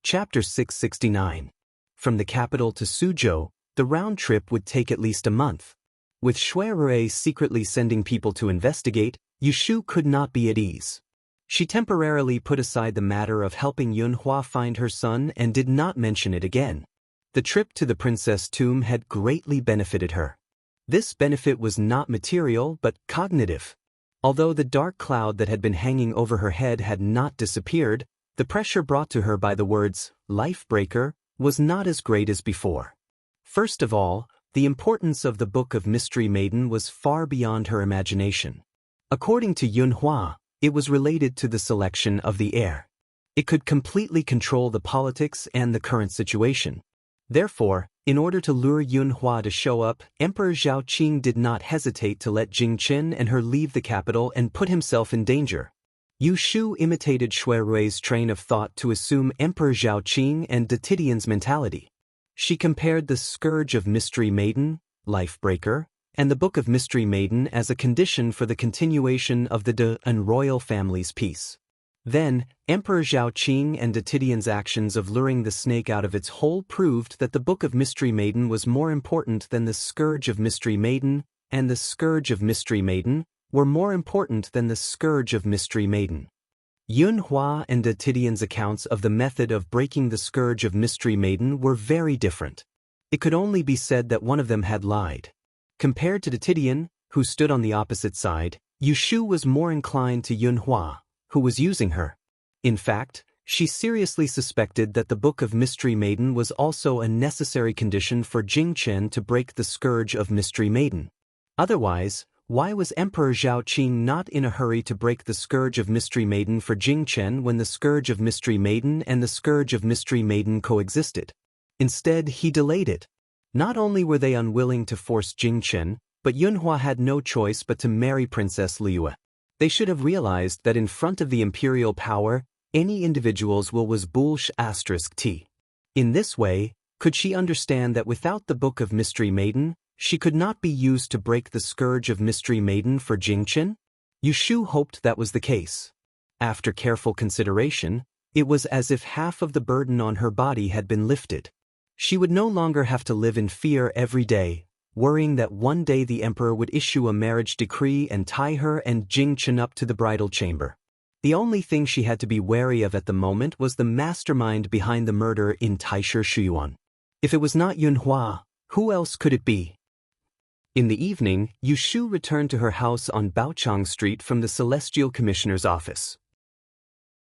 Chapter 669. From the capital to Suzhou, the round trip would take at least a month. With Shui Rui secretly sending people to investigate, Yushu could not be at ease. She temporarily put aside the matter of helping Yunhua find her son and did not mention it again. The trip to the princess tomb had greatly benefited her. This benefit was not material but cognitive. Although the dark cloud that had been hanging over her head had not disappeared, the pressure brought to her by the words, "life breaker," was not as great as before. First of all, the importance of the Book of Mystery Maiden was far beyond her imagination. According to Yunhua, it was related to the selection of the heir. It could completely control the politics and the current situation. Therefore, in order to lure Yunhua to show up, Emperor Zhaoqing did not hesitate to let Jing Chen and her leave the capital and put himself in danger. Yushu imitated Shui Rui's train of thought to assume Emperor Zhaoqing and Datitian's mentality. She compared the Scourge of Mystery Maiden, Life Breaker, and the Book of Mystery Maiden as a condition for the continuation of the De and royal family's peace. Then, Emperor Zhaoqing and Datitian's actions of luring the snake out of its hole proved that the Book of Mystery Maiden was more important than the Scourge of Mystery Maiden, and the Scourge of Mystery Maiden were more important than the Scourge of Mystery Maiden. Yunhua and Datitian's accounts of the method of breaking the Scourge of Mystery Maiden were very different. It could only be said that one of them had lied. Compared to Datitian, who stood on the opposite side, Yushu was more inclined to Yunhua, who was using her. In fact, she seriously suspected that the Book of Mystery Maiden was also a necessary condition for Jing Chen to break the Scourge of Mystery Maiden. Otherwise, why was Emperor Zhaoqing not in a hurry to break the Scourge of Mystery Maiden for Jing Chen when the Scourge of Mystery Maiden and the Scourge of Mystery Maiden coexisted? Instead, he delayed it. Not only were they unwilling to force Jing Chen, but Yunhua had no choice but to marry Princess Liu. They should have realized that in front of the imperial power, any individual's will was **t. In this way, could she understand that without the Book of Mystery Maiden, she could not be used to break the Scourge of Mystery Maiden for Jing Chen? Yushu hoped that was the case. After careful consideration, it was as if half of the burden on her body had been lifted. She would no longer have to live in fear every day, worrying that one day the emperor would issue a marriage decree and tie her and Jing Chen up to the bridal chamber. The only thing she had to be wary of at the moment was the mastermind behind the murder in Taisher Shuyuan. If it was not Yunhua, who else could it be? In the evening, Yushu returned to her house on Baochang Street from the Celestial Commissioner's office.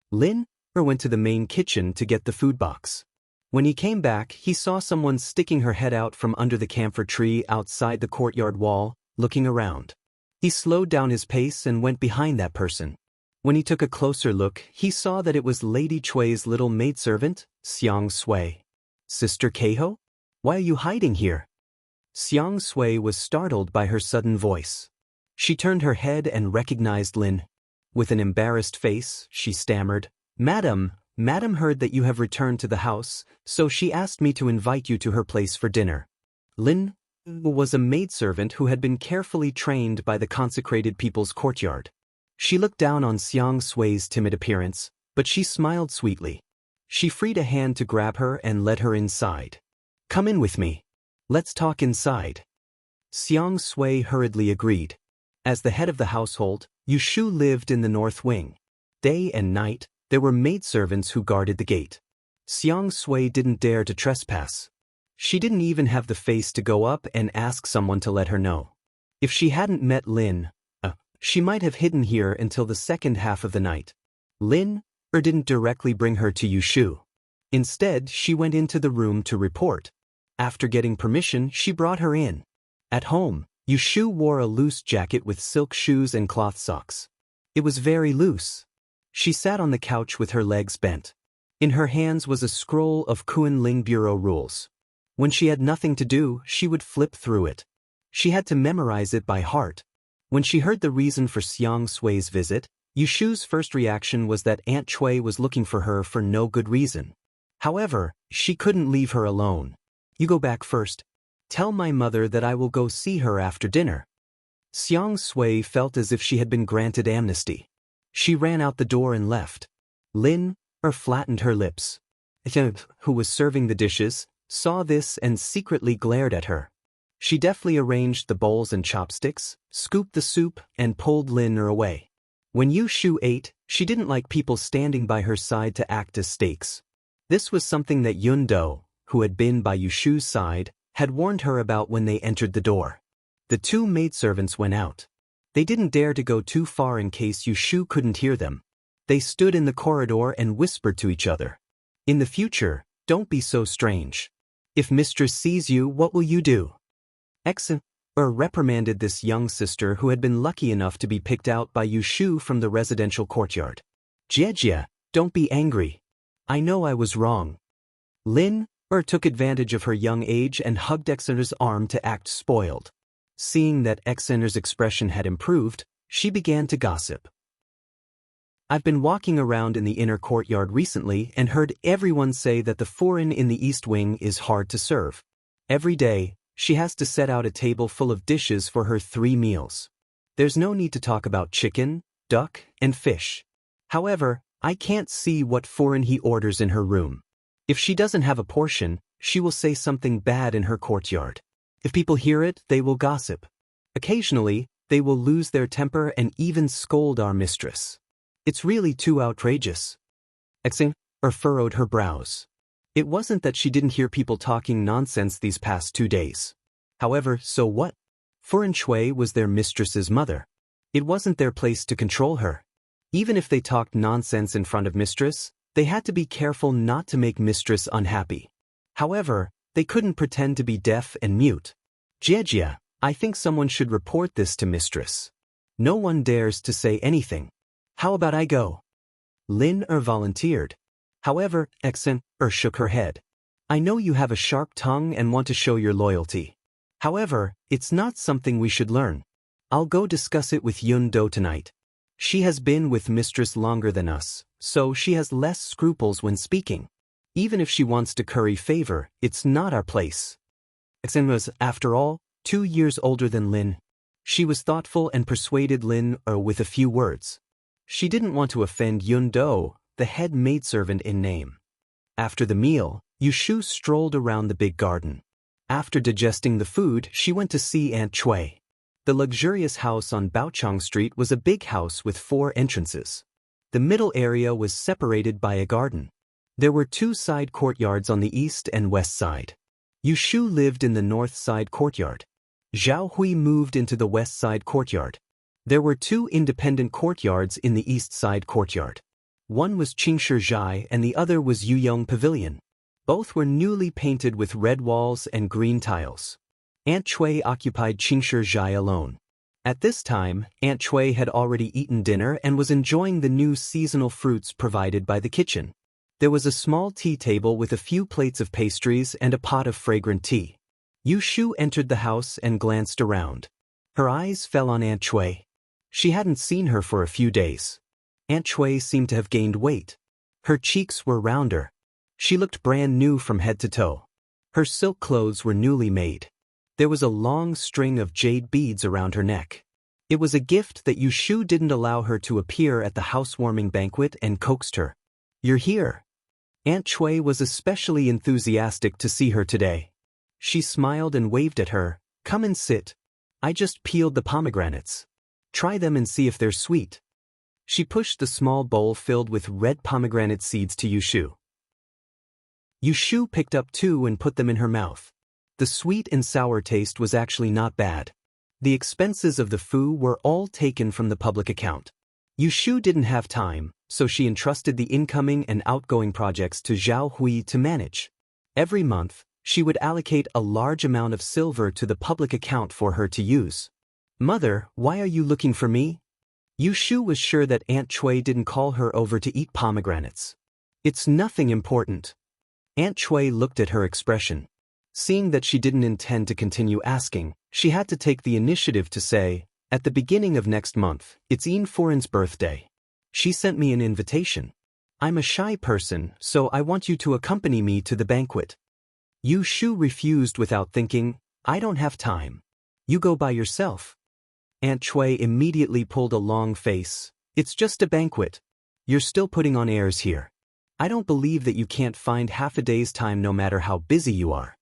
Lin went to the main kitchen to get the food box. When he came back, he saw someone sticking her head out from under the camphor tree outside the courtyard wall, looking around. He slowed down his pace and went behind that person. When he took a closer look, he saw that it was Lady Chui's little maidservant, Xiang Sui. "Sister Keiho? Why are you hiding here?" Xiang Sui was startled by her sudden voice. She turned her head and recognized Lin. With an embarrassed face, she stammered, Madam heard that you have returned to the house, so she asked me to invite you to her place for dinner." Lin was a maidservant who had been carefully trained by the consecrated people's courtyard. She looked down on Xiang Sui's timid appearance, but she smiled sweetly. She freed a hand to grab her and led her inside. "Come in with me. Let's talk inside." Xiang Sui hurriedly agreed. As the head of the household, Yushu lived in the north wing. Day and night, there were maidservants who guarded the gate. Xiang Sui didn't dare to trespass. She didn't even have the face to go up and ask someone to let her know. If she hadn't met Lin, she might have hidden here until the second half of the night. Lin didn't directly bring her to Yushu. Instead, she went into the room to report. After getting permission, she brought her in. At home, Yushu wore a loose jacket with silk shoes and cloth socks. It was very loose. She sat on the couch with her legs bent. In her hands was a scroll of Kunling Bureau rules. When she had nothing to do, she would flip through it. She had to memorize it by heart. When she heard the reason for Xiang Sui's visit, Yushu's first reaction was that Aunt Chui was looking for her for no good reason. However, she couldn't leave her alone. "You go back first. Tell my mother that I will go see her after dinner." Xiang Sui felt as if she had been granted amnesty. She ran out the door and left. Lin flattened her lips. who was serving the dishes, saw this and secretly glared at her. She deftly arranged the bowls and chopsticks, scooped the soup, and pulled Lin away. When Yu Shu ate, she didn't like people standing by her side to act as stakes. This was something that Yun Do, who had been by Yu Shu's side, had warned her about when they entered the door. The two maidservants went out. They didn't dare to go too far in case Yu Shu couldn't hear them. They stood in the corridor and whispered to each other. In the future, don't be so strange. If mistress sees you, what will you do? Exen reprimanded this young sister who had been lucky enough to be picked out by Yu Shu from the residential courtyard. Jie, don't be angry. I know I was wrong. Lin took advantage of her young age and hugged Exener's arm to act spoiled. Seeing that Exener's expression had improved, she began to gossip. I've been walking around in the inner courtyard recently and heard everyone say that the foreign in the East Wing is hard to serve. Every day, she has to set out a table full of dishes for her 3 meals. There's no need to talk about chicken, duck, and fish. However, I can't see what foreign he orders in her room. If she doesn't have a portion, she will say something bad in her courtyard. If people hear it, they will gossip. Occasionally, they will lose their temper and even scold our mistress. It's really too outrageous. Exing furrowed her brows. It wasn't that she didn't hear people talking nonsense these past 2 days. However, so what? Furan Shui was their mistress's mother. It wasn't their place to control her. Even if they talked nonsense in front of mistress, they had to be careful not to make mistress unhappy. However, they couldn't pretend to be deaf and mute. Jie, I think someone should report this to mistress. No one dares to say anything. How about I go? Lin volunteered. However, Exen shook her head. I know you have a sharp tongue and want to show your loyalty. However, it's not something we should learn. I'll go discuss it with Yun Do tonight. She has been with mistress longer than us, so she has less scruples when speaking. Even if she wants to curry favor, it's not our place. Exen was, after all, 2 years older than Lin. She was thoughtful and persuaded Lin with a few words. She didn't want to offend Yun Do, the head maidservant in name. After the meal, Yu Shu strolled around the big garden. After digesting the food, she went to see Aunt Chui. The luxurious house on Baochang Street was a big house with 4 entrances. The middle area was separated by a garden. There were 2 side courtyards on the east and west side. Yu Shu lived in the north side courtyard. Zhao Hui moved into the west side courtyard. There were 2 independent courtyards in the east side courtyard. One was Qingshi Zhai and the other was Yuyong Pavilion. Both were newly painted with red walls and green tiles. Aunt Chui occupied Qingshi Zhai alone. At this time, Aunt Chui had already eaten dinner and was enjoying the new seasonal fruits provided by the kitchen. There was a small tea table with a few plates of pastries and a pot of fragrant tea. Yu Shu entered the house and glanced around. Her eyes fell on Aunt Chui. She hadn't seen her for a few days. Aunt Chui seemed to have gained weight. Her cheeks were rounder. She looked brand new from head to toe. Her silk clothes were newly made. There was a long string of jade beads around her neck. It was a gift that Yu Shu didn't allow her to appear at the housewarming banquet and coaxed her. You're here. Aunt Chui was especially enthusiastic to see her today. She smiled and waved at her. Come and sit. I just peeled the pomegranates. Try them and see if they're sweet. She pushed the small bowl filled with red pomegranate seeds to Yu Shu. Yu Shu picked up 2 and put them in her mouth. The sweet and sour taste was actually not bad. The expenses of the food were all taken from the public account. Yu Shu didn't have time, so she entrusted the incoming and outgoing projects to Zhao Hui to manage. Every month, she would allocate a large amount of silver to the public account for her to use. Mother, why are you looking for me? Yu Shu was sure that Aunt Chui didn't call her over to eat pomegranates. It's nothing important. Aunt Chui looked at her expression. Seeing that she didn't intend to continue asking, she had to take the initiative to say, at the beginning of next month, it's Yin Foran's birthday. She sent me an invitation. I'm a shy person, so I want you to accompany me to the banquet. Yu Shu refused without thinking, I don't have time. You go by yourself. Aunt Chui immediately pulled a long face. It's just a banquet. You're still putting on airs here. I don't believe that you can't find half a day's time no matter how busy you are.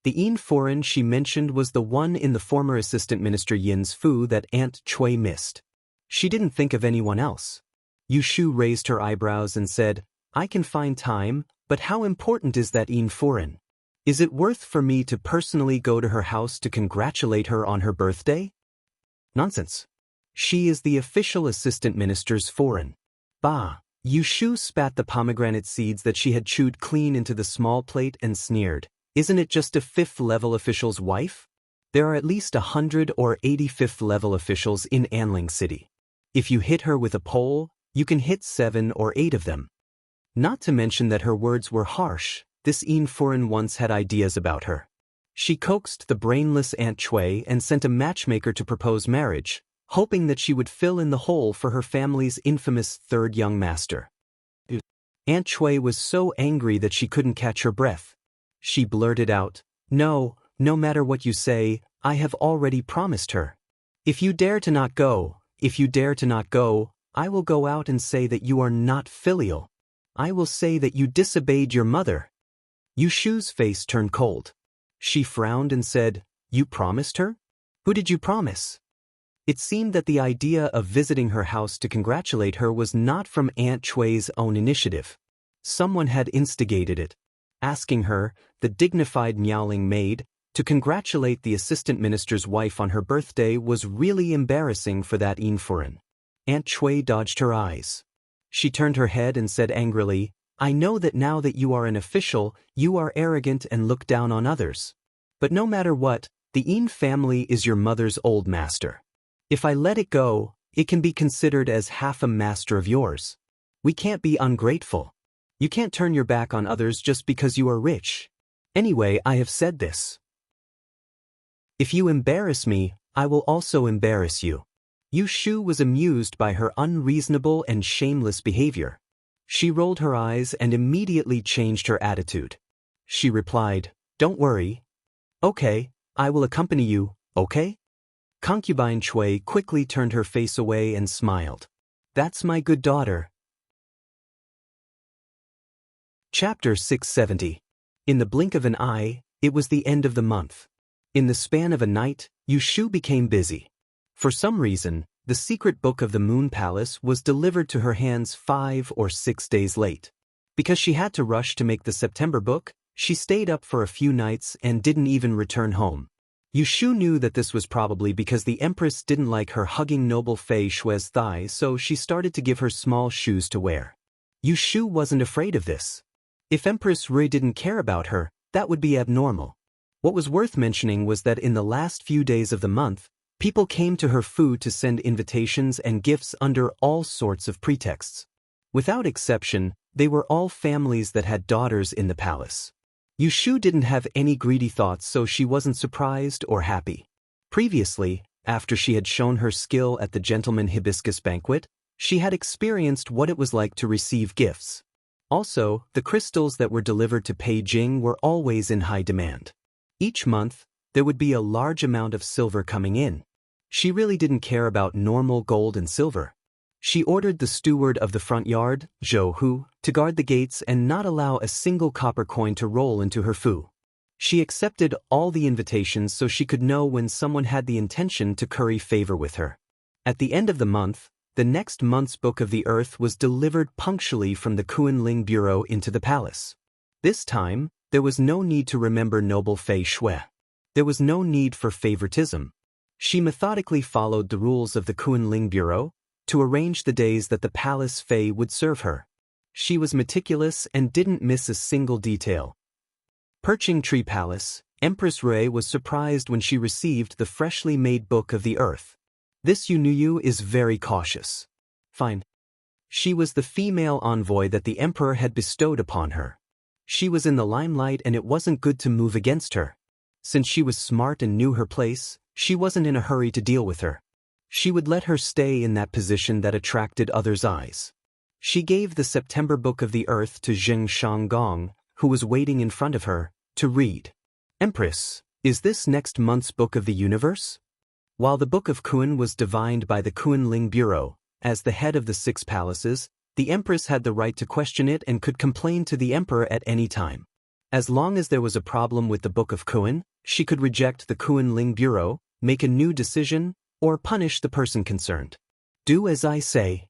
The een foreign she mentioned was the one in the former Assistant Minister Yin's Fu that Aunt Chui missed. She didn't think of anyone else. Yu Shu raised her eyebrows and said, I can find time, but how important is that een foreign? Is it worth for me to personally go to her house to congratulate her on her birthday? Nonsense. She is the official Assistant Minister's foreign. Bah! Yu Shu spat the pomegranate seeds that she had chewed clean into the small plate and sneered. Isn't it just a 5th-level official's wife? There are at least 100 or 85th-level officials in Anling City. If you hit her with a pole, you can hit 7 or 8 of them. Not to mention that her words were harsh, this een foreign once had ideas about her. She coaxed the brainless Aunt Chui and sent a matchmaker to propose marriage, hoping that she would fill in the hole for her family's infamous third young master. Aunt Chui was so angry that she couldn't catch her breath. She blurted out, No matter what you say, I have already promised her. If you dare to not go, I will go out and say that you are not filial. I will say that you disobeyed your mother. Yu Shu's face turned cold. She frowned and said, You promised her? Who did you promise? It seemed that the idea of visiting her house to congratulate her was not from Aunt Chui's own initiative. Someone had instigated it, asking her, the dignified Miaoling maid, to congratulate the assistant minister's wife on her birthday was really embarrassing for that een foreign. Aunt Chui dodged her eyes. She turned her head and said angrily, I know that now that you are an official, you are arrogant and look down on others. But no matter what, the een family is your mother's old master. If I let it go, it can be considered as half a master of yours. We can't be ungrateful. You can't turn your back on others just because you are rich. Anyway, I have said this. If you embarrass me, I will also embarrass you. Yu Shu was amused by her unreasonable and shameless behavior. She rolled her eyes and immediately changed her attitude. She replied, Don't worry. Okay, I will accompany you, okay? Concubine Chui quickly turned her face away and smiled. That's my good daughter. Chapter 670. In the blink of an eye, it was the end of the month. In the span of a night, Yu Shu became busy. For some reason, the secret book of the Moon Palace was delivered to her hands 5 or 6 days late. Because she had to rush to make the September book, she stayed up for a few nights and didn't even return home. Yu Shu knew that this was probably because the Empress didn't like her hugging noble Fei Shui's thighs, so she started to give her small shoes to wear. Yu Shu wasn't afraid of this. If Empress Rui didn't care about her, that would be abnormal. What was worth mentioning was that in the last few days of the month, people came to her fu to send invitations and gifts under all sorts of pretexts. Without exception, they were all families that had daughters in the palace. Yu Shu didn't have any greedy thoughts, so she wasn't surprised or happy. Previously, after she had shown her skill at the Gentleman Hibiscus banquet, she had experienced what it was like to receive gifts. Also, the crystals that were delivered to Beijing were always in high demand. Each month, there would be a large amount of silver coming in. She really didn't care about normal gold and silver. She ordered the steward of the front yard, Zhou Hu, to guard the gates and not allow a single copper coin to roll into her fu. She accepted all the invitations so she could know when someone had the intention to curry favor with her. At the end of the month, the next month's Book of the Earth was delivered punctually from the Kunling Bureau into the palace. This time, there was no need to remember noble Fei Shui. There was no need for favoritism. She methodically followed the rules of the Kunling Bureau to arrange the days that the palace Fei would serve her. She was meticulous and didn't miss a single detail. Perching Tree Palace, Empress Rui was surprised when she received the freshly made Book of the Earth. This Yunuyu is very cautious. Fine. She was the female envoy that the emperor had bestowed upon her. She was in the limelight and it wasn't good to move against her. Since she was smart and knew her place, she wasn't in a hurry to deal with her. She would let her stay in that position that attracted others' eyes. She gave the September Book of the Earth to Jing Shanggong, who was waiting in front of her, to read. Empress, is this next month's Book of the Universe? While the Book of Kun was divined by the Kunling Bureau, as the head of the 6 palaces, The empress had the right to question it and could complain to the emperor at any time. As long as there was a problem with the Book of Kuan, she could reject the Kuan Ling Bureau, make a new decision, or punish the person concerned. Do as I say.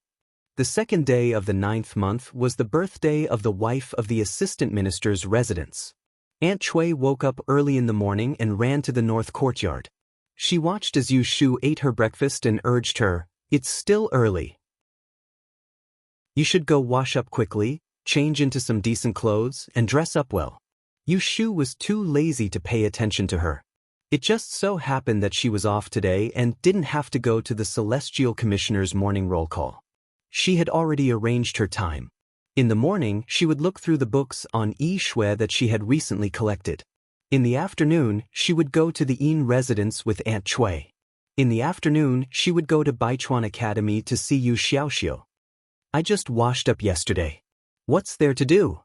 The second day of the 9th month was the birthday of the wife of the assistant minister's residence. Aunt Chui woke up early in the morning and ran to the north courtyard. She watched as Yu Shu ate her breakfast and urged her, "It's still early. You should go wash up quickly, change into some decent clothes, and dress up well." Yu Shu was too lazy to pay attention to her. It just so happened that she was off today and didn't have to go to the Celestial Commissioner's morning roll call. She had already arranged her time. In the morning, she would look through the books on Yi Shui that she had recently collected. In the afternoon, she would go to the Yin residence with Aunt Chui. In the afternoon, she would go to Baichuan Academy to see Yu Xiaoxiu. "I just washed up yesterday. What's there to do?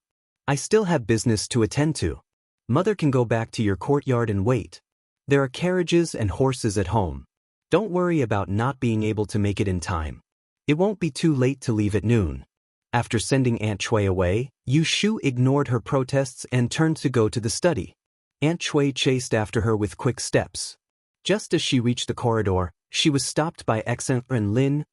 I still have business to attend to. Mother can go back to your courtyard and wait. There are carriages and horses at home. Don't worry about not being able to make it in time. It won't be too late to leave at noon." After sending Aunt Chui away, Yu Shu ignored her protests and turned to go to the study. Aunt Chui chased after her with quick steps. Just as she reached the corridor, she was stopped by Xen and Lin,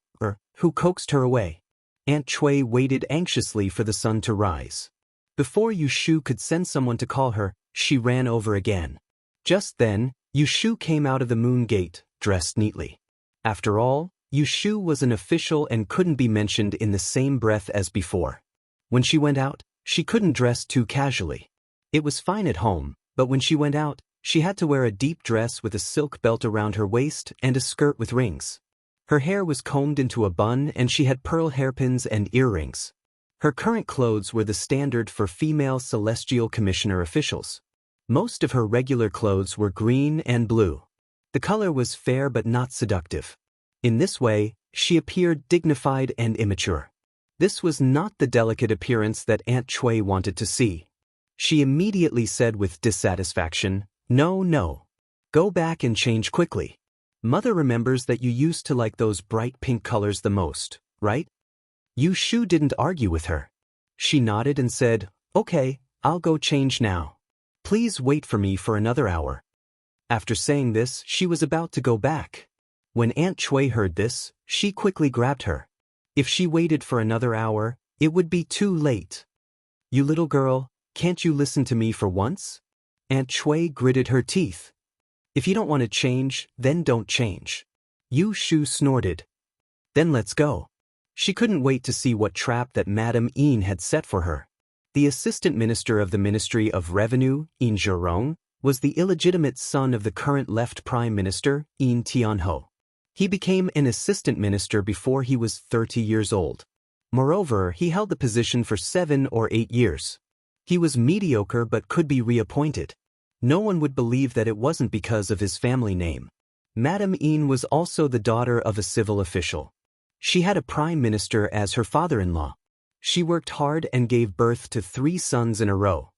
who coaxed her away. Aunt Chui waited anxiously for the sun to rise. Before Yu Shu could send someone to call her, she ran over again. Just then, Yu Shu came out of the moon gate, dressed neatly. After all, Yu Shu was an official and couldn't be mentioned in the same breath as before. When she went out, she couldn't dress too casually. It was fine at home, but when she went out, she had to wear a deep dress with a silk belt around her waist and a skirt with rings. Her hair was combed into a bun and she had pearl hairpins and earrings. Her current clothes were the standard for female Celestial Commissioner officials. Most of her regular clothes were green and blue. The color was fair but not seductive. In this way, she appeared dignified and immature. This was not the delicate appearance that Aunt Chui wanted to see. She immediately said with dissatisfaction, "No, no. Go back and change quickly. Mother remembers that you used to like those bright pink colors the most, right?" Yu Shu didn't argue with her. She nodded and said, "Okay, I'll go change now. Please wait for me for another hour." After saying this, she was about to go back. When Aunt Chui heard this, she quickly grabbed her. If she waited for another hour, it would be too late. "You little girl, can't you listen to me for once?" Aunt Chui gritted her teeth. "If you don't want to change, then don't change." Yu Shu snorted. "Then let's go." She couldn't wait to see what trap that Madame Yin had set for her. The assistant minister of the Ministry of Revenue, Yin Zhurong, was the illegitimate son of the current left prime minister, Yin Tianho. He became an assistant minister before he was 30 years old. Moreover, he held the position for 7 or 8 years. He was mediocre but could be reappointed. No one would believe that it wasn't because of his family name. Madame Yin was also the daughter of a civil official. She had a prime minister as her father-in-law. She worked hard and gave birth to 3 sons in a row.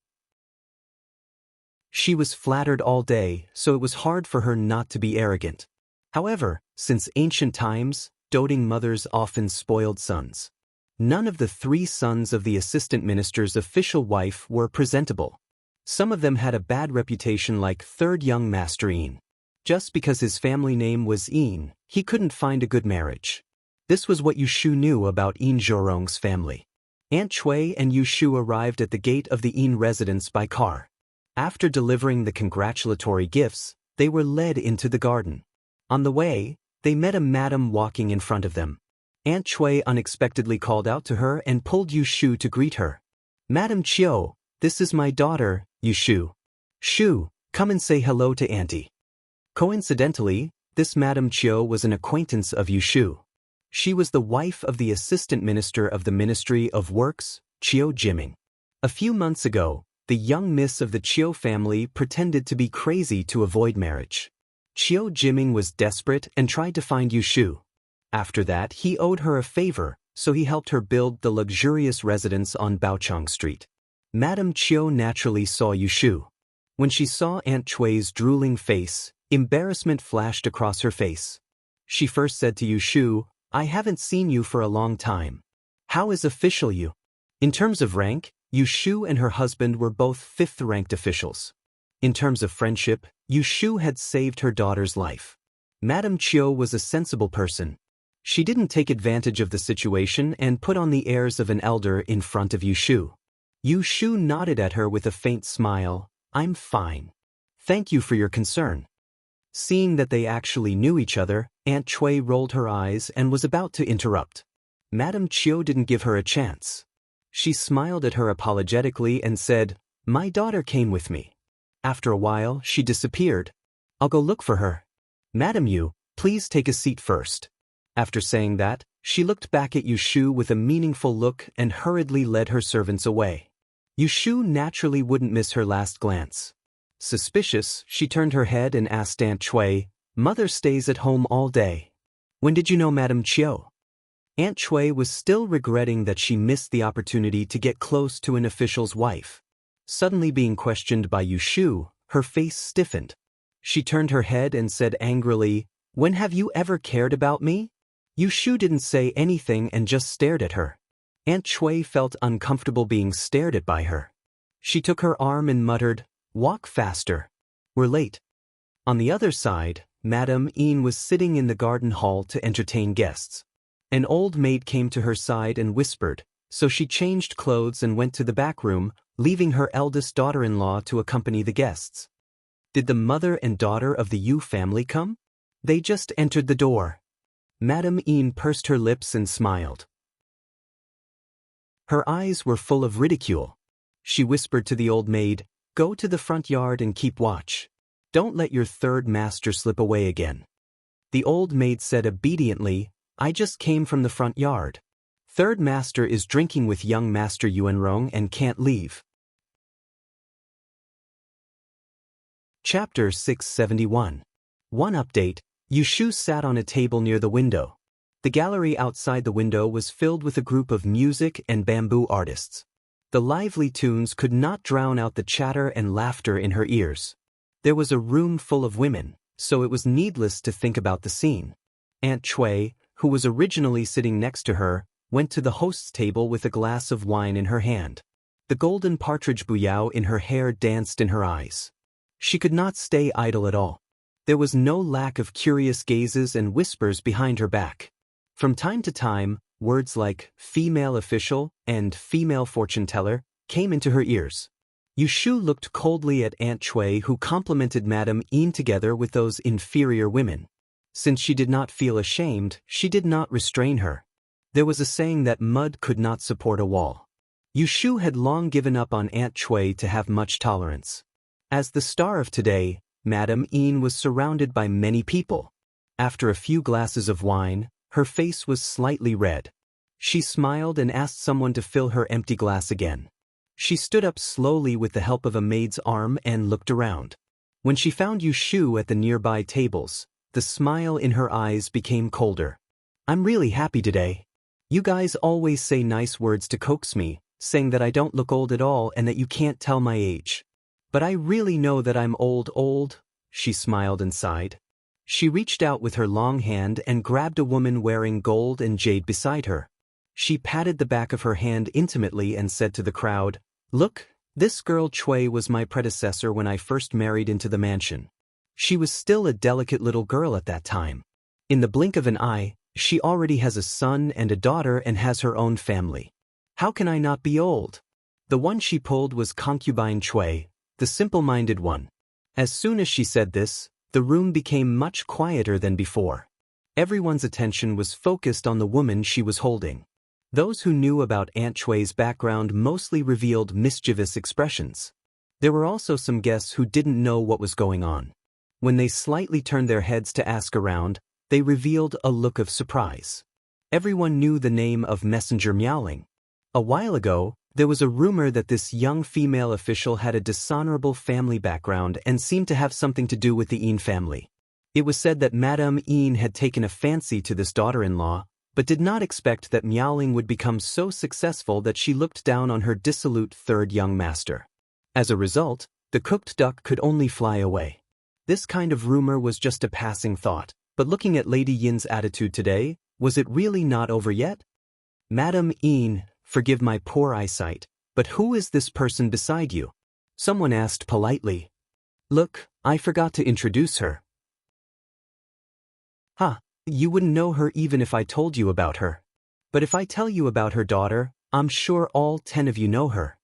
She was flattered all day, so it was hard for her not to be arrogant. However, since ancient times, doting mothers often spoiled sons. None of the 3 sons of the assistant minister's official wife were presentable. Some of them had a bad reputation like third young Master Yin. Just because his family name was Yin, he couldn't find a good marriage. This was what Yu Shu knew about Yin Zhurong's family. Aunt Chui and Yu Shu arrived at the gate of the Yin residence by car. After delivering the congratulatory gifts, they were led into the garden. On the way, they met a madam walking in front of them. Aunt Chui unexpectedly called out to her and pulled Yu Shu to greet her. "Madam Chiu, this is my daughter, Yu Shu. Shu, come and say hello to Auntie." Coincidentally, this Madam Chiu was an acquaintance of Yu Shu. She was the wife of the assistant minister of the Ministry of Works, Chiu Jiming. A few months ago, the young miss of the Chiu family pretended to be crazy to avoid marriage. Chiu Jiming was desperate and tried to find Yu Shu. After that, he owed her a favor, so he helped her build the luxurious residence on Baochang Street. Madame Chiu naturally saw Yu Shu. When she saw Aunt Chui's drooling face, embarrassment flashed across her face. She first said to Yu Shu, "I haven't seen you for a long time. How is official you? In terms of rank, Yu Shu and her husband were both fifth-ranked officials. In terms of friendship, Yu Shu had saved her daughter's life. Madame Chiu was a sensible person. She didn't take advantage of the situation and put on the airs of an elder in front of Yu Shu. Yu Shu nodded at her with a faint smile. I'm fine. Thank you for your concern. Seeing that they actually knew each other, Aunt Cui rolled her eyes and was about to interrupt. Madame Chiu didn't give her a chance. She smiled at her apologetically and said, My daughter came with me. After a while, she disappeared. I'll go look for her. Madame Yu, please take a seat first. After saying that, she looked back at Yu Shu with a meaningful look and hurriedly led her servants away. Yu Shu naturally wouldn't miss her last glance. Suspicious, she turned her head and asked Aunt Cui, Mother stays at home all day. When did you know Madame Chiu? Aunt Cui was still regretting that she missed the opportunity to get close to an official's wife. Suddenly being questioned by Yu Shu, her face stiffened. She turned her head and said angrily, When have you ever cared about me? Yu Shu didn't say anything and just stared at her. Aunt Cui felt uncomfortable being stared at by her. She took her arm and muttered, Walk faster. We're late. On the other side, Madame Yin was sitting in the garden hall to entertain guests. An old maid came to her side and whispered, so she changed clothes and went to the back room, leaving her eldest daughter-in-law to accompany the guests. Did the mother and daughter of the Yu family come? They just entered the door. Madame Yin pursed her lips and smiled. Her eyes were full of ridicule. She whispered to the old maid, Go to the front yard and keep watch. Don't let your third master slip away again. The old maid said obediently, I just came from the front yard. Third master is drinking with young master Yuanrong and can't leave. Chapter 671. One update, Yu Shu sat on a table near the window. The gallery outside the window was filled with a group of music and bamboo artists. The lively tunes could not drown out the chatter and laughter in her ears. There was a room full of women, so it was needless to think about the scene. Aunt Cui, who was originally sitting next to her, went to the host's table with a glass of wine in her hand. The golden partridge buyao in her hair danced in her eyes. She could not stay idle at all. There was no lack of curious gazes and whispers behind her back. From time to time, words like female official and female fortune teller came into her ears. Yu Shu looked coldly at Aunt Cui, who complimented Madame Yin together with those inferior women. Since she did not feel ashamed, she did not restrain her. There was a saying that mud could not support a wall. Yu Shu had long given up on Aunt Cui to have much tolerance. As the star of today, Madame Yin was surrounded by many people. After a few glasses of wine, her face was slightly red. She smiled and asked someone to fill her empty glass again. She stood up slowly with the help of a maid's arm and looked around. When she found Yu Shu at the nearby tables, the smile in her eyes became colder. I'm really happy today. You guys always say nice words to coax me, saying that I don't look old at all and that you can't tell my age. But I really know that I'm old, she smiled and sighed. She reached out with her long hand and grabbed a woman wearing gold and jade beside her. She patted the back of her hand intimately and said to the crowd, Look, this girl Cui was my predecessor when I first married into the mansion. She was still a delicate little girl at that time. In the blink of an eye, she already has a son and a daughter and has her own family. How can I not be old? The one she pulled was concubine Cui, the simple-minded one. As soon as she said this, the room became much quieter than before. Everyone's attention was focused on the woman she was holding. Those who knew about Aunt Cui's background mostly revealed mischievous expressions. There were also some guests who didn't know what was going on. When they slightly turned their heads to ask around, they revealed a look of surprise. Everyone knew the name of Messenger Miaoling. A while ago, there was a rumor that this young female official had a dishonorable family background and seemed to have something to do with the Yin family. It was said that Madame Yin had taken a fancy to this daughter-in-law, but did not expect that Miaoling would become so successful that she looked down on her dissolute third young master. As a result, the cooked duck could only fly away. This kind of rumor was just a passing thought, but looking at Lady Yin's attitude today, was it really not over yet? Madam Een, forgive my poor eyesight, but who is this person beside you? Someone asked politely. Look, I forgot to introduce her. You wouldn't know her even if I told you about her. But if I tell you about her daughter, I'm sure all 10 of you know her.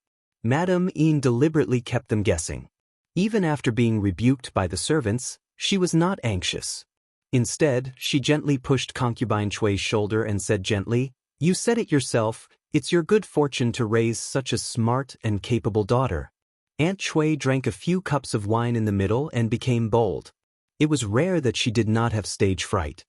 Madam Een deliberately kept them guessing. Even after being rebuked by the servants, she was not anxious. Instead, she gently pushed concubine Chui's shoulder and said gently, You said it yourself, it's your good fortune to raise such a smart and capable daughter. Aunt Chui drank a few cups of wine in the middle and became bold. It was rare that she did not have stage fright.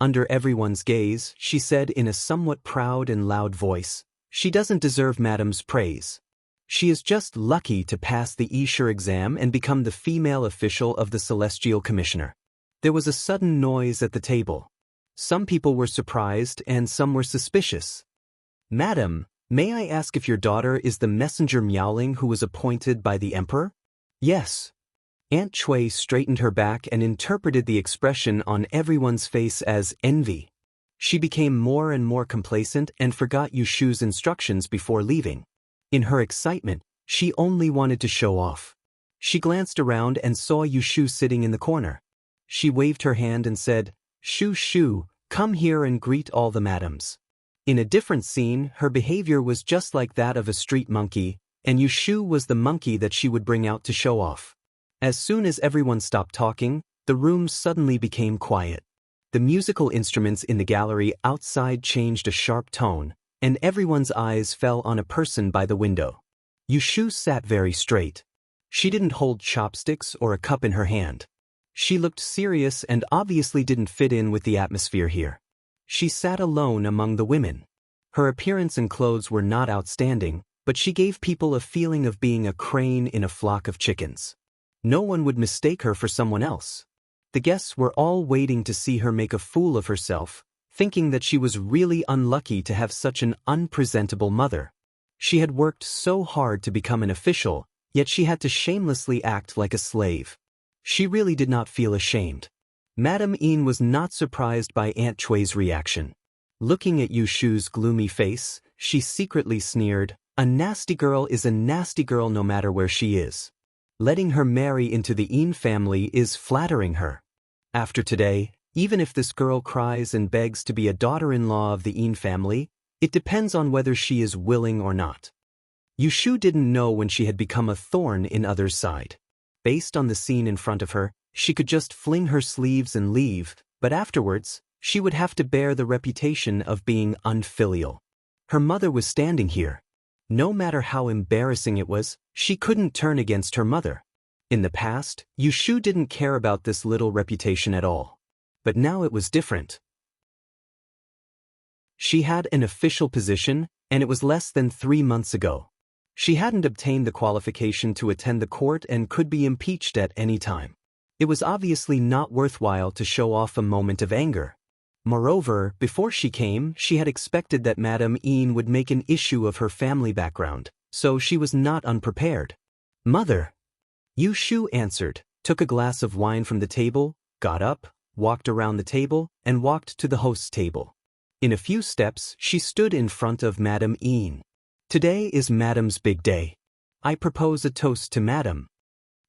Under everyone's gaze, she said in a somewhat proud and loud voice, She doesn't deserve Madam's praise. She is just lucky to pass the Esher exam and become the female official of the Celestial Commissioner. There was a sudden noise at the table. Some people were surprised and some were suspicious. Madam, may I ask if your daughter is the messenger Miaoling who was appointed by the Emperor? Yes. Aunt Chui straightened her back and interpreted the expression on everyone's face as envy. She became more and more complacent and forgot Yushu's instructions before leaving. In her excitement, she only wanted to show off. She glanced around and saw Yushu sitting in the corner. She waved her hand and said, Shu, come here and greet all the madams. In a different scene, her behavior was just like that of a street monkey, and Yushu was the monkey that she would bring out to show off. As soon as everyone stopped talking, the room suddenly became quiet. The musical instruments in the gallery outside changed a sharp tone, and everyone's eyes fell on a person by the window. Yushu sat very straight. She didn't hold chopsticks or a cup in her hand. She looked serious and obviously didn't fit in with the atmosphere here. She sat alone among the women. Her appearance and clothes were not outstanding, but she gave people a feeling of being a crane in a flock of chickens. No one would mistake her for someone else. The guests were all waiting to see her make a fool of herself, thinking that she was really unlucky to have such an unpresentable mother. She had worked so hard to become an official, yet she had to shamelessly act like a slave. She really did not feel ashamed. Madam Een was not surprised by Aunt Chui's reaction. Looking at Yushu's gloomy face, she secretly sneered, A nasty girl is a nasty girl no matter where she is. Letting her marry into the Een family is flattering her. After today, even if this girl cries and begs to be a daughter-in-law of the Een family, it depends on whether she is willing or not. Yushu didn't know when she had become a thorn in others' side. Based on the scene in front of her, she could just fling her sleeves and leave, but afterwards, she would have to bear the reputation of being unfilial. Her mother was standing here. No matter how embarrassing it was, she couldn't turn against her mother. In the past, Yushu didn't care about this little reputation at all. But now it was different. She had an official position, and it was less than 3 months ago. She hadn't obtained the qualification to attend the court and could be impeached at any time. It was obviously not worthwhile to show off a moment of anger. Moreover, before she came, she had expected that Madam Een would make an issue of her family background, so she was not unprepared. Mother, Yushu answered, took a glass of wine from the table, got up, walked around the table, and walked to the host's table. In a few steps, she stood in front of Madam Een. Today is Madam's big day. I propose a toast to Madam.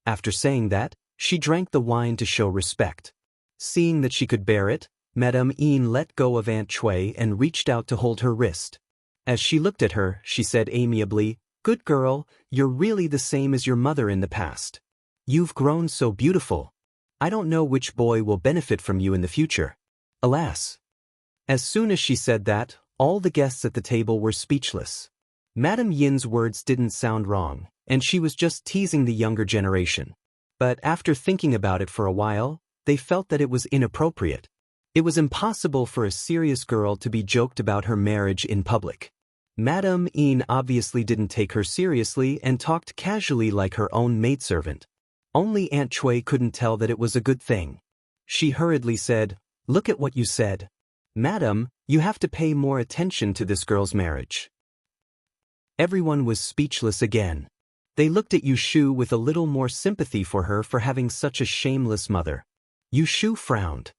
After saying that, she drank the wine to show respect. Seeing that she could bear it, Madame Een let go of Aunt Chui and reached out to hold her wrist. As she looked at her, she said amiably, Good girl, you're really the same as your mother in the past. You've grown so beautiful. I don't know which boy will benefit from you in the future. Alas. As soon as she said that, all the guests at the table were speechless. Madame Yin's words didn't sound wrong, and she was just teasing the younger generation. But after thinking about it for a while, they felt that it was inappropriate. It was impossible for a serious girl to be joked about her marriage in public. Madame Een obviously didn't take her seriously and talked casually like her own maidservant. Only Aunt Chui couldn't tell that it was a good thing. She hurriedly said, Look at what you said. Madam, you have to pay more attention to this girl's marriage. Everyone was speechless again. They looked at Yushu with a little more sympathy for her for having such a shameless mother. Yushu frowned.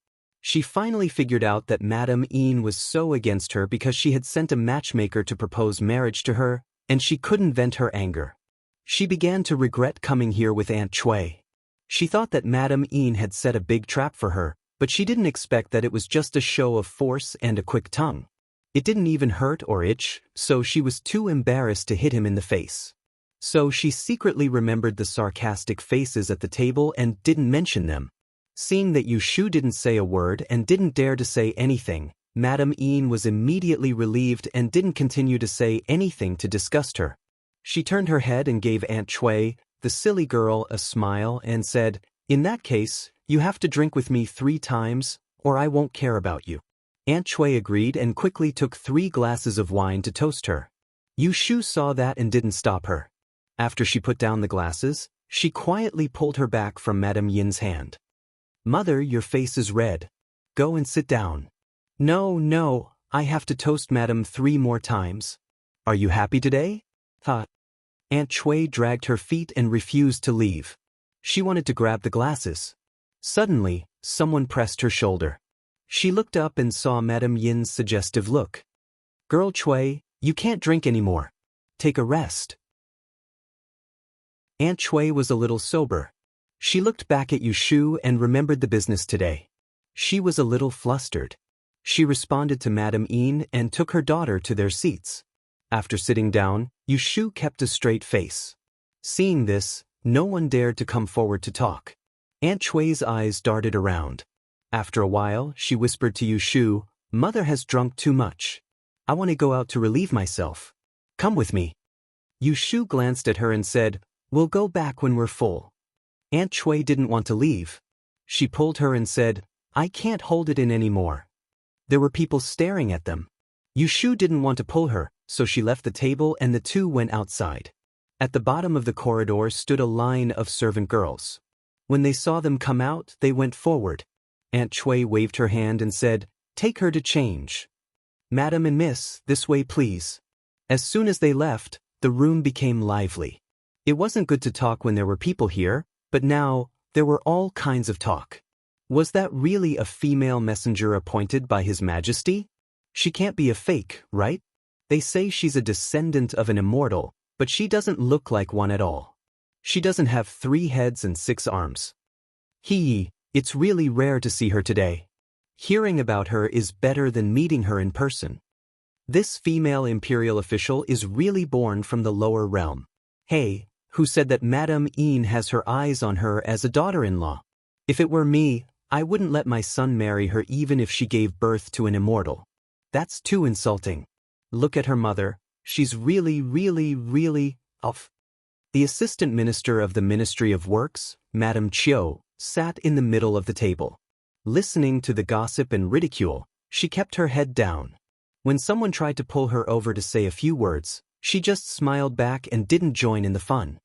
She finally figured out that Madame Ian was so against her because she had sent a matchmaker to propose marriage to her, and she couldn't vent her anger. She began to regret coming here with Aunt Chui. She thought that Madame Ian had set a big trap for her, but she didn't expect that it was just a show of force and a quick tongue. It didn't even hurt or itch, so she was too embarrassed to hit him in the face. So she secretly remembered the sarcastic faces at the table and didn't mention them. Seeing that Yushu didn't say a word and didn't dare to say anything, Madame Ian was immediately relieved and didn't continue to say anything to disgust her. She turned her head and gave Aunt Chui, the silly girl, a smile and said, "In that case, you have to drink with me 3 times, or I won't care about you." Aunt Chui agreed and quickly took 3 glasses of wine to toast her. Yushu saw that and didn't stop her. After she put down the glasses, she quietly pulled her back from Madame Yin's hand. "Mother, your face is red. Go and sit down." No, I have to toast Madame 3 more times. Are you happy today?" Aunt Chui dragged her feet and refused to leave. She wanted to grab the glasses. Suddenly, someone pressed her shoulder. She looked up and saw Madame Yin's suggestive look. "Girl Chui, you can't drink anymore. Take a rest." Aunt Chui was a little sober. She looked back at Yushu and remembered the business today. She was a little flustered. She responded to Madame Ian and took her daughter to their seats. After sitting down, Yushu kept a straight face. Seeing this, no one dared to come forward to talk. Aunt Chui's eyes darted around. After a while, she whispered to Yushu, "Mother has drunk too much. I want to go out to relieve myself. Come with me." Yushu glanced at her and said, "We'll go back when we're full." Aunt Chui didn't want to leave. She pulled her and said, "I can't hold it in anymore." There were people staring at them. Yushu didn't want to pull her, so she left the table and the two went outside. At the bottom of the corridor stood a line of servant girls. When they saw them come out, they went forward. Aunt Chui waved her hand and said, "Take her to change." "Madam and Miss, this way please." As soon as they left, the room became lively. It wasn't good to talk when there were people here, but now, there were all kinds of talk. Was that really a female messenger appointed by His Majesty? She can't be a fake, right? They say she's a descendant of an immortal, but she doesn't look like one at all. She doesn't have 3 heads and 6 arms. It's really rare to see her today. Hearing about her is better than meeting her in person. This female imperial official is really born from the lower realm. Hey, who said that Madame Ian has her eyes on her as a daughter-in-law? If it were me, I wouldn't let my son marry her even if she gave birth to an immortal. That's too insulting. Look at her mother, she's really off. The assistant minister of the Ministry of Works, Madame Chiu, sat in the middle of the table. Listening to the gossip and ridicule, she kept her head down. When someone tried to pull her over to say a few words, she just smiled back and didn't join in the fun.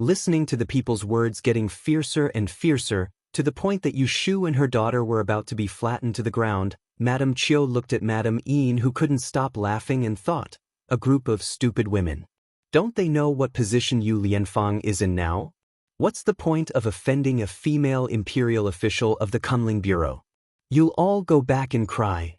Listening to the people's words getting fiercer and fiercer, to the point that Yushu and her daughter were about to be flattened to the ground, Madame Chiu looked at Madame Ian, who couldn't stop laughing, and thought, "A group of stupid women. Don't they know what position Yu Lianfang is in now? What's the point of offending a female imperial official of the Kunling Bureau? You'll all go back and cry."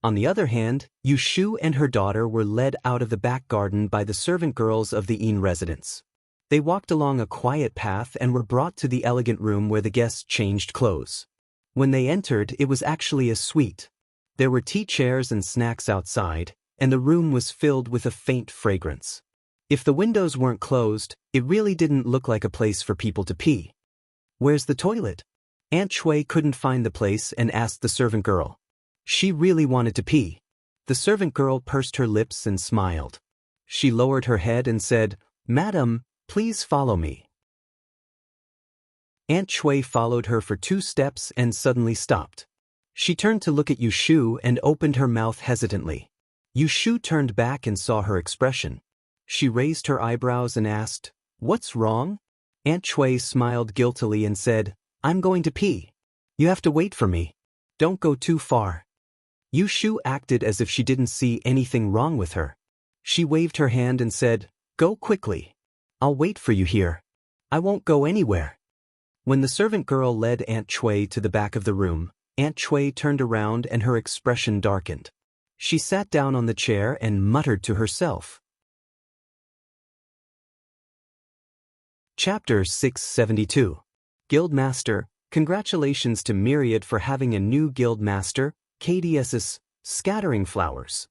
On the other hand, Yushu and her daughter were led out of the back garden by the servant girls of the Ian residence. They walked along a quiet path and were brought to the elegant room where the guests changed clothes. When they entered, it was actually a suite. There were tea chairs and snacks outside, and the room was filled with a faint fragrance. If the windows weren't closed, it really didn't look like a place for people to pee. "Where's the toilet?" Aunt Chui couldn't find the place and asked the servant girl. She really wanted to pee. The servant girl pursed her lips and smiled. She lowered her head and said, "Madam, please follow me." Aunt Chui followed her for 2 steps and suddenly stopped. She turned to look at Yushu and opened her mouth hesitantly. Yushu turned back and saw her expression. She raised her eyebrows and asked, "What's wrong?" Aunt Chui smiled guiltily and said, "I'm going to pee. You have to wait for me. Don't go too far." Yushu acted as if she didn't see anything wrong with her. She waved her hand and said, "Go quickly. I'll wait for you here. I won't go anywhere." When the servant girl led Aunt Chui to the back of the room, Aunt Chui turned around and her expression darkened. She sat down on the chair and muttered to herself. Chapter 672. Guildmaster. Congratulations to Myriad for having a new guildmaster, KDS's Scattering Flowers.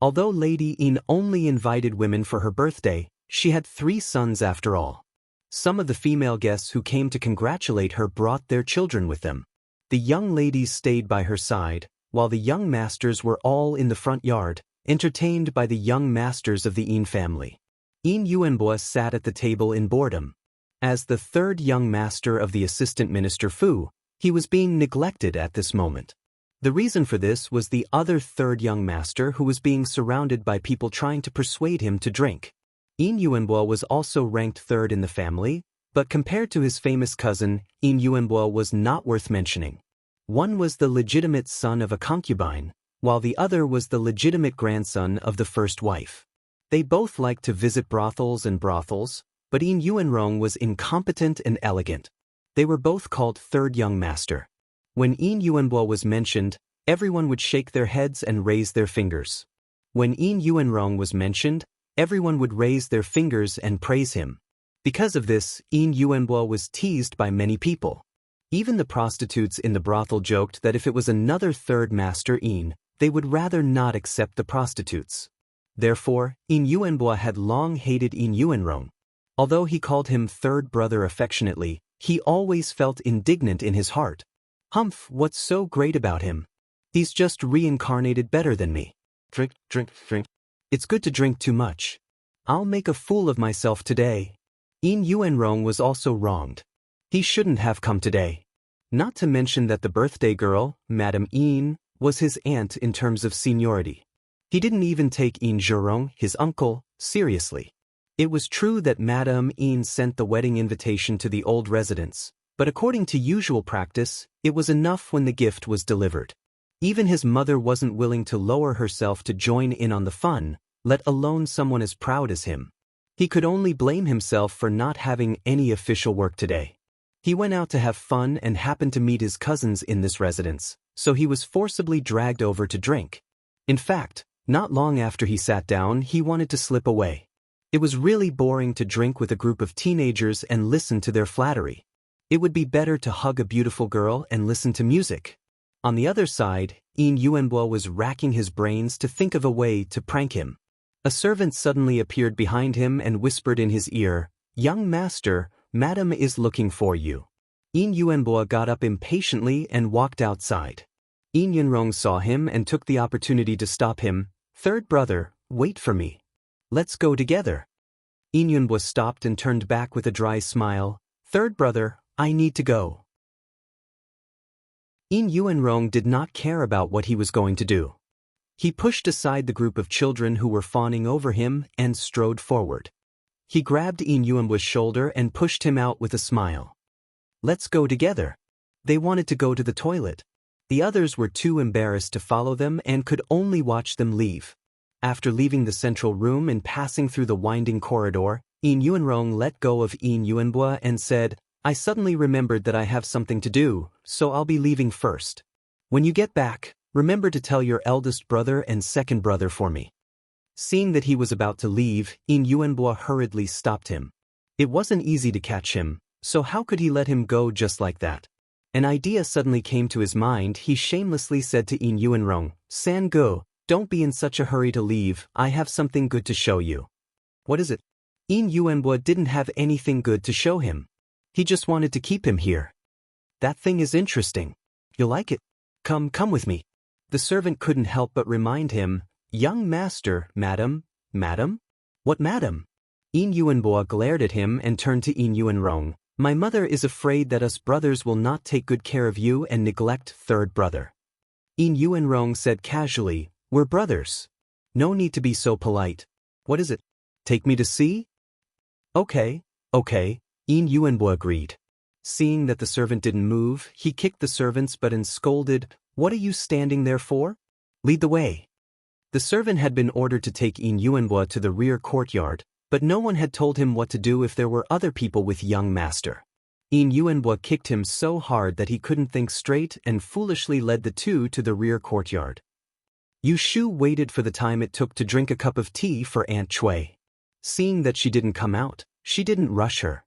Although Lady Yin only invited women for her birthday, she had 3 sons after all. Some of the female guests who came to congratulate her brought their children with them. The young ladies stayed by her side, while the young masters were all in the front yard, entertained by the young masters of the Yin family. Yin Yuanbo sat at the table in boredom. As the 3rd young master of the assistant minister Fu, he was being neglected at this moment. The reason for this was the other 3rd young master who was being surrounded by people trying to persuade him to drink. Yin Yuanbo was also ranked 3rd in the family, but compared to his famous cousin, Yin Yuanbo was not worth mentioning. One was the legitimate son of a concubine, while the other was the legitimate grandson of the first wife. They both liked to visit brothels, but Yin Yuanrong was incompetent and elegant. They were both called 3rd young master. When Yin Yuanbo was mentioned, everyone would shake their heads and raise their fingers. When Yin Yuanrong was mentioned, everyone would raise their fingers and praise him. Because of this, Yin Yuanbo was teased by many people. Even the prostitutes in the brothel joked that if it was another 3rd master Yin, they would rather not accept the prostitutes. Therefore, Yin Yuanbo had long hated Yin Yuanrong. Although he called him 3rd brother affectionately, he always felt indignant in his heart. Humph, what's so great about him? He's just reincarnated better than me. Drink. It's good to drink too much. I'll make a fool of myself today. Yin Yuanrong was also wronged. He shouldn't have come today. Not to mention that the birthday girl, Madame Yin, was his aunt in terms of seniority. He didn't even take Yin Zhurong, his uncle, seriously. It was true that Madame Yin sent the wedding invitation to the old residents, but according to usual practice, it was enough when the gift was delivered. Even his mother wasn't willing to lower herself to join in on the fun, let alone someone as proud as him. He could only blame himself for not having any official work today. He went out to have fun and happened to meet his cousins in this residence, so he was forcibly dragged over to drink. In fact, not long after he sat down, he wanted to slip away. It was really boring to drink with a group of teenagers and listen to their flattery. It would be better to hug a beautiful girl and listen to music. On the other side, Yin Yuanbo was racking his brains to think of a way to prank him. A servant suddenly appeared behind him and whispered in his ear, "Young master, Madam is looking for you." Yin Yuanbo got up impatiently and walked outside. Yin Yuanrong saw him and took the opportunity to stop him. "3rd brother, wait for me. Let's go together." Yin Yuanbo stopped and turned back with a dry smile. "3rd brother, I need to go." Yin Yuanrong did not care about what he was going to do. He pushed aside the group of children who were fawning over him and strode forward. He grabbed Yin Yuanbo's shoulder and pushed him out with a smile. "Let's go together." They wanted to go to the toilet. The others were too embarrassed to follow them and could only watch them leave. After leaving the central room and passing through the winding corridor, Yin Yuanrong let go of Yin Yuanbo and said, "I suddenly remembered that I have something to do, so I'll be leaving first. When you get back, remember to tell your eldest brother and 2nd brother for me." Seeing that he was about to leave, Yin Yuanbo hurriedly stopped him. It wasn't easy to catch him, so how could he let him go just like that? An idea suddenly came to his mind. He shamelessly said to Yin Yuanrong, "San Go, don't be in such a hurry to leave, I have something good to show you." "What is it?" Yin Yuanbo didn't have anything good to show him. He just wanted to keep him here. "That thing is interesting. You'll like it. Come with me." The servant couldn't help but remind him, "Young master, madam." "Madam? What madam?" Yin Yuanbo glared at him and turned to Yin Yuanrong. "My mother is afraid that us brothers will not take good care of you and neglect 3rd brother." Yin Yuanrong said casually, "We're brothers. No need to be so polite. What is it? Take me to see?" Okay, Yin Yuanbo agreed. Seeing that the servant didn't move, he kicked the servant's butt and scolded, "What are you standing there for? Lead the way." The servant had been ordered to take Yin Yuanbo to the rear courtyard, but no one had told him what to do if there were other people with young master. In Yuanhua kicked him so hard that he couldn't think straight and foolishly led the two to the rear courtyard. Yu Shu waited for the time it took to drink a cup of tea for Aunt Cui. Seeing that she didn't come out, she didn't rush her.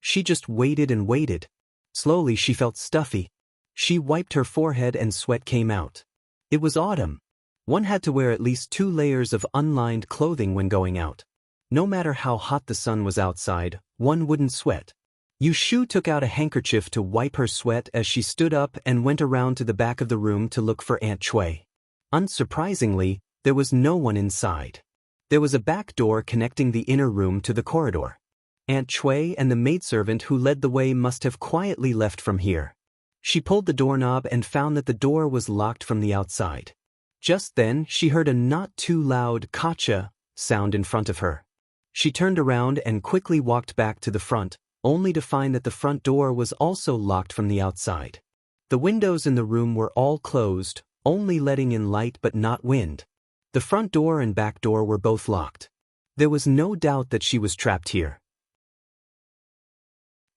She just waited and waited. Slowly she felt stuffy. She wiped her forehead and sweat came out. It was autumn. One had to wear at least 2 layers of unlined clothing when going out. No matter how hot the sun was outside, one wouldn't sweat. Yu Shu took out a handkerchief to wipe her sweat as she stood up and went around to the back of the room to look for Aunt Cui. Unsurprisingly, there was no one inside. There was a back door connecting the inner room to the corridor. Aunt Cui and the maidservant who led the way must have quietly left from here. She pulled the doorknob and found that the door was locked from the outside. Just then, she heard a not-too-loud "Kacha" sound in front of her. She turned around and quickly walked back to the front, only to find that the front door was also locked from the outside. The windows in the room were all closed, only letting in light but not wind. The front door and back door were both locked. There was no doubt that she was trapped here.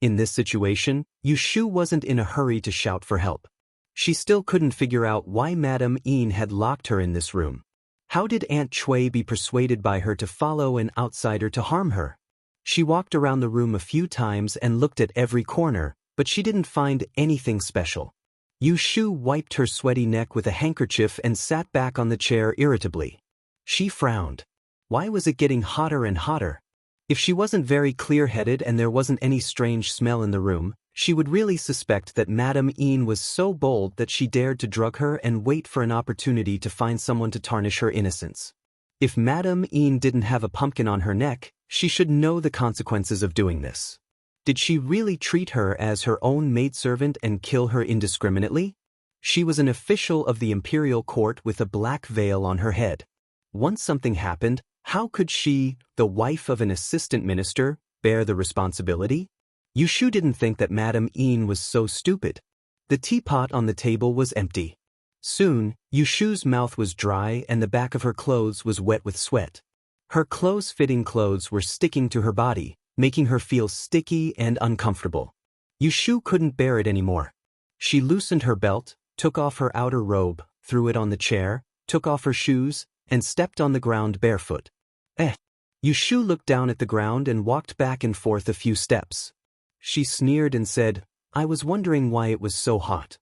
In this situation, Yu Shu wasn't in a hurry to shout for help. She still couldn't figure out why Madame Yin had locked her in this room. How did Aunt Cui be persuaded by her to follow an outsider to harm her? She walked around the room a few times and looked at every corner, but she didn't find anything special. Yu Shu wiped her sweaty neck with a handkerchief and sat back on the chair irritably. She frowned. Why was it getting hotter and hotter? If she wasn't very clear-headed and there wasn't any strange smell in the room, she would really suspect that Madame Yin was so bold that she dared to drug her and wait for an opportunity to find someone to tarnish her innocence. If Madame Yin didn't have a pumpkin on her neck, she should know the consequences of doing this. Did she really treat her as her own maidservant and kill her indiscriminately? She was an official of the imperial court with a black veil on her head. Once something happened, how could she, the wife of an assistant minister, bear the responsibility? Yu Shu didn't think that Madame Yin was so stupid. The teapot on the table was empty. Soon, Yu Shu's mouth was dry and the back of her clothes was wet with sweat. Her close-fitting clothes were sticking to her body, making her feel sticky and uncomfortable. Yu Shu couldn't bear it anymore. She loosened her belt, took off her outer robe, threw it on the chair, took off her shoes, and stepped on the ground barefoot. Yu Shu looked down at the ground and walked back and forth a few steps. She sneered and said, "I was wondering why it was so hot."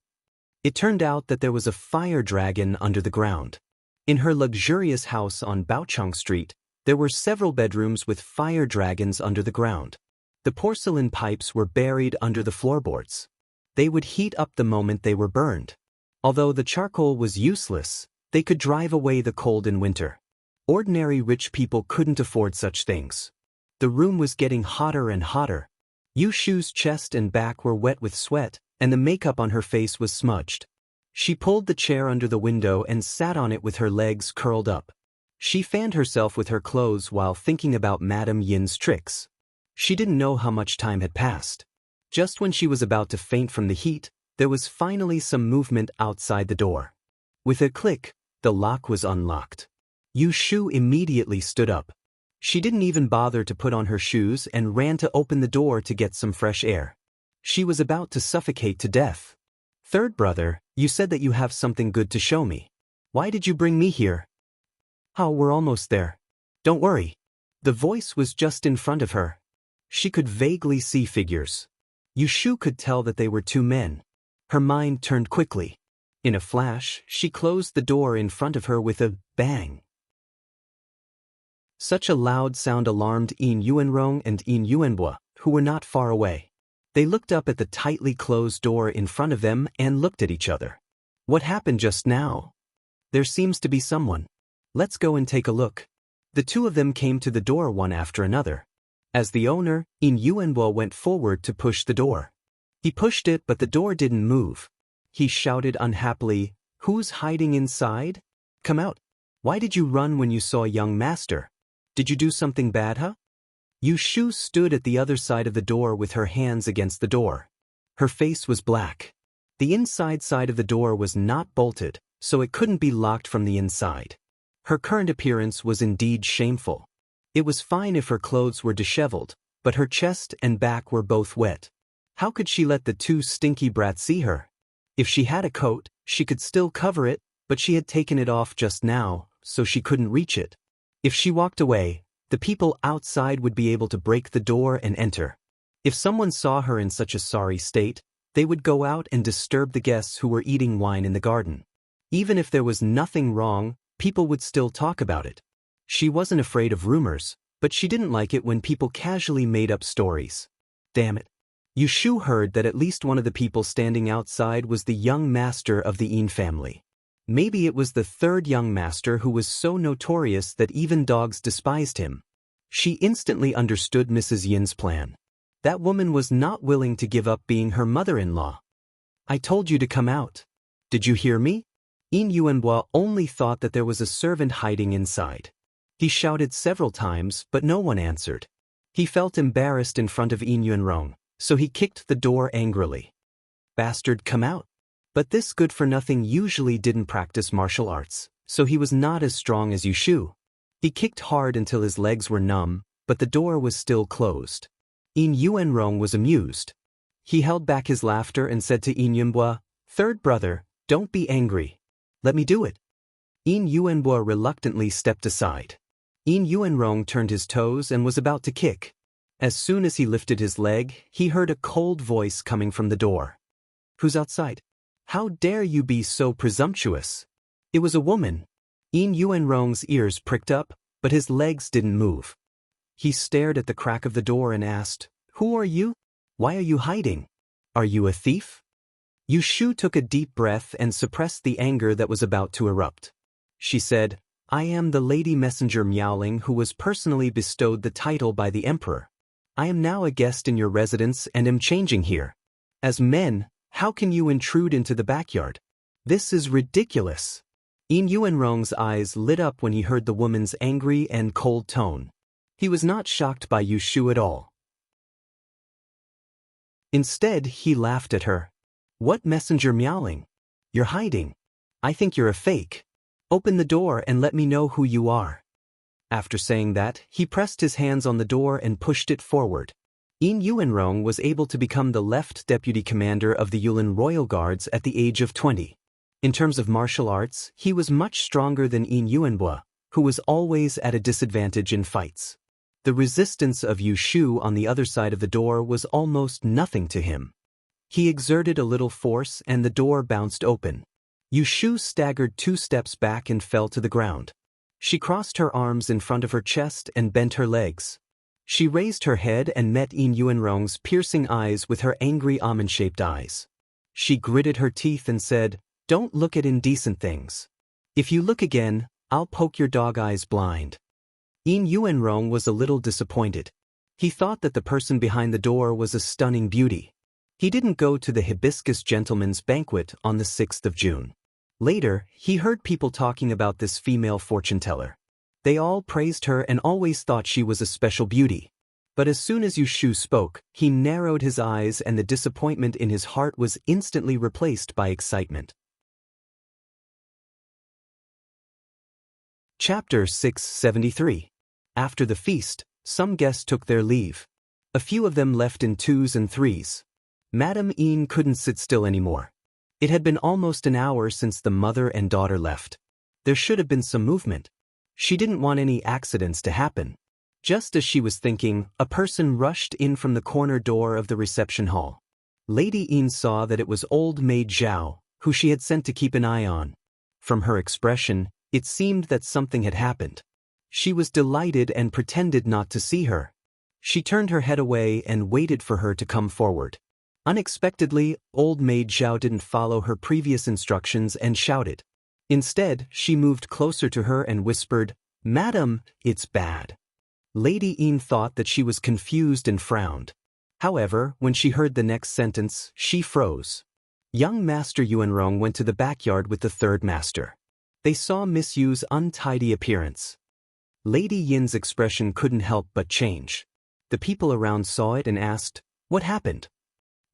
It turned out that there was a fire dragon under the ground. In her luxurious house on Baochang Street, there were several bedrooms with fire dragons under the ground. The porcelain pipes were buried under the floorboards. They would heat up the moment they were burned. Although the charcoal was useless, they could drive away the cold in winter. Ordinary rich people couldn't afford such things. The room was getting hotter and hotter. Yu Shu's chest and back were wet with sweat, and the makeup on her face was smudged. She pulled the chair under the window and sat on it with her legs curled up. She fanned herself with her clothes while thinking about Madame Yin's tricks. She didn't know how much time had passed. Just when she was about to faint from the heat, there was finally some movement outside the door. With a click, the lock was unlocked. Yu Shu immediately stood up. She didn't even bother to put on her shoes and ran to open the door to get some fresh air. She was about to suffocate to death. "Third brother, you said that you have something good to show me. Why did you bring me here?" "Oh, we're almost there. Don't worry." The voice was just in front of her. She could vaguely see figures. Yu Shu could tell that they were 2 men. Her mind turned quickly. In a flash, she closed the door in front of her with a bang. Such a loud sound alarmed Yin Yuanrong and Yin Yuanhua, who were not far away. They looked up at the tightly closed door in front of them and looked at each other. "What happened just now? There seems to be someone. Let's go and take a look." The 2 of them came to the door one after another. As the owner, Yin Yuanhua went forward to push the door. He pushed it, but the door didn't move. He shouted unhappily, "Who's hiding inside? Come out. Why did you run when you saw a young master? Did you do something bad, huh?" Yu Shu stood at the other side of the door with her hands against the door. Her face was black. The inside side of the door was not bolted, so it couldn't be locked from the inside. Her current appearance was indeed shameful. It was fine if her clothes were disheveled, but her chest and back were both wet. How could she let the two stinky brats see her? If she had a coat, she could still cover it, but she had taken it off just now, so she couldn't reach it. If she walked away, the people outside would be able to break the door and enter. If someone saw her in such a sorry state, they would go out and disturb the guests who were eating wine in the garden. Even if there was nothing wrong, people would still talk about it. She wasn't afraid of rumors, but she didn't like it when people casually made up stories. Damn it. Yushu heard that at least one of the people standing outside was the young master of the Yin family. Maybe it was the third young master who was so notorious that even dogs despised him. She instantly understood Mrs. Yin's plan. That woman was not willing to give up being her mother-in-law. I told you to come out. Did you hear me? Yin Yuanhua only thought that there was a servant hiding inside. He shouted several times, but no one answered. He felt embarrassed in front of Yin Yuanrong, so he kicked the door angrily. Bastard, come out. But this good-for-nothing usually didn't practice martial arts, so he was not as strong as Yushu. He kicked hard until his legs were numb, but the door was still closed. Yin Yuanrong was amused. He held back his laughter and said to Yin Yuanhua, "Third brother, don't be angry. Let me do it." Yin Yuanhua reluctantly stepped aside. Yin Yuanrong turned his toes and was about to kick. As soon as he lifted his leg, he heard a cold voice coming from the door. "Who's outside? How dare you be so presumptuous?" It was a woman. Yin Yuanrong's ears pricked up, but his legs didn't move. He stared at the crack of the door and asked, "Who are you? Why are you hiding? Are you a thief?" Yushu took a deep breath and suppressed the anger that was about to erupt. She said, "I am the lady messenger Miaoling who was personally bestowed the title by the emperor. I am now a guest in your residence and am changing here. As men, how can you intrude into the backyard? This is ridiculous." Yin Yuanrong's eyes lit up when he heard the woman's angry and cold tone. He was not shocked by Yushu at all. Instead, he laughed at her. "What messenger Miaoling? You're hiding. I think you're a fake. Open the door and let me know who you are." After saying that, he pressed his hands on the door and pushed it forward. Yin Yuanrong was able to become the left deputy commander of the Yulin Royal Guards at the age of 20. In terms of martial arts, he was much stronger than Yin Yuanhua, who was always at a disadvantage in fights. The resistance of Yushu on the other side of the door was almost nothing to him. He exerted a little force and the door bounced open. Yushu staggered 2 steps back and fell to the ground. She crossed her arms in front of her chest and bent her legs. She raised her head and met Yin Yuanrong's piercing eyes with her angry almond-shaped eyes. She gritted her teeth and said, "Don't look at indecent things. If you look again, I'll poke your dog eyes blind." Yin Yuanrong was a little disappointed. He thought that the person behind the door was a stunning beauty. He didn't go to the Hibiscus Gentleman's Banquet on the 6th of June. Later, he heard people talking about this female fortune-teller. They all praised her and always thought she was a special beauty. But as soon as Yushu spoke, he narrowed his eyes and the disappointment in his heart was instantly replaced by excitement. Chapter 673. After the feast, some guests took their leave. A few of them left in 2s and 3s. Madame Yin couldn't sit still anymore. It had been almost an hour since the mother and daughter left. There should have been some movement. She didn't want any accidents to happen. Just as she was thinking, a person rushed in from the corner door of the reception hall. Lady Yin saw that it was old maid Zhao, who she had sent to keep an eye on. From her expression, it seemed that something had happened. She was delighted and pretended not to see her. She turned her head away and waited for her to come forward. Unexpectedly, old maid Zhao didn't follow her previous instructions and shouted. Instead, she moved closer to her and whispered, "Madam, it's bad." Lady Yin thought that she was confused and frowned. However, when she heard the next sentence, she froze. Young Master Yuanrong went to the backyard with the third master. They saw Miss Yu's untidy appearance. Lady Yin's expression couldn't help but change. The people around saw it and asked, "What happened?"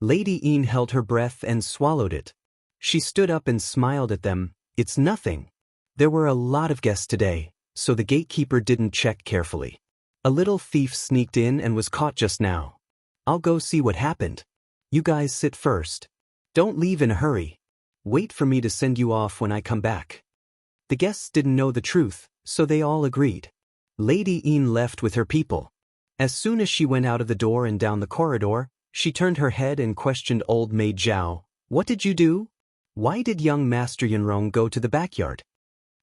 Lady Yin held her breath and swallowed it. She stood up and smiled at them. "It's nothing. There were a lot of guests today, so the gatekeeper didn't check carefully. A little thief sneaked in and was caught just now. I'll go see what happened." You guys sit first. Don't leave in a hurry. Wait for me to send you off when I come back. The guests didn't know the truth, so they all agreed. Lady Een left with her people. As soon as she went out of the door and down the corridor, she turned her head and questioned old maid Zhao. What did you do? Why did young Master Yunrong go to the backyard?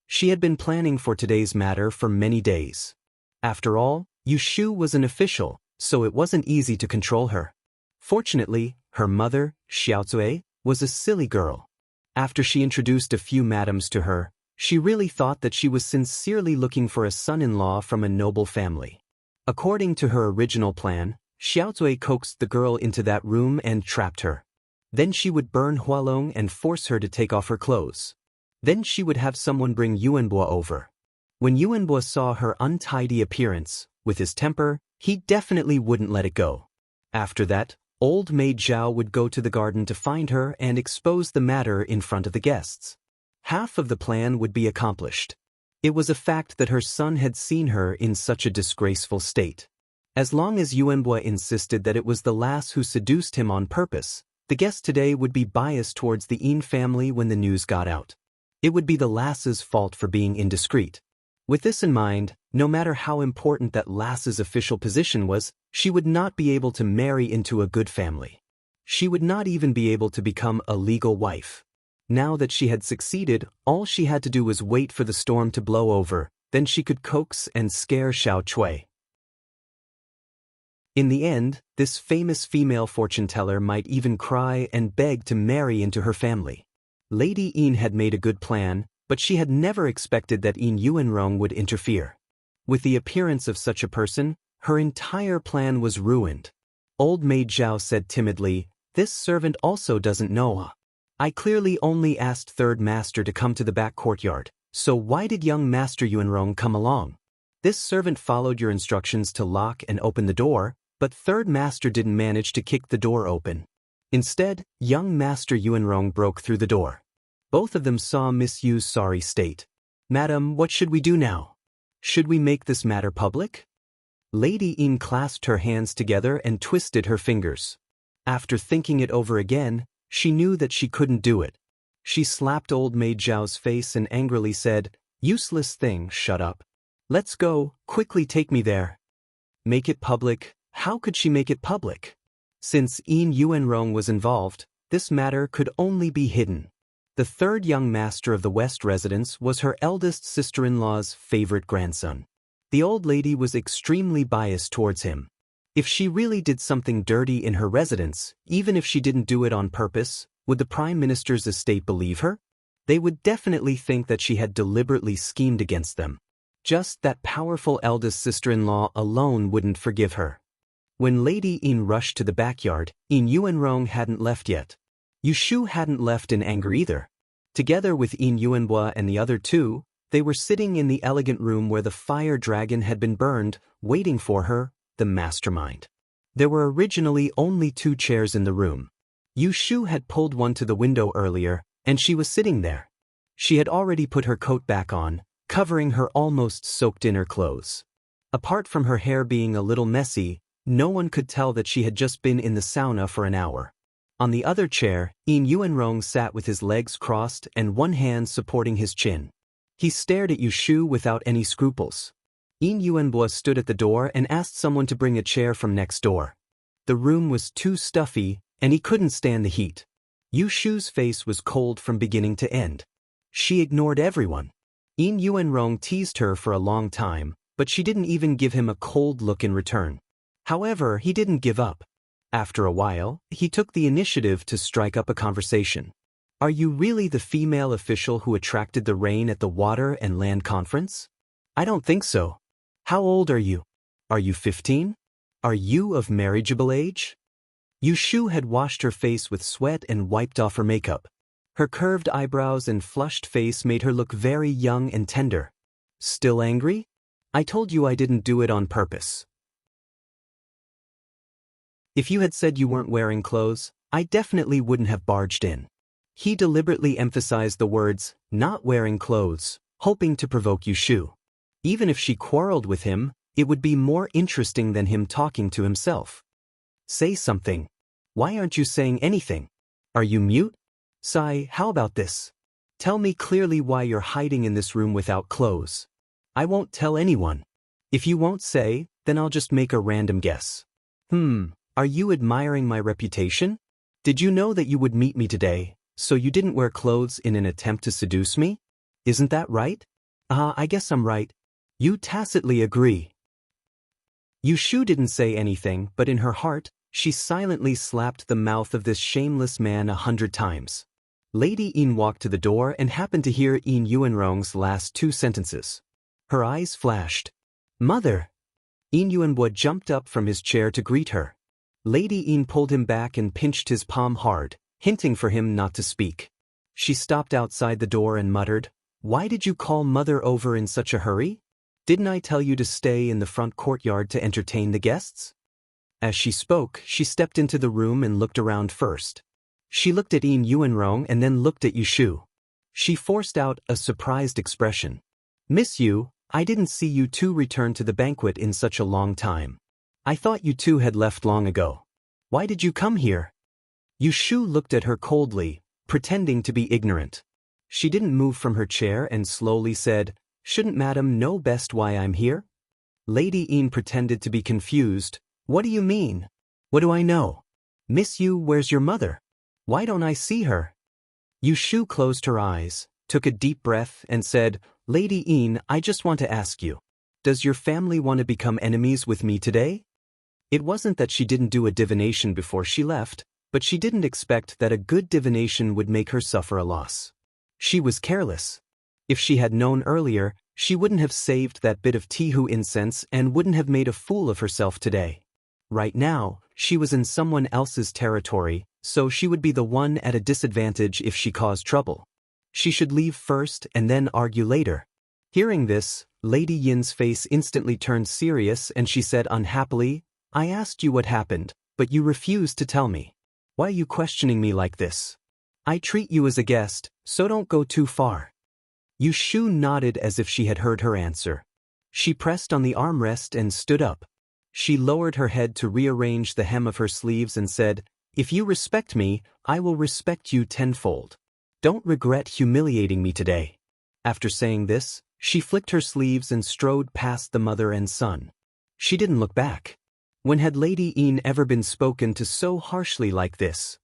She had been planning for today's matter for many days. After all, Yushu was an official, so it wasn't easy to control her. Fortunately, her mother, Xiaozui, was a silly girl. After she introduced a few madams to her, she really thought that she was sincerely looking for a son-in-law from a noble family. According to her original plan, Xiaozui coaxed the girl into that room and trapped her. Then she would burn Hualong and force her to take off her clothes. Then she would have someone bring Yuanbo over. When Yuanbo saw her untidy appearance, with his temper, he definitely wouldn't let it go. After that, old maid Zhao would go to the garden to find her and expose the matter in front of the guests. Half of the plan would be accomplished. It was a fact that her son had seen her in such a disgraceful state. As long as Yuanbo insisted that it was the lass who seduced him on purpose, the guests today would be biased towards the Een family when the news got out. It would be the lass's fault for being indiscreet. With this in mind, no matter how important that lass's official position was, she would not be able to marry into a good family. She would not even be able to become a legal wife. Now that she had succeeded, all she had to do was wait for the storm to blow over, then she could coax and scare Xiao Cui. In the end, this famous female fortune-teller might even cry and beg to marry into her family. Lady Een had made a good plan, but she had never expected that Een Yuanrong would interfere. With the appearance of such a person, her entire plan was ruined. Old maid Zhao said timidly, "This servant also doesn't know. I clearly only asked third master to come to the back courtyard, so why did young Master Yuanrong come along? This servant followed your instructions to lock and open the door, but third master didn't manage to kick the door open. Instead, young Master Yuanrong broke through the door. Both of them saw Miss Yu's sorry state. Madam, what should we do now? Should we make this matter public?" Lady Een clasped her hands together and twisted her fingers. After thinking it over again, she knew that she couldn't do it. She slapped old maid Zhao's face and angrily said, "Useless thing, shut up. Let's go, quickly take me there." Make it public? How could she make it public? Since Een Yuanrong was involved, this matter could only be hidden. The third young master of the West residence was her eldest sister-in-law's favorite grandson. The old lady was extremely biased towards him. If she really did something dirty in her residence, even if she didn't do it on purpose, would the Prime Minister's estate believe her? They would definitely think that she had deliberately schemed against them. Just that powerful eldest sister-in-law alone wouldn't forgive her. When Lady Een rushed to the backyard, Een Yuanrong hadn't left yet. Yushu hadn't left in anger either. Together with Een Yuanbo and the other two, they were sitting in the elegant room where the fire dragon had been burned, waiting for her, the mastermind. There were originally only 2 chairs in the room. Yushu had pulled one to the window earlier, and she was sitting there. She had already put her coat back on, covering her almost soaked-in clothes. Apart from her hair being a little messy, no one could tell that she had just been in the sauna for an hour. On the other chair, Een Yuanrong sat with his legs crossed and one hand supporting his chin. He stared at Yushu without any scruples. Een Yuanbo stood at the door and asked someone to bring a chair from next door. The room was too stuffy, and he couldn't stand the heat. Yushu's face was cold from beginning to end. She ignored everyone. Een Yuanrong teased her for a long time, but she didn't even give him a cold look in return. However, he didn't give up. After a while, he took the initiative to strike up a conversation. "Are you really the female official who attracted the rain at the Water and Land Conference?" "I don't think so." "How old are you?" "Are you 15? Are you of marriageable age?" Yushu had washed her face with sweat and wiped off her makeup. Her curved eyebrows and flushed face made her look very young and tender. "Still angry? I told you I didn't do it on purpose. If you had said you weren't wearing clothes, I definitely wouldn't have barged in." He deliberately emphasized the words, "not wearing clothes," hoping to provoke Yushu. Even if she quarreled with him, it would be more interesting than him talking to himself. "Say something. Why aren't you saying anything? Are you mute? Sai, how about this? Tell me clearly why you're hiding in this room without clothes. I won't tell anyone. If you won't say, then I'll just make a random guess. Are you admiring my reputation? Did you know that you would meet me today, so you didn't wear clothes in an attempt to seduce me? Isn't that right? I guess I'm right. You tacitly agree. Yushu didn't say anything, but in her heart, she silently slapped the mouth of this shameless man 100 times. Lady Yin walked to the door and happened to hear Yin Yuanrong's last 2 sentences. Her eyes flashed. Mother! Yin Yuanbo jumped up from his chair to greet her. Lady Yin pulled him back and pinched his palm hard, hinting for him not to speak. She stopped outside the door and muttered, Why did you call Mother over in such a hurry? Didn't I tell you to stay in the front courtyard to entertain the guests? As she spoke, she stepped into the room and looked around first. She looked at Yin Yuanrong and then looked at Yushu. She forced out a surprised expression. Miss Yu, I didn't see you two return to the banquet in such a long time. I thought you two had left long ago. Why did you come here? Yushu looked at her coldly, pretending to be ignorant. She didn't move from her chair and slowly said, Shouldn't Madam know best why I'm here? Lady Yin pretended to be confused. What do you mean? What do I know? Miss Yu, where's your mother? Why don't I see her? Yushu closed her eyes, took a deep breath and said, Lady Yin, I just want to ask you. Does your family want to become enemies with me today? It wasn't that she didn't do a divination before she left, but she didn't expect that a good divination would make her suffer a loss. She was careless. If she had known earlier, she wouldn't have saved that bit of Tihu incense and wouldn't have made a fool of herself today. Right now, she was in someone else's territory, so she would be the one at a disadvantage if she caused trouble. She should leave first and then argue later. Hearing this, Lady Yin's face instantly turned serious and she said unhappily, I asked you what happened, but you refused to tell me. Why are you questioning me like this? I treat you as a guest, so don't go too far. Yushu nodded as if she had heard her answer. She pressed on the armrest and stood up. She lowered her head to rearrange the hem of her sleeves and said, If you respect me, I will respect you tenfold. Don't regret humiliating me today. After saying this, she flicked her sleeves and strode past the mother and son. She didn't look back. When had Lady Yin ever been spoken to so harshly like this?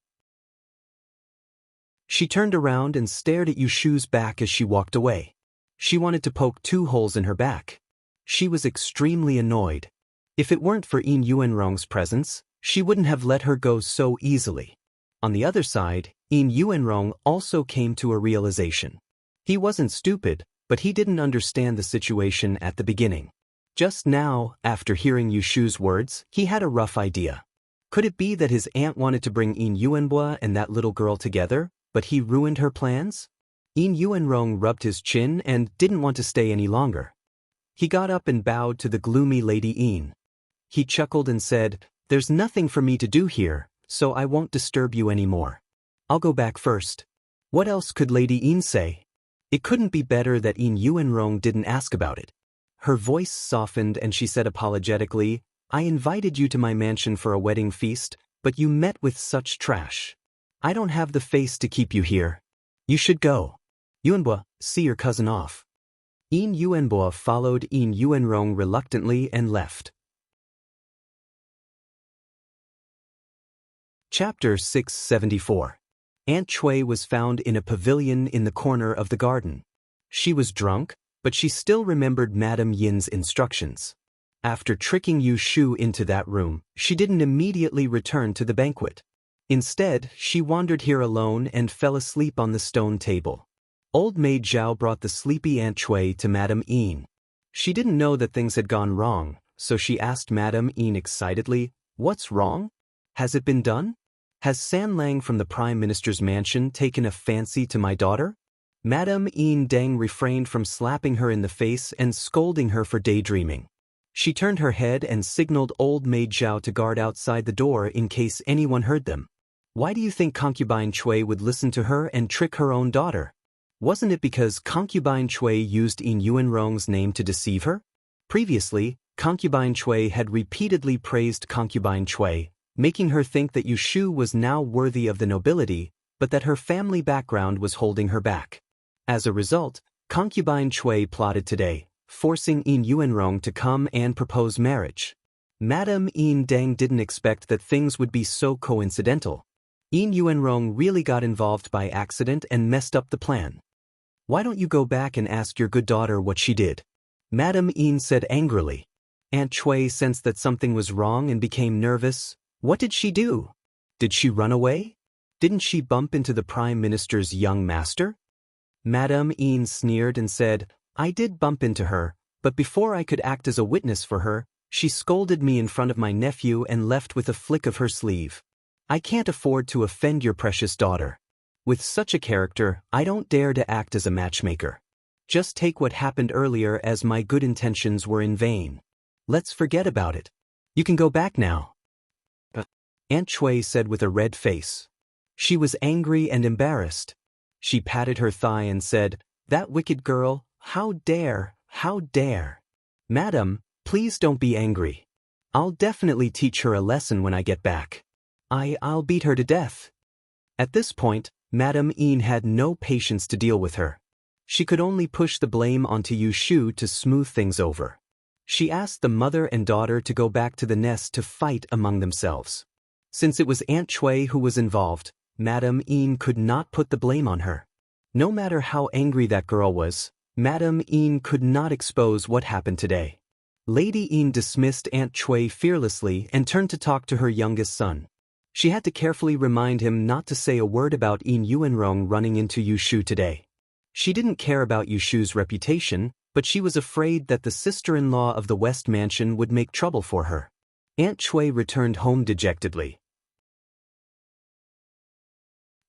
She turned around and stared at Yushu's back as she walked away. She wanted to poke 2 holes in her back. She was extremely annoyed. If it weren't for Yin Yuanrong's presence, she wouldn't have let her go so easily. On the other side, Yin Yuanrong also came to a realization. He wasn't stupid, but he didn't understand the situation at the beginning. Just now, after hearing Yushu's words, he had a rough idea. Could it be that his aunt wanted to bring Yin Yuanbo and that little girl together, but he ruined her plans? Yin Yuanrong rubbed his chin and didn't want to stay any longer. He got up and bowed to the gloomy Lady Yin. He chuckled and said, There's nothing for me to do here, so I won't disturb you anymore. I'll go back first. What else could Lady Yin say? It couldn't be better that Yin Yuanrong didn't ask about it. Her voice softened and she said apologetically, I invited you to my mansion for a wedding feast, but you met with such trash. I don't have the face to keep you here. You should go. Yuanbo, see your cousin off. Yin Yuanbo followed Yin Yuanrong reluctantly and left. Chapter 674. Aunt Cui was found in a pavilion in the corner of the garden. She was drunk, but she still remembered Madame Yin's instructions. After tricking Yushu into that room, she didn't immediately return to the banquet. Instead, she wandered here alone and fell asleep on the stone table. Old maid Zhao brought the sleepy Aunt Cui to Madame Yin. She didn't know that things had gone wrong, so she asked Madame Yin excitedly, What's wrong? Has it been done? Has San Lang from the Prime Minister's mansion taken a fancy to my daughter? Madame Yin Deng refrained from slapping her in the face and scolding her for daydreaming. She turned her head and signaled old maid Zhao to guard outside the door in case anyone heard them. Why do you think concubine Cui would listen to her and trick her own daughter? Wasn't it because concubine Cui used Yin Yuanrong's name to deceive her? Previously, concubine Cui had repeatedly praised concubine Cui, making her think that Yushu was now worthy of the nobility, but that her family background was holding her back. As a result, concubine Cui plotted today, forcing Yin Yuanrong to come and propose marriage. Madame Yin Deng didn't expect that things would be so coincidental. Yin Yuanrong really got involved by accident and messed up the plan. Why don't you go back and ask your good daughter what she did? Madame Yin said angrily. Aunt Cui sensed that something was wrong and became nervous. What did she do? Did she run away? Didn't she bump into the Prime Minister's young master? Madame Yin sneered and said, I did bump into her, but before I could act as a witness for her, she scolded me in front of my nephew and left with a flick of her sleeve. I can't afford to offend your precious daughter. With such a character, I don't dare to act as a matchmaker. Just take what happened earlier as my good intentions were in vain. Let's forget about it. You can go back now. Aunt Cui said with a red face. She was angry and embarrassed. She patted her thigh and said, That wicked girl, how dare, how dare. Madam, please don't be angry. I'll definitely teach her a lesson when I get back. I'll beat her to death. At this point, Madame Yin had no patience to deal with her. She could only push the blame onto Yushu to smooth things over. She asked the mother and daughter to go back to the nest to fight among themselves. Since it was Aunt Cui who was involved, Madame Yin could not put the blame on her. No matter how angry that girl was, Madame Yin could not expose what happened today. Lady Yin dismissed Aunt Cui fearlessly and turned to talk to her youngest son. She had to carefully remind him not to say a word about Yin Yuanrong running into Yushu today. She didn't care about Yushu's reputation, but she was afraid that the sister-in-law of the West Mansion would make trouble for her. Aunt Cui returned home dejectedly.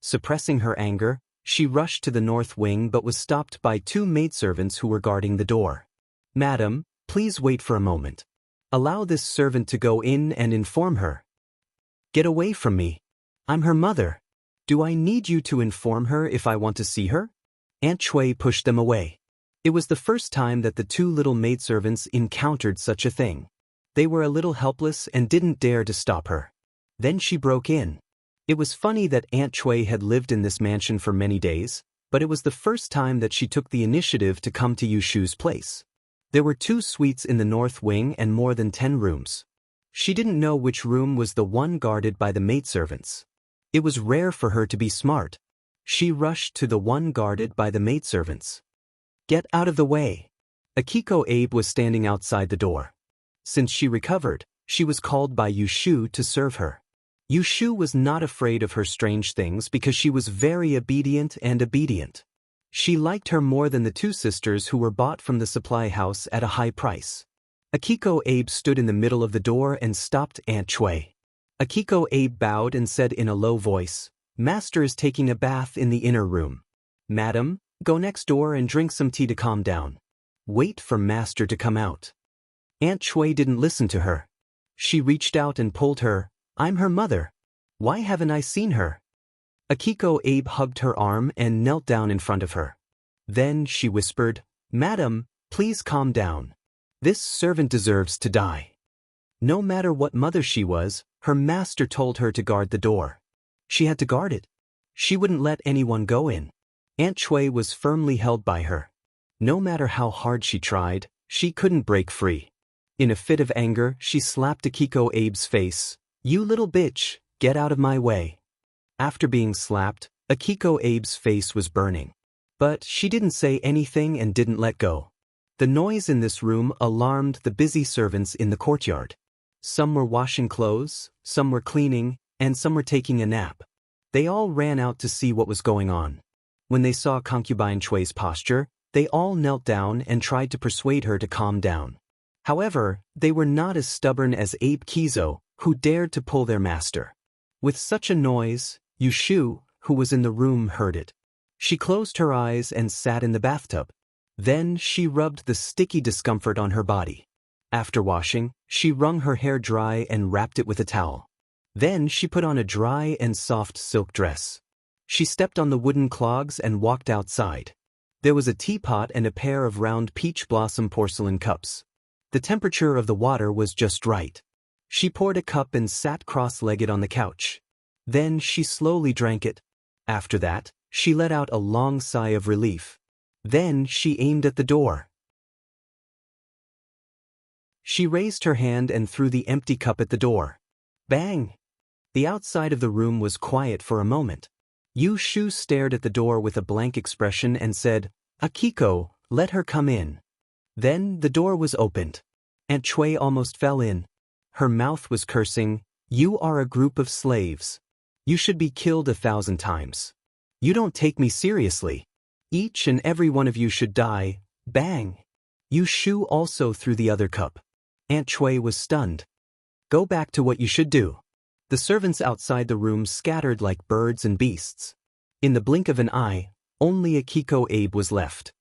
Suppressing her anger, she rushed to the north wing but was stopped by two maidservants who were guarding the door. Madam, please wait for a moment. Allow this servant to go in and inform her. Get away from me. I'm her mother. Do I need you to inform her if I want to see her? Aunt Cui pushed them away. It was the first time that the two little maidservants encountered such a thing. They were a little helpless and didn't dare to stop her. Then she broke in. It was funny that Aunt Cui had lived in this mansion for many days, but it was the first time that she took the initiative to come to Yushu's place. There were 2 suites in the north wing and more than 10 rooms. She didn't know which room was the one guarded by the maidservants. It was rare for her to be smart. She rushed to the one guarded by the maidservants. Get out of the way. Akiko Abe was standing outside the door. Since she recovered, she was called by Yushu to serve her. Yushu was not afraid of her strange things because she was very obedient. She liked her more than the 2 sisters who were bought from the supply house at a high price. Akiko Abe stood in the middle of the door and stopped Aunt Cui. Akiko Abe bowed and said in a low voice, Master is taking a bath in the inner room. Madam, go next door and drink some tea to calm down. Wait for Master to come out. Aunt Cui didn't listen to her. She reached out and pulled her. I'm her mother. Why haven't I seen her? Akiko Abe hugged her arm and knelt down in front of her. Then she whispered, Madam, please calm down. This servant deserves to die. No matter what mother she was, her master told her to guard the door. She had to guard it. She wouldn't let anyone go in. Aunt Cui was firmly held by her. No matter how hard she tried, she couldn't break free. In a fit of anger, she slapped Akiko Abe's face. You little bitch, get out of my way. After being slapped, Akiko Abe's face was burning. But she didn't say anything and didn't let go. The noise in this room alarmed the busy servants in the courtyard. Some were washing clothes, some were cleaning, and some were taking a nap. They all ran out to see what was going on. When they saw concubine Cui's posture, they all knelt down and tried to persuade her to calm down. However, they were not as stubborn as Abe Kizo, who dared to pull their master. With such a noise, Yushu, who was in the room, heard it. She closed her eyes and sat in the bathtub. Then she rubbed the sticky discomfort on her body. After washing, she wrung her hair dry and wrapped it with a towel. Then she put on a dry and soft silk dress. She stepped on the wooden clogs and walked outside. There was a teapot and a pair of round peach blossom porcelain cups. The temperature of the water was just right. She poured a cup and sat cross-legged on the couch. Then she slowly drank it. After that, she let out a long sigh of relief. Then she aimed at the door. She raised her hand and threw the empty cup at the door. Bang! The outside of the room was quiet for a moment. Yu Shu stared at the door with a blank expression and said, "Akiko, let her come in." Then the door was opened. Aunt Chui almost fell in. Her mouth was cursing, "You are a group of slaves. You should be killed 1,000 times. You don't take me seriously. Each and every one of you should die." Bang! Yu Shu also threw the other cup. Aunt Chui was stunned. "Go back to what you should do." The servants outside the room scattered like birds and beasts. In the blink of an eye, only Akiko Abe was left.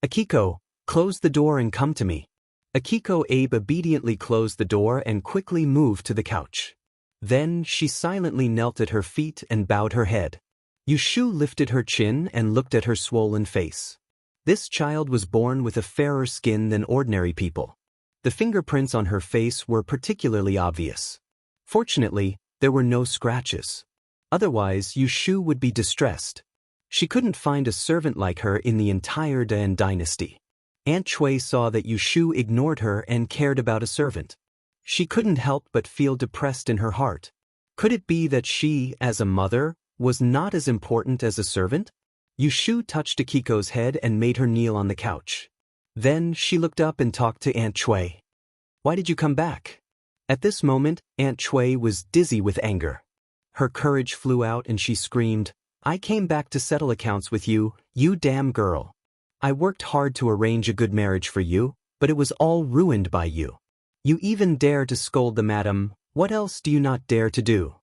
"Akiko, close the door and come to me." Akiko Abe obediently closed the door and quickly moved to the couch. Then she silently knelt at her feet and bowed her head. Yu Shu lifted her chin and looked at her swollen face. This child was born with a fairer skin than ordinary people. The fingerprints on her face were particularly obvious. Fortunately, there were no scratches. Otherwise, Yu Shu would be distressed. She couldn't find a servant like her in the entire Dan dynasty. Aunt Chui saw that Yu Shu ignored her and cared about a servant. She couldn't help but feel depressed in her heart. Could it be that she, as a mother, was not as important as a servant? Yu Shu touched Akiko's head and made her kneel on the couch. Then she looked up and talked to Aunt Chui. "Why did you come back?" At this moment, Aunt Chui was dizzy with anger. Her courage flew out and she screamed, "I came back to settle accounts with you, you damn girl. I worked hard to arrange a good marriage for you, but it was all ruined by you. You even dare to scold the madam. What else do you not dare to do?"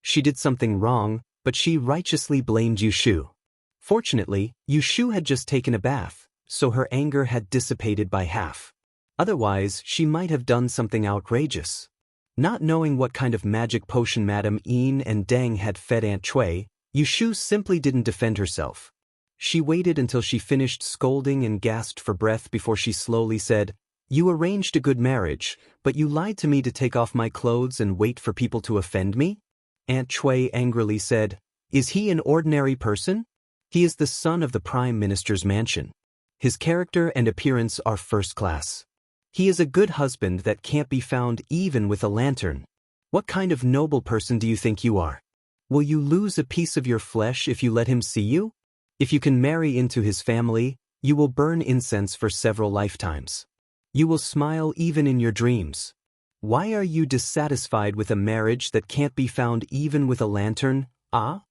She did something wrong, but she righteously blamed Yu Shu. Fortunately, Yu Shu had just taken a bath, so her anger had dissipated by half. Otherwise, she might have done something outrageous. Not knowing what kind of magic potion Madame Yin and Deng had fed Aunt Chui, Yu Shu simply didn't defend herself. She waited until she finished scolding and gasped for breath before she slowly said, "You arranged a good marriage, but you lied to me to take off my clothes and wait for people to offend me?" Aunt Chui angrily said, "Is he an ordinary person? He is the son of the Prime Minister's mansion. His character and appearance are first class. He is a good husband that can't be found even with a lantern. What kind of noble person do you think you are? Will you lose a piece of your flesh if you let him see you? If you can marry into his family, you will burn incense for several lifetimes. You will smile even in your dreams. Why are you dissatisfied with a marriage that can't be found even with a lantern, ah?"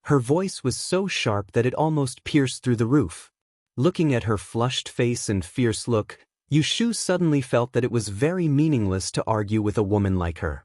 Her voice was so sharp that it almost pierced through the roof. Looking at her flushed face and fierce look, Yu Shu suddenly felt that it was very meaningless to argue with a woman like her.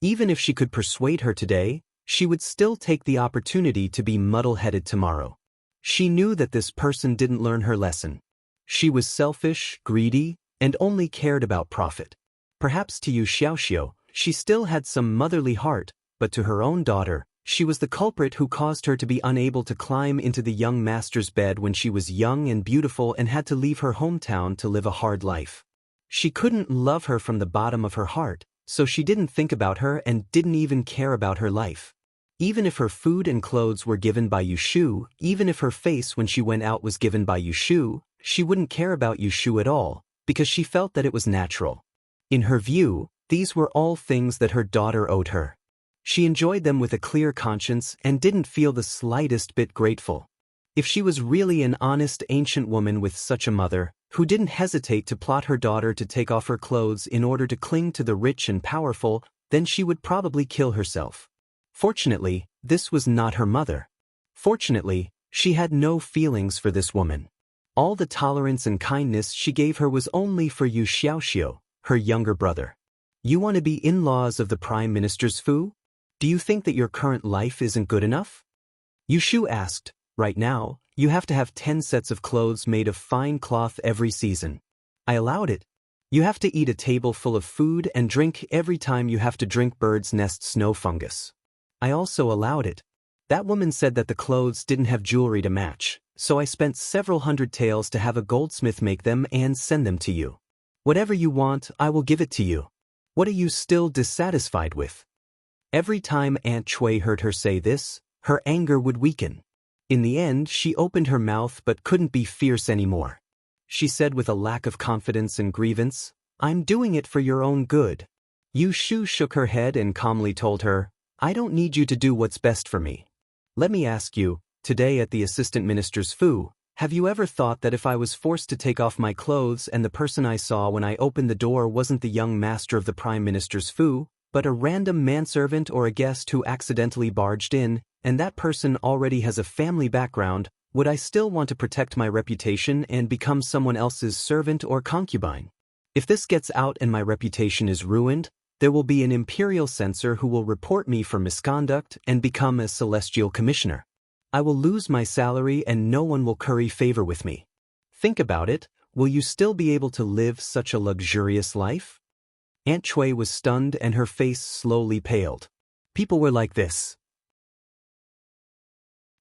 Even if she could persuade her today, she would still take the opportunity to be muddle-headed tomorrow. She knew that this person didn't learn her lesson. She was selfish, greedy, and only cared about profit. Perhaps to Yu Xiaoxiu, she still had some motherly heart, but to her own daughter, she was the culprit who caused her to be unable to climb into the young master's bed when she was young and beautiful and had to leave her hometown to live a hard life. She couldn't love her from the bottom of her heart, so she didn't think about her and didn't even care about her life. Even if her food and clothes were given by Yu Shu, even if her face when she went out was given by Yu Shu, she wouldn't care about Yu Shu at all, because she felt that it was natural. In her view, these were all things that her daughter owed her. She enjoyed them with a clear conscience and didn't feel the slightest bit grateful. If she was really an honest ancient woman with such a mother, who didn't hesitate to plot her daughter to take off her clothes in order to cling to the rich and powerful, then she would probably kill herself. Fortunately, this was not her mother. Fortunately, she had no feelings for this woman. All the tolerance and kindness she gave her was only for Yu Xiaoxiu, her younger brother. You want to be in-laws of the Prime Minister's Fu? Do you think that your current life isn't good enough? Yu Shu asked. Right now, you have to have 10 sets of clothes made of fine cloth every season. I allowed it. You have to eat a table full of food and drink every time you have to drink bird's nest snow fungus. I also allowed it. That woman said that the clothes didn't have jewelry to match, so I spent several hundred taels to have a goldsmith make them and send them to you. Whatever you want, I will give it to you. What are you still dissatisfied with? Every time Aunt Chui heard her say this, her anger would weaken. In the end, she opened her mouth but couldn't be fierce anymore. She said with a lack of confidence and grievance, "I'm doing it for your own good." Yu Shu shook her head and calmly told her, "I don't need you to do what's best for me. Let me ask you, today at the assistant minister's fu, have you ever thought that if I was forced to take off my clothes and the person I saw when I opened the door wasn't the young master of the prime minister's fu, but a random manservant or a guest who accidentally barged in, and that person already has a family background, would I still want to protect my reputation and become someone else's servant or concubine? If this gets out and my reputation is ruined, there will be an imperial censor who will report me for misconduct and become a celestial commissioner. I will lose my salary and no one will curry favor with me. Think about it, will you still be able to live such a luxurious life?" Aunt Chui was stunned and her face slowly paled. People were like this.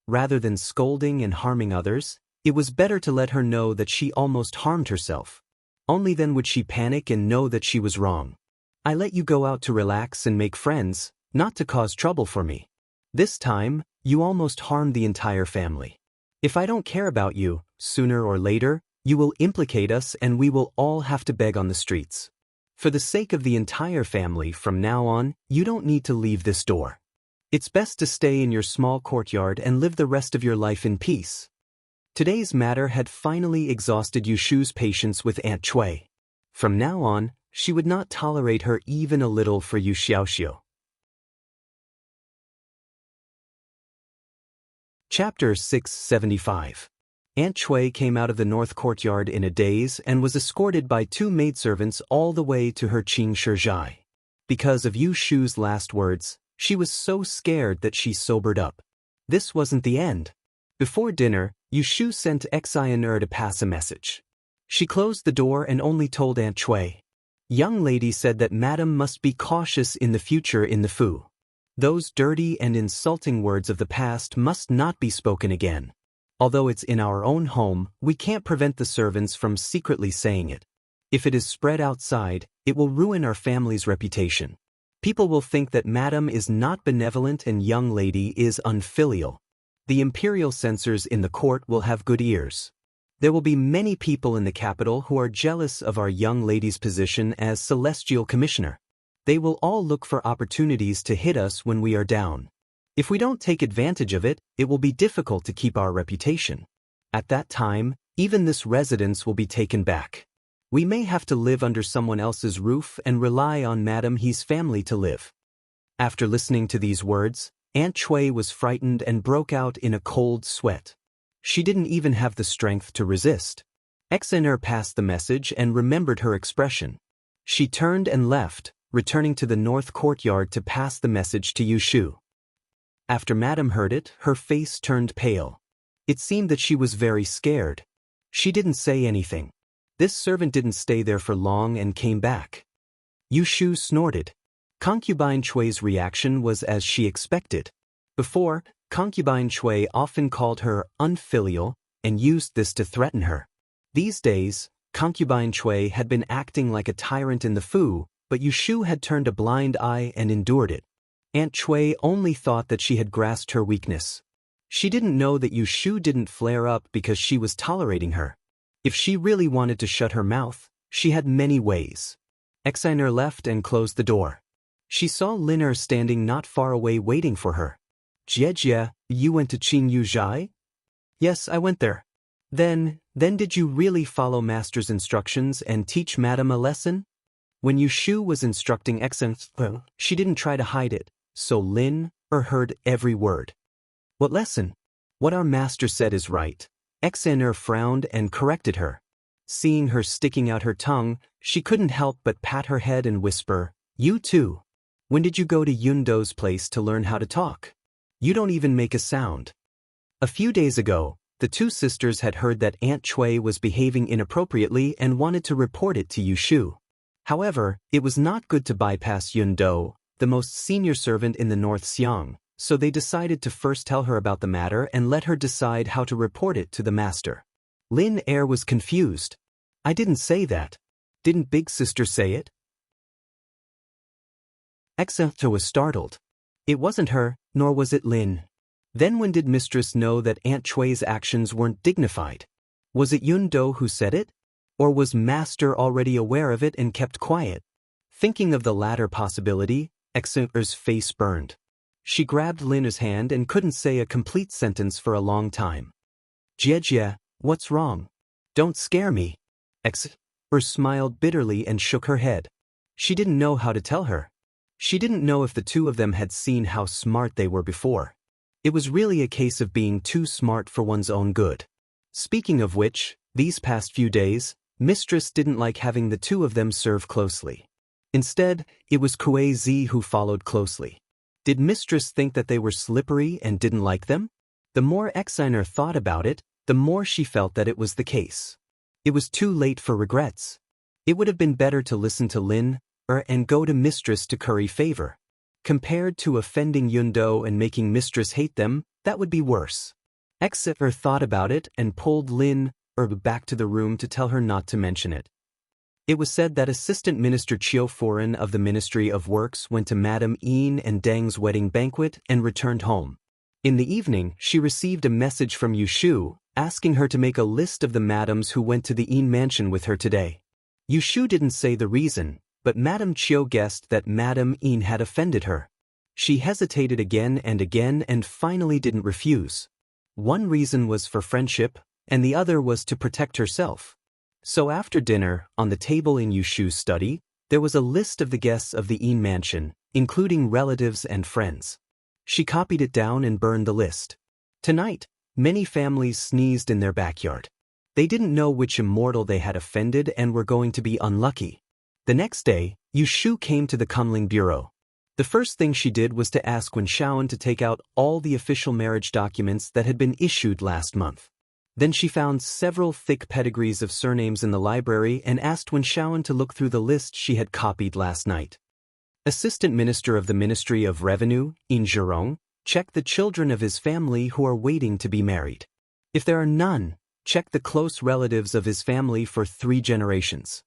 Rather than scolding and harming others, it was better to let her know that she almost harmed herself. Only then would she panic and know that she was wrong. "I let you go out to relax and make friends, not to cause trouble for me. This time, you almost harmed the entire family. If I don't care about you, sooner or later, you will implicate us and we will all have to beg on the streets. For the sake of the entire family, from now on, you don't need to leave this door. It's best to stay in your small courtyard and live the rest of your life in peace." Today's matter had finally exhausted Yushu's patience with Aunt Chui. From now on, she would not tolerate her even a little for Yu Xiaoxiu. Chapter 675. Aunt Chui came out of the north courtyard in a daze and was escorted by 2 maidservants all the way to her Qing Shizhai. Because of Yu Shu's last words, she was so scared that she sobered up. This wasn't the end. Before dinner, Yu Shu sent Xiner to pass a message. She closed the door and only told Aunt Chui. "Young lady said that Madam must be cautious in the future in the fu. Those dirty and insulting words of the past must not be spoken again. Although it's in our own home, we can't prevent the servants from secretly saying it. If it is spread outside, it will ruin our family's reputation. People will think that Madam is not benevolent and young lady is unfilial. The imperial censors in the court will have good ears. There will be many people in the capital who are jealous of our young lady's position as celestial commissioner. They will all look for opportunities to hit us when we are down. If we don't take advantage of it, it will be difficult to keep our reputation. At that time, even this residence will be taken back. We may have to live under someone else's roof and rely on Madam He's family to live." After listening to these words, Aunt Chui was frightened and broke out in a cold sweat. She didn't even have the strength to resist. Xiner passed the message and remembered her expression. She turned and left, returning to the north courtyard to pass the message to Yu Shu. After Madam heard it, her face turned pale. It seemed that she was very scared. She didn't say anything. This servant didn't stay there for long and came back. Yu Shu snorted. Concubine Chui's reaction was as she expected. Before, Concubine Chui often called her unfilial and used this to threaten her. These days, Concubine Chui had been acting like a tyrant in the fu, but Yu Shu had turned a blind eye and endured it. Aunt Chui only thought that she had grasped her weakness. She didn't know that Yu Shu didn't flare up because she was tolerating her. If she really wanted to shut her mouth, she had many ways. Xiner left and closed the door. She saw Liner standing not far away waiting for her. "Jie, you went to Qing Yuzhai?" "Yes, I went there." Then did you really follow Master's instructions and teach Madam a lesson?" When Yu Shu was instructing Xiner, she didn't try to hide it, so Lin heard every word. "What lesson?" "What our master said is right." Xiner frowned and corrected her. Seeing her sticking out her tongue, she couldn't help but pat her head and whisper, "You too. When did you go to Yundo's place to learn how to talk? You don't even make a sound." A few days ago, the 2 sisters had heard that Aunt Chui was behaving inappropriately and wanted to report it to Yu Shu. However, it was not good to bypass Yundo, the most senior servant in the North Xiang, so they decided to first tell her about the matter and let her decide how to report it to the master. Lin was confused. "I didn't say that." Didn't big sister say it? Exeter was startled. It wasn't her, nor was it Lin. Then when did mistress know that Aunt Chui's actions weren't dignified? Was it Yun Do who said it? Or was master already aware of it and kept quiet? Thinking of the latter possibility, Exeter's face burned. She grabbed Lin's hand and couldn't say a complete sentence for a long time. Jie, what's wrong? Don't scare me. Exeter smiled bitterly and shook her head. She didn't know how to tell her. She didn't know if the two of them had seen how smart they were before. It was really a case of being too smart for one's own good. Speaking of which, these past few days, mistress didn't like having the two of them serve closely. Instead, it was Kuei Zi who followed closely. Did mistress think that they were slippery and didn't like them? The more Exiner thought about it, the more she felt that it was the case. It was too late for regrets. It would have been better to listen to Lin, and go to mistress to curry favor. Compared to offending Yundo and making mistress hate them, that would be worse. Exeter thought about it and pulled Lin back to the room to tell her not to mention it. It was said that Assistant Minister Chiu Foran of the Ministry of Works went to Madame Yin and Deng's wedding banquet and returned home. In the evening, she received a message from Yushu, asking her to make a list of the madams who went to the Yin mansion with her today. Yushu didn't say the reason, but Madame Chiu guessed that Madame Yin had offended her. She hesitated again and finally didn't refuse. One reason was for friendship, and the other was to protect herself. So after dinner, on the table in Yushu's study, there was a list of the guests of the Yin mansion, including relatives and friends. She copied it down and burned the list. Tonight, many families sneezed in their backyard. They didn't know which immortal they had offended and were going to be unlucky. The next day, Yushu came to the Kunling bureau. The first thing she did was to ask Wen Shaoan to take out all the official marriage documents that had been issued last month. Then she found several thick pedigrees of surnames in the library and asked Wen Shaoan to look through the list she had copied last night. Assistant Minister of the Ministry of Revenue, Yin Zhirong, check the children of his family who are waiting to be married. If there are none, check the close relatives of his family for 3 generations.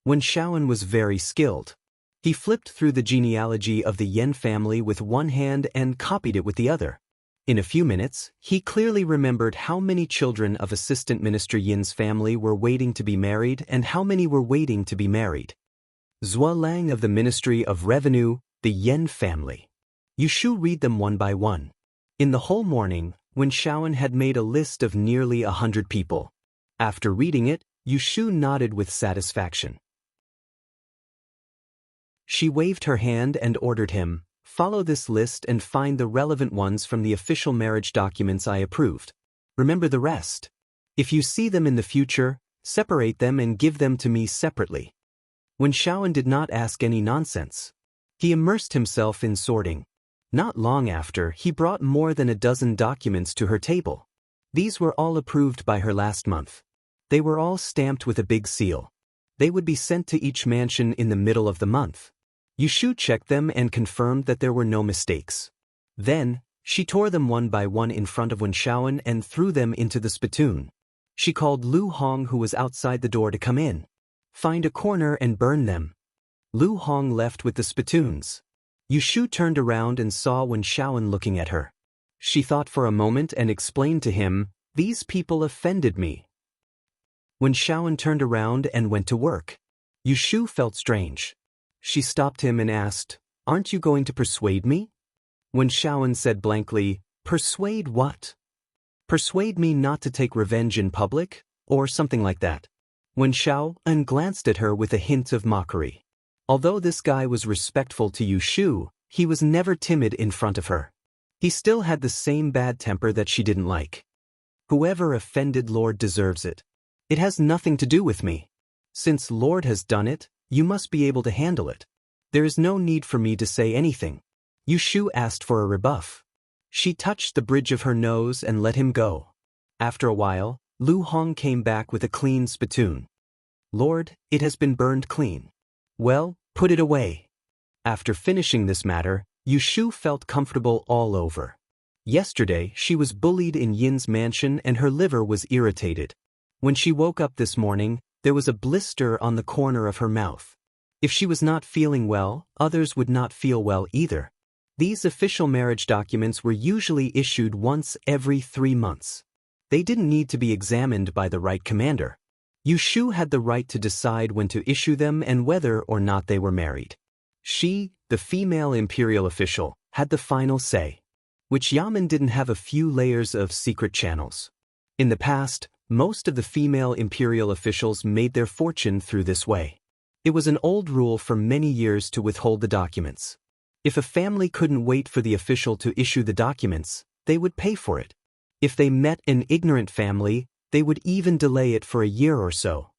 Wen Shaoan was very skilled. He flipped through the genealogy of the Yen family with one hand and copied it with the other. In a few minutes, he clearly remembered how many children of Assistant Minister Yin's family were waiting to be married and how many were waiting to be married. Zhua Lang of the Ministry of Revenue, the Yen family. Yushu read them one by one. In the whole morning, Wen Shaoan had made a list of nearly 100 people. After reading it, Yushu nodded with satisfaction. She waved her hand and ordered him, follow this list and find the relevant ones from the official marriage documents I approved. Remember the rest. If you see them in the future, separate them and give them to me separately. Wen Shaoan did not ask any nonsense. He immersed himself in sorting. Not long after, he brought more than a dozen documents to her table. These were all approved by her last month. They were all stamped with a big seal. They would be sent to each mansion in the middle of the month. Yushu checked them and confirmed that there were no mistakes. Then, she tore them one by one in front of Wen Shaoan and threw them into the spittoon. She called Lu Hong, who was outside the door, to come in. Find a corner and burn them. Lu Hong left with the spittoons. Yushu turned around and saw Wen Shaoan looking at her. She thought for a moment and explained to him, "These people offended me." Wen Shaoan turned around and went to work. Yushu felt strange. She stopped him and asked, "Aren't you going to persuade me?" Wen Shaoan said blankly, "Persuade what?" "Persuade me not to take revenge in public, or something like that." Wen Shaoan glanced at her with a hint of mockery. Although this guy was respectful to Yushu, he was never timid in front of her. He still had the same bad temper that she didn't like. "Whoever offended Lord deserves it. It has nothing to do with me. Since Lord has done it, you must be able to handle it. There is no need for me to say anything." Yushu asked for a rebuff. She touched the bridge of her nose and let him go. After a while, Lu Hong came back with a clean spittoon. "Lord, it has been burned clean." "Well, put it away." After finishing this matter, Yushu felt comfortable all over. Yesterday, she was bullied in Yin's mansion and her liver was irritated. When she woke up this morning, There was a blister on the corner of her mouth. If she was not feeling well, others would not feel well either. These official marriage documents were usually issued once every 3 months. They didn't need to be examined by the right commander. Yushu had the right to decide when to issue them and whether or not they were married. She, the female imperial official, had the final say. Which Yamen didn't have a few layers of secret channels. In the past, most of the female imperial officials made their fortune through this way. It was an old rule for many years to withhold the documents. If a family couldn't wait for the official to issue the documents, they would pay for it. If they met an ignorant family, they would even delay it for a year or so.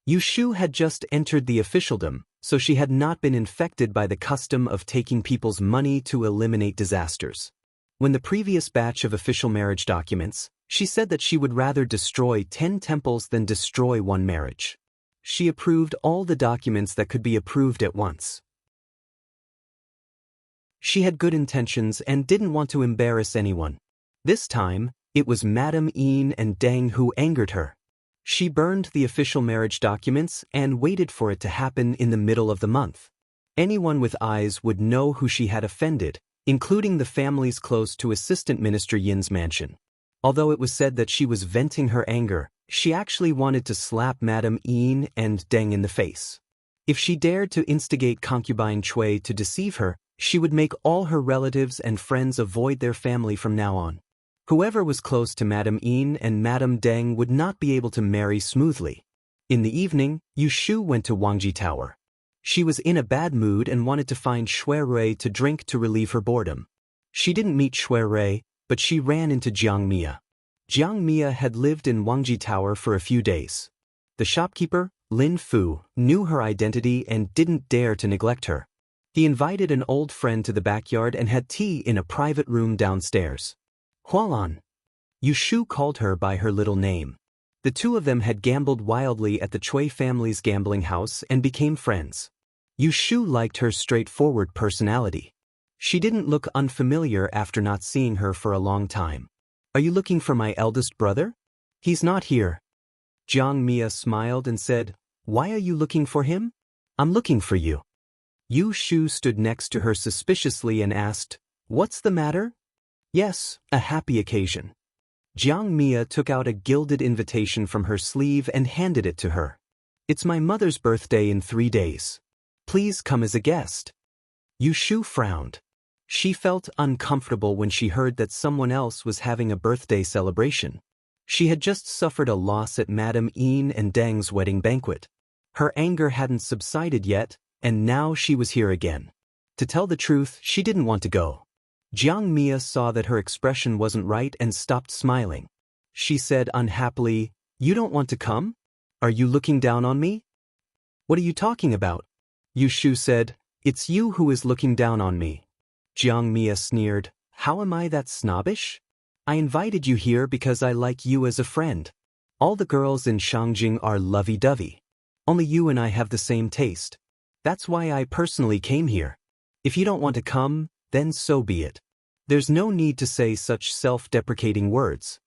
Yushu had just entered the officialdom, so she had not been infected by the custom of taking people's money to eliminate disasters. When the previous batch of official marriage documents, she said that she would rather destroy 10 temples than destroy one marriage. She approved all the documents that could be approved at once. She had good intentions and didn't want to embarrass anyone. This time, it was Madame Yin and Deng who angered her. She burned the official marriage documents and waited for it to happen in the middle of the month. Anyone with eyes would know who she had offended, including the families close to Assistant Minister Yin's mansion. Although it was said that she was venting her anger, she actually wanted to slap Madame Yin and Deng in the face. If she dared to instigate concubine Cui to deceive her, she would make all her relatives and friends avoid their family from now on. Whoever was close to Madame Yin and Madame Deng would not be able to marry smoothly. In the evening, Yushu went to Wangji Tower. She was in a bad mood and wanted to find Shui to drink to relieve her boredom. She didn't meet Shui, but she ran into Jiang Mia. Jiang Mia had lived in Wangji Tower for a few days. The shopkeeper, Lin Fu, knew her identity and didn't dare to neglect her. He invited an old friend to the backyard and had tea in a private room downstairs. Hualan. Yushu called her by her little name. The two of them had gambled wildly at the Cui family's gambling house and became friends. Yushu liked her straightforward personality. She didn't look unfamiliar after not seeing her for a long time. Are you looking for my eldest brother? He's not here. Jiang Mia smiled and said, Why are you looking for him? I'm looking for you. Yushu stood next to her suspiciously and asked, What's the matter? Yes, a happy occasion. Jiang Mia took out a gilded invitation from her sleeve and handed it to her. It's my mother's birthday in 3 days. Please come as a guest. Yushu frowned. She felt uncomfortable when she heard that someone else was having a birthday celebration. She had just suffered a loss at Madame Yin and Deng's wedding banquet. Her anger hadn't subsided yet, and now she was here again. To tell the truth, she didn't want to go. Jiang Mia saw that her expression wasn't right and stopped smiling. She said unhappily, You don't want to come? Are you looking down on me? What are you talking about? Yushu said, It's you who is looking down on me. Jiang Mia sneered, How am I that snobbish? I invited you here because I like you as a friend. All the girls in Shangjing are lovey-dovey. Only you and I have the same taste. That's why I personally came here. If you don't want to come, then so be it. There's no need to say such self-deprecating words.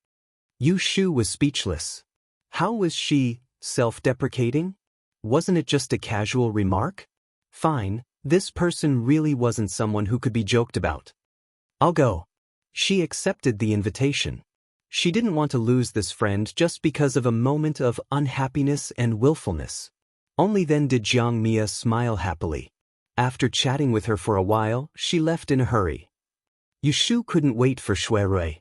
Yushu was speechless. How was she self-deprecating? Wasn't it just a casual remark? Fine, this person really wasn't someone who could be joked about. I'll go. She accepted the invitation. She didn't want to lose this friend just because of a moment of unhappiness and willfulness. Only then did Jiang Mia smile happily. After chatting with her for a while, she left in a hurry. Yushu couldn't wait for Shui.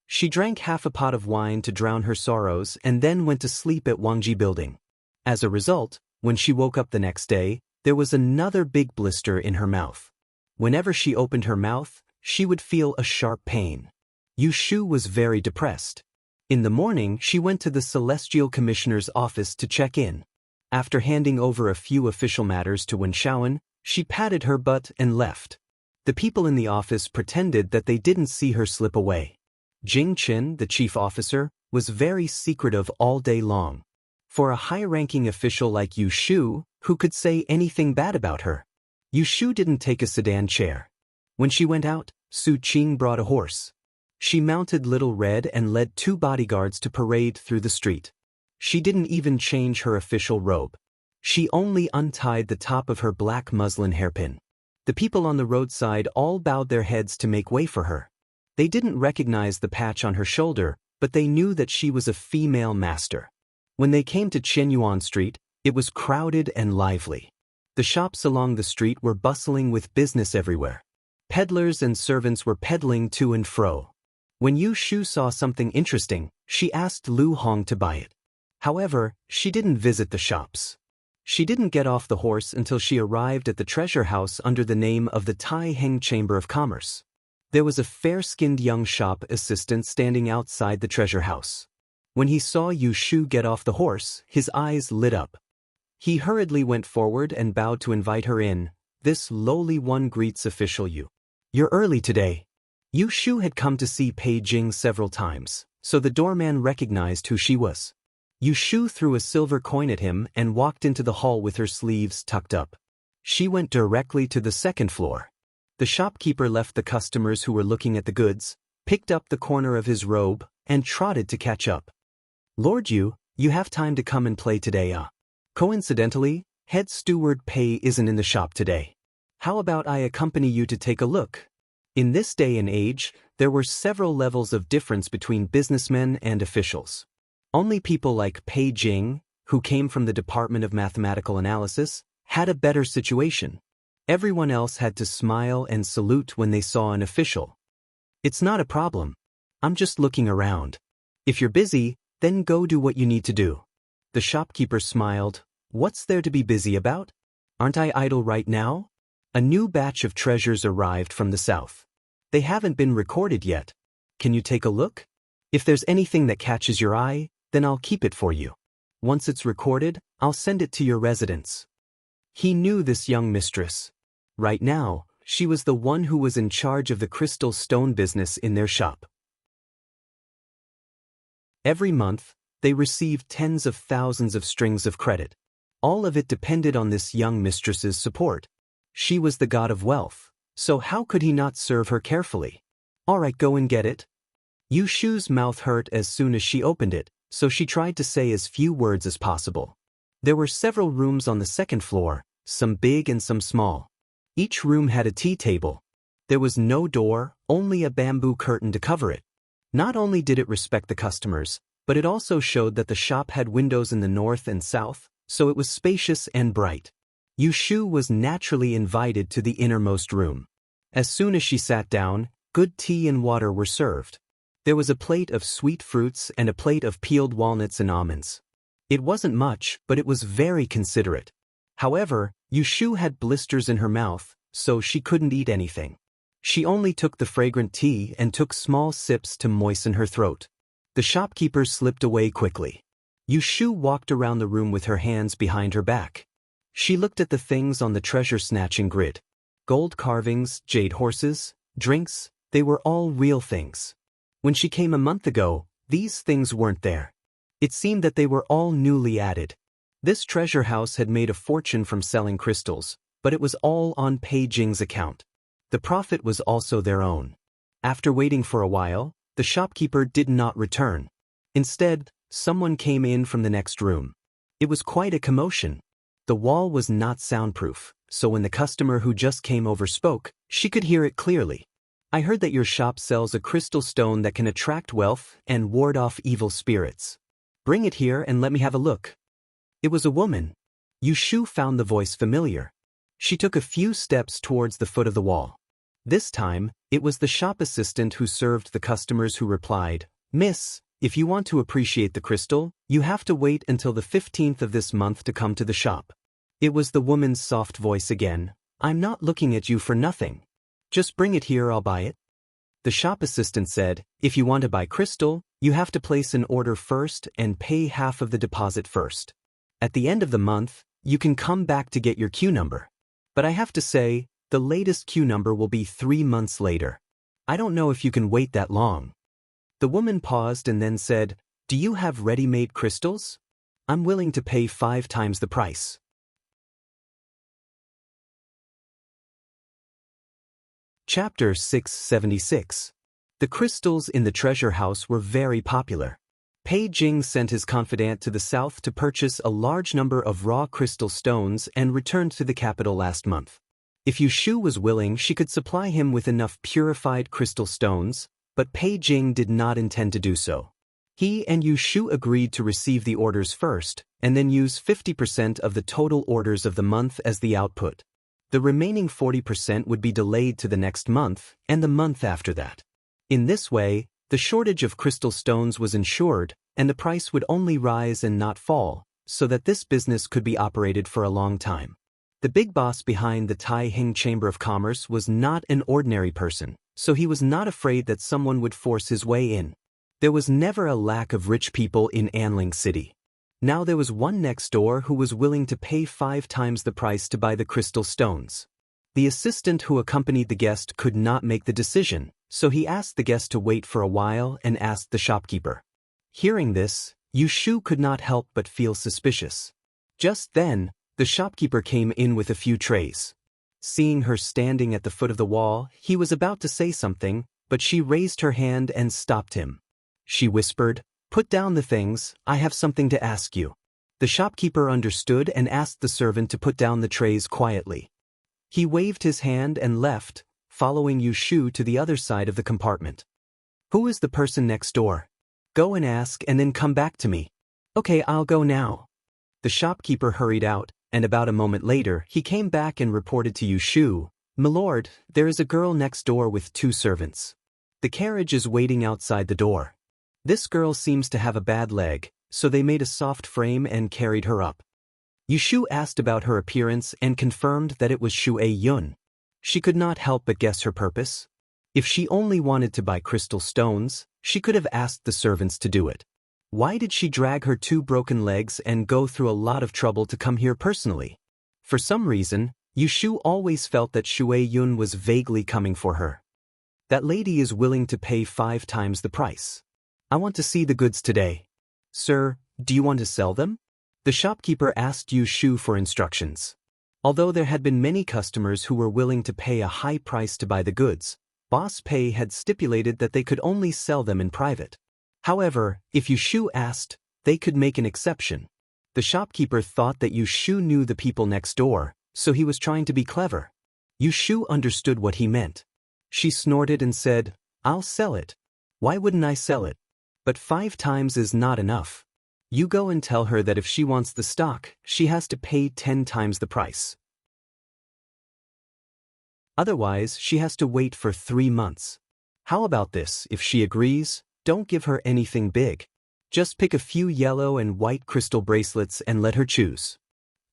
She drank half a pot of wine to drown her sorrows and then went to sleep at Wangji Building. As a result, when she woke up the next day, there was another big blister in her mouth. Whenever she opened her mouth, she would feel a sharp pain. Yushu was very depressed. In the morning, she went to the Celestial Commissioner's office to check in. After handing over a few official matters to Wen Shaoan, she patted her butt and left. The people in the office pretended that they didn't see her slip away. Jing Chen, the chief officer, was very secretive all day long. For a high-ranking official like Yushu, who could say anything bad about her? Yushu didn't take a sedan chair. When she went out, Su Qing brought a horse. She mounted Little Red and led 2 bodyguards to parade through the street. She didn't even change her official robe. She only untied the top of her black muslin hairpin. The people on the roadside all bowed their heads to make way for her. They didn't recognize the patch on her shoulder, but they knew that she was a female master. When they came to Qianyuan Street, it was crowded and lively. The shops along the street were bustling with business everywhere. Peddlers and servants were peddling to and fro. When Yu Shu saw something interesting, she asked Lu Hong to buy it. However, she didn't visit the shops. She didn't get off the horse until she arrived at the treasure house under the name of the Tai Heng Chamber of Commerce. There was a fair-skinned young shop assistant standing outside the treasure house. When he saw Yu Shu get off the horse, his eyes lit up. He hurriedly went forward and bowed to invite her in. This lowly one greets official Yu. You're early today. Yu Shu had come to see Pei Jing several times, so the doorman recognized who she was. Yu Shu threw a silver coin at him and walked into the hall with her sleeves tucked up. She went directly to the second floor. The shopkeeper left the customers who were looking at the goods, picked up the corner of his robe, and trotted to catch up. Lord Yu, you have time to come and play today, Coincidentally, head steward Pei isn't in the shop today. How about I accompany you to take a look? In this day and age, there were several levels of difference between businessmen and officials. Only people like Pei Jing, who came from the Department of Mathematical Analysis, had a better situation. Everyone else had to smile and salute when they saw an official. It's not a problem. I'm just looking around. If you're busy, then go do what you need to do. The shopkeeper smiled. What's there to be busy about? Aren't I idle right now? A new batch of treasures arrived from the south. They haven't been recorded yet. Can you take a look? If there's anything that catches your eye, then I'll keep it for you. Once it's recorded, I'll send it to your residence. He knew this young mistress. Right now, she was the one who was in charge of the crystal stone business in their shop. Every month, they received tens of thousands of strings of credit. All of it depended on this young mistress's support. She was the god of wealth, so how could he not serve her carefully? All right, go and get it. Yu Shu's mouth hurt as soon as she opened it, so she tried to say as few words as possible. There were several rooms on the second floor, some big and some small. Each room had a tea table. There was no door, only a bamboo curtain to cover it. Not only did it respect the customers, but it also showed that the shop had windows in the north and south, so it was spacious and bright. Yu Shu was naturally invited to the innermost room. As soon as she sat down, good tea and water were served. There was a plate of sweet fruits and a plate of peeled walnuts and almonds. It wasn't much, but it was very considerate. However, Yu Shu had blisters in her mouth, so she couldn't eat anything. She only took the fragrant tea and took small sips to moisten her throat. The shopkeeper slipped away quickly. Yu Shu walked around the room with her hands behind her back. She looked at the things on the treasure-snatching grid. Gold carvings, jade horses, drinks, they were all real things. When she came a month ago, these things weren't there. It seemed that they were all newly added. This treasure house had made a fortune from selling crystals, but it was all on Pei Jing's account. The profit was also their own. After waiting for a while, the shopkeeper did not return. Instead, someone came in from the next room. It was quite a commotion. The wall was not soundproof, so when the customer who just came over spoke, she could hear it clearly. I heard that your shop sells a crystal stone that can attract wealth and ward off evil spirits. Bring it here and let me have a look. It was a woman. Yu Shu found the voice familiar. She took a few steps towards the foot of the wall. This time, it was the shop assistant who served the customers who replied, Miss, if you want to appreciate the crystal, you have to wait until the 15th of this month to come to the shop. It was the woman's soft voice again. I'm not looking at you for nothing. Just bring it here, I'll buy it. The shop assistant said, if you want to buy crystal, you have to place an order first and pay half of the deposit first. At the end of the month, you can come back to get your queue number. But I have to say, the latest queue number will be 3 months later. I don't know if you can wait that long. The woman paused and then said, do you have ready-made crystals? I'm willing to pay 5 times the price. Chapter 676. The crystals in the treasure house were very popular. Pei Jing sent his confidant to the south to purchase a large number of raw crystal stones and returned to the capital last month. If Yu Shu was willing, she could supply him with enough purified crystal stones, but Pei Jing did not intend to do so. He and Yu Shu agreed to receive the orders first, and then use 50% of the total orders of the month as the output. The remaining 40% would be delayed to the next month, and the month after that. In this way, the shortage of crystal stones was ensured, and the price would only rise and not fall, so that this business could be operated for a long time. The big boss behind the Taiheng Chamber of Commerce was not an ordinary person, so he was not afraid that someone would force his way in. There was never a lack of rich people in Anling City. Now there was one next door who was willing to pay 5 times the price to buy the crystal stones. The assistant who accompanied the guest could not make the decision, so he asked the guest to wait for a while and asked the shopkeeper. Hearing this, Yu Shu could not help but feel suspicious. Just then, the shopkeeper came in with a few trays. Seeing her standing at the foot of the wall, he was about to say something, but she raised her hand and stopped him. She whispered, "Put down the things, I have something to ask you." The shopkeeper understood and asked the servant to put down the trays quietly. He waved his hand and left, following Yu Shu to the other side of the compartment. "Who is the person next door? Go and ask and then come back to me." "Okay, I'll go now." The shopkeeper hurried out, and about a moment later he came back and reported to Yu Shu, "Milord, there is a girl next door with 2 servants. The carriage is waiting outside the door. This girl seems to have a bad leg, so they made a soft frame and carried her up." Yu Shu asked about her appearance and confirmed that it was Shu Yun. She could not help but guess her purpose. If she only wanted to buy crystal stones, she could have asked the servants to do it. Why did she drag her 2 broken legs and go through a lot of trouble to come here personally? For some reason, Yu Shu always felt that Shu Yun was vaguely coming for her. That lady is willing to pay 5 times the price. "I want to see the goods today." "Sir, do you want to sell them?" The shopkeeper asked Yu Shu for instructions. Although there had been many customers who were willing to pay a high price to buy the goods, Boss Pei had stipulated that they could only sell them in private. However, if Yu Shu asked, they could make an exception. The shopkeeper thought that Yu Shu knew the people next door, so he was trying to be clever. Yu Shu understood what he meant. She snorted and said, "I'll sell it. Why wouldn't I sell it? But 5 times is not enough. You go and tell her that if she wants the stock, she has to pay 10 times the price. Otherwise, she has to wait for 3 months. How about this? If she agrees, don't give her anything big. Just pick a few yellow and white crystal bracelets and let her choose."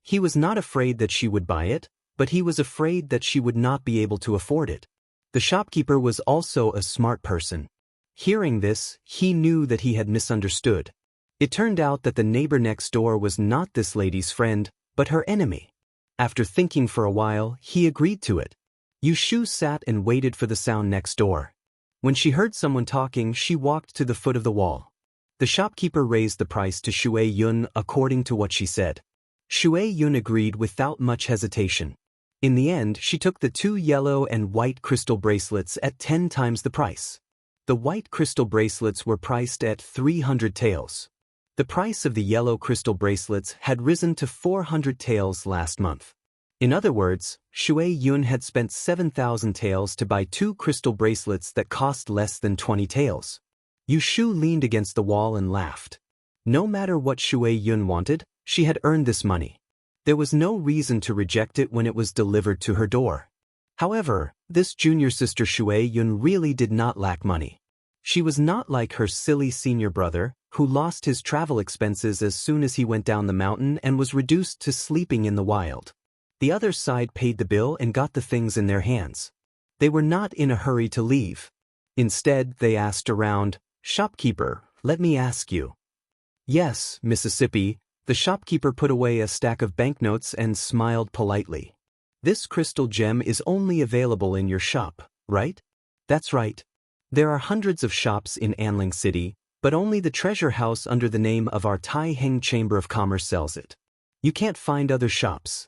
He was not afraid that she would buy it, but he was afraid that she would not be able to afford it. The shopkeeper was also a smart person. Hearing this, he knew that he had misunderstood. It turned out that the neighbor next door was not this lady's friend, but her enemy. After thinking for a while, he agreed to it. Yu Shu sat and waited for the sound next door. When she heard someone talking, she walked to the foot of the wall. The shopkeeper raised the price to Shu Yun according to what she said. Shu Yun agreed without much hesitation. In the end, she took the 2 yellow and white crystal bracelets at 10 times the price. The white crystal bracelets were priced at 300 taels. The price of the yellow crystal bracelets had risen to 400 taels last month. In other words, Shu Yun had spent 7,000 taels to buy 2 crystal bracelets that cost less than 20 taels. Yu Shu leaned against the wall and laughed. No matter what Shu Yun wanted, she had earned this money. There was no reason to reject it when it was delivered to her door. However, this junior sister Shu Yun really did not lack money. She was not like her silly senior brother, who lost his travel expenses as soon as he went down the mountain and was reduced to sleeping in the wild. The other side paid the bill and got the things in their hands. They were not in a hurry to leave. Instead, they asked around, "Shopkeeper, let me ask you." "Yes, Mississippi." The shopkeeper put away a stack of banknotes and smiled politely. "This crystal gem is only available in your shop, right?" "That's right. There are hundreds of shops in Anling City, but only the treasure house under the name of our Taiheng Chamber of Commerce sells it. You can't find other shops."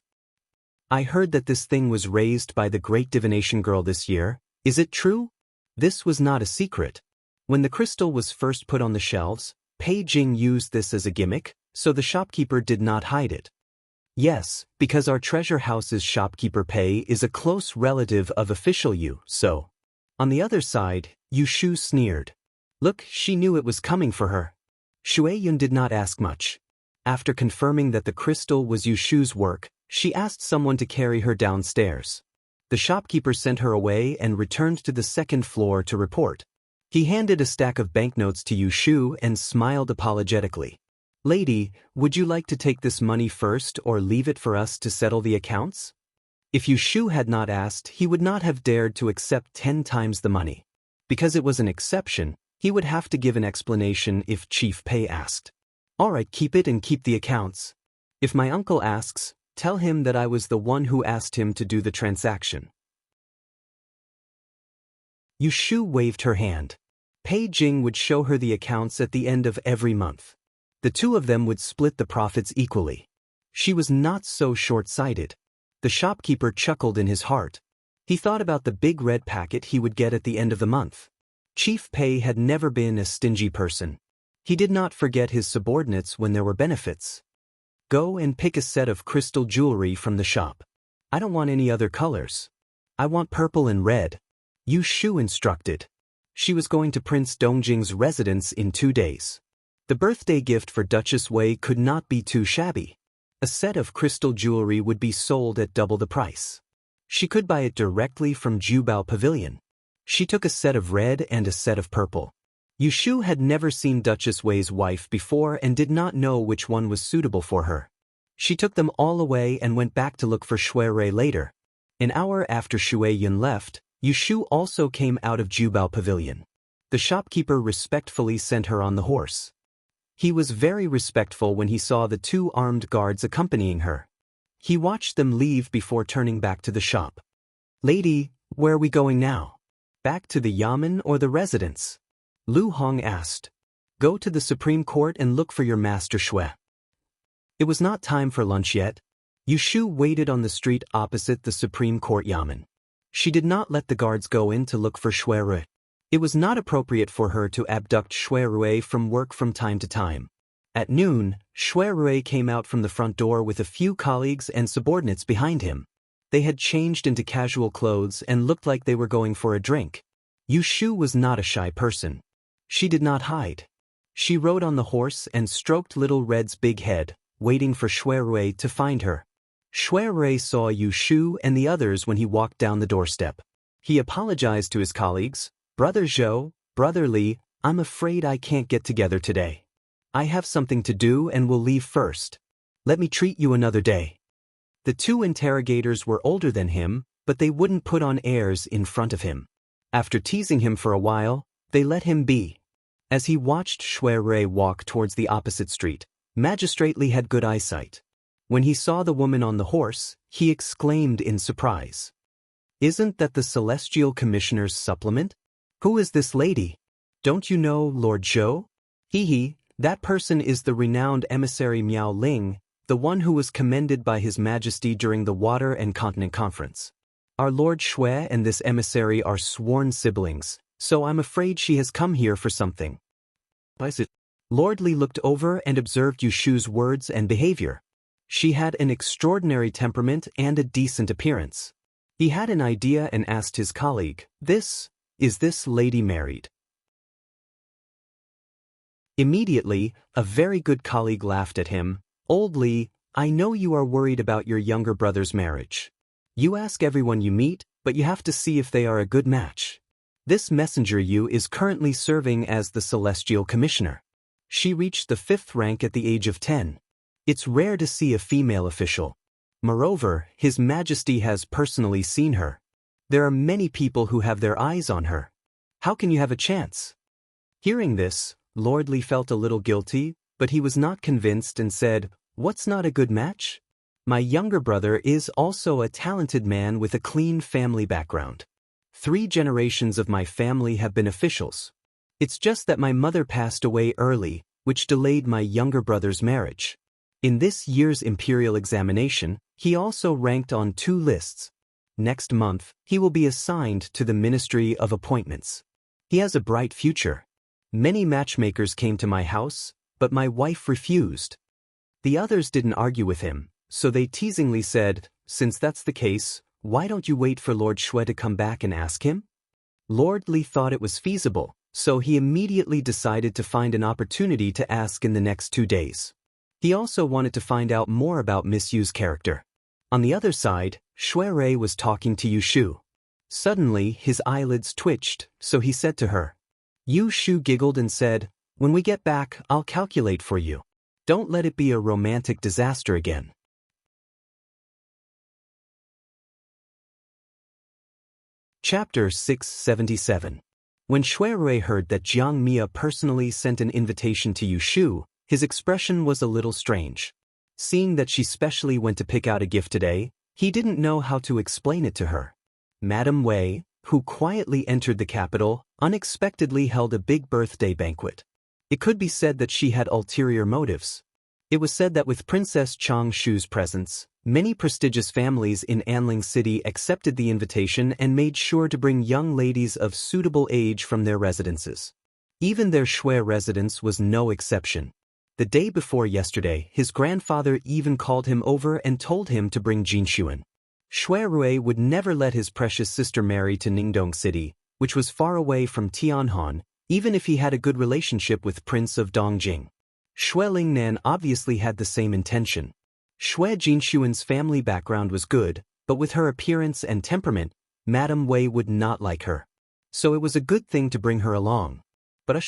"I heard that this thing was raised by the great divination girl this year. Is it true?" This was not a secret. When the crystal was first put on the shelves, Pei Jing used this as a gimmick, so the shopkeeper did not hide it. Yes, because our treasure house's shopkeeper Pei is a close relative of official Yu, so. On the other side, Yu Shu sneered. Look, she knew it was coming for her. Shui Yun did not ask much. After confirming that the crystal was Yu Shu's work, she asked someone to carry her downstairs. The shopkeeper sent her away and returned to the second floor to report. He handed a stack of banknotes to Yu Shu and smiled apologetically. Lady, would you like to take this money first or leave it for us to settle the accounts? If Yu Shu had not asked, he would not have dared to accept 10 times the money. Because it was an exception, he would have to give an explanation if Chief Pei asked. All right, keep it and keep the accounts. If my uncle asks, tell him that I was the one who asked him to do the transaction. Yu Shu waved her hand. Pei Jing would show her the accounts at the end of every month. The two of them would split the profits equally. She was not so short-sighted. The shopkeeper chuckled in his heart. He thought about the big red packet he would get at the end of the month. Chief Pei had never been a stingy person. He did not forget his subordinates when there were benefits. Go and pick a set of crystal jewelry from the shop. I don't want any other colors. I want purple and red. Yu Shu instructed. She was going to Prince Dongjing's residence in 2 days. The birthday gift for Duchess Wei could not be too shabby. A set of crystal jewelry would be sold at double the price. She could buy it directly from Jubao Pavilion. She took a set of red and a set of purple. Yu Shu had never seen Duchess Wei's wife before and did not know which one was suitable for her. She took them all away and went back to look for Shui Rui later. An hour after Shui Yun left, Yu Shu also came out of Jubao Pavilion. The shopkeeper respectfully sent her on the horse. He was very respectful when he saw the 2 armed guards accompanying her. He watched them leave before turning back to the shop. Lady, where are we going now? Back to the yamen or the residence? Lu Hong asked. Go to the Supreme Court and look for your master Shui. It was not time for lunch yet. Yu Shu waited on the street opposite the Supreme Court yamen. She did not let the guards go in to look for Shui Rui. It was not appropriate for her to abduct Shui Rui from work from time to time. At noon, Shui Rui came out from the front door with a few colleagues and subordinates behind him. They had changed into casual clothes and looked like they were going for a drink. Yu Shu was not a shy person. She did not hide. She rode on the horse and stroked Little Red's big head, waiting for Shui Rui to find her. Shui Rui saw Yu Shu and the others when he walked down the doorstep. He apologized to his colleagues. Brother Zhou, Brother Li, I'm afraid I can't get together today. I have something to do and will leave first. Let me treat you another day. The 2 interrogators were older than him, but they wouldn't put on airs in front of him. After teasing him for a while, they let him be. As he watched Shui Rui walk towards the opposite street, Magistrate Li had good eyesight. When he saw the woman on the horse, he exclaimed in surprise. Isn't that the Celestial Commissioner's supplement? Who is this lady? Don't you know Lord Zhou? Hee, that person is the renowned emissary Miao Ling, the one who was commended by His Majesty during the Water and Continent Conference. Our Lord Shui and this emissary are sworn siblings, so I'm afraid she has come here for something. Lord Li looked over and observed Yu Shu's words and behavior. She had an extraordinary temperament and a decent appearance. He had an idea and asked his colleague, Is this lady married? Immediately, a very good colleague laughed at him. Old Li, I know you are worried about your younger brother's marriage. You ask everyone you meet, but you have to see if they are a good match. This messenger Yu is currently serving as the Celestial Commissioner. She reached the 5th rank at the age of 10. It's rare to see a female official. Moreover, His Majesty has personally seen her. There are many people who have their eyes on her. How can you have a chance? Hearing this, Lord Li felt a little guilty, but he was not convinced and said, What's not a good match? My younger brother is also a talented man with a clean family background. 3 generations of my family have been officials. It's just that my mother passed away early, which delayed my younger brother's marriage. In this year's imperial examination, he also ranked on 2 lists. Next month, he will be assigned to the Ministry of Appointments. He has a bright future. Many matchmakers came to my house, but my wife refused. The others didn't argue with him, so they teasingly said, since that's the case, why don't you wait for Lord Shui to come back and ask him? Lord Li thought it was feasible, so he immediately decided to find an opportunity to ask in the next 2 days. He also wanted to find out more about Miss Yu's character. On the other side, Shui was talking to Yu Shu. Suddenly, his eyelids twitched, so he said to her. Yu Shu giggled and said, when we get back, I'll calculate for you. Don't let it be a romantic disaster again. Chapter 677. When Shui heard that Jiang Mia personally sent an invitation to Yu Shu, his expression was a little strange. Seeing that she specially went to pick out a gift today, he didn't know how to explain it to her. Madame Wei, who quietly entered the capital, unexpectedly held a big birthday banquet. It could be said that she had ulterior motives. It was said that with Princess Chang Shu's presence, many prestigious families in Anling City accepted the invitation and made sure to bring young ladies of suitable age from their residences. Even their Shui residence was no exception. The day before yesterday, his grandfather even called him over and told him to bring Jinshuan. Shui would never let his precious sister marry to Ningdong City, which was far away from Tianhan, even if he had a good relationship with Prince of Dongjing. Shui Lingnan obviously had the same intention. Shui Jinshuan's family background was good, but with her appearance and temperament, Madame Wei would not like her. So it was a good thing to bring her along. But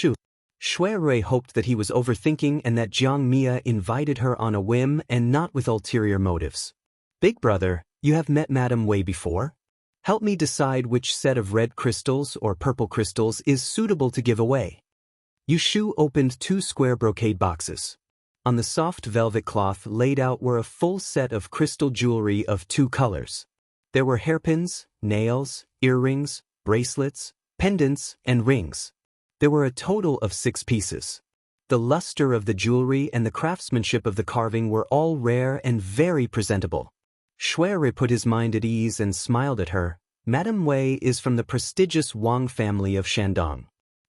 Shui hoped that he was overthinking and that Jiang Mia invited her on a whim and not with ulterior motives. Big brother, you have met Madame Wei before? Help me decide which set of red crystals or purple crystals is suitable to give away. Yu Shu opened 2 square brocade boxes. On the soft velvet cloth laid out were a full set of crystal jewelry of 2 colors. There were hairpins, nails, earrings, bracelets, pendants, and rings. There were a total of 6 pieces. The luster of the jewelry and the craftsmanship of the carving were all rare and very presentable. Shui put his mind at ease and smiled at her. Madame Wei is from the prestigious Wang family of Shandong.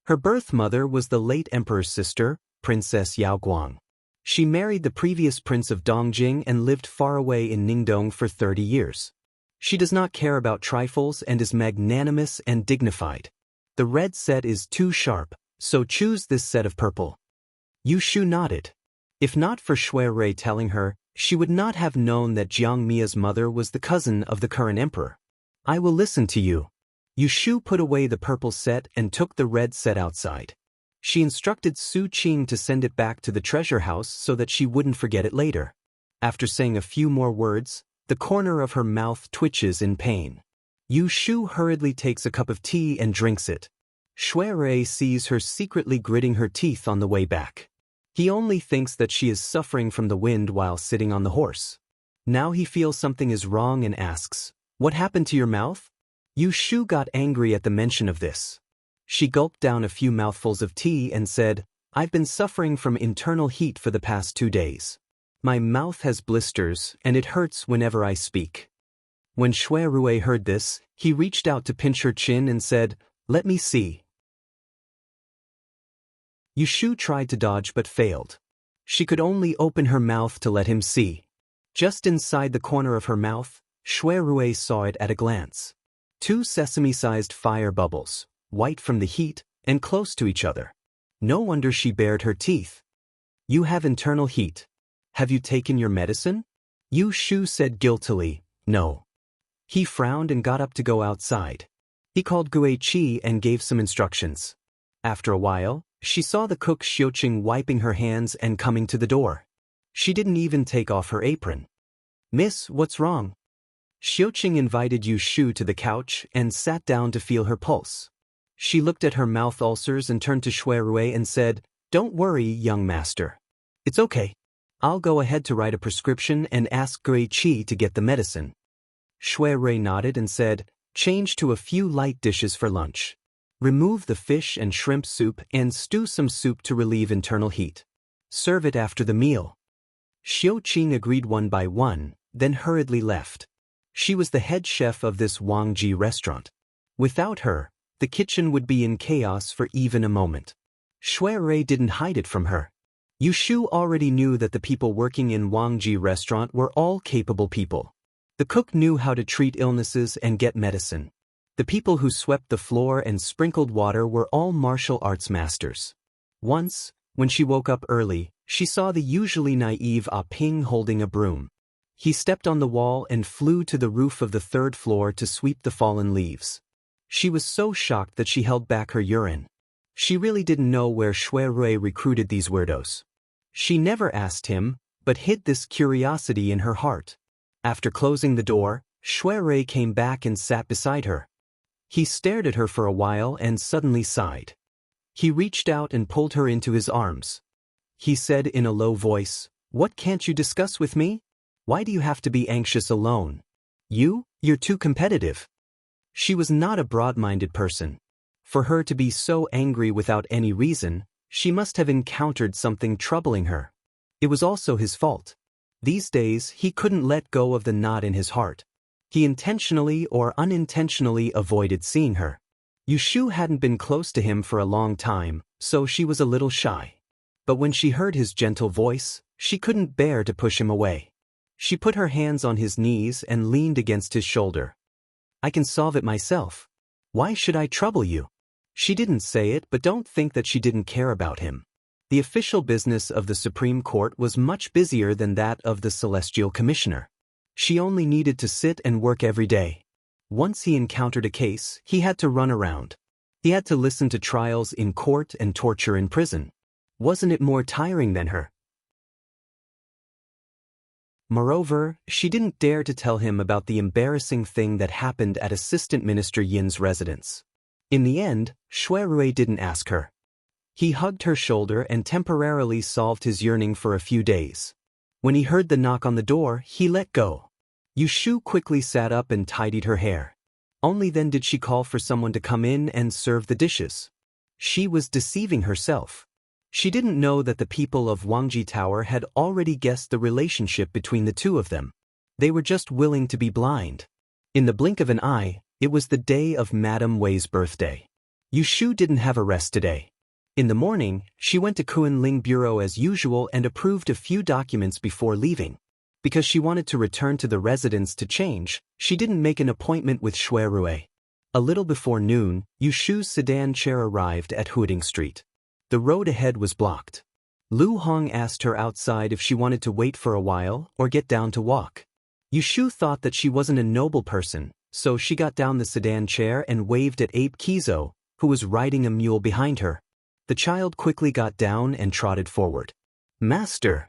Her birth mother was the late emperor's sister, Princess Yao Guang. She married the previous prince of Dongjing and lived far away in Ningdong for 30 years. She does not care about trifles and is magnanimous and dignified. The red set is too sharp, so choose this set of purple. Yu Shu nodded. If not for Shui telling her, she would not have known that Jiang Mia's mother was the cousin of the current emperor. I will listen to you. Yu Shu put away the purple set and took the red set outside. She instructed Su Qing to send it back to the treasure house so that she wouldn't forget it later. After saying a few more words, the corner of her mouth twitches in pain. Yu Shu hurriedly takes a cup of tea and drinks it. Shui sees her secretly gritting her teeth on the way back. He only thinks that she is suffering from the wind while sitting on the horse. Now he feels something is wrong and asks, "What happened to your mouth?" Yu Shu got angry at the mention of this. She gulped down a few mouthfuls of tea and said, "I've been suffering from internal heat for the past 2 days. My mouth has blisters and it hurts whenever I speak." When Shui heard this, he reached out to pinch her chin and said, "Let me see." Yu Shu tried to dodge but failed. She could only open her mouth to let him see. Just inside the corner of her mouth, Shui saw it at a glance. 2 sesame-sized fire bubbles, white from the heat, and close to each other. No wonder she bared her teeth. "You have internal heat. Have you taken your medicine?" Yu Shu said guiltily, "No." He frowned and got up to go outside. He called Gui Qi and gave some instructions. After a while, she saw the cook Xiuqing wiping her hands and coming to the door. She didn't even take off her apron. "Miss, what's wrong?" Xiuqing invited Yu Shu to the couch and sat down to feel her pulse. She looked at her mouth ulcers and turned to Shui and said, "Don't worry, young master. It's okay. I'll go ahead to write a prescription and ask Gui Qi to get the medicine." Shui nodded and said, "Change to a few light dishes for lunch. Remove the fish and shrimp soup and stew some soup to relieve internal heat. Serve it after the meal." Xiuqing agreed one by one, then hurriedly left. She was the head chef of this Wangji restaurant. Without her, the kitchen would be in chaos for even a moment. Shui Rui didn't hide it from her. Yushu already knew that the people working in Wangji restaurant were all capable people. The cook knew how to treat illnesses and get medicine. The people who swept the floor and sprinkled water were all martial arts masters. Once, when she woke up early, she saw the usually naive Ah Ping holding a broom. He stepped on the wall and flew to the roof of the third floor to sweep the fallen leaves. She was so shocked that she held back her urine. She really didn't know where Shui Rui recruited these weirdos. She never asked him, but hid this curiosity in her heart. After closing the door, Shui Rui came back and sat beside her. He stared at her for a while and suddenly sighed. He reached out and pulled her into his arms. He said in a low voice, "What can't you discuss with me? Why do you have to be anxious alone? You're too competitive." She was not a broad-minded person. For her to be so angry without any reason, she must have encountered something troubling her. It was also his fault. These days, he couldn't let go of the knot in his heart. He intentionally or unintentionally avoided seeing her. Yushu hadn't been close to him for a long time, so she was a little shy. But when she heard his gentle voice, she couldn't bear to push him away. She put her hands on his knees and leaned against his shoulder. "I can solve it myself. Why should I trouble you?" She didn't say it, but don't think that she didn't care about him. The official business of the Supreme Court was much busier than that of the Celestial Commissioner. She only needed to sit and work every day. Once he encountered a case, he had to run around. He had to listen to trials in court and torture in prison. Wasn't it more tiring than her? Moreover, she didn't dare to tell him about the embarrassing thing that happened at Assistant Minister Yin's residence. In the end, Shui Rui didn't ask her. He hugged her shoulder and temporarily solved his yearning for a few days. When he heard the knock on the door, he let go. Yushu quickly sat up and tidied her hair. Only then did she call for someone to come in and serve the dishes. She was deceiving herself. She didn't know that the people of Wangji Tower had already guessed the relationship between the two of them. They were just willing to be blind. In the blink of an eye, it was the day of Madame Wei's birthday. Yushu didn't have a rest today. In the morning, she went to Kunling Bureau as usual and approved a few documents before leaving. Because she wanted to return to the residence to change, she didn't make an appointment with Shui Rui. A little before noon, Yushu's sedan chair arrived at Huading Street. The road ahead was blocked. Lu Hong asked her outside if she wanted to wait for a while or get down to walk. Yushu thought that she wasn't a noble person, so she got down the sedan chair and waved at Abe Kizo, who was riding a mule behind her. The child quickly got down and trotted forward. "Master,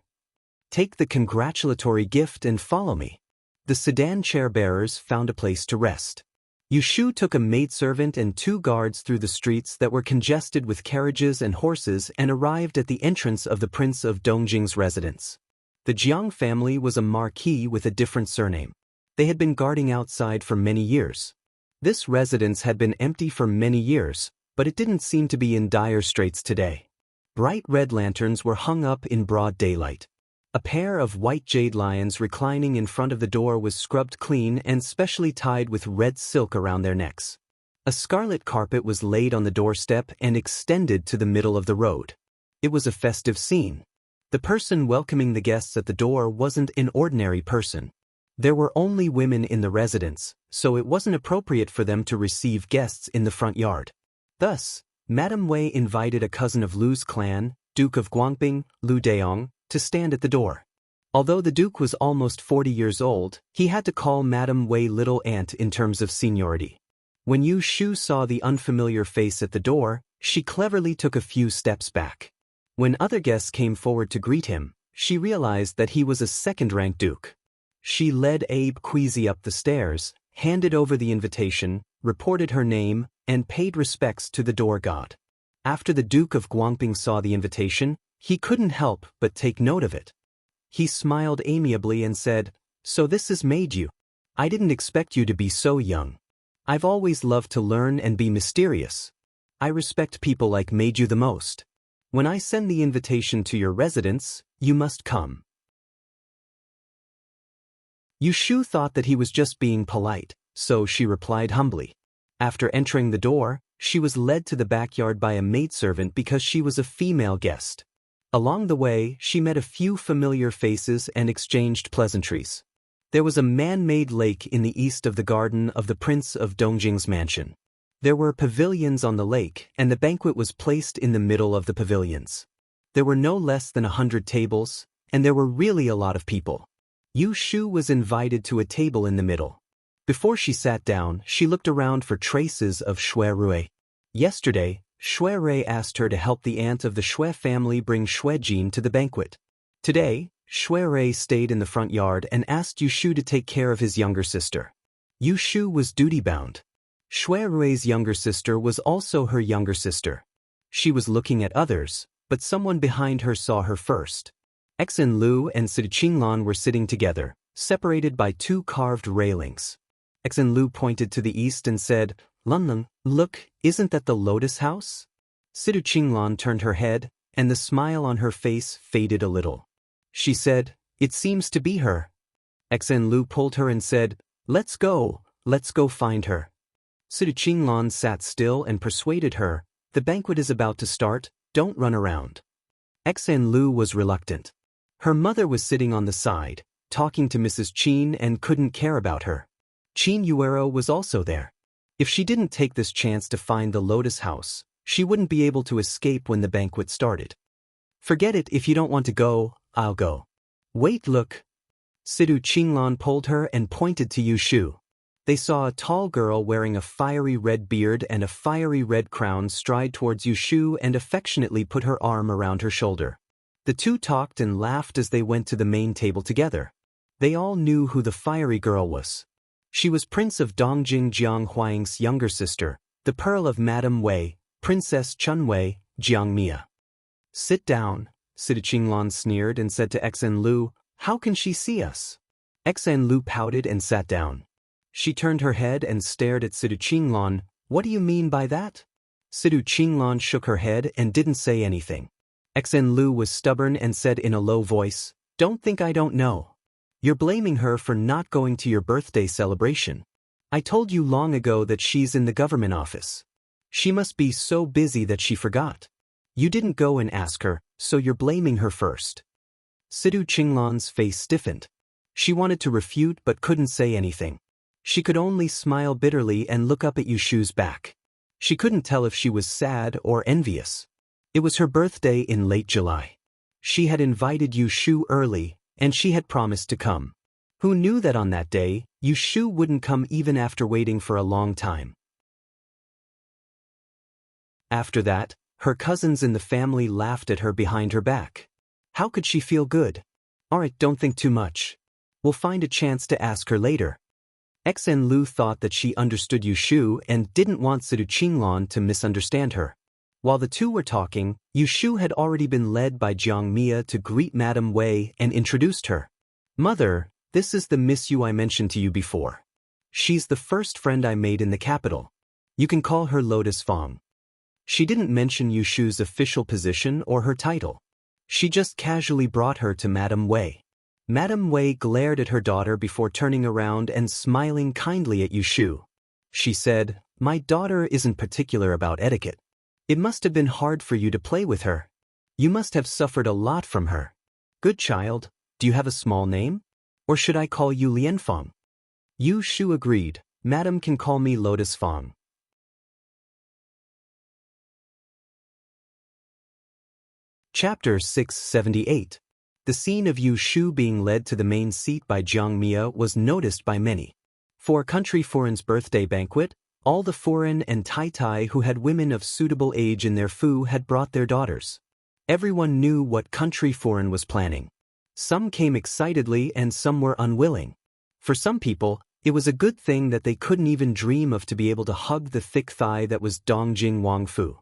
take the congratulatory gift and follow me." The sedan chair bearers found a place to rest. Yushu took a maidservant and 2 guards through the streets that were congested with carriages and horses and arrived at the entrance of the Prince of Dongjing's residence. The Jiang family was a marquis with a different surname. They had been guarding outside for many years. This residence had been empty for many years, but it didn't seem to be in dire straits today. Bright red lanterns were hung up in broad daylight. A pair of white jade lions reclining in front of the door was scrubbed clean and specially tied with red silk around their necks. A scarlet carpet was laid on the doorstep and extended to the middle of the road. It was a festive scene. The person welcoming the guests at the door wasn't an ordinary person. There were only women in the residence, so it wasn't appropriate for them to receive guests in the front yard. Thus, Madame Wei invited a cousin of Lu's clan, Duke of Guangping, Lu Deong, to stand at the door. Although the Duke was almost 40 years old, he had to call Madame Wei little aunt in terms of seniority. When Yu Shu saw the unfamiliar face at the door, she cleverly took a few steps back. When other guests came forward to greet him, she realized that he was a second-rank duke. She led Abe Queasy up the stairs, handed over the invitation, reported her name, and paid respects to the door god. After the Duke of Guangping saw the invitation, he couldn't help but take note of it. He smiled amiably and said, "So this has made you. I didn't expect you to be so young. I've always loved to learn and be mysterious. I respect people like Meiju the most. When I send the invitation to your residence, you must come." Yushu thought that he was just being polite, so she replied humbly. After entering the door, She was led to the backyard by a maidservant because she was a female guest. Along the way, she met a few familiar faces and exchanged pleasantries. There was a man-made lake in the east of the garden of the Prince of Dongjing's mansion. There were pavilions on the lake, and the banquet was placed in the middle of the pavilions. There were no less than 100 tables, and there were really a lot of people. Yu Shu was invited to a table in the middle. Before she sat down, she looked around for traces of Shui Rui. Yesterday, Shui Rui asked her to help the aunt of the Shui family bring Shui Jin to the banquet. Today, Shui Rui stayed in the front yard and asked Yu Shu to take care of his younger sister. Yu Shu was duty-bound. Shui Rui's younger sister was also her younger sister. She was looking at others, but someone behind her saw her first. Xen Lu and Siduqinglan were sitting together, separated by 2 carved railings. Xen Lu pointed to the east and said, "Lunlun, look, isn't that the Lotus House?" Siduqinglan turned her head, and the smile on her face faded a little. She said, "It seems to be her." Xen Lu pulled her and said, let's go find her." Siduqinglan sat still and persuaded her, "The banquet is about to start, don't run around." Xen Lu was reluctant. Her mother was sitting on the side, talking to Mrs. Qin and couldn't care about her. Qin Yuero was also there. If she didn't take this chance to find the Lotus House, she wouldn't be able to escape when the banquet started. "Forget it, if you don't want to go, I'll go." "Wait, look." Siduqinglan pulled her and pointed to Yu Shu. They saw a tall girl wearing a fiery red beard and a fiery red crown stride towards Yu Shu and affectionately put her arm around her shoulder. The two talked and laughed as they went to the main table together. They all knew who the fiery girl was. She was Prince of Dongjing Jiang Huaying's younger sister, the pearl of Madame Wei, Princess Chunwei, Jiang Mia. "Sit down," Siduqinglan sneered and said to Xen Lu, "How can she see us?" Xen Lu pouted and sat down. She turned her head and stared at Siduqinglan. "What do you mean by that?" Siduqinglan shook her head and didn't say anything. Xen Lu was stubborn and said in a low voice, "Don't think I don't know. You're blaming her for not going to your birthday celebration. I told you long ago that she's in the government office. She must be so busy that she forgot. You didn't go and ask her, so you're blaming her first." Siduqinglan's face stiffened. She wanted to refute but couldn't say anything. She could only smile bitterly and look up at Yu Shu's back. She couldn't tell if she was sad or envious. It was her birthday in late July. She had invited Yu Shu early, and she had promised to come. Who knew that on that day, Yu Shu wouldn't come even after waiting for a long time? After that, her cousins in the family laughed at her behind her back. How could she feel good? "Alright, don't think too much. We'll find a chance to ask her later." Xen Lu thought that she understood Yu Shu and didn't want Siduqinglan to misunderstand her. While the two were talking, Yu Shu had already been led by Jiang Mia to greet Madame Wei and introduced her. "Mother, this is the Miss Yu I mentioned to you before. She's the first friend I made in the capital. You can call her Lotus Fong." She didn't mention Yu Shu's official position or her title. She just casually brought her to Madame Wei. Madame Wei glared at her daughter before turning around and smiling kindly at Yu Shu. She said, "My daughter isn't particular about etiquette. It must have been hard for you to play with her. You must have suffered a lot from her. Good child, do you have a small name? Or should I call you Lianfeng?" Yu Shu agreed. "Madam can call me Lotus Fong." Chapter 678. The scene of Yu Shu being led to the main seat by Jiang Mia was noticed by many. For Country Foreign's birthday banquet, all the Foreign and Tai Tai who had women of suitable age in their fu had brought their daughters. Everyone knew what Country Foreign was planning. Some came excitedly and some were unwilling. For some people, it was a good thing that they couldn't even dream of to be able to hug the thick thigh that was Dongjing Wangfu.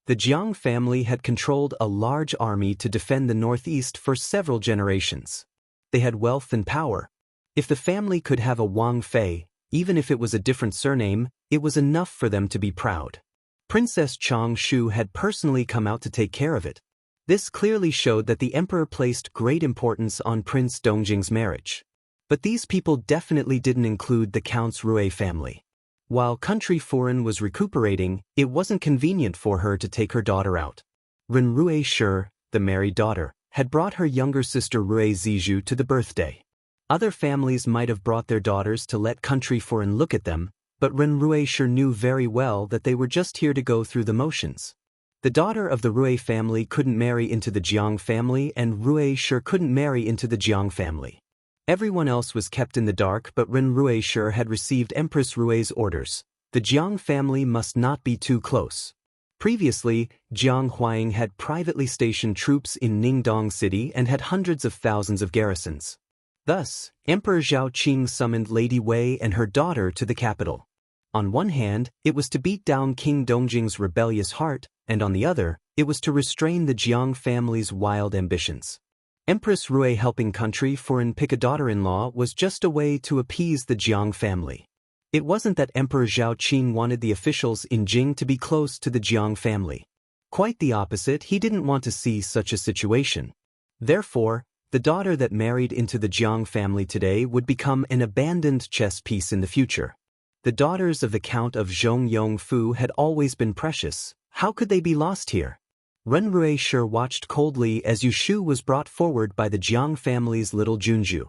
The Jiang family had controlled a large army to defend the northeast for several generations. They had wealth and power. If the family could have a Wang Fei, even if it was a different surname, it was enough for them to be proud. Princess Chang Shu had personally come out to take care of it. This clearly showed that the emperor placed great importance on Prince Dongjing's marriage. But these people definitely didn't include the Count's Rui family. While country foreign was recuperating, it wasn't convenient for her to take her daughter out. Ren Rui Shi, the married daughter, had brought her younger sister Rui Zizhu to the birthday. Other families might have brought their daughters to let country foreign look at them, but Ren Rui Shi knew very well that they were just here to go through the motions. The daughter of the Rui family couldn't marry into the Jiang family, and Rui Shi couldn't marry into the Jiang family. Everyone else was kept in the dark, but Ren Rui Shi had received Empress Rui's orders. The Jiang family must not be too close. Previously, Jiang Huaying had privately stationed troops in Ningdong City and had hundreds of thousands of garrisons. Thus, Emperor Zhao Qing summoned Lady Wei and her daughter to the capital. On one hand, it was to beat down King Dongjing's rebellious heart, and on the other, it was to restrain the Jiang family's wild ambitions. Empress Rui helping country foreign pick a daughter-in-law was just a way to appease the Jiang family. It wasn't that Emperor Zhao Qing wanted the officials in Jing to be close to the Jiang family. Quite the opposite, he didn't want to see such a situation. Therefore, the daughter that married into the Jiang family today would become an abandoned chess piece in the future. The daughters of the Count of Zhongyongfu had always been precious. How could they be lost here? Ren Rui Shi watched coldly as Yushu was brought forward by the Jiang family's little Junju.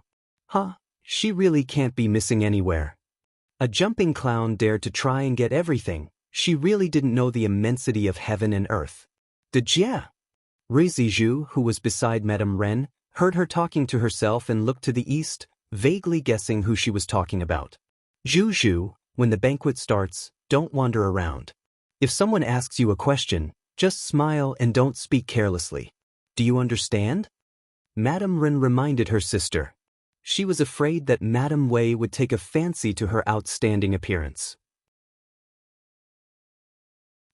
She really can't be missing anywhere. A jumping clown dared to try and get everything. She really didn't know the immensity of heaven and earth. Dejia! Rui Zizhu, who was beside Madame Ren, heard her talking to herself and looked to the east, vaguely guessing who she was talking about. Zhu, when the banquet starts, don't wander around. If someone asks you a question, just smile and don't speak carelessly. Do you understand? Madame Ren reminded her sister. She was afraid that Madame Wei would take a fancy to her outstanding appearance.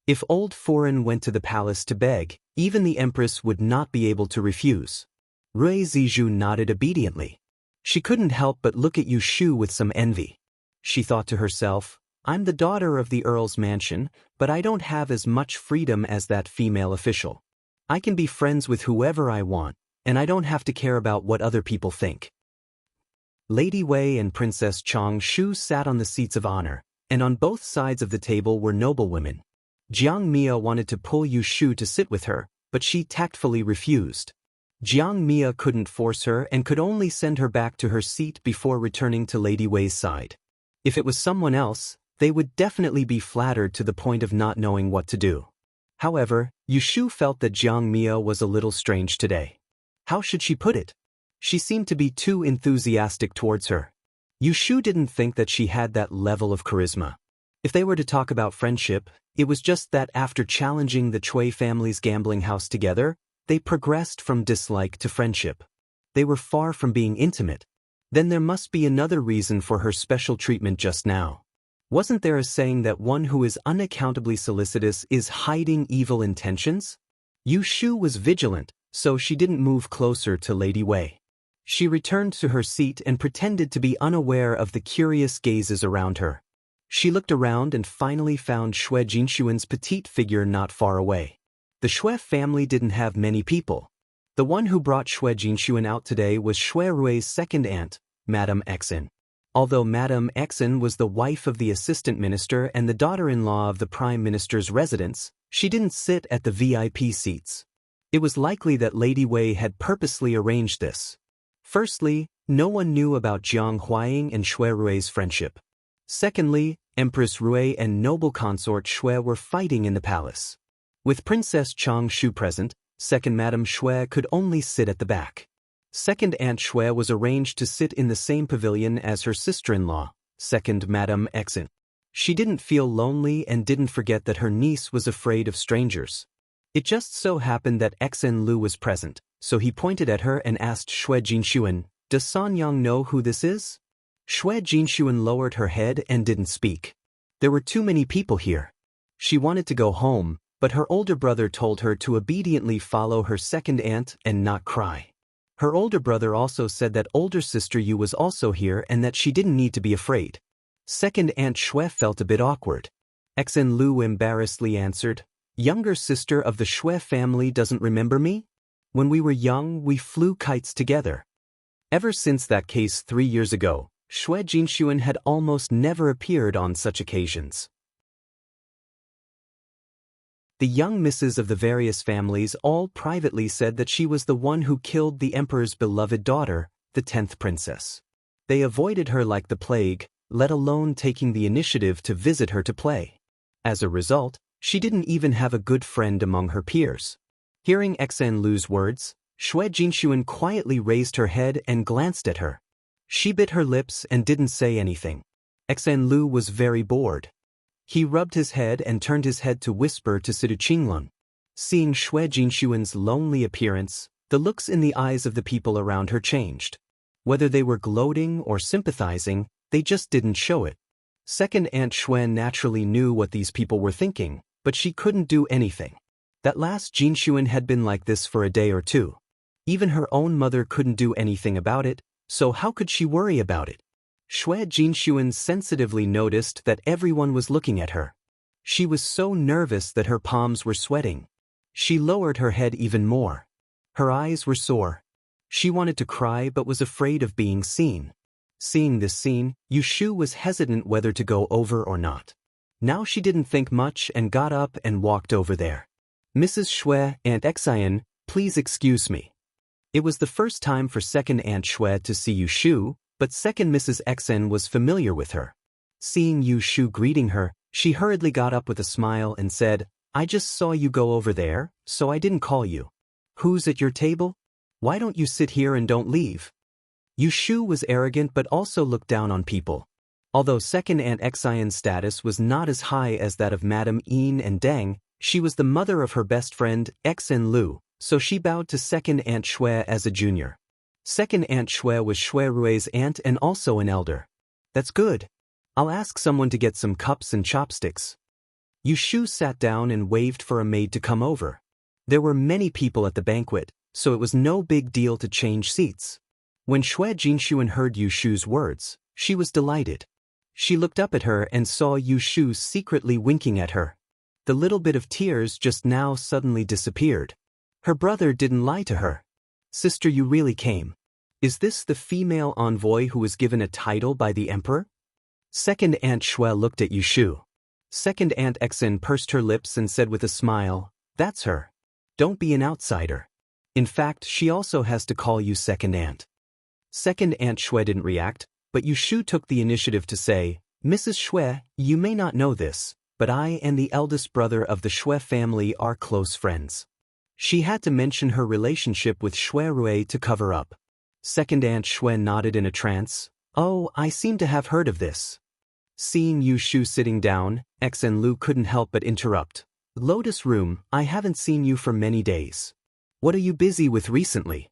If old foreign went to the palace to beg, even the empress would not be able to refuse. Rui Zizhu nodded obediently. She couldn't help but look at Yushu with some envy. She thought to herself, I'm the daughter of the Earl's mansion, but I don't have as much freedom as that female official. I can be friends with whoever I want, and I don't have to care about what other people think. Lady Wei and Princess Chang Shu sat on the seats of honor, and on both sides of the table were noblewomen. Jiang Mia wanted to pull Yushu to sit with her, but she tactfully refused. Jiang Mia couldn't force her and could only send her back to her seat before returning to Lady Wei's side. If it was someone else, they would definitely be flattered to the point of not knowing what to do. However, Yushu felt that Jiang Mia was a little strange today. How should she put it? She seemed to be too enthusiastic towards her. Yushu didn't think that she had that level of charisma. If they were to talk about friendship, it was just that after challenging the Chui family's gambling house together, they progressed from dislike to friendship. They were far from being intimate. Then there must be another reason for her special treatment just now. Wasn't there a saying that one who is unaccountably solicitous is hiding evil intentions? Yushu was vigilant, so she didn't move closer to Lady Wei. She returned to her seat and pretended to be unaware of the curious gazes around her. She looked around and finally found Xue Jinshuan's petite figure not far away. The Xue family didn't have many people. The one who brought Xue Jinshuan out today was Xue Rui's second aunt, Madame Exin. Although Madame Exin was the wife of the assistant minister and the daughter-in-law of the prime minister's residence, she didn't sit at the VIP seats. It was likely that Lady Wei had purposely arranged this. Firstly, no one knew about Jiang Huaying and Xue Rui's friendship. Secondly, Empress Rui and noble consort Xue were fighting in the palace. With Princess Chang Shu present, second Madame Xue could only sit at the back. Second Aunt Xue was arranged to sit in the same pavilion as her sister-in-law, second Madame Exin. She didn't feel lonely and didn't forget that her niece was afraid of strangers. It just so happened that Exin Lu was present, so he pointed at her and asked Xue Jinshuan, "Does San Yang know who this is?" Xue Jinshuan lowered her head and didn't speak. There were too many people here. She wanted to go home, but her older brother told her to obediently follow her second aunt and not cry. Her older brother also said that older sister Yu was also here and that she didn't need to be afraid. Second Aunt Xue felt a bit awkward. Exin Lu embarrassedly answered, "Younger sister of the Xue family doesn't remember me? When we were young, we flew kites together." Ever since that case 3 years ago, Xue Jinxuan had almost never appeared on such occasions. The young misses of the various families all privately said that she was the one who killed the emperor's beloved daughter, the 10th princess. They avoided her like the plague, let alone taking the initiative to visit her to play. As a result, she didn't even have a good friend among her peers. Hearing Xen Lu's words, Xue Jinxuan quietly raised her head and glanced at her. She bit her lips and didn't say anything. Xen Lu was very bored. He rubbed his head and turned his head to whisper to Sidu Qinglun. Seeing Xue Jinxuan's lonely appearance, the looks in the eyes of the people around her changed. Whether they were gloating or sympathizing, they just didn't show it. Second Aunt Xuen naturally knew what these people were thinking, but she couldn't do anything. That last Jinxuan had been like this for a day or two. Even her own mother couldn't do anything about it, so how could she worry about it? Xue Jinxuan sensitively noticed that everyone was looking at her. She was so nervous that her palms were sweating. She lowered her head even more. Her eyes were sore. She wanted to cry but was afraid of being seen. Seeing this scene, Yushu was hesitant whether to go over or not. Now she didn't think much and got up and walked over there. Mrs. Xue, Aunt Xian, please excuse me. It was the first time for second Aunt Xue to see Yushu, but second Mrs. Xen was familiar with her. Seeing Yushu greeting her, she hurriedly got up with a smile and said, I just saw you go over there, so I didn't call you. Who's at your table? Why don't you sit here and don't leave? Yushu was arrogant but also looked down on people. Although second Aunt Xian's status was not as high as that of Madame Yin and Deng, she was the mother of her best friend, Xen Lu, so she bowed to second Aunt Xue as a junior. Second Aunt Xue was Xue Rui's aunt and also an elder. That's good. I'll ask someone to get some cups and chopsticks. Yushu sat down and waved for a maid to come over. There were many people at the banquet, so it was no big deal to change seats. When Xue Jinxuan heard Yushu's words, she was delighted. She looked up at her and saw Yushu secretly winking at her. The little bit of tears just now suddenly disappeared. Her brother didn't lie to her. Sister, you really came. Is this the female envoy who was given a title by the emperor? Second Aunt Xue looked at Yushu. Second Aunt Xen pursed her lips and said with a smile, That's her. Don't be an outsider. In fact, she also has to call you second aunt. Second Aunt Xue didn't react, but Yushu took the initiative to say, Mrs. Xue, you may not know this, but I and the eldest brother of the Xue family are close friends. She had to mention her relationship with Xue Rui to cover up. Second Aunt Xue nodded in a trance. Oh, I seem to have heard of this. Seeing Yushu sitting down, Xen Lu couldn't help but interrupt. Lotus Room, I haven't seen you for many days. What are you busy with recently?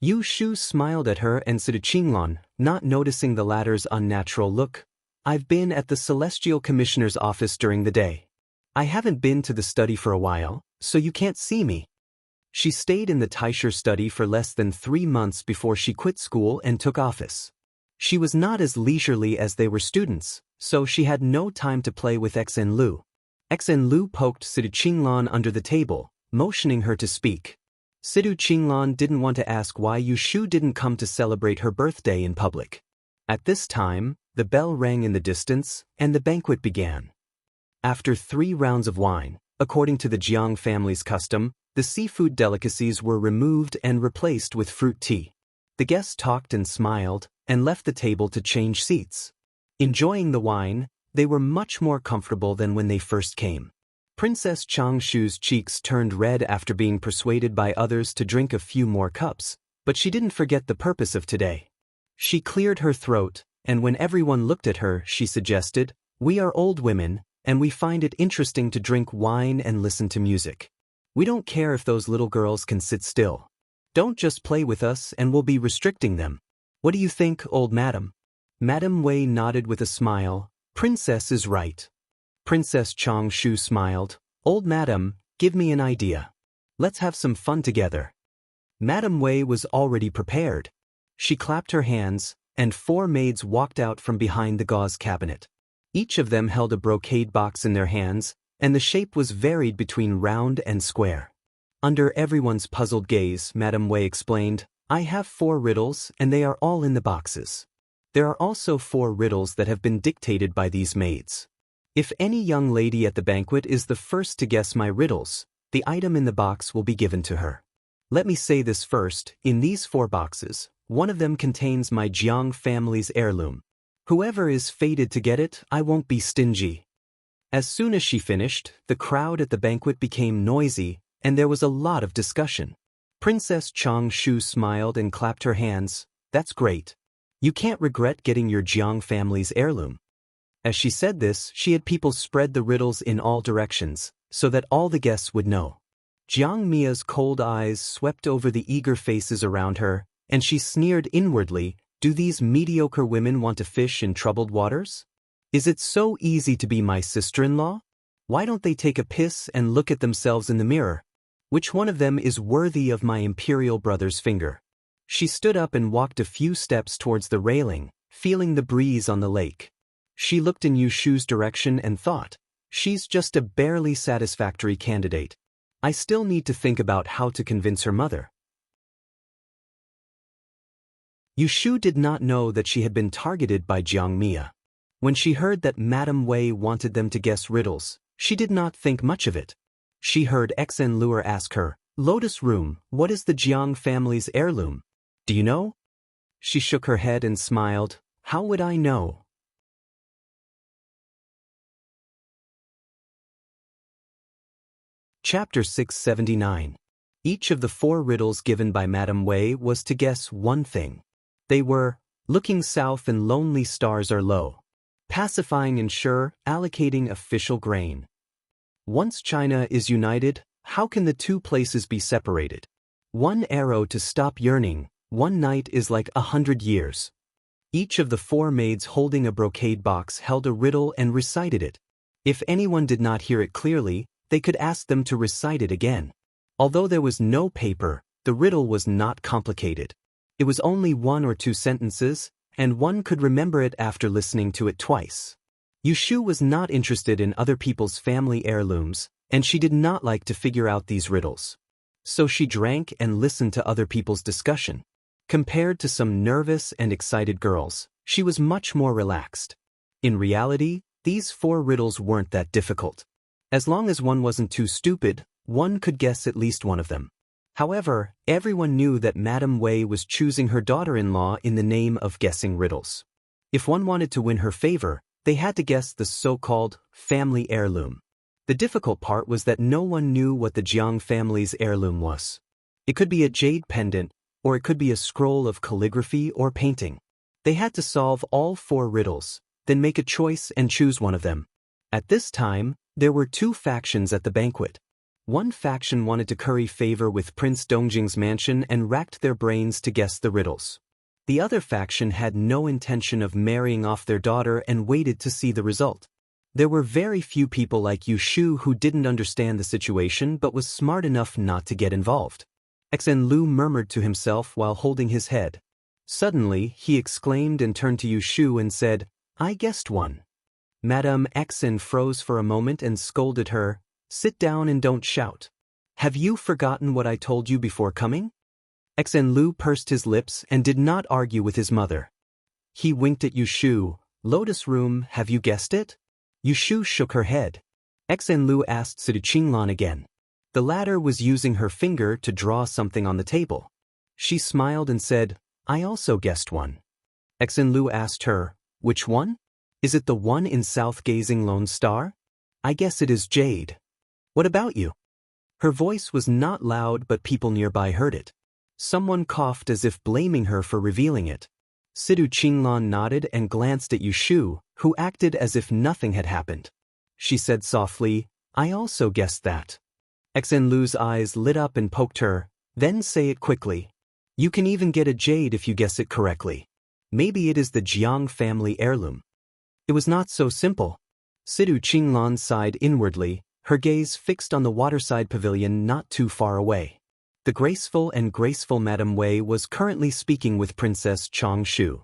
Yushu smiled at her and Sidu Qinglun, not noticing the latter's unnatural look. I've been at the Celestial Commissioner's office during the day. I haven't been to the study for a while, so you can't see me. She stayed in the Taisher study for less than 3 months before she quit school and took office. She was not as leisurely as they were students, so she had no time to play with Xen Lu. Xen Lu poked Sidu Qinglun under the table, motioning her to speak. Sidu Qinglun didn't want to ask why Yushu didn't come to celebrate her birthday in public. At this time, the bell rang in the distance, and the banquet began. After 3 rounds of wine, according to the Jiang family's custom, the seafood delicacies were removed and replaced with fruit tea. The guests talked and smiled, and left the table to change seats. Enjoying the wine, they were much more comfortable than when they first came. Princess Changshu's cheeks turned red after being persuaded by others to drink a few more cups, but she didn't forget the purpose of today. She cleared her throat, and when everyone looked at her, she suggested, We are old women, and we find it interesting to drink wine and listen to music. We don't care if those little girls can sit still. Don't just play with us and we'll be restricting them. What do you think, old madam? Madam Wei nodded with a smile. Princess is right. Princess Changshu smiled. Old madam, give me an idea. Let's have some fun together. Madam Wei was already prepared. She clapped her hands, and 4 maids walked out from behind the gauze cabinet. Each of them held a brocade box in their hands, and the shape was varied between round and square. Under everyone's puzzled gaze, Madame Wei explained, I have 4 riddles, and they are all in the boxes. There are also 4 riddles that have been dictated by these maids. If any young lady at the banquet is the first to guess my riddles, the item in the box will be given to her. Let me say this first, in these 4 boxes, one of them contains my Jiang family's heirloom. Whoever is fated to get it, I won't be stingy. As soon as she finished, the crowd at the banquet became noisy, and there was a lot of discussion. Princess Chang Shu smiled and clapped her hands. That's great. You can't regret getting your Jiang family's heirloom. As she said this, she had people spread the riddles in all directions, so that all the guests would know. Jiang Mia's cold eyes swept over the eager faces around her, and she sneered inwardly, do these mediocre women want to fish in troubled waters? Is it so easy to be my sister-in-law? Why don't they take a piss and look at themselves in the mirror? Which one of them is worthy of my imperial brother's finger? She stood up and walked a few steps towards the railing, feeling the breeze on the lake. She looked in Yushu's direction and thought, she's just a barely satisfactory candidate. I still need to think about how to convince her mother. Yushu did not know that she had been targeted by Jiang Mia. When she heard that Madame Wei wanted them to guess riddles, she did not think much of it. She heard Xen Luer ask her, Lotus Room, what is the Jiang family's heirloom? Do you know? She shook her head and smiled, how would I know? Chapter 679. Each of the 4 riddles given by Madame Wei was to guess one thing. They were, looking south and lonely stars are low. Pacifying ensure, allocating official grain. Once China is united, how can the 2 places be separated? 1 arrow to stop yearning, 1 night is like 100 years. Each of the 4 maids holding a brocade box held a riddle and recited it. If anyone did not hear it clearly, they could ask them to recite it again. Although there was no paper, the riddle was not complicated. It was only 1 or 2 sentences, and one could remember it after listening to it twice. Yushu was not interested in other people's family heirlooms, and she did not like to figure out these riddles. So she drank and listened to other people's discussion. Compared to some nervous and excited girls, she was much more relaxed. In reality, these 4 riddles weren't that difficult. As long as one wasn't too stupid, one could guess at least one of them. However, everyone knew that Madame Wei was choosing her daughter-in-law in the name of guessing riddles. If one wanted to win her favor, they had to guess the so-called family heirloom. The difficult part was that no one knew what the Jiang family's heirloom was. It could be a jade pendant, or it could be a scroll of calligraphy or painting. They had to solve all 4 riddles, then make a choice and choose one of them. At this time, there were 2 factions at the banquet. One faction wanted to curry favor with Prince Dongjing's mansion and racked their brains to guess the riddles. The other faction had no intention of marrying off their daughter and waited to see the result. There were very few people like Yushu who didn't understand the situation but was smart enough not to get involved. Xen Lu murmured to himself while holding his head. Suddenly, he exclaimed and turned to Yushu and said, I guessed one. Madame Xen froze for a moment and scolded her, sit down and don't shout. Have you forgotten what I told you before coming? Xen Lu pursed his lips and did not argue with his mother. He winked at Yushu, Lotus Room, have you guessed it? Yushu shook her head. Xen Lu asked Sidu Qinglan again. The latter was using her finger to draw something on the table. She smiled and said, I also guessed one. Xen Lu asked her, which one? Is it the one in South Gazing Lone Star? I guess it is jade. What about you? Her voice was not loud but people nearby heard it. Someone coughed as if blaming her for revealing it. Sidu Qinglan nodded and glanced at Yushu, who acted as if nothing had happened. She said softly, I also guessed that. Xen Lu's eyes lit up and poked her, then say it quickly. You can even get a jade if you guess it correctly. Maybe it is the Jiang family heirloom. It was not so simple. Sidu Qinglan sighed inwardly, her gaze fixed on the waterside pavilion not too far away. The graceful Madame Wei was currently speaking with Princess Chang Shu.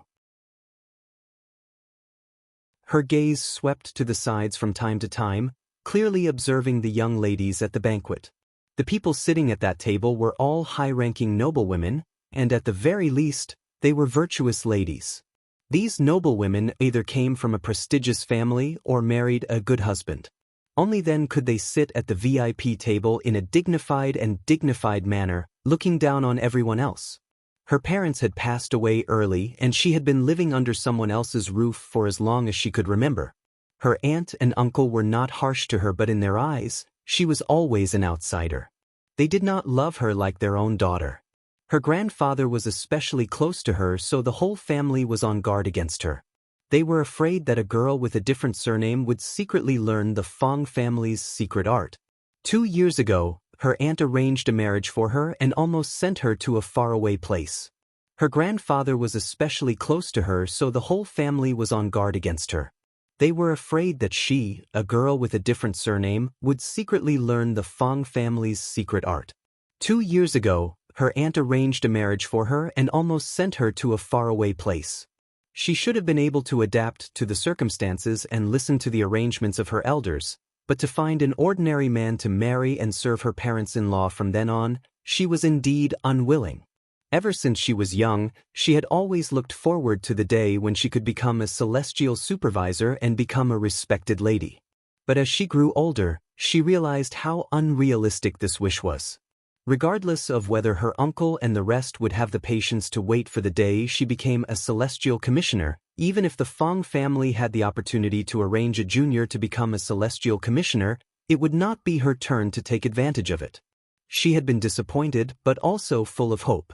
Her gaze swept to the sides from time to time, clearly observing the young ladies at the banquet. The people sitting at that table were all high-ranking noblewomen, and at the very least, they were virtuous ladies. These noblewomen either came from a prestigious family or married a good husband. Only then could they sit at the VIP table in a dignified manner, looking down on everyone else. Her parents had passed away early and she had been living under someone else's roof for as long as she could remember. Her aunt and uncle were not harsh to her, but in their eyes, she was always an outsider. They did not love her like their own daughter. Her grandfather was especially close to her, so the whole family was on guard against her. They were afraid that a girl with a different surname would secretly learn the Fong family's secret art. 2 years ago, her aunt arranged a marriage for her and almost sent her to a faraway place. Her grandfather was especially close to her, so the whole family was on guard against her. They were afraid that she, a girl with a different surname, would secretly learn the Fong family's secret art. 2 years ago, her aunt arranged a marriage for her and almost sent her to a faraway place. She should have been able to adapt to the circumstances and listen to the arrangements of her elders, but to find an ordinary man to marry and serve her parents-in-law from then on, she was indeed unwilling. Ever since she was young, she had always looked forward to the day when she could become a celestial supervisor and become a respected lady. But as she grew older, she realized how unrealistic this wish was. Regardless of whether her uncle and the rest would have the patience to wait for the day she became a celestial commissioner, even if the Fong family had the opportunity to arrange a junior to become a celestial commissioner, it would not be her turn to take advantage of it. She had been disappointed but also full of hope.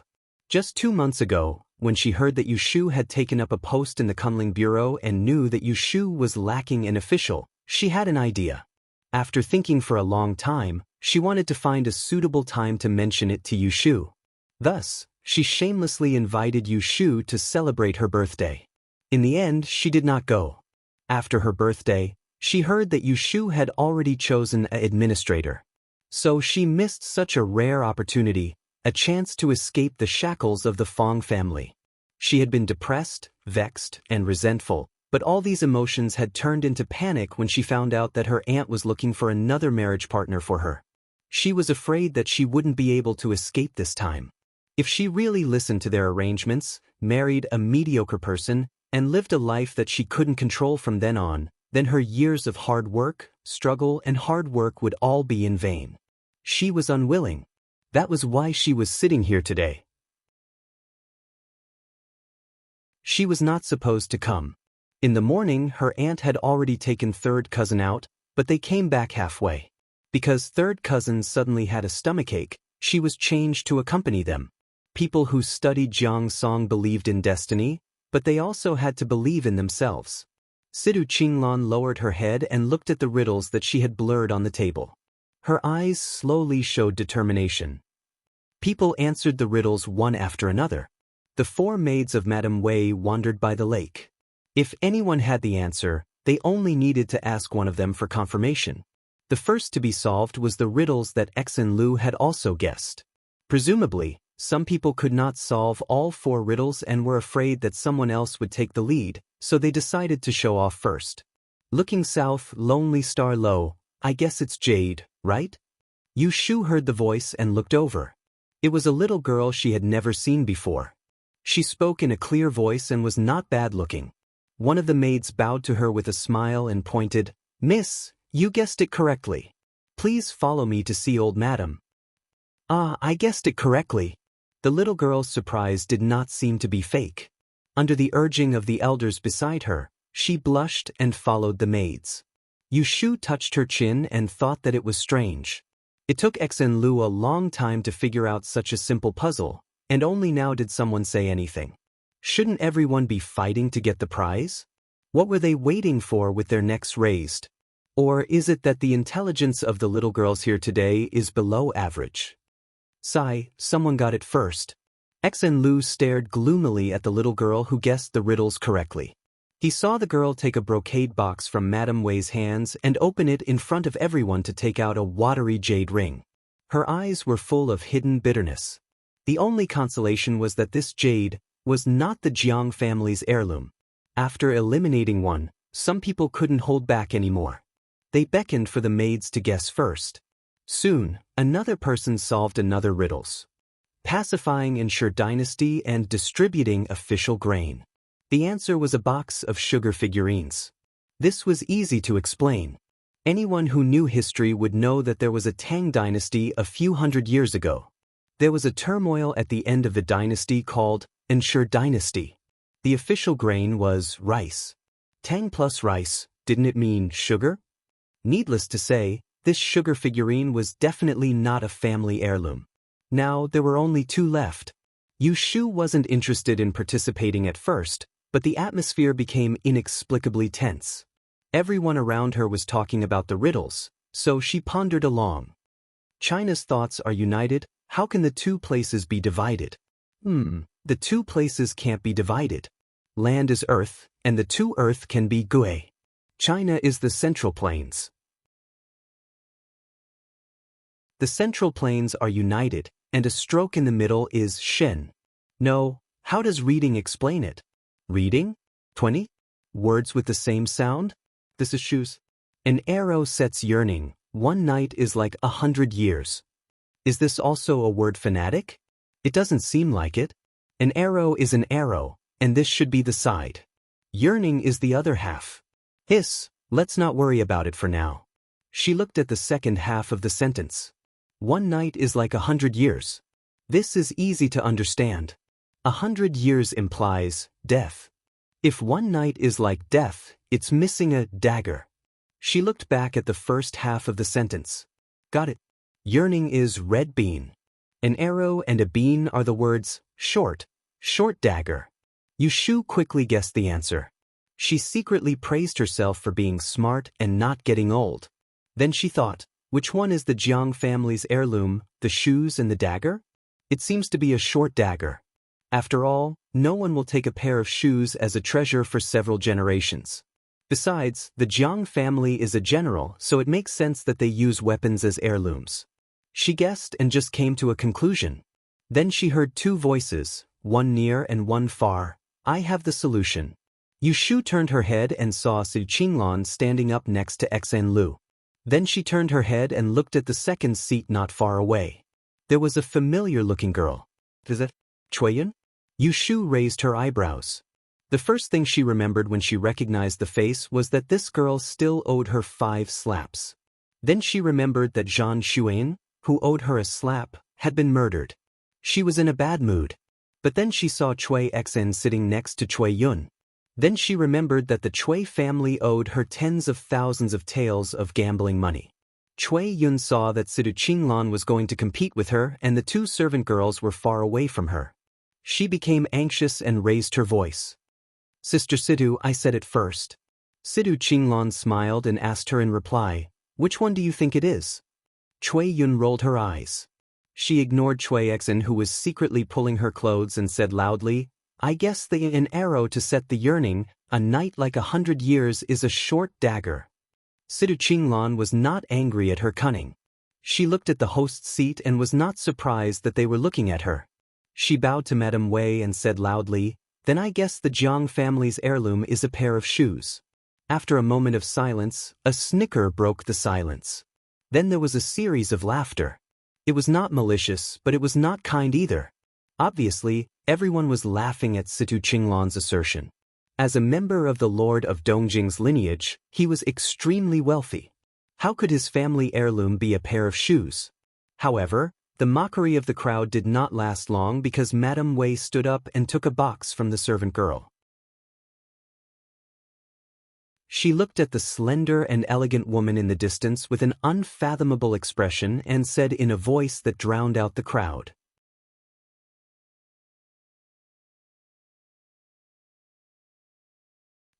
Just 2 months ago, when she heard that Yushu had taken up a post in the Kunling Bureau and knew that Yushu was lacking an official, she had an idea. After thinking for a long time, she wanted to find a suitable time to mention it to Yushu. Thus, she shamelessly invited Yushu to celebrate her birthday. In the end, she did not go. After her birthday, she heard that Yushu had already chosen an administrator. So she missed such a rare opportunity, a chance to escape the shackles of the Fong family. She had been depressed, vexed, and resentful, but all these emotions had turned into panic when she found out that her aunt was looking for another marriage partner for her. She was afraid that she wouldn't be able to escape this time. If she really listened to their arrangements, married a mediocre person, and lived a life that she couldn't control from then on, then her years of hard work, struggle, and hard work would all be in vain. She was unwilling. That was why she was sitting here today. She was not supposed to come. In the morning, her aunt had already taken third cousin out, but they came back halfway. Because third cousin suddenly had a stomachache, she was changed to accompany them. People who studied Jiang Song believed in destiny, but they also had to believe in themselves. Sidu Qinglan lowered her head and looked at the riddles that she had blurred on the table. Her eyes slowly showed determination. People answered the riddles one after another. The 4 maids of Madame Wei wandered by the lake. If anyone had the answer, they only needed to ask one of them for confirmation. The first to be solved was the riddles that Exen Lu had also guessed. Presumably, some people could not solve all 4 riddles and were afraid that someone else would take the lead, so they decided to show off first. Looking south, lonely star low, I guess it's Jade, right? Yushu heard the voice and looked over. It was a little girl she had never seen before. She spoke in a clear voice and was not bad looking. One of the maids bowed to her with a smile and pointed, "Miss, you guessed it correctly. Please follow me to see old madam." "Ah, I guessed it correctly." The little girl's surprise did not seem to be fake. Under the urging of the elders beside her, she blushed and followed the maids. Yushu touched her chin and thought that it was strange. It took Exen Lu a long time to figure out such a simple puzzle, and only now did someone say anything. Shouldn't everyone be fighting to get the prize? What were they waiting for with their necks raised? Or is it that the intelligence of the little girls here today is below average? Sigh, someone got it first. Exen Lu stared gloomily at the little girl who guessed the riddles correctly. He saw the girl take a brocade box from Madame Wei's hands and open it in front of everyone to take out a watery jade ring. Her eyes were full of hidden bitterness. The only consolation was that this jade was not the Jiang family's heirloom. After eliminating one, some people couldn't hold back anymore. They beckoned for the maids to guess first. Soon, another person solved another riddles. Pacifying ensure dynasty and distributing official grain. The answer was a box of sugar figurines. This was easy to explain. Anyone who knew history would know that there was a Tang dynasty a few hundred years ago. There was a turmoil at the end of the dynasty called Ensure Dynasty. The official grain was rice. Tang plus rice, didn't it mean sugar? Needless to say, this sugar figurine was definitely not a family heirloom. Now there were only 2 left. Yu Shu wasn't interested in participating at first, but the atmosphere became inexplicably tense. Everyone around her was talking about the riddles, so she pondered along. China's thoughts are united. How can the 2 places be divided? The 2 places can't be divided. Land is earth, and the 2 earth can be Gui. China is the Central Plains. The Central Plains are united, and a stroke in the middle is Shen. No, how does reading explain it? Reading? 20? Words with the same sound? This is shoes. An arrow sets yearning. 1 night is like 100 years. Is this also a word fanatic? It doesn't seem like it. An arrow is an arrow, and this should be the side. Yearning is the other half. Let's not worry about it for now. She looked at the second half of the sentence. 1 night is like 100 years. This is easy to understand. 100 years implies death. If 1 night is like death, it's missing a dagger. She looked back at the first half of the sentence. Got it. Yearning is red bean. An arrow and a bean are the words short dagger. Yu Shu quickly guessed the answer. She secretly praised herself for being smart and not getting old. Then she thought, which one is the Jiang family's heirloom, the shoes and the dagger? It seems to be a short dagger. After all, no one will take a pair of shoes as a treasure for several generations. Besides, the Jiang family is a general, so it makes sense that they use weapons as heirlooms. She guessed and just came to a conclusion. Then she heard 2 voices, one near and one far. I have the solution. Yu Shu turned her head and saw Su Qinglan standing up next to Xen Lu. Then she turned her head and looked at the second seat not far away. There was a familiar-looking girl. Is it Chueyun? Yu Shu raised her eyebrows. The first thing she remembered when she recognized the face was that this girl still owed her 5 slaps. Then she remembered that Zhang Xuan, who owed her a slap, had been murdered. She was in a bad mood. But then she saw Cui Xen sitting next to Cui Yun. Then she remembered that the Cui family owed her tens of thousands of taels of gambling money. Cui Yun saw that Sidu Qinglan was going to compete with her and the 2 servant girls were far away from her. She became anxious and raised her voice. Sister Sidu, I said it first. Sidu Qinglan smiled and asked her in reply, which one do you think it is? Cui Yun rolled her eyes. She ignored Cui Xen, who was secretly pulling her clothes, and said loudly, I guess an arrow to set the yearning, a night like 100 years is a short dagger. Sidu Qinglan was not angry at her cunning. She looked at the host's seat and was not surprised that they were looking at her. She bowed to Madame Wei and said loudly, then I guess the Jiang family's heirloom is a pair of shoes. After a moment of silence, a snicker broke the silence. Then there was a series of laughter. It was not malicious, but it was not kind either. Obviously, everyone was laughing at Situ Qinglan's assertion. As a member of the Lord of Dongjing's lineage, he was extremely wealthy. How could his family heirloom be a pair of shoes? However, the mockery of the crowd did not last long because Madame Wei stood up and took a box from the servant girl. She looked at the slender and elegant woman in the distance with an unfathomable expression and said in a voice that drowned out the crowd.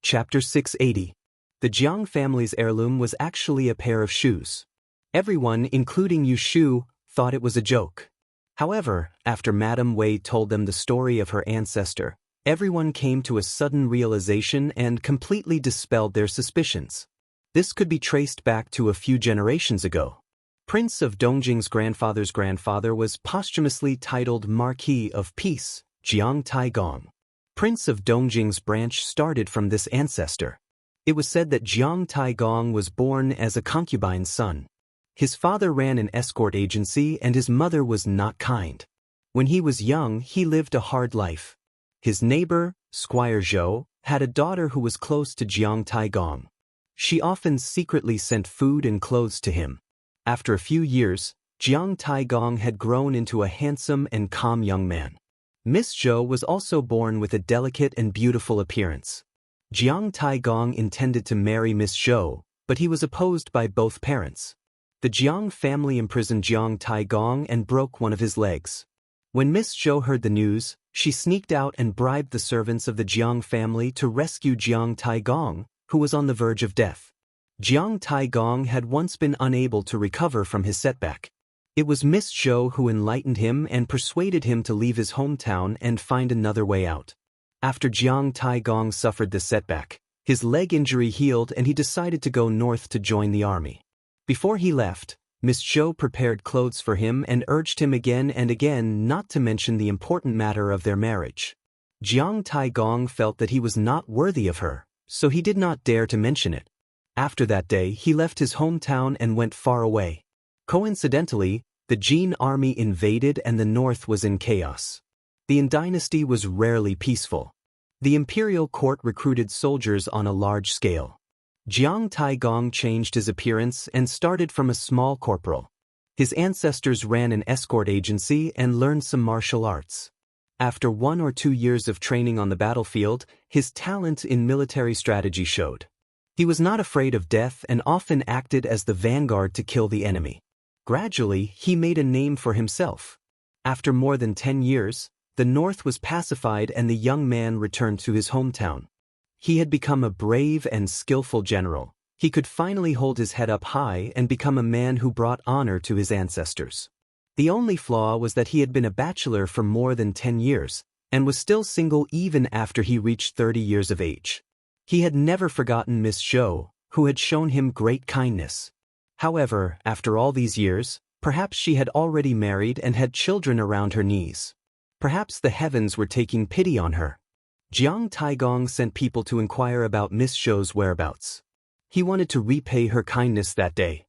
Chapter 680. The Jiang family's heirloom was actually a pair of shoes. Everyone, including Yu Shu, thought it was a joke. However, after Madame Wei told them the story of her ancestor, everyone came to a sudden realization and completely dispelled their suspicions. This could be traced back to a few generations ago. Prince of Dongjing's grandfather's grandfather was posthumously titled Marquis of Peace, Jiang Taigong. Prince of Dongjing's branch started from this ancestor. It was said that Jiang Taigong was born as a concubine's son. His father ran an escort agency and his mother was not kind. When he was young, he lived a hard life. His neighbor, Squire Zhou, had a daughter who was close to Jiang Taigong. She often secretly sent food and clothes to him. After a few years, Jiang Taigong had grown into a handsome and calm young man. Miss Zhou was also born with a delicate and beautiful appearance. Jiang Taigong intended to marry Miss Zhou, but he was opposed by both parents. The Jiang family imprisoned Jiang Taigong and broke one of his legs. When Miss Zhou heard the news, she sneaked out and bribed the servants of the Jiang family to rescue Jiang Taigong, who was on the verge of death. Jiang Taigong had once been unable to recover from his setback. It was Miss Zhou who enlightened him and persuaded him to leave his hometown and find another way out. After Jiang Taigong suffered the setback, his leg injury healed and he decided to go north to join the army. Before he left, Miss Zhou prepared clothes for him and urged him again and again not to mention the important matter of their marriage. Jiang Taigong felt that he was not worthy of her, so he did not dare to mention it. After that day, he left his hometown and went far away. Coincidentally, the Jin army invaded and the north was in chaos. The Yin dynasty was rarely peaceful. The imperial court recruited soldiers on a large scale. Jiang Taigong changed his appearance and started from a small corporal. His ancestors ran an escort agency and learned some martial arts. After 1 or 2 years of training on the battlefield, his talent in military strategy showed. He was not afraid of death and often acted as the vanguard to kill the enemy. Gradually, he made a name for himself. After more than 10 years, the north was pacified and the young man returned to his hometown. He had become a brave and skillful general. He could finally hold his head up high and become a man who brought honor to his ancestors. The only flaw was that he had been a bachelor for more than 10 years, and was still single even after he reached 30 years of age. He had never forgotten Miss Zhou, who had shown him great kindness. However, after all these years, perhaps she had already married and had children around her knees. Perhaps the heavens were taking pity on her. Jiang Taigong sent people to inquire about Miss Zhou's whereabouts. He wanted to repay her kindness that day.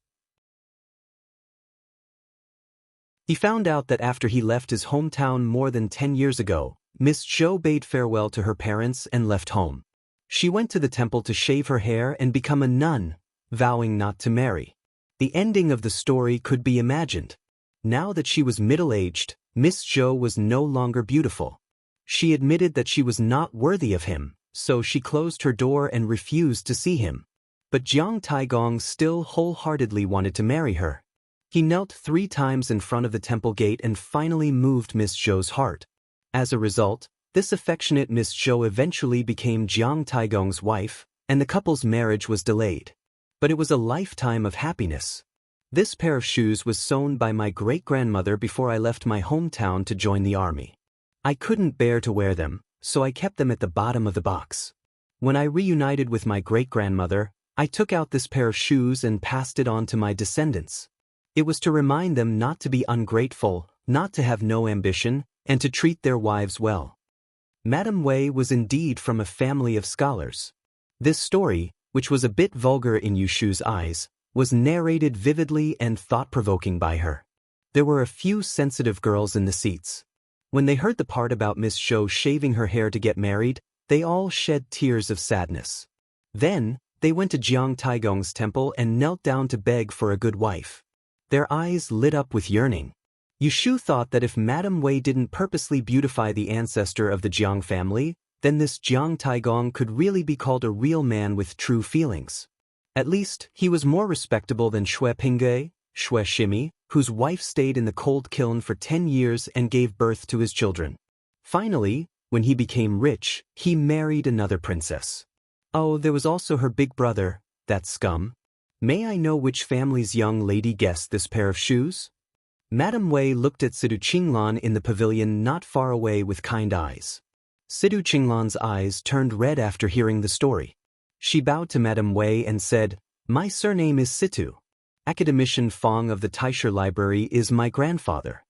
He found out that after he left his hometown more than 10 years ago, Miss Zhou bade farewell to her parents and left home. She went to the temple to shave her hair and become a nun, vowing not to marry. The ending of the story could be imagined. Now that she was middle-aged, Miss Zhou was no longer beautiful. She admitted that she was not worthy of him, so she closed her door and refused to see him. But Jiang Taigong still wholeheartedly wanted to marry her. He knelt 3 times in front of the temple gate and finally moved Miss Zhou's heart. As a result, this affectionate Miss Zhou eventually became Jiang Taigong's wife, and the couple's marriage was delayed. But it was a lifetime of happiness. This pair of shoes was sewn by my great-grandmother before I left my hometown to join the army. I couldn't bear to wear them, so I kept them at the bottom of the box. When I reunited with my great-grandmother, I took out this pair of shoes and passed it on to my descendants. It was to remind them not to be ungrateful, not to have no ambition, and to treat their wives well. Madame Wei was indeed from a family of scholars. This story, which was a bit vulgar in Yushu's eyes, was narrated vividly and thought-provoking by her. There were a few sensitive girls in the seats. When they heard the part about Miss Zhou shaving her hair to get married, they all shed tears of sadness. Then, they went to Jiang Taigong's temple and knelt down to beg for a good wife. Their eyes lit up with yearning. Yushu thought that if Madame Wei didn't purposely beautify the ancestor of the Jiang family, then this Jiang Taigong could really be called a real man with true feelings. At least, he was more respectable than Xue Pingge, Xue Shimi, whose wife stayed in the cold kiln for 10 years and gave birth to his children. Finally, when he became rich, he married another princess. Oh, there was also her big brother, that scum. May I know which family's young lady guessed this pair of shoes? Madame Wei looked at Sidu Qinglan in the pavilion not far away with kind eyes. Sidu Qinglan's eyes turned red after hearing the story. She bowed to Madame Wei and said, "My surname is Situ. Academician Fong of the Taisher Library is my grandfather."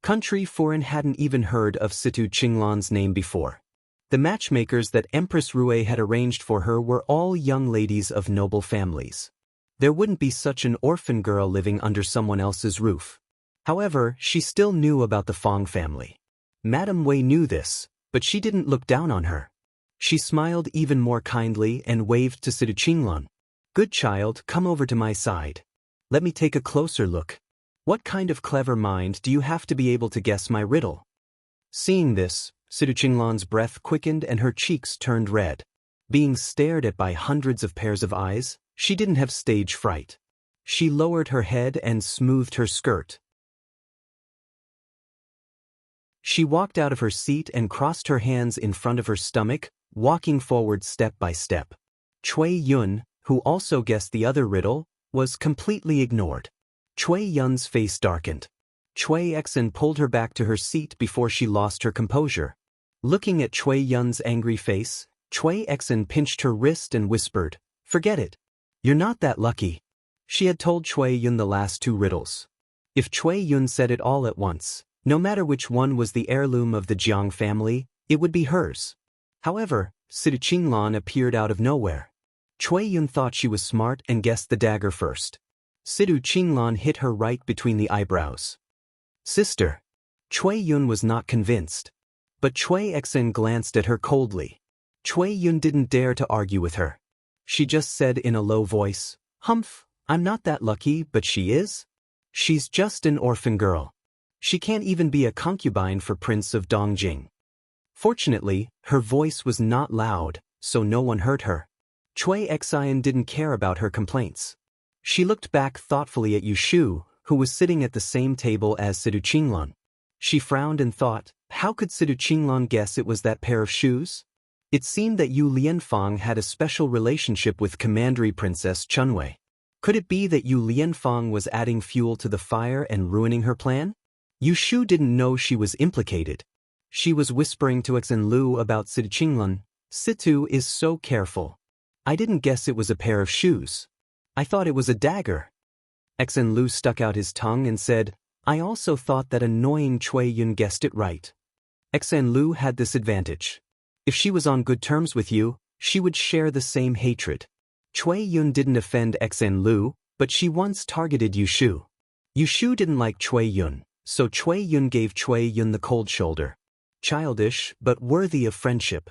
Country Foreign hadn't even heard of Situ Qinglan's name before. The matchmakers that Empress Rui had arranged for her were all young ladies of noble families. There wouldn't be such an orphan girl living under someone else's roof. However, she still knew about the Fong family. Madame Wei knew this, but she didn't look down on her. She smiled even more kindly and waved to Sidu Qinglan. "Good child, come over to my side. Let me take a closer look. What kind of clever mind do you have to be able to guess my riddle?" Seeing this, Sidu Qinglan's breath quickened and her cheeks turned red. Being stared at by hundreds of pairs of eyes, she didn't have stage fright. She lowered her head and smoothed her skirt. She walked out of her seat and crossed her hands in front of her stomach, walking forward step by step. Cui Yun, who also guessed the other riddle, was completely ignored. Cui Yun's face darkened. Cui Exen pulled her back to her seat before she lost her composure. Looking at Cui Yun's angry face, Cui Exen pinched her wrist and whispered, "Forget it. You're not that lucky." She had told Cui Yun the last two riddles. If Cui Yun said it all at once, no matter which one was the heirloom of the Jiang family, it would be hers. However, Sidu Qinglan appeared out of nowhere. Cui Yun thought she was smart and guessed the dagger first. Sidu Qinglan hit her right between the eyebrows. "Sister." Cui Yun was not convinced. But Cui Exen glanced at her coldly. Cui Yun didn't dare to argue with her. She just said in a low voice, "Humph, I'm not that lucky, but she is? She's just an orphan girl. She can't even be a concubine for Prince of Dongjing." Fortunately, her voice was not loud, so no one heard her. Cui Exen didn't care about her complaints. She looked back thoughtfully at Yu Shu, who was sitting at the same table as Sidu Qinglan. She frowned and thought, how could Sidu Qinglan guess it was that pair of shoes? It seemed that Yu Lianfang had a special relationship with Commandery Princess Chunwei. Could it be that Yu Lianfang was adding fuel to the fire and ruining her plan? Yu Shu didn't know she was implicated. She was whispering to Exen Lu about Sidu Qinglan. "Situ is so careful. I didn't guess it was a pair of shoes. I thought it was a dagger." Exen Lu stuck out his tongue and said, "I also thought that annoying Cui Yun guessed it right." Exen Lu had this advantage. If she was on good terms with you, she would share the same hatred. Cui Yun didn't offend Exen Lu, but she once targeted Yu Shu. Yu Shu didn't like Cui Yun, so Cui Yun gave Cui Yun the cold shoulder. Childish, but worthy of friendship.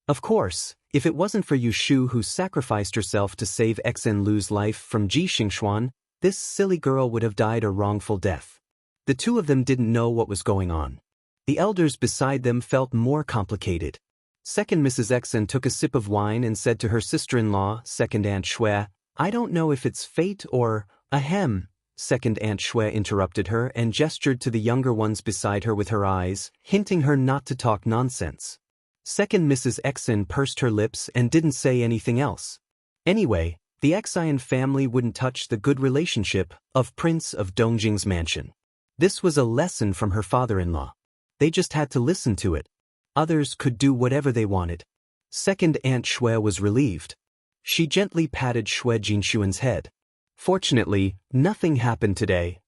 Of course, if it wasn't for Yu Shu who sacrificed herself to save Exen Lu's life from Ji Xingxuan, this silly girl would have died a wrongful death. The two of them didn't know what was going on. The elders beside them felt more complicated. Second Mrs. Exen took a sip of wine and said to her sister-in-law, Second Aunt Xue, "I don't know if it's fate or, ahem." Second Aunt Xue interrupted her and gestured to the younger ones beside her with her eyes, hinting her not to talk nonsense. Second Mrs. Exen pursed her lips and didn't say anything else. Anyway, the Exen family wouldn't touch the good relationship of Prince of Dongjing's mansion. This was a lesson from her father-in-law. They just had to listen to it. Others could do whatever they wanted. Second Aunt Xue was relieved. She gently patted Xue Jinshuan's head. Fortunately, nothing happened today.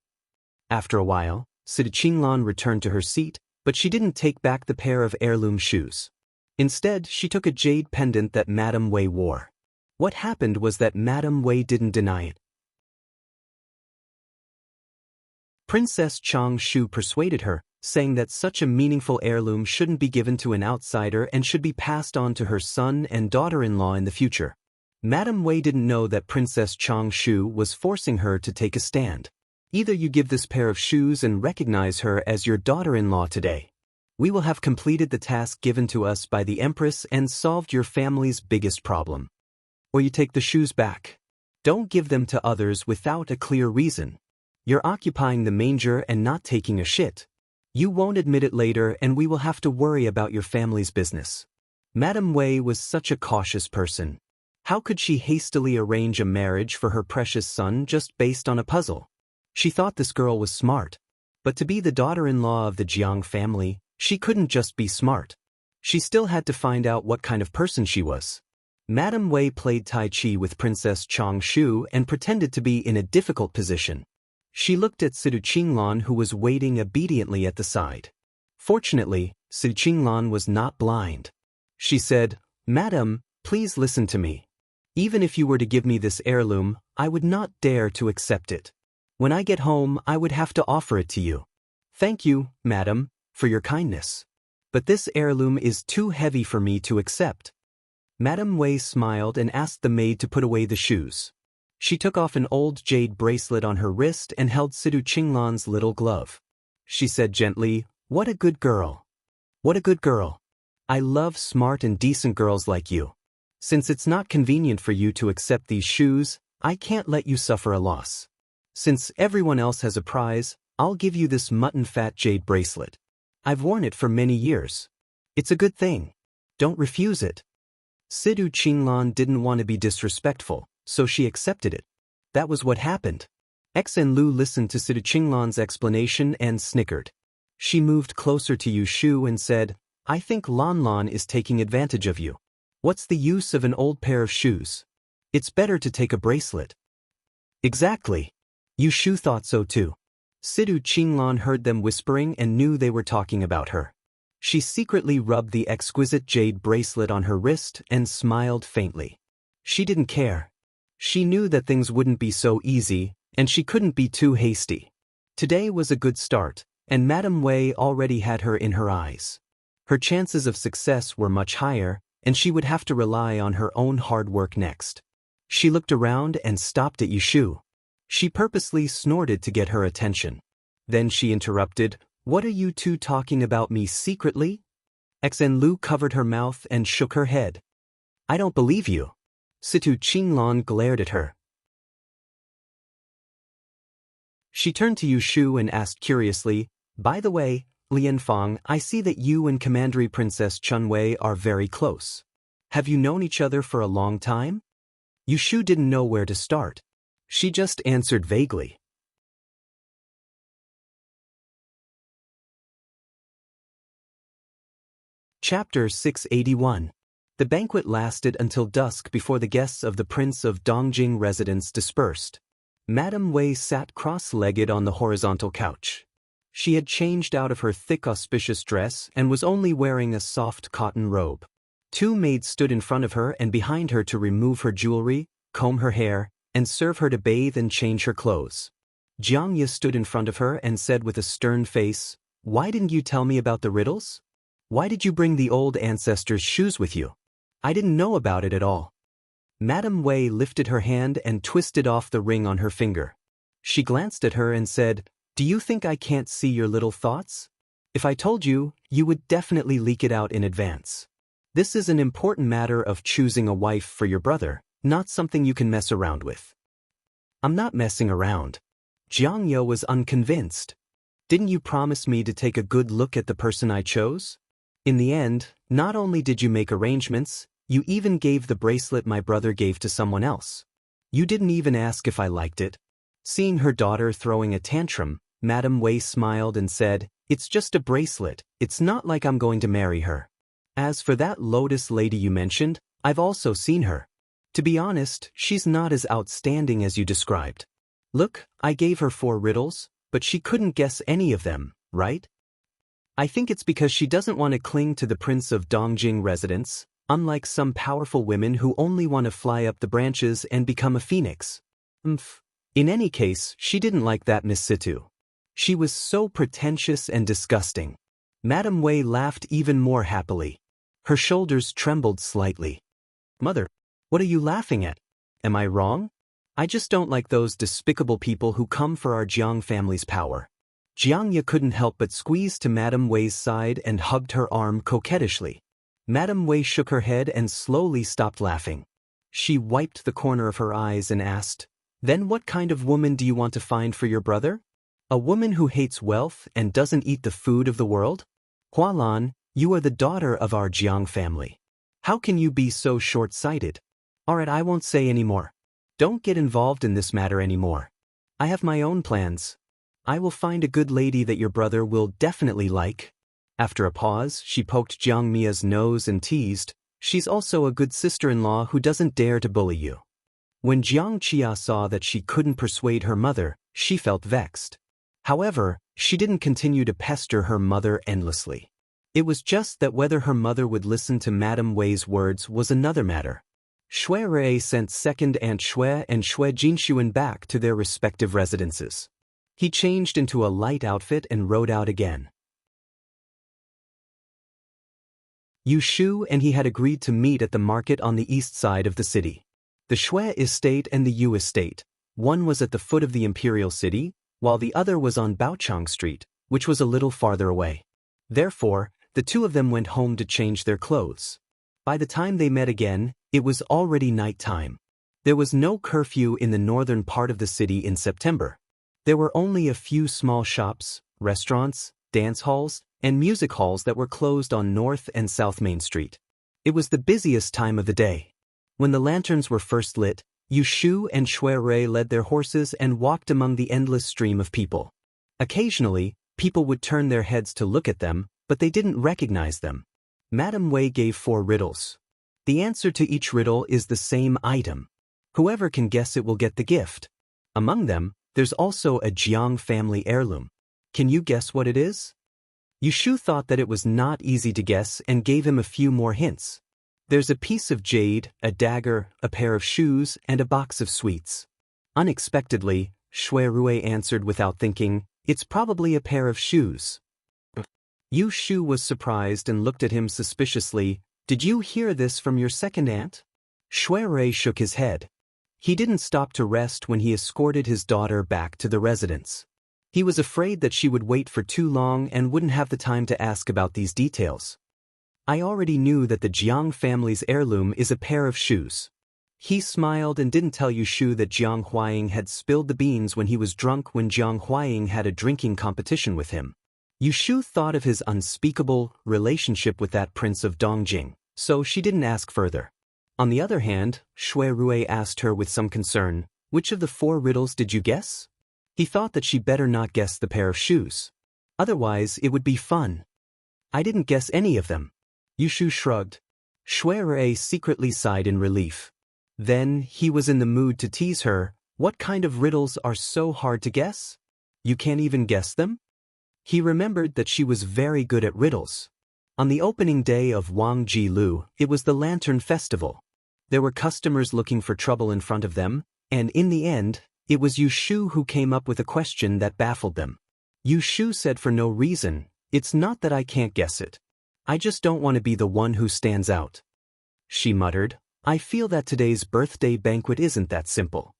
After a while, Sidu Qinglan returned to her seat, but she didn't take back the pair of heirloom shoes. Instead, she took a jade pendant that Madame Wei wore. What happened was that Madame Wei didn't deny it. Princess Chang Shu persuaded her, saying that such a meaningful heirloom shouldn't be given to an outsider and should be passed on to her son and daughter-in-law in the future. Madame Wei didn't know that Princess Chang Shu was forcing her to take a stand. Either you give this pair of shoes and recognize her as your daughter-in-law today. We will have completed the task given to us by the Empress and solved your family's biggest problem. Or you take the shoes back. Don't give them to others without a clear reason. You're occupying the manger and not taking a shit. You won't admit it later and we will have to worry about your family's business. Madame Wei was such a cautious person. How could she hastily arrange a marriage for her precious son just based on a puzzle? She thought this girl was smart. But to be the daughter-in-law of the Jiang family, she couldn't just be smart. She still had to find out what kind of person she was. Madame Wei played Tai Chi with Princess Chang Shu and pretended to be in a difficult position. She looked at Sidu Qinglan who was waiting obediently at the side. Fortunately, Sidu Qinglan was not blind. She said, "Madam, please listen to me. Even if you were to give me this heirloom, I would not dare to accept it. When I get home, I would have to offer it to you. Thank you, madam, for your kindness. But this heirloom is too heavy for me to accept. Madame Wei smiled and asked the maid to put away the shoes. She took off an old jade bracelet on her wrist and held Sidu Qinglan's little glove. She said gently, "What a good girl. What a good girl. I love smart and decent girls like you. Since it's not convenient for you to accept these shoes, I can't let you suffer a loss. Since everyone else has a prize, I'll give you this mutton-fat jade bracelet. I've worn it for many years. It's a good thing. Don't refuse it." Sidu Qinglan didn't want to be disrespectful, so she accepted it. That was what happened. Xen Lu listened to Sidu Qinglan's explanation and snickered. She moved closer to Yu Shu and said, "I think Lan Lan is taking advantage of you. What's the use of an old pair of shoes? It's better to take a bracelet." Exactly. Yu Shu thought so too. Sidu Qinglan heard them whispering and knew they were talking about her. She secretly rubbed the exquisite jade bracelet on her wrist and smiled faintly. She didn't care. She knew that things wouldn't be so easy, and she couldn't be too hasty. Today was a good start, and Madame Wei already had her in her eyes. Her chances of success were much higher, and she would have to rely on her own hard work next. She looked around and stopped at Yu Shu. She purposely snorted to get her attention. Then she interrupted, "What are you two talking about me secretly?" Xen Lu covered her mouth and shook her head. "I don't believe you." Situ Qinglan glared at her. She turned to Yu Shu and asked curiously, "By the way, Lianfang, I see that you and Commandery Princess Chunwei are very close. Have you known each other for a long time?" Yu Shu didn't know where to start. She just answered vaguely. Chapter 681. The banquet lasted until dusk before the guests of the Prince of Dongjing residence dispersed. Madame Wei sat cross-legged on the horizontal couch. She had changed out of her thick auspicious dress and was only wearing a soft cotton robe. Two maids stood in front of her and behind her to remove her jewelry, comb her hair, and serve her to bathe and change her clothes. Jiang Ye stood in front of her and said with a stern face, "Why didn't you tell me about the riddles? Why did you bring the old ancestors' shoes with you? I didn't know about it at all." Madame Wei lifted her hand and twisted off the ring on her finger. She glanced at her and said, "Do you think I can't see your little thoughts? If I told you, you would definitely leak it out in advance. This is an important matter of choosing a wife for your brother, not something you can mess around with." "I'm not messing around." Jiang Ye was unconvinced. "Didn't you promise me to take a good look at the person I chose? In the end, not only did you make arrangements, you even gave the bracelet my brother gave to someone else. You didn't even ask if I liked it." Seeing her daughter throwing a tantrum, Madame Wei smiled and said, "It's just a bracelet, it's not like I'm going to marry her. As for that Lotus lady you mentioned, I've also seen her. To be honest, she's not as outstanding as you described. Look, I gave her 4 riddles, but she couldn't guess any of them, right? I think it's because she doesn't want to cling to the Prince of Dongjing residence, unlike some powerful women who only want to fly up the branches and become a phoenix." In any case, she didn't like that Miss Situ. She was so pretentious and disgusting. Madame Wei laughed even more happily. Her shoulders trembled slightly. "Mother, what are you laughing at? Am I wrong? I just don't like those despicable people who come for our Jiang family's power." Jiang Ye couldn't help but squeeze to Madame Wei's side and hugged her arm coquettishly. Madame Wei shook her head and slowly stopped laughing. She wiped the corner of her eyes and asked, "Then what kind of woman do you want to find for your brother? A woman who hates wealth and doesn't eat the food of the world? Hualan, you are the daughter of our Jiang family. How can you be so short-sighted? Alright, I won't say any more. Don't get involved in this matter anymore. I have my own plans. I will find a good lady that your brother will definitely like." After a pause, she poked Jiang Mia's nose and teased, "She's also a good sister-in-law who doesn't dare to bully you." When Jiang Qia saw that she couldn't persuade her mother, she felt vexed. However, she didn't continue to pester her mother endlessly. It was just that whether her mother would listen to Madame Wei's words was another matter. Shui sent second Aunt Shui and Shui Jinshuan back to their respective residences. He changed into a light outfit and rode out again. Yu Shu and he had agreed to meet at the market on the east side of the city. The Shui estate and the Yu estate, one was at the foot of the imperial city, while the other was on Baochang Street, which was a little farther away. Therefore, the two of them went home to change their clothes. By the time they met again, it was already night time. There was no curfew in the northern part of the city in September. There were only a few small shops, restaurants, dance halls, and music halls that were closed on North and South Main Street. It was the busiest time of the day. When the lanterns were first lit, Yu Shu and Shui Rui led their horses and walked among the endless stream of people. Occasionally, people would turn their heads to look at them, but they didn't recognize them. Madame Wei gave 4 riddles. The answer to each riddle is the same item. Whoever can guess it will get the gift. Among them, there's also a Jiang family heirloom. Can you guess what it is? Yu Shu thought that it was not easy to guess and gave him a few more hints. There's a piece of jade, a dagger, a pair of shoes, and a box of sweets. Unexpectedly, Shui Rui answered without thinking, it's probably a pair of shoes. Yu Shu was surprised and looked at him suspiciously. Did you hear this from your second aunt? Shui Rui shook his head. He didn't stop to rest when he escorted his daughter back to the residence. He was afraid that she would wait for too long and wouldn't have the time to ask about these details. I already knew that the Jiang family's heirloom is a pair of shoes. He smiled and didn't tell Yu Shu that Jiang Huaying had spilled the beans when he was drunk when Jiang Huaying had a drinking competition with him. Yu Shu thought of his unspeakable relationship with that prince of Dongjing, so she didn't ask further. On the other hand, Shui Rui asked her with some concern, which of the 4 riddles did you guess? He thought that she better not guess the pair of shoes. Otherwise, it would be fun. I didn't guess any of them. Yu Shu shrugged. Shui Rui secretly sighed in relief. Then, he was in the mood to tease her. What kind of riddles are so hard to guess? You can't even guess them? He remembered that she was very good at riddles. On the opening day of Wang Ji Lu, it was the Lantern Festival. There were customers looking for trouble in front of them, and in the end, it was Yu Shu who came up with a question that baffled them. Yu Shu said for no reason, it's not that I can't guess it. I just don't want to be the one who stands out. She muttered, I feel that today's birthday banquet isn't that simple.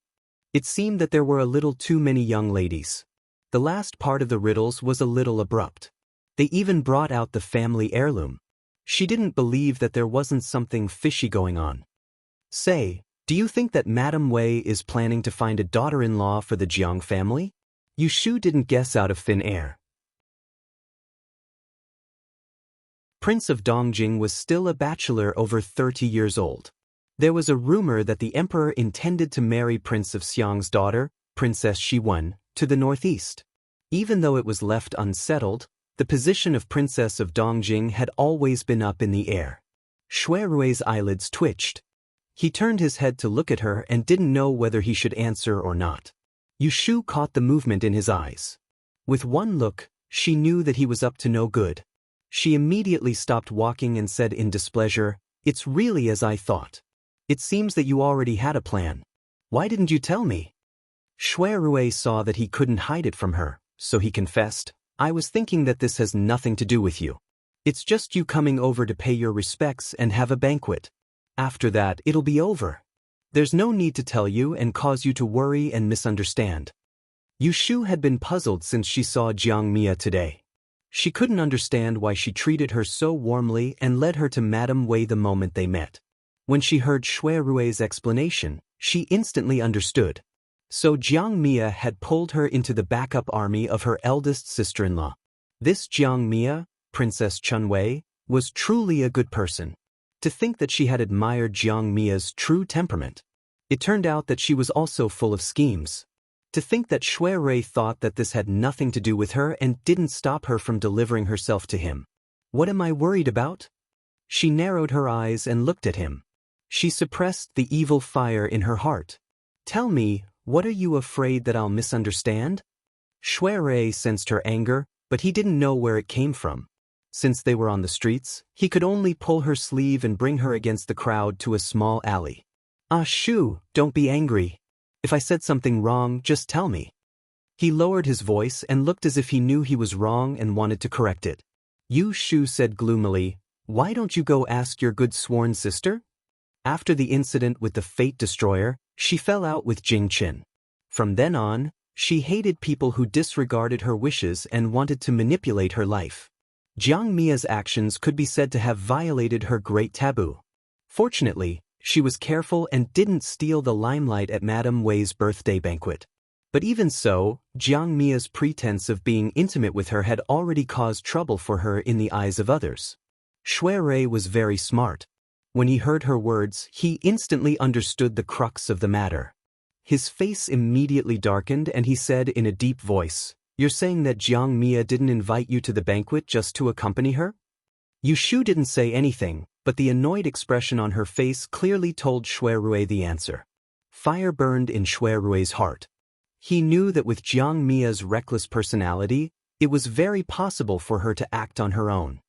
It seemed that there were a little too many young ladies. The last part of the riddles was a little abrupt. They even brought out the family heirloom. She didn't believe that there wasn't something fishy going on. Say, do you think that Madame Wei is planning to find a daughter-in-law for the Jiang family? Yu Shu didn't guess out of thin air. Prince of Dongjing was still a bachelor over 30 years old. There was a rumor that the emperor intended to marry Prince of Xiang's daughter, Princess Shiwen, to the northeast. Even though it was left unsettled, the position of Princess of Dongjing had always been up in the air. Shui Rui's eyelids twitched. He turned his head to look at her and didn't know whether he should answer or not. Yu Shu caught the movement in his eyes. With one look, she knew that he was up to no good. She immediately stopped walking and said in displeasure, It's really as I thought. It seems that you already had a plan. Why didn't you tell me? Shui Rui saw that he couldn't hide it from her, so he confessed, I was thinking that this has nothing to do with you. It's just you coming over to pay your respects and have a banquet. After that, it'll be over. There's no need to tell you and cause you to worry and misunderstand. Yu Shu had been puzzled since she saw Jiang Mia today. She couldn't understand why she treated her so warmly and led her to Madame Wei the moment they met. When she heard Shui Rui's explanation, she instantly understood. So Jiang Mia had pulled her into the backup army of her eldest sister-in-law. This Jiang Mia, Princess Chun Wei, was truly a good person. To think that she had admired Jiang Mia's true temperament. It turned out that she was also full of schemes. To think that Shui Rui thought that this had nothing to do with her and didn't stop her from delivering herself to him. What am I worried about? She narrowed her eyes and looked at him. She suppressed the evil fire in her heart. Tell me, what are you afraid that I'll misunderstand? Shui Rui sensed her anger, but he didn't know where it came from. Since they were on the streets, he could only pull her sleeve and bring her against the crowd to a small alley. Ah shoo, don't be angry. If I said something wrong, just tell me. He lowered his voice and looked as if he knew he was wrong and wanted to correct it. Yu Shu said gloomily, "Why don't you go ask your good sworn sister?" After the incident with the Fate Destroyer, she fell out with Jing Qin. From then on, she hated people who disregarded her wishes and wanted to manipulate her life. Jiang Mia's actions could be said to have violated her great taboo. Fortunately, she was careful and didn't steal the limelight at Madame Wei's birthday banquet. But even so, Jiang Mia's pretense of being intimate with her had already caused trouble for her in the eyes of others. Shui Rui was very smart. When he heard her words, he instantly understood the crux of the matter. His face immediately darkened and he said in a deep voice, "You're saying that Jiang Mia didn't invite you to the banquet just to accompany her?" Yu Shu didn't say anything, but the annoyed expression on her face clearly told Shui Rui the answer. Fire burned in Shui Rui's heart. He knew that with Jiang Mia's reckless personality, it was very possible for her to act on her own.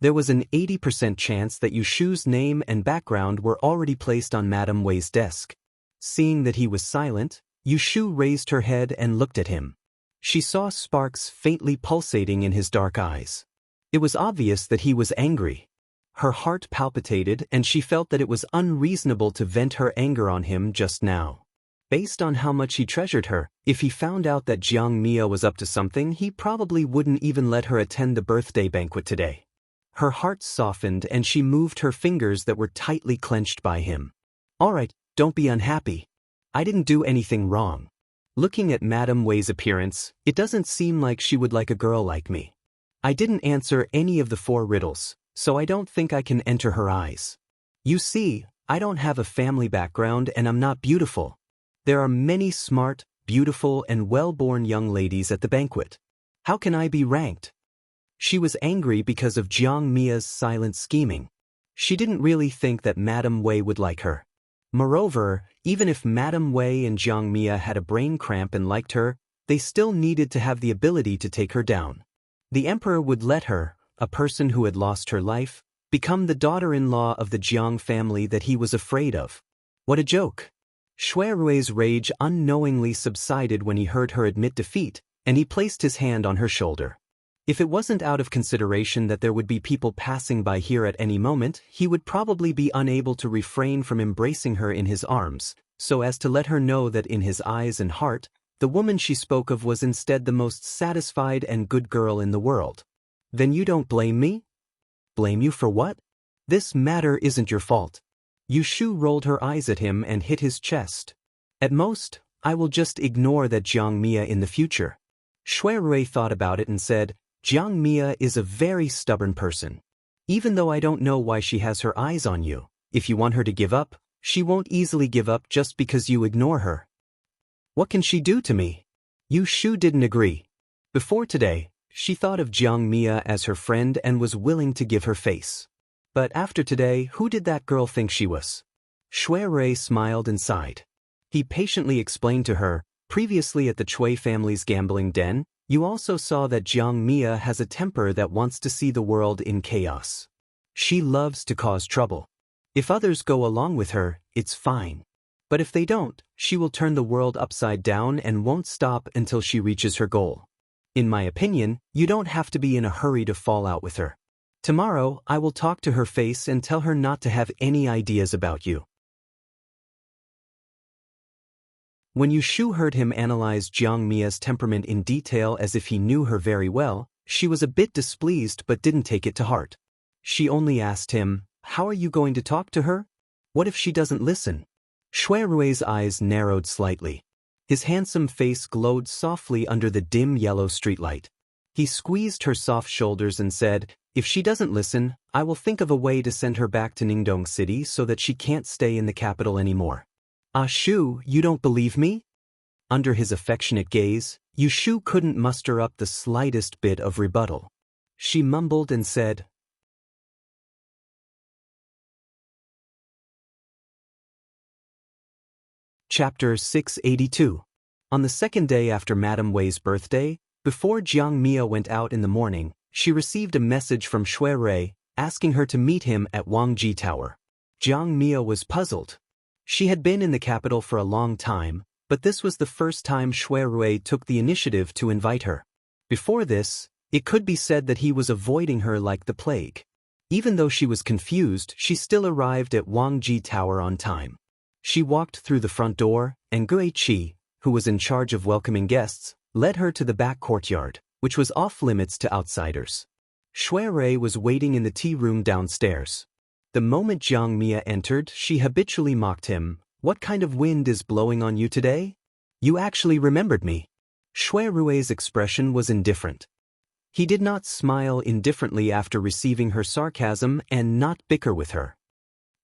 There was an 80% chance that Yu Shu's name and background were already placed on Madame Wei's desk. Seeing that he was silent, Yu Shu raised her head and looked at him. She saw sparks faintly pulsating in his dark eyes. It was obvious that he was angry. Her heart palpitated and she felt that it was unreasonable to vent her anger on him just now. Based on how much he treasured her, if he found out that Jiang Mia was up to something, he probably wouldn't even let her attend the birthday banquet today. Her heart softened and she moved her fingers that were tightly clenched by him. "All right, don't be unhappy. I didn't do anything wrong. Looking at Madame Wei's appearance, it doesn't seem like she would like a girl like me. I didn't answer any of the 4 riddles, so I don't think I can enter her eyes. You see, I don't have a family background and I'm not beautiful. There are many smart, beautiful and well-born young ladies at the banquet. How can I be ranked?" She was angry because of Jiang Mia's silent scheming. She didn't really think that Madame Wei would like her. Moreover, even if Madame Wei and Jiang Mia had a brain cramp and liked her, they still needed to have the ability to take her down. The emperor would let her, a person who had lost her life, become the daughter-in-law of the Jiang family that he was afraid of. What a joke! Shui Rui's rage unknowingly subsided when he heard her admit defeat, and he placed his hand on her shoulder. If it wasn't out of consideration that there would be people passing by here at any moment, he would probably be unable to refrain from embracing her in his arms, so as to let her know that in his eyes and heart, the woman she spoke of was instead the most satisfied and good girl in the world. "Then you don't blame me?" "Blame you for what? This matter isn't your fault." Yu Shu rolled her eyes at him and hit his chest. "At most, I will just ignore that Jiang Mia in the future." Shui Rui thought about it and said, "Jiang Mia is a very stubborn person. Even though I don't know why she has her eyes on you, if you want her to give up, she won't easily give up just because you ignore her. What can she do to me?" Yu Shu didn't agree. Before today, she thought of Jiang Mia as her friend and was willing to give her face. But after today, who did that girl think she was? Shui Rui smiled and sighed. He patiently explained to her, "Previously at the Chui family's gambling den, you also saw that Jiang Mia has a temper that wants to see the world in chaos. She loves to cause trouble. If others go along with her, it's fine. But if they don't, she will turn the world upside down and won't stop until she reaches her goal. In my opinion, you don't have to be in a hurry to fall out with her. Tomorrow, I will talk to her face and tell her not to have any ideas about you." When Yu Shu heard him analyze Jiang Mia's temperament in detail as if he knew her very well, she was a bit displeased but didn't take it to heart. She only asked him, "How are you going to talk to her? What if she doesn't listen?" Shui Rui's eyes narrowed slightly. His handsome face glowed softly under the dim yellow streetlight. He squeezed her soft shoulders and said, "If she doesn't listen, I will think of a way to send her back to Ningdong City so that she can't stay in the capital anymore." "Ah Shu, you don't believe me?" Under his affectionate gaze, Yu Shu couldn't muster up the slightest bit of rebuttal. She mumbled and said, Chapter 682. On the second day after Madame Wei's birthday, before Jiang Mia went out in the morning, she received a message from Shui Rui, asking her to meet him at Wangji Tower. Jiang Mia was puzzled. She had been in the capital for a long time, but this was the first time Shui Rui took the initiative to invite her. Before this, it could be said that he was avoiding her like the plague. Even though she was confused, she still arrived at Wangji Tower on time. She walked through the front door, and Gui Qi, who was in charge of welcoming guests, led her to the back courtyard, which was off-limits to outsiders. Shui Rui was waiting in the tea room downstairs. The moment Jiang Mia entered, she habitually mocked him. "What kind of wind is blowing on you today? You actually remembered me." Shui Rui's expression was indifferent. He did not smile indifferently after receiving her sarcasm and not bicker with her.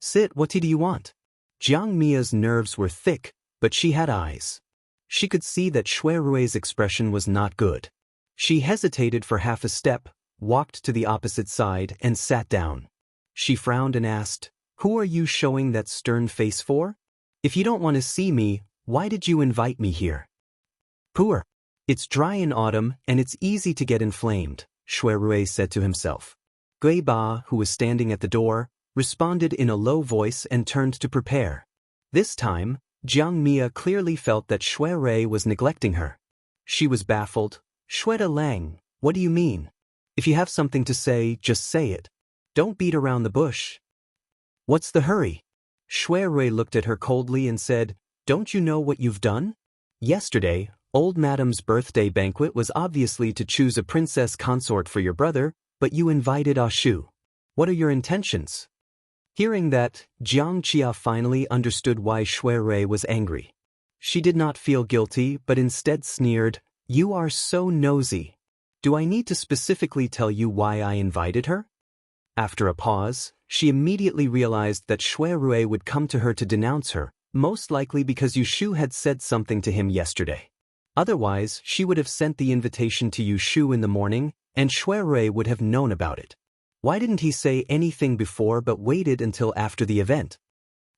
"Sit, what tea do you want?" Jiang Mia's nerves were thick, but she had eyes. She could see that Shui Rui's expression was not good. She hesitated for half a step, walked to the opposite side, and sat down. She frowned and asked, "Who are you showing that stern face for? If you don't want to see me, why did you invite me here?" "Poor. It's dry in autumn, and it's easy to get inflamed," Shui Rui said to himself. Gui Ba, who was standing at the door, responded in a low voice and turned to prepare. This time, Jiang Mia clearly felt that Shui Rui was neglecting her. She was baffled. "Shui Lang, what do you mean? If you have something to say, just say it. Don't beat around the bush." "What's the hurry?" Shui Rui looked at her coldly and said, "Don't you know what you've done? Yesterday, old Madam's birthday banquet was obviously to choose a princess consort for your brother, but you invited Ashu. What are your intentions?" Hearing that, Jiang Qia finally understood why Shui Rui was angry. She did not feel guilty, but instead sneered, "You are so nosy. Do I need to specifically tell you why I invited her?" After a pause, she immediately realized that Shui Rui would come to her to denounce her, most likely because Yushu had said something to him yesterday. Otherwise, she would have sent the invitation to Yushu in the morning, and Shui Rui would have known about it. Why didn't he say anything before but waited until after the event?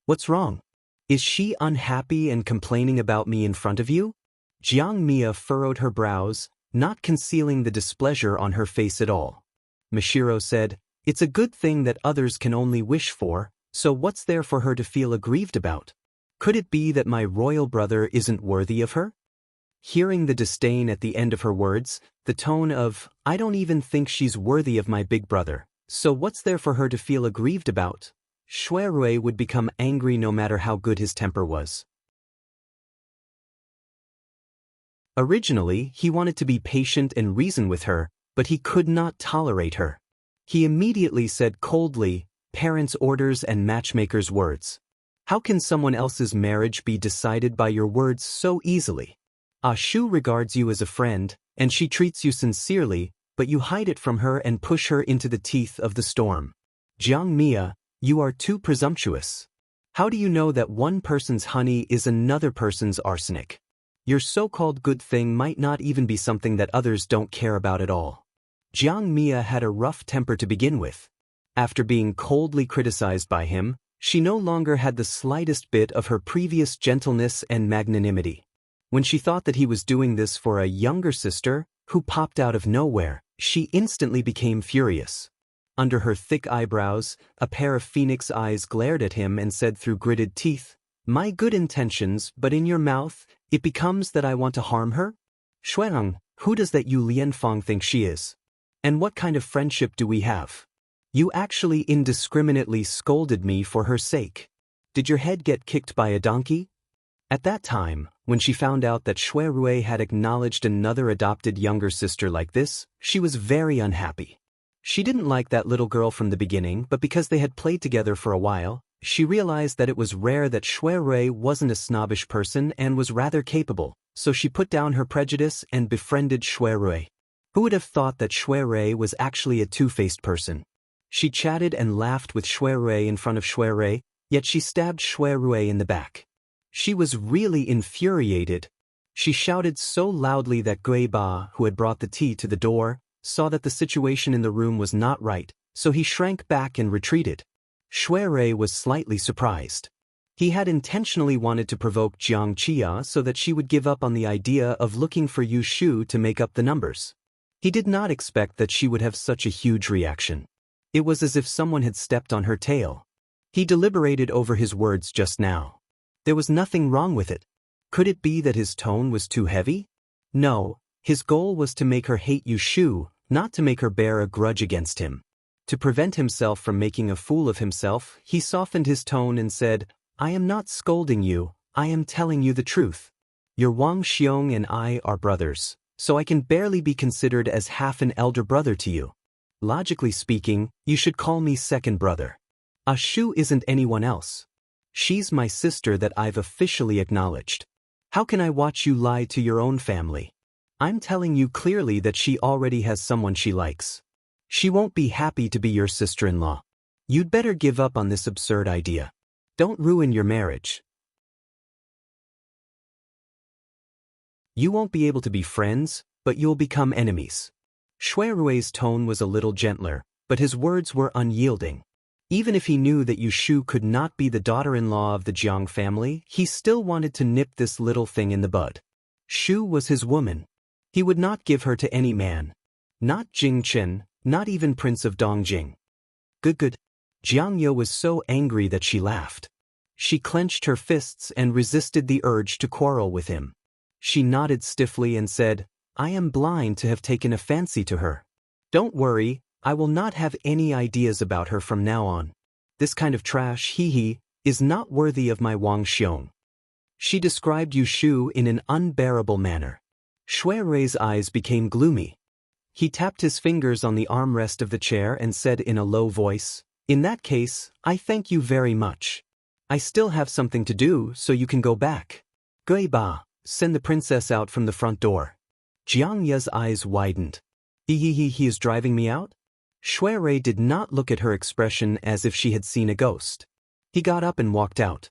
"What's wrong? Is she unhappy and complaining about me in front of you?" Jiang Mia furrowed her brows, not concealing the displeasure on her face at all. Mishiro said, "It's a good thing that others can only wish for, so what's there for her to feel aggrieved about? Could it be that my royal brother isn't worthy of her?" Hearing the disdain at the end of her words, the tone of, "I don't even think she's worthy of my big brother, so what's there for her to feel aggrieved about?" Shui Rui would become angry no matter how good his temper was. Originally, he wanted to be patient and reason with her, but he could not tolerate her. He immediately said coldly, "Parents' orders and matchmakers' words. How can someone else's marriage be decided by your words so easily? Ashu regards you as a friend, and she treats you sincerely, but you hide it from her and push her into the teeth of the storm. Jiang Mia, you are too presumptuous. How do you know that one person's honey is another person's arsenic? Your so-called good thing might not even be something that others don't care about at all." Jiang Mia had a rough temper to begin with. After being coldly criticized by him, she no longer had the slightest bit of her previous gentleness and magnanimity. When she thought that he was doing this for a younger sister, who popped out of nowhere, she instantly became furious. Under her thick eyebrows, a pair of phoenix eyes glared at him and said through gritted teeth, "My good intentions, but in your mouth, it becomes that I want to harm her? Shuang, who does that Yu Lianfang think she is? And what kind of friendship do we have? You actually indiscriminately scolded me for her sake. Did your head get kicked by a donkey?" At that time, when she found out that Shui Rui had acknowledged another adopted younger sister like this, she was very unhappy. She didn't like that little girl from the beginning, but because they had played together for a while, she realized that it was rare that Shui Rui wasn't a snobbish person and was rather capable, so she put down her prejudice and befriended Shui Rui. Who would have thought that Shui Rui was actually a two-faced person? She chatted and laughed with Shui Rui in front of Shui Rui, yet she stabbed Shui Rui in the back. She was really infuriated. She shouted so loudly that Gui Ba, who had brought the tea to the door, saw that the situation in the room was not right, so he shrank back and retreated. Shui Rui was slightly surprised. He had intentionally wanted to provoke Jiang Qia so that she would give up on the idea of looking for Yu Shu to make up the numbers. He did not expect that she would have such a huge reaction. It was as if someone had stepped on her tail. He deliberated over his words just now. There was nothing wrong with it. Could it be that his tone was too heavy? No, his goal was to make her hate Yushu, not to make her bear a grudge against him. To prevent himself from making a fool of himself, he softened his tone and said, I am not scolding you, I am telling you the truth. Your Wang Xiong and I are brothers, so I can barely be considered as half an elder brother to you. Logically speaking, you should call me second brother. Shu isn't anyone else. She's my sister that I've officially acknowledged. How can I watch you lie to your own family? I'm telling you clearly that she already has someone she likes. She won't be happy to be your sister-in-law. You'd better give up on this absurd idea. Don't ruin your marriage. You won't be able to be friends, but you'll become enemies. Shui Rui's tone was a little gentler, but his words were unyielding. Even if he knew that Yushu could not be the daughter-in-law of the Jiang family, he still wanted to nip this little thing in the bud. Shu was his woman. He would not give her to any man. Not Jing Chen, not even Prince of Dongjing. Good. Jiang Yo was so angry that she laughed. She clenched her fists and resisted the urge to quarrel with him. She nodded stiffly and said, I am blind to have taken a fancy to her. Don't worry, I will not have any ideas about her from now on. This kind of trash, is not worthy of my Wang Xiong. She described Yushu in an unbearable manner. Shui Rui's eyes became gloomy. He tapped his fingers on the armrest of the chair and said in a low voice, In that case, I thank you very much. I still have something to do, so you can go back. Gui Ba, send the princess out from the front door. Jiang Ye's eyes widened. He is driving me out? Shui Rui did not look at her expression as if she had seen a ghost. He got up and walked out.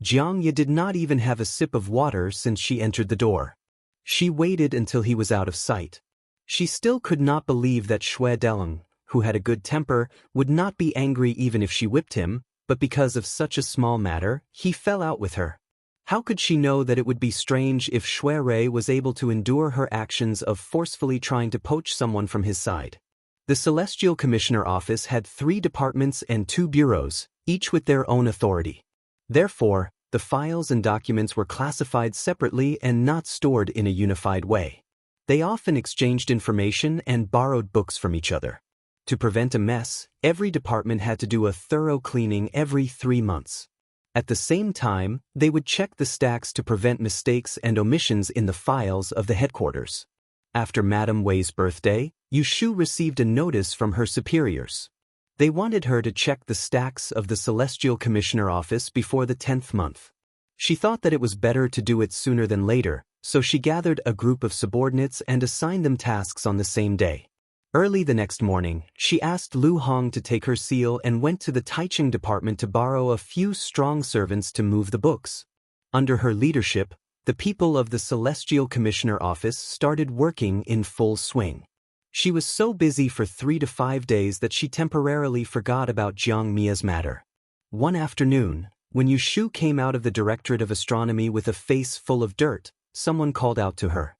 Jiang Ye did not even have a sip of water since she entered the door. She waited until he was out of sight. She still could not believe that Shui Delong, who had a good temper, would not be angry even if she whipped him, but because of such a small matter, he fell out with her. How could she know that it would be strange if Shui Rui was able to endure her actions of forcefully trying to poach someone from his side? The Celestial Commissioner Office had 3 departments and 2 bureaus, each with their own authority. Therefore, the files and documents were classified separately and not stored in a unified way. They often exchanged information and borrowed books from each other. To prevent a mess, every department had to do a thorough cleaning every 3 months. At the same time, they would check the stacks to prevent mistakes and omissions in the files of the headquarters. After Madame Wei's birthday, Yushu received a notice from her superiors. They wanted her to check the stacks of the Celestial Commissioner Office before the 10th month. She thought that it was better to do it sooner than later, so she gathered a group of subordinates and assigned them tasks on the same day. Early the next morning, she asked Lu Hong to take her seal and went to the Taiching department to borrow a few strong servants to move the books. Under her leadership, the people of the Celestial Commissioner Office started working in full swing. She was so busy for 3 to 5 days that she temporarily forgot about Jiang Mia's matter. One afternoon, when Yushu came out of the Directorate of Astronomy with a face full of dirt, someone called out to her.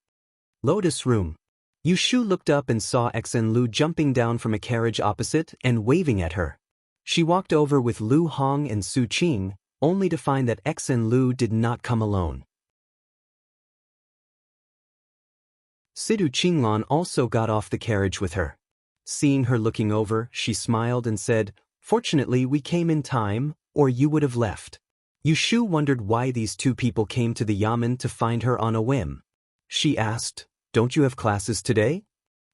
Lotus Room. Yushu looked up and saw Xen Lu jumping down from a carriage opposite and waving at her. She walked over with Lu Hong and Su Qing, only to find that Xen Lu did not come alone. Sidu Qinglan also got off the carriage with her. Seeing her looking over, she smiled and said, Fortunately we came in time, or you would have left. Yushu wondered why these 2 people came to the Yamen to find her on a whim. She asked, Don't you have classes today?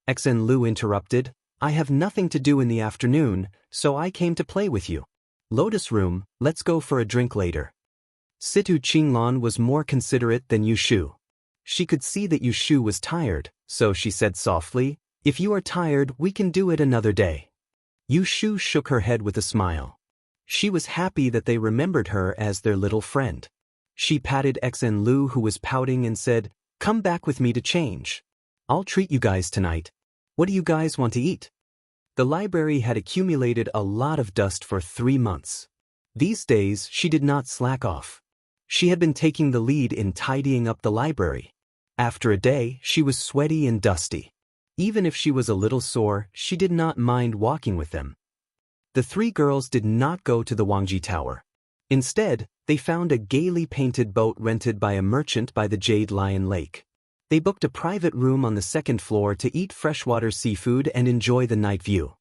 Xen Lu interrupted, I have nothing to do in the afternoon, so I came to play with you. Lotus Room, let's go for a drink later. Situ Qinglan was more considerate than Yushu. She could see that Yushu was tired, so she said softly, If you are tired, we can do it another day. Yushu shook her head with a smile. She was happy that they remembered her as their little friend. She patted Xen Lu, who was pouting, and said, Come back with me to change. I'll treat you guys tonight. What do you guys want to eat? The library had accumulated a lot of dust for 3 months. These days, she did not slack off. She had been taking the lead in tidying up the library. After a day, she was sweaty and dusty. Even if she was a little sore, she did not mind walking with them. The three girls did not go to the Wangji Tower. Instead, they found a gaily painted boat rented by a merchant by the Jade Lion Lake. They booked a private room on the second floor to eat freshwater seafood and enjoy the night view.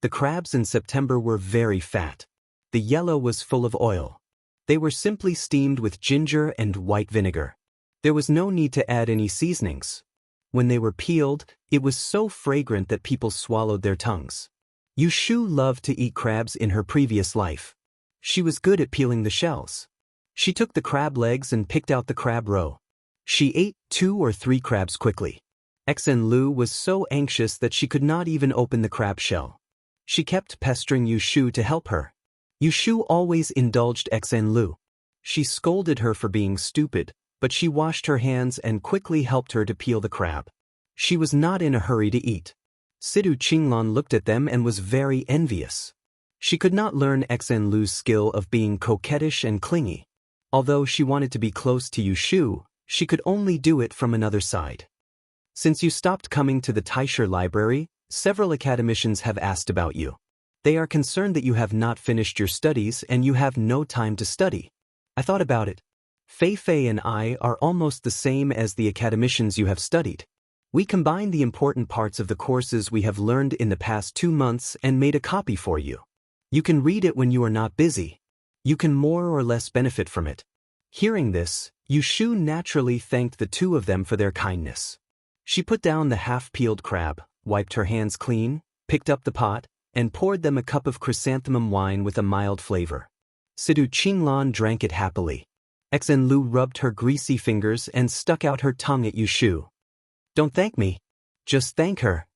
The crabs in September were very fat. The yellow was full of oil. They were simply steamed with ginger and white vinegar. There was no need to add any seasonings. When they were peeled, it was so fragrant that people swallowed their tongues. Yushu loved to eat crabs in her previous life. She was good at peeling the shells. She took the crab legs and picked out the crab roe. She ate 2 or 3 crabs quickly. Xen Lu was so anxious that she could not even open the crab shell. She kept pestering Yushu to help her. Yushu always indulged Xen Lu. She scolded her for being stupid, but she washed her hands and quickly helped her to peel the crab. She was not in a hurry to eat. Sidu Qinglan looked at them and was very envious. She could not learn Xen Lu's skill of being coquettish and clingy. Although she wanted to be close to Yushu, she could only do it from another side. Since you stopped coming to the Taisher library, several academicians have asked about you. They are concerned that you have not finished your studies and you have no time to study. I thought about it. Fei Fei and I are almost the same as the academicians you have studied. We combined the important parts of the courses we have learned in the past 2 months and made a copy for you. You can read it when you are not busy. You can more or less benefit from it. Hearing this, Yushu naturally thanked the two of them for their kindness. She put down the half-peeled crab, wiped her hands clean, picked up the pot, and poured them a cup of chrysanthemum wine with a mild flavor. Sidu Qinglan drank it happily. Xen Lu rubbed her greasy fingers and stuck out her tongue at Yushu. Don't thank me. Just thank her.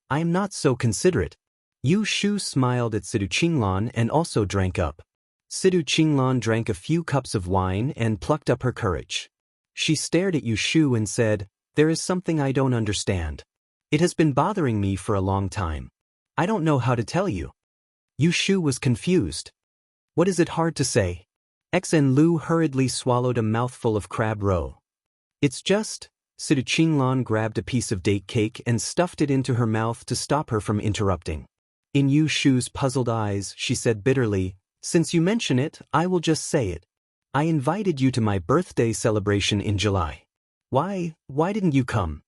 I am not so considerate. Yushu smiled at Sidu Qinglan and also drank up. Sidu Qinglan drank a few cups of wine and plucked up her courage. She stared at Yushu and said, "There is something I don't understand. It has been bothering me for a long time. I don't know how to tell you." Yushu was confused. What is it hard to say? Xen Lu hurriedly swallowed a mouthful of crab roe. It's just, Sidu Qinglan grabbed a piece of date cake and stuffed it into her mouth to stop her from interrupting. In Yushu's puzzled eyes, she said bitterly, "Since you mention it, I will just say it. I invited you to my birthday celebration in July. Why didn't you come?"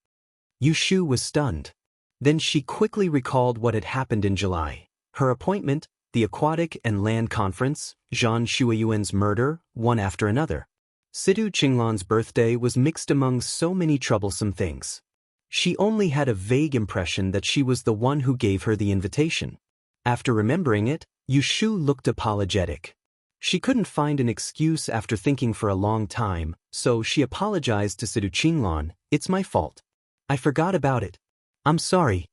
Yushu was stunned. Then she quickly recalled what had happened in July. Her appointment, the aquatic and land conference, Zhang Shuiyuan's murder, one after another. Sidu Qinglan's birthday was mixed among so many troublesome things. She only had a vague impression that she was the one who gave her the invitation. After remembering it, Yushu looked apologetic. She couldn't find an excuse after thinking for a long time, so she apologized to Sidu Qinglan. "It's my fault. I forgot about it. I'm sorry."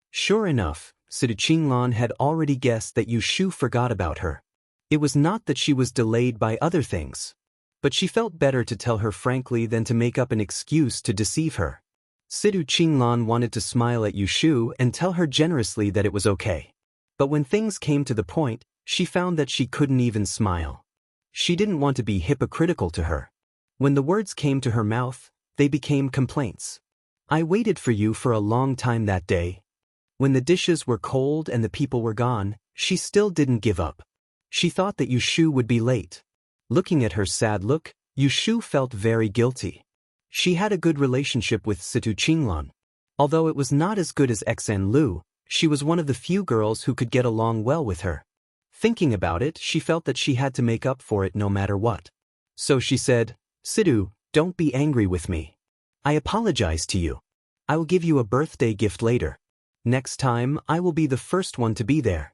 Sure enough, Sidu Qinglan had already guessed that Yushu forgot about her. It was not that she was delayed by other things. But she felt better to tell her frankly than to make up an excuse to deceive her. Sidu Qinglan wanted to smile at Yushu and tell her generously that it was okay. But when things came to the point, she found that she couldn't even smile. She didn't want to be hypocritical to her. When the words came to her mouth, they became complaints. "I waited for you for a long time that day." When the dishes were cold and the people were gone, she still didn't give up. She thought that Yushu would be late. Looking at her sad look, Yushu felt very guilty. She had a good relationship with Sidu Qinglan. Although it was not as good as Xen Lu, she was one of the few girls who could get along well with her. Thinking about it, she felt that she had to make up for it no matter what. So she said, "Sidu, don't be angry with me. I apologize to you. I will give you a birthday gift later. Next time, I will be the first one to be there."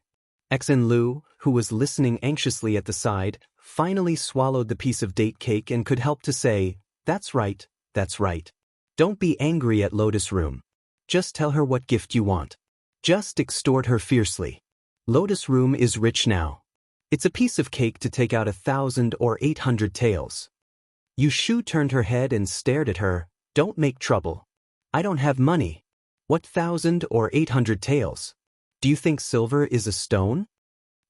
Xen Lu, who was listening anxiously at the side, finally swallowed the piece of date cake and could help to say, That's right. Don't be angry at Lotus Room. Just tell her what gift you want. Just extort her fiercely. Lotus Room is rich now. It's a piece of cake to take out 1,000 or 800 taels." Yushu turned her head and stared at her. "Don't make trouble. I don't have money. What 1,000 or 800 taels? Do you think silver is a stone?"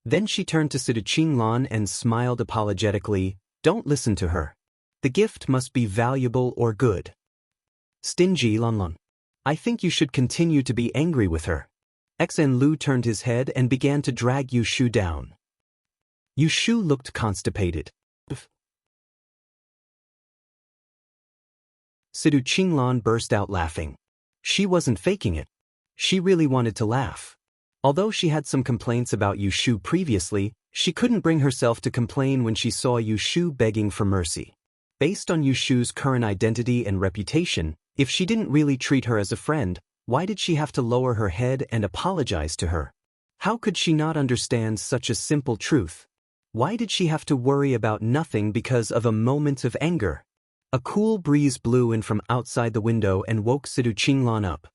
Then she turned to Sidu Qinglan and smiled apologetically. "Don't listen to her. The gift must be valuable or good." Stingy Lanlan. I think you should continue to be angry with her. Xen Lu turned his head and began to drag Yu Shu down. Yu Shu looked constipated. Sidu Qinglan burst out laughing. She wasn't faking it. She really wanted to laugh. Although she had some complaints about Yu Shu previously, she couldn't bring herself to complain when she saw Yu Shu begging for mercy. Based on Yu Shu's current identity and reputation, if she didn't really treat her as a friend, why did she have to lower her head and apologize to her? How could she not understand such a simple truth? Why did she have to worry about nothing because of a moment of anger? A cool breeze blew in from outside the window and woke Sidu Qinglan up.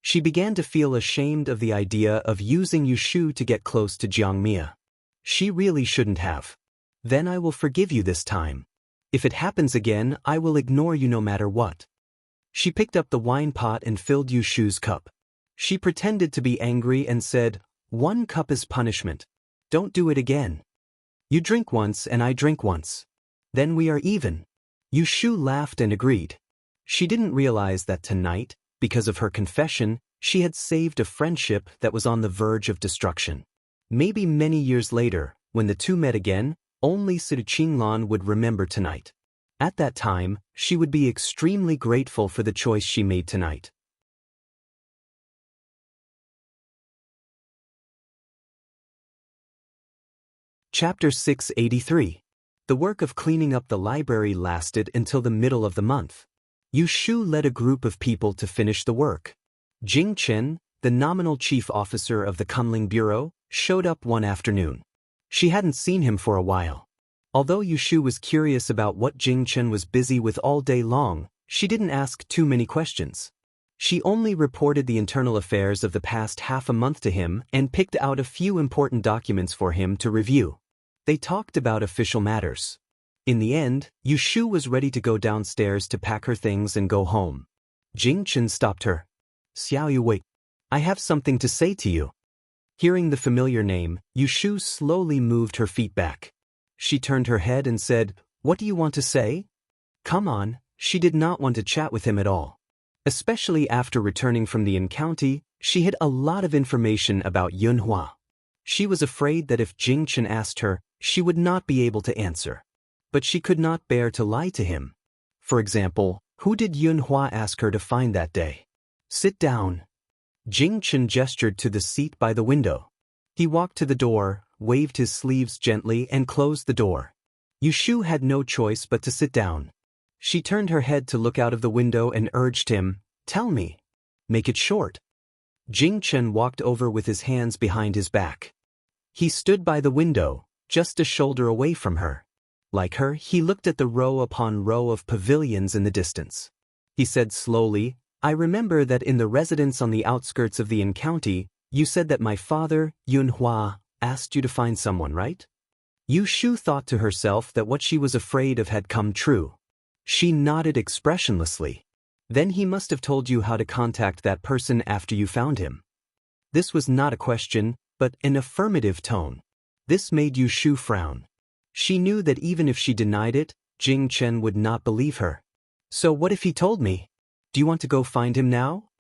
She began to feel ashamed of the idea of using Yu Shu to get close to Jiang Mia. She really shouldn't have. Then I will forgive you this time. If it happens again, I will ignore you no matter what. She picked up the wine pot and filled Yu Shu's cup. She pretended to be angry and said, "1 cup is punishment. Don't do it again. You drink once and I drink once. Then we are even." Yu Shu laughed and agreed. She didn't realize that tonight, because of her confession, she had saved a friendship that was on the verge of destruction. Maybe many years later, when the two met again, only Sidu Qinglan would remember tonight. At that time, she would be extremely grateful for the choice she made tonight. Chapter 683. The work of cleaning up the library lasted until the middle of the month. Yu Shu led a group of people to finish the work. Jing Chen, the nominal chief officer of the Kunling Bureau, showed up one afternoon. She hadn't seen him for a while. Although Yu Shu was curious about what Jing Chen was busy with all day long, she didn't ask too many questions. She only reported the internal affairs of the past half a month to him and picked out a few important documents for him to review. They talked about official matters. In the end, Yu Shu was ready to go downstairs to pack her things and go home. Jing Chen stopped her. "Xiao Yu, wait. I have something to say to you." Hearing the familiar name, Yu Shu slowly moved her feet back. She turned her head and said, "What do you want to say?" Come on, she did not want to chat with him at all. Especially after returning from the encounter, she had a lot of information about Yunhua. She was afraid that if Jing Chen asked her, she would not be able to answer. But she could not bear to lie to him. For example, who did Yunhua ask her to find that day? "Sit down." Jing Chen gestured to the seat by the window. He walked to the door, waved his sleeves gently and closed the door. Yu Shu had no choice but to sit down. She turned her head to look out of the window and urged him, "Tell me. Make it short." Jing Chen walked over with his hands behind his back. He stood by the window, just a shoulder away from her. Like her, he looked at the row upon row of pavilions in the distance. He said slowly, "I remember that in the residence on the outskirts of the encounter, you said that my father, Yunhua, asked you to find someone, right?" Yu Shu thought to herself that what she was afraid of had come true. She nodded expressionlessly. "Then he must have told you how to contact that person after you found him." This was not a question, but an affirmative tone. This made Yu Shu frown. She knew that even if she denied it, Jing Chen would not believe her. "So what if he told me? Do you want to go find him now?"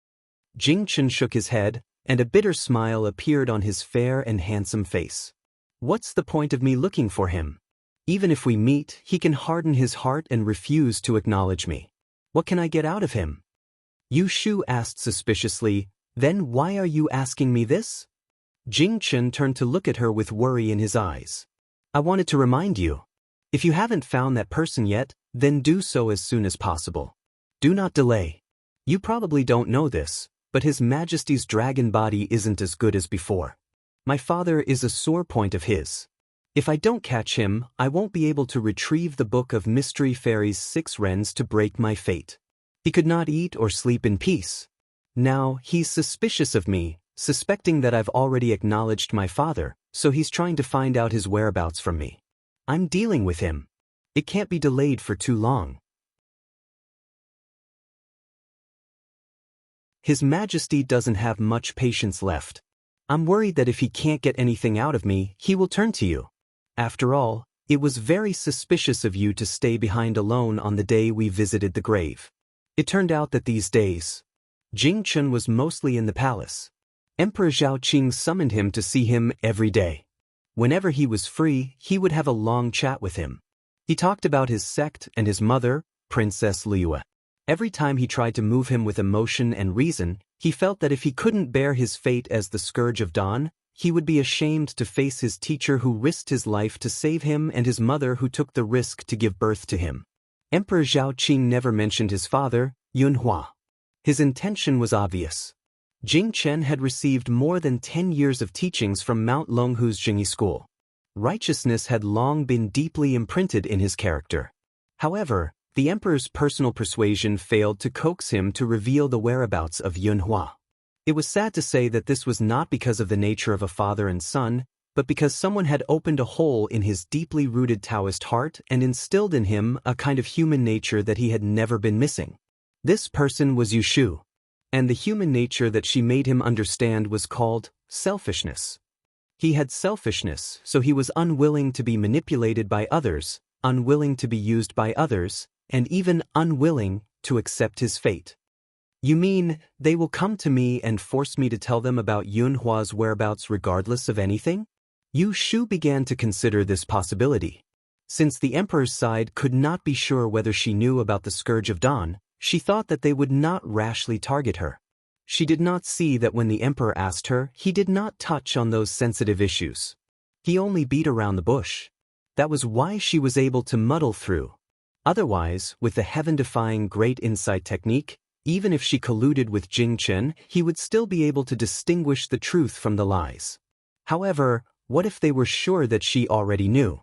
Jing Chen shook his head, and a bitter smile appeared on his fair and handsome face. "What's the point of me looking for him? Even if we meet, he can harden his heart and refuse to acknowledge me. What can I get out of him?" Yu Shu asked suspiciously, "Then why are you asking me this?" Jing Chen turned to look at her with worry in his eyes. "I wanted to remind you. If you haven't found that person yet, then do so as soon as possible. Do not delay. You probably don't know this, but His Majesty's dragon body isn't as good as before. My father is a sore point of his. If I don't catch him, I won't be able to retrieve the Book of Mystery Fairy's 6 wrens to break my fate. He could not eat or sleep in peace. Now, he's suspicious of me, suspecting that I've already acknowledged my father, so he's trying to find out his whereabouts from me. I'm dealing with him. It can't be delayed for too long." His Majesty doesn't have much patience left. I'm worried that if he can't get anything out of me, he will turn to you. After all, it was very suspicious of you to stay behind alone on the day we visited the grave. It turned out that these days, Jing Chen was mostly in the palace. Emperor Zhaoqing summoned him to see him every day. Whenever he was free, he would have a long chat with him. He talked about his sect and his mother, Princess Liue. Every time he tried to move him with emotion and reason, he felt that if he couldn't bear his fate as the Scourge of Dawn, he would be ashamed to face his teacher who risked his life to save him and his mother who took the risk to give birth to him. Emperor Zhaoqing never mentioned his father, Yunhua. His intention was obvious. Jing Chen had received more than 10 years of teachings from Mount Longhu's Jingyi school. Righteousness had long been deeply imprinted in his character. However, the emperor's personal persuasion failed to coax him to reveal the whereabouts of Yunhua. It was sad to say that this was not because of the nature of a father and son, but because someone had opened a hole in his deeply rooted Taoist heart and instilled in him a kind of human nature that he had never been missing. This person was Yushu, and the human nature that she made him understand was called selfishness. He had selfishness, so he was unwilling to be manipulated by others, unwilling to be used by others, and even unwilling to accept his fate. You mean, they will come to me and force me to tell them about Yunhua's whereabouts regardless of anything? Yu Shu began to consider this possibility. Since the emperor's side could not be sure whether she knew about the Scourge of Dawn, she thought that they would not rashly target her. She did not see that when the emperor asked her, he did not touch on those sensitive issues. He only beat around the bush. That was why she was able to muddle through. Otherwise, with the heaven-defying great insight technique, even if she colluded with Jing Chen, he would still be able to distinguish the truth from the lies. However, what if they were sure that she already knew?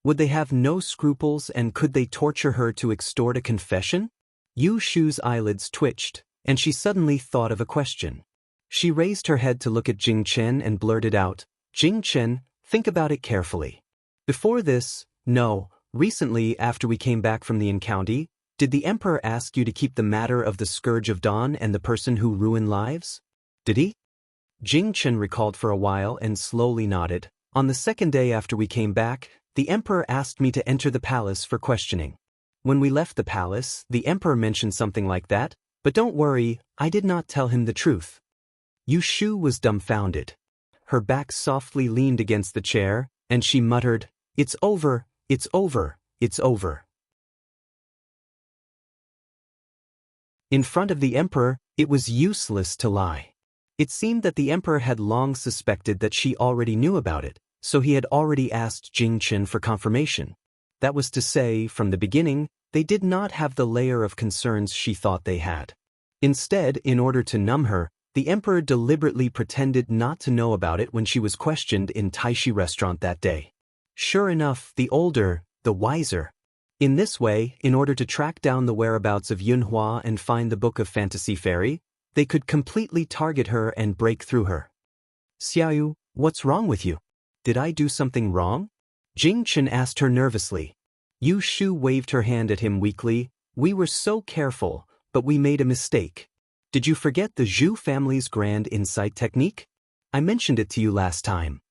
Would they have no scruples and could they torture her to extort a confession? Yu Shu's eyelids twitched, and she suddenly thought of a question. She raised her head to look at Jing Chen and blurted out, "Jing Chen, think about it carefully. Before this, no, recently after we came back from the encounter, did the Emperor ask you to keep the matter of the Scourge of Dawn and the person who ruined lives? Did he?" Jing Chen recalled for a while and slowly nodded. "On the second day after we came back, the Emperor asked me to enter the palace for questioning. When we left the palace, the Emperor mentioned something like that, but don't worry, I did not tell him the truth." Yu Shu was dumbfounded. Her back softly leaned against the chair, and she muttered, "It's over, it's over, it's over." In front of the Emperor, it was useless to lie. It seemed that the Emperor had long suspected that she already knew about it, so he had already asked Jing Chen for confirmation. That was to say, from the beginning, they did not have the layer of concerns she thought they had. Instead, in order to numb her, the Emperor deliberately pretended not to know about it when she was questioned in Taishi restaurant that day. Sure enough, the older, the wiser. In this way, in order to track down the whereabouts of Yunhua and find the Book of Fantasy Fairy, they could completely target her and break through her. "Xiaoyu, what's wrong with you? Did I do something wrong?" Jing Chen asked her nervously. Yu Shu waved her hand at him weakly. "We were so careful, but we made a mistake. Did you forget the Zhu family's grand insight technique? I mentioned it to you last time."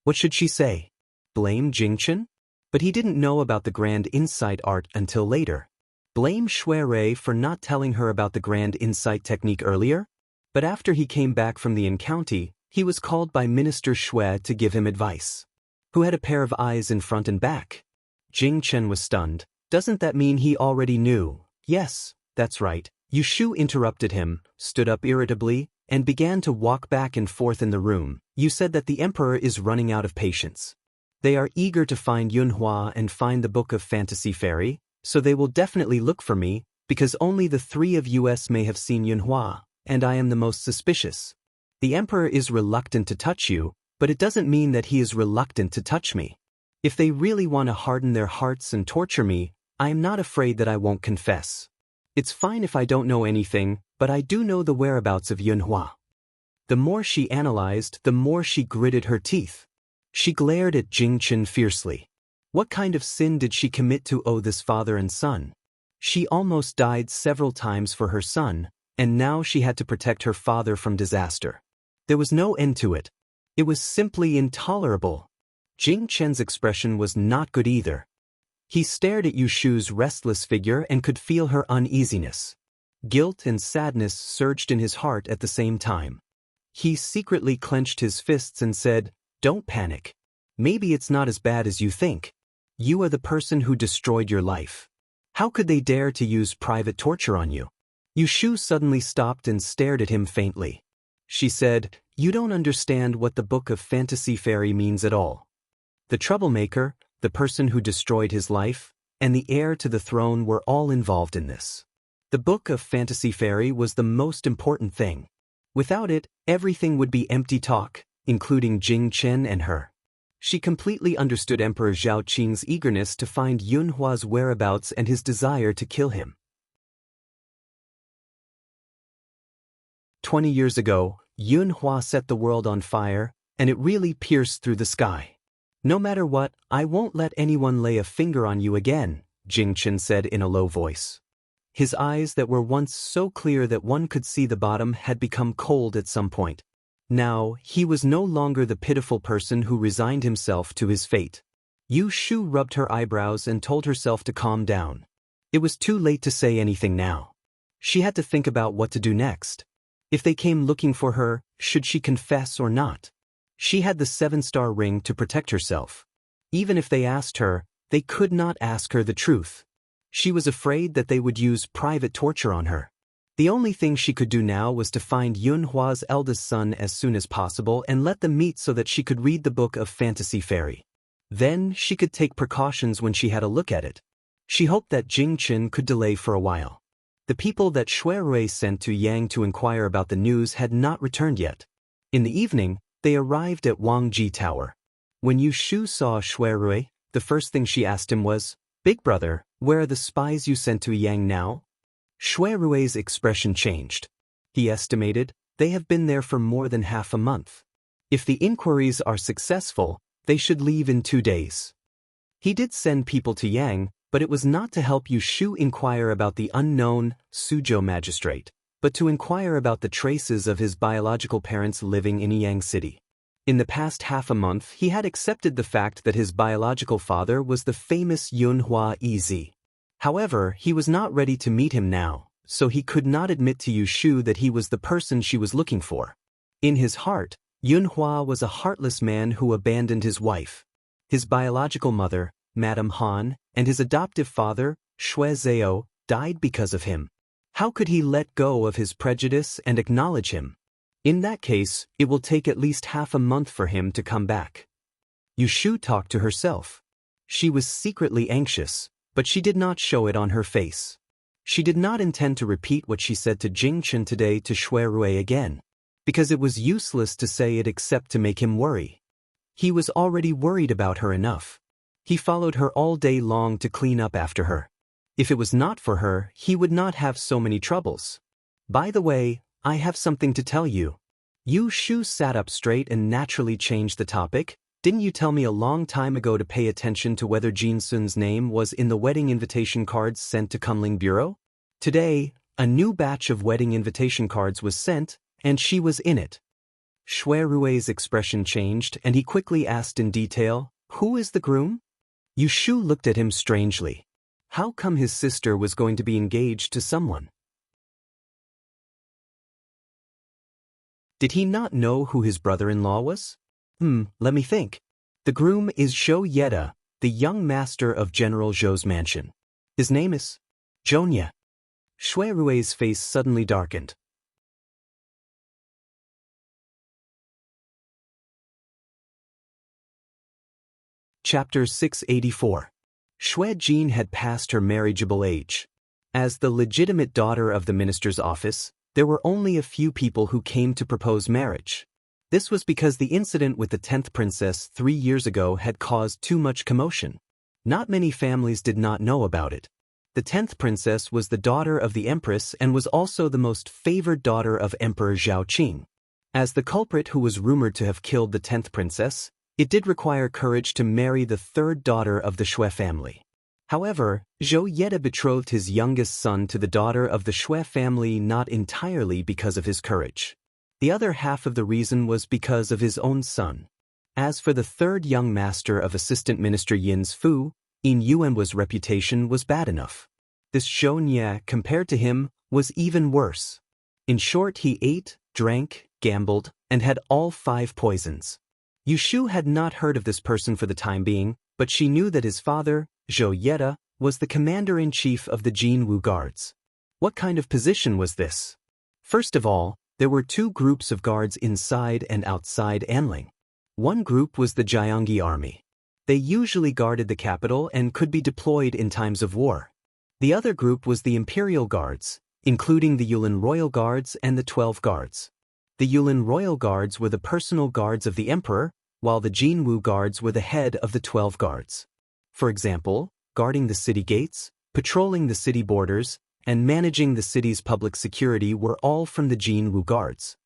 What should she say? Blame Jing Chen? But he didn't know about the grand insight art until later. Blame Shui for not telling her about the grand insight technique earlier? But after he came back from the encounter, he was called by Minister Shui to give him advice. Who had a pair of eyes in front and back? Jing Chen was stunned. Doesn't that mean he already knew? Yes, that's right. Yu Shu interrupted him, stood up irritably, and began to walk back and forth in the room. You said that the Emperor is running out of patience. They are eager to find Yunhua and find the Book of Fantasy Fairy, so they will definitely look for me, because only the three of us may have seen Yunhua, and I am the most suspicious. The Emperor is reluctant to touch you, but it doesn't mean that he is reluctant to touch me. If they really want to harden their hearts and torture me, I am not afraid that I won't confess. It's fine if I don't know anything, but I do know the whereabouts of Yunhua. The more she analyzed, the more she gritted her teeth. She glared at Jing Chen fiercely. What kind of sin did she commit to owe this father and son? She almost died several times for her son, and now she had to protect her father from disaster. There was no end to it. It was simply intolerable. Jing Chen's expression was not good either. He stared at Yu Shu's restless figure and could feel her uneasiness. Guilt and sadness surged in his heart at the same time. He secretly clenched his fists and said, "Don't panic. Maybe it's not as bad as you think. You are the person who destroyed your life. How could they dare to use private torture on you?" Yushu suddenly stopped and stared at him faintly. She said, "You don't understand what the Book of Fantasy Fairy means at all. The troublemaker, the person who destroyed his life, and the heir to the throne were all involved in this. The Book of Fantasy Fairy was the most important thing. Without it, everything would be empty talk, including Jing Chen and her." She completely understood Emperor Zhao Qing's eagerness to find Yunhua's whereabouts and his desire to kill him. 20 years ago, Yunhua set the world on fire, and it really pierced through the sky. "No matter what, I won't let anyone lay a finger on you again," Jing Chen said in a low voice. His eyes that were once so clear that one could see the bottom had become cold at some point. Now, he was no longer the pitiful person who resigned himself to his fate. Yu Shu rubbed her eyebrows and told herself to calm down. It was too late to say anything now. She had to think about what to do next. If they came looking for her, should she confess or not? She had the 7-star ring to protect herself. Even if they asked her, they could not ask her the truth. She was afraid that they would use private torture on her. The only thing she could do now was to find Yunhua's eldest son as soon as possible and let them meet so that she could read the Book of Fantasy Fairy. Then she could take precautions when she had a look at it. She hoped that Jing Chen could delay for a while. The people that Shui sent to Yang to inquire about the news had not returned yet. In the evening, they arrived at Wangji Tower. When Yu Shu saw Shui, the first thing she asked him was, "Big brother, where are the spies you sent to Yang now?" Shui's expression changed. He estimated, "They have been there for more than half a month. If the inquiries are successful, they should leave in 2 days." He did send people to Yang, but it was not to help Yu Shu inquire about the unknown Suzhou magistrate, but to inquire about the traces of his biological parents living in Yang City. In the past half a month, he had accepted the fact that his biological father was the famous Yunhua Ez. However, he was not ready to meet him now, so he could not admit to Yu Shu that he was the person she was looking for. In his heart, Yunhua was a heartless man who abandoned his wife. His biological mother, Madame Han, and his adoptive father, Shui Zhao, died because of him. How could he let go of his prejudice and acknowledge him? In that case, it will take at least half a month for him to come back. Yu Shu talked to herself. She was secretly anxious, but she did not show it on her face. She did not intend to repeat what she said to Jing Chen today to Shui again, because it was useless to say it except to make him worry. He was already worried about her enough. He followed her all day long to clean up after her. If it was not for her, he would not have so many troubles. "By the way, I have something to tell you." Yu Shu sat up straight and naturally changed the topic. "Didn't you tell me a long time ago to pay attention to whether Jin Sun's name was in the wedding invitation cards sent to Kunling Bureau? Today, a new batch of wedding invitation cards was sent, and she was in it." Shui's expression changed, and he quickly asked in detail, "Who is the groom?" Yu Shu looked at him strangely. How come his sister was going to be engaged to someone? Did he not know who his brother-in-law was? Let me think. The groom is Zhou Yeda, the young master of General Zhou's mansion. His name is Zhounya. Shui's face suddenly darkened. Chapter 684. Shui Jin had passed her marriageable age. As the legitimate daughter of the minister's office, there were only a few people who came to propose marriage. This was because the incident with the 10th princess 3 years ago had caused too much commotion. Not many families did not know about it. The 10th princess was the daughter of the empress and was also the most favored daughter of Emperor Zhao Qing. As the culprit who was rumored to have killed the 10th princess, it did require courage to marry the 3rd daughter of the Shui family. However, Zhou Yeda betrothed his youngest son to the daughter of the Shui family not entirely because of his courage. The other half of the reason was because of his own son. As for the 3rd young master of Assistant Minister Yin's Fu, Yin Yuan's reputation was bad enough. This Zhounya, compared to him, was even worse. In short, he ate, drank, gambled, and had all 5 poisons. Yu Shu had not heard of this person for the time being, but she knew that his father, Zhou Yeda, was the commander-in-chief of the Jinwu Guards. What kind of position was this? First of all, there were 2 groups of guards inside and outside Anling. One group was the Jiangyi army. They usually guarded the capital and could be deployed in times of war. The other group was the Imperial Guards, including the Yulin Royal Guards and the 12 Guards. The Yulin Royal Guards were the personal guards of the Emperor, while the Jinwu Guards were the head of the 12 Guards. For example, guarding the city gates, patrolling the city borders, and managing the city's public security were all from the Jinwu Guards.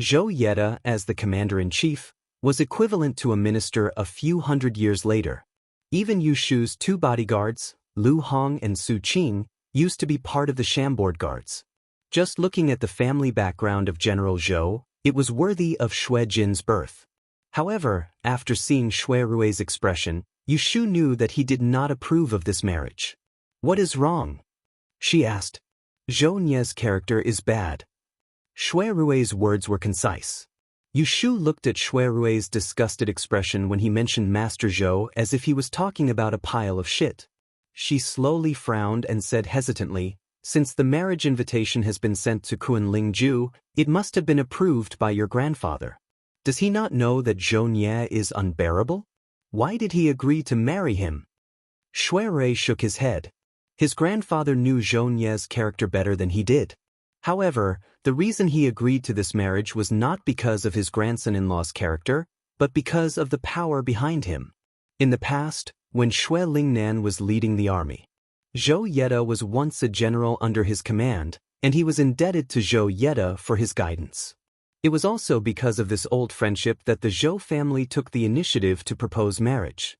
Zhou Yeda, as the commander-in-chief, was equivalent to a minister a few hundred years later. Even Yu Shu's 2 bodyguards, Lu Hong and Su Qing, used to be part of the Shambord Guards. Just looking at the family background of General Zhou, it was worthy of Xue Jin's birth. However, after seeing Xue Rui's expression, Yu Shu knew that he did not approve of this marriage. "What is wrong?" she asked. "Zhou Nie's character is bad." Xue Rui's words were concise. Yu Shu looked at Xue Rui's disgusted expression when he mentioned Master Zhou as if he was talking about a pile of shit. She slowly frowned and said hesitantly, "Since the marriage invitation has been sent to Kunling Ju, it must have been approved by your grandfather. Does he not know that Zhou Nie is unbearable? Why did he agree to marry him?" Xue Rui shook his head. His grandfather knew Zhou Nie's character better than he did. However, the reason he agreed to this marriage was not because of his grandson-in-law's character, but because of the power behind him. In the past, when Xue Lingnan was leading the army, Zhou Yeda was once a general under his command, and he was indebted to Zhou Yeda for his guidance. It was also because of this old friendship that the Zhou family took the initiative to propose marriage.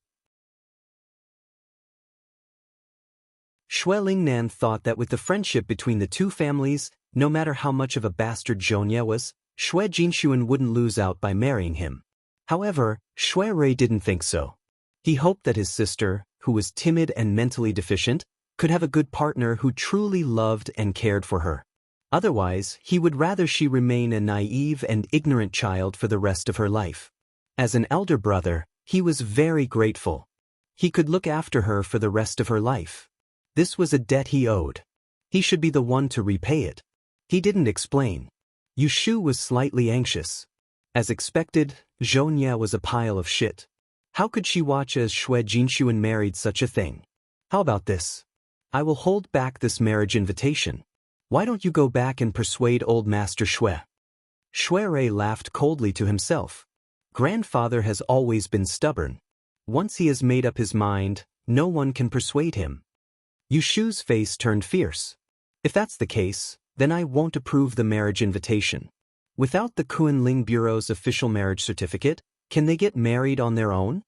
Xue Lingnan thought that with the friendship between the 2 families, no matter how much of a bastard Zhou Nie was, Xue Jinshuan wouldn't lose out by marrying him. However, Xue Rui didn't think so. He hoped that his sister, who was timid and mentally deficient, could have a good partner who truly loved and cared for her. Otherwise, he would rather she remain a naive and ignorant child for the rest of her life. As an elder brother, he was very grateful. He could look after her for the rest of her life. This was a debt he owed. He should be the one to repay it. He didn't explain. Yu Shu was slightly anxious. As expected, Zhou Nie was a pile of shit. How could she watch as Xue Jinshuan married such a thing? How about this? I will hold back this marriage invitation. Why don't you go back and persuade old Master Xue? Xue Rui laughed coldly to himself. Grandfather has always been stubborn. Once he has made up his mind, no one can persuade him. Yu Shu's face turned fierce. If that's the case, then I won't approve the marriage invitation. Without the Kunling Bureau's official marriage certificate, can they get married on their own?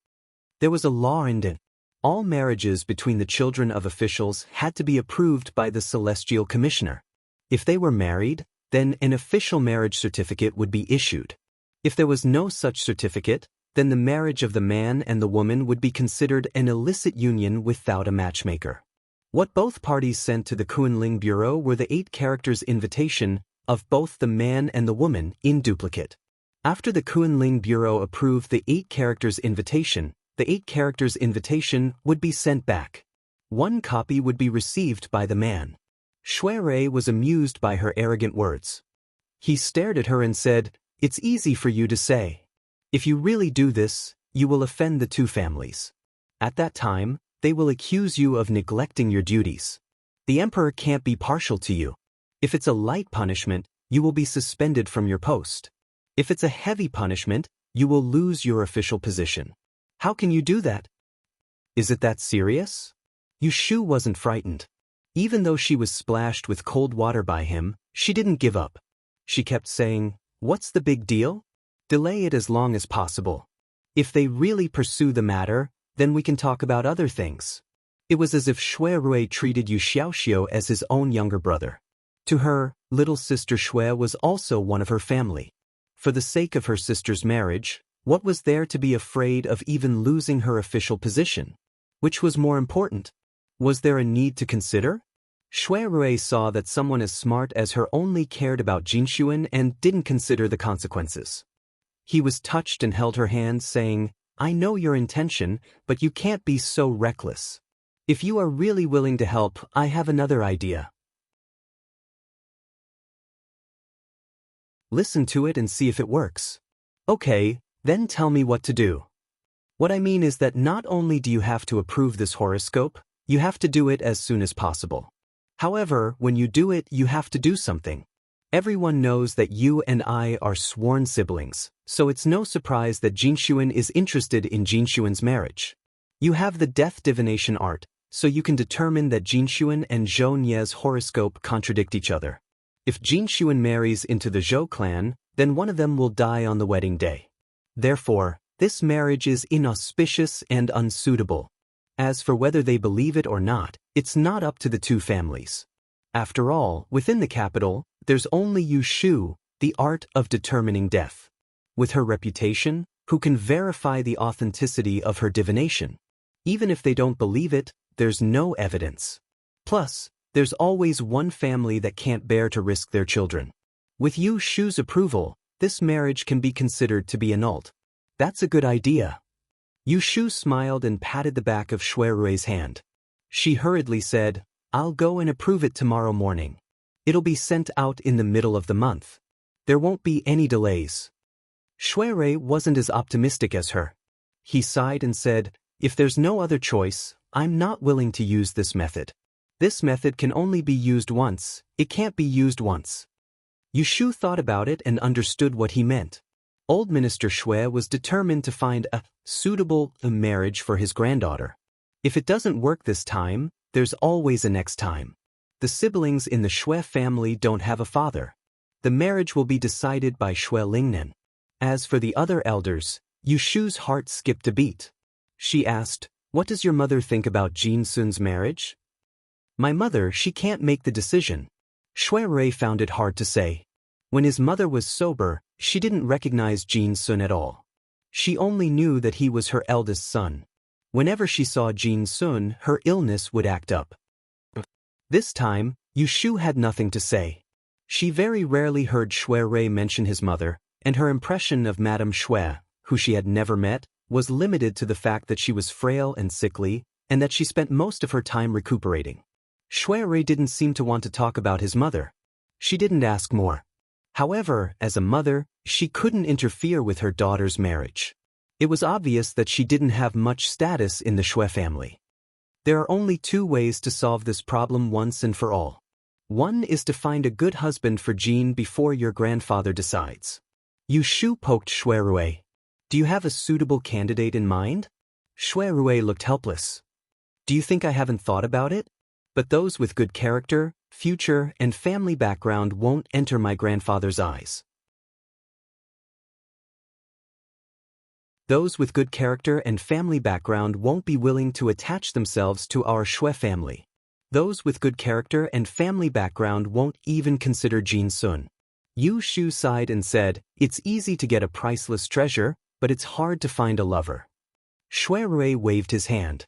There was a law in it. All marriages between the children of officials had to be approved by the Celestial Commissioner. If they were married, then an official marriage certificate would be issued. If there was no such certificate, then the marriage of the man and the woman would be considered an illicit union without a matchmaker. What both parties sent to the Kunling Bureau were the 8 characters invitation of both the man and the woman in duplicate. After the Kunling Bureau approved the 8 characters invitation, the 8 characters invitation would be sent back. 1 copy would be received by the man. Xue Rui was amused by her arrogant words. He stared at her and said, "It's easy for you to say. If you really do this, you will offend the 2 families. At that time, they will accuse you of neglecting your duties. The emperor can't be partial to you. If it's a light punishment, you will be suspended from your post. If it's a heavy punishment, you will lose your official position. How can you do that? Is it that serious?" Yu Shu wasn't frightened. Even though she was splashed with cold water by him, she didn't give up. She kept saying, "What's the big deal? Delay it as long as possible. If they really pursue the matter, then we can talk about other things." It was as if Xue Rui treated Yu Xiaoxiu as his own younger brother. To her, little sister Xue was also one of her family. For the sake of her sister's marriage, what was there to be afraid of even losing her official position? Which was more important? Was there a need to consider? Shui Rui saw that someone as smart as her only cared about Jinshuan and didn't consider the consequences. He was touched and held her hand, saying, "I know your intention, but you can't be so reckless. If you are really willing to help, I have another idea. Listen to it and see if it works." "Okay, then tell me what to do." "What I mean is that not only do you have to approve this horoscope, you have to do it as soon as possible. However, when you do it, you have to do something. Everyone knows that you and I are sworn siblings, so it's no surprise that Jinshuan is interested in Jinshuan's marriage. You have the death divination art, so you can determine that Jinshuan and Zhou Nie's horoscope contradict each other. If Jinshuan marries into the Zhou clan, then one of them will die on the wedding day. Therefore, this marriage is inauspicious and unsuitable. As for whether they believe it or not, it's not up to the two families. After all, within the capital, there's only Yu Shu, the art of determining death. With her reputation, who can verify the authenticity of her divination? Even if they don't believe it, there's no evidence. Plus, there's always one family that can't bear to risk their children. With Yu Shu's approval, this marriage can be considered to be annulled. That's a good idea. Yu Shu smiled and patted the back of Shui Rui's hand. She hurriedly said, "I'll go and approve it tomorrow morning. It'll be sent out in the middle of the month. There won't be any delays." Shui Rui wasn't as optimistic as her. He sighed and said, "If there's no other choice, I'm not willing to use this method. This method can only be used once, it can't be used once." Yu Shu thought about it and understood what he meant. Old Minister Shui was determined to find a suitable marriage for his granddaughter. If it doesn't work this time, there's always a next time. The siblings in the Shui family don't have a father. The marriage will be decided by Shui Lingnan. As for the other elders, Yu Shu's heart skipped a beat. She asked, "What does your mother think about Jin Sun's marriage?" "My mother, she can't make the decision." Shui Rui found it hard to say. When his mother was sober, she didn't recognize Jin Sun at all. She only knew that he was her eldest son. Whenever she saw Jin Sun, her illness would act up. This time, Yu Shu had nothing to say. She very rarely heard Shui Rui mention his mother, and her impression of Madame Shui, who she had never met, was limited to the fact that she was frail and sickly, and that she spent most of her time recuperating. Shui Rui didn't seem to want to talk about his mother. She didn't ask more. However, as a mother, she couldn't interfere with her daughter's marriage. It was obvious that she didn't have much status in the Shui family. There are only two ways to solve this problem once and for all. One is to find a good husband for Jin before your grandfather decides. Yu Shu poked Shui Rui. "Do you have a suitable candidate in mind?" Shui Rui looked helpless. "Do you think I haven't thought about it? But those with good character, future, and family background won't enter my grandfather's eyes. Those with good character and family background won't be willing to attach themselves to our Shui family. Those with good character and family background won't even consider Jin Sun." Yu Shu sighed and said, "It's easy to get a priceless treasure, but it's hard to find a lover." Shui Rui waved his hand.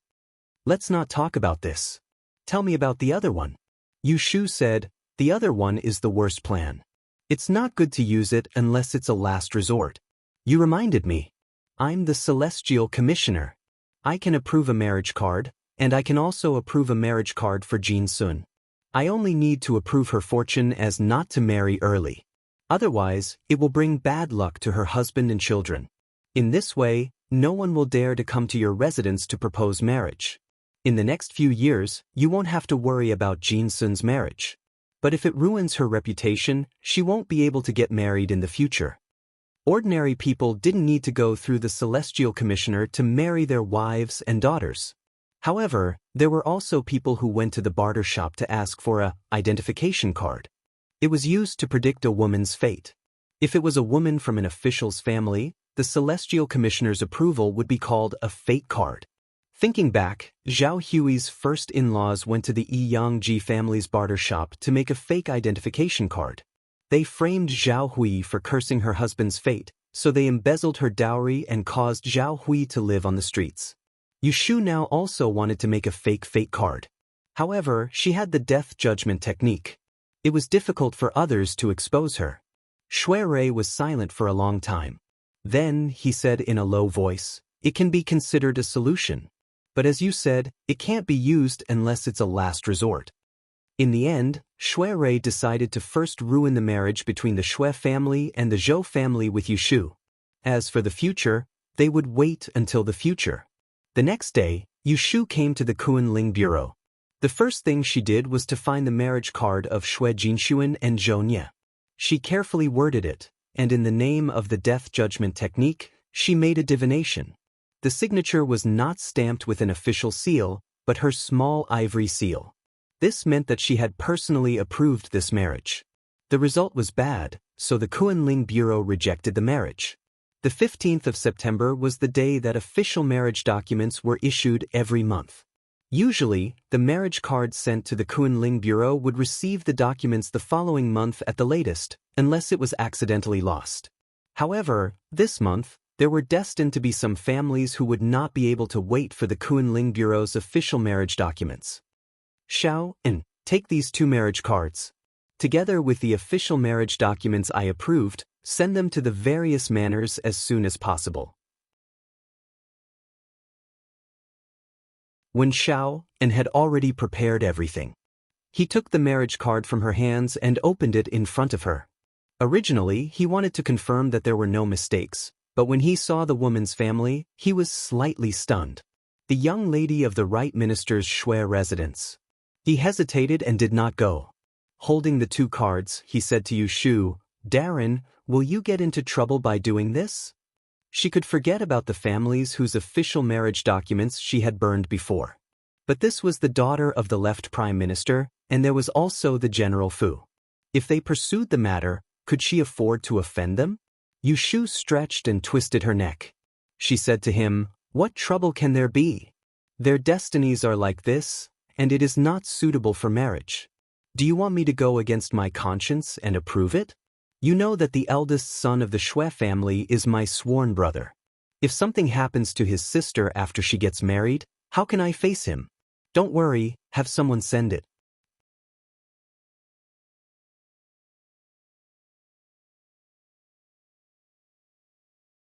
"Let's not talk about this. Tell me about the other one." Yu Shu said, "The other one is the worst plan. It's not good to use it unless it's a last resort. You reminded me. I'm the Celestial Commissioner. I can approve a marriage card, and I can also approve a marriage card for Jin Sun. I only need to approve her fortune as not to marry early. Otherwise, it will bring bad luck to her husband and children. In this way, no one will dare to come to your residence to propose marriage. In the next few years, you won't have to worry about Jin Sun's marriage. But if it ruins her reputation, she won't be able to get married in the future." Ordinary people didn't need to go through the Celestial Commissioner to marry their wives and daughters. However, there were also people who went to the barter shop to ask for a identification card. It was used to predict a woman's fate. If it was a woman from an official's family, the Celestial Commissioner's approval would be called a fate card. Thinking back, Zhao Hui's first in-laws went to the Yangji family's barter shop to make a fake identification card. They framed Zhao Hui for cursing her husband's fate, so they embezzled her dowry and caused Zhao Hui to live on the streets. Yu Shu now also wanted to make a fake fate card. However, she had the death judgment technique. It was difficult for others to expose her. Shui Rui was silent for a long time. Then, he said in a low voice, "It can be considered a solution. But as you said, it can't be used unless it's a last resort." In the end, Shui Rui decided to first ruin the marriage between the Shui family and the Zhou family with Yushu. As for the future, they would wait until the future. The next day, Yushu came to the Kunling bureau. The first thing she did was to find the marriage card of Shui Jinshuan and Zhou Nye. She carefully worded it, and in the name of the death judgment technique, she made a divination. The signature was not stamped with an official seal, but her small ivory seal. This meant that she had personally approved this marriage. The result was bad, so the Kunling Bureau rejected the marriage. The 15th of September was the day that official marriage documents were issued every month. Usually, the marriage card sent to the Kunling Bureau would receive the documents the following month at the latest, unless it was accidentally lost. However, this month, there were destined to be some families who would not be able to wait for the Kunling Bureau's official marriage documents. Xiao and take these 2 marriage cards. Together with the official marriage documents I approved, send them to the various manors as soon as possible. When Xiao and had already prepared everything, he took the marriage card from her hands and opened it in front of her. Originally, he wanted to confirm that there were no mistakes, but when he saw the woman's family, he was slightly stunned. The young lady of the right minister's Shui residence. He hesitated and did not go. Holding the 2 cards, he said to Yushu, "Darren, will you get into trouble by doing this?" She could forget about the families whose official marriage documents she had burned before. But this was the daughter of the left prime minister, and there was also the General Fu. If they pursued the matter, could she afford to offend them? Yushu stretched and twisted her neck. She said to him, "What trouble can there be? Their destinies are like this, and it is not suitable for marriage. Do you want me to go against my conscience and approve it? You know that the eldest son of the Shui family is my sworn brother. If something happens to his sister after she gets married, how can I face him? Don't worry, have someone send it."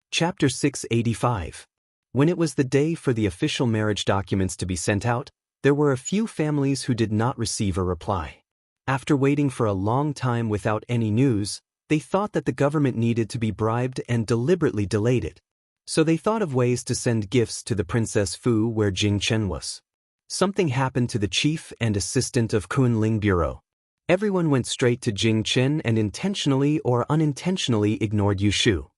Chapter 685. When it was the day for the official marriage documents to be sent out, there were a few families who did not receive a reply. After waiting for a long time without any news, they thought that the government needed to be bribed and deliberately delayed it. So they thought of ways to send gifts to the Princess Fu where Jing Chen was. Something happened to the chief and assistant of Kunling Bureau. Everyone went straight to Jing Chen and intentionally or unintentionally ignored Yushu.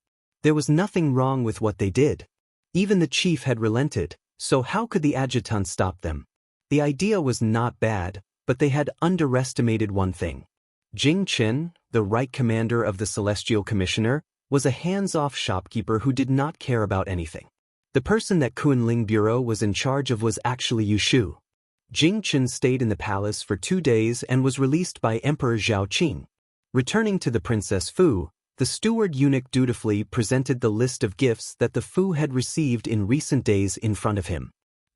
There was nothing wrong with what they did. Even the chief had relented, so how could the adjutant stop them? The idea was not bad, but they had underestimated one thing. Jing Chen, the right commander of the Celestial Commissioner, was a hands-off shopkeeper who did not care about anything. The person that Kunling Bureau was in charge of was actually Yushu. Jing Chen stayed in the palace for 2 days and was released by Emperor Zhao Qing. Returning to the Princess Fu, the steward eunuch dutifully presented the list of gifts that the Fu had received in recent days in front of him.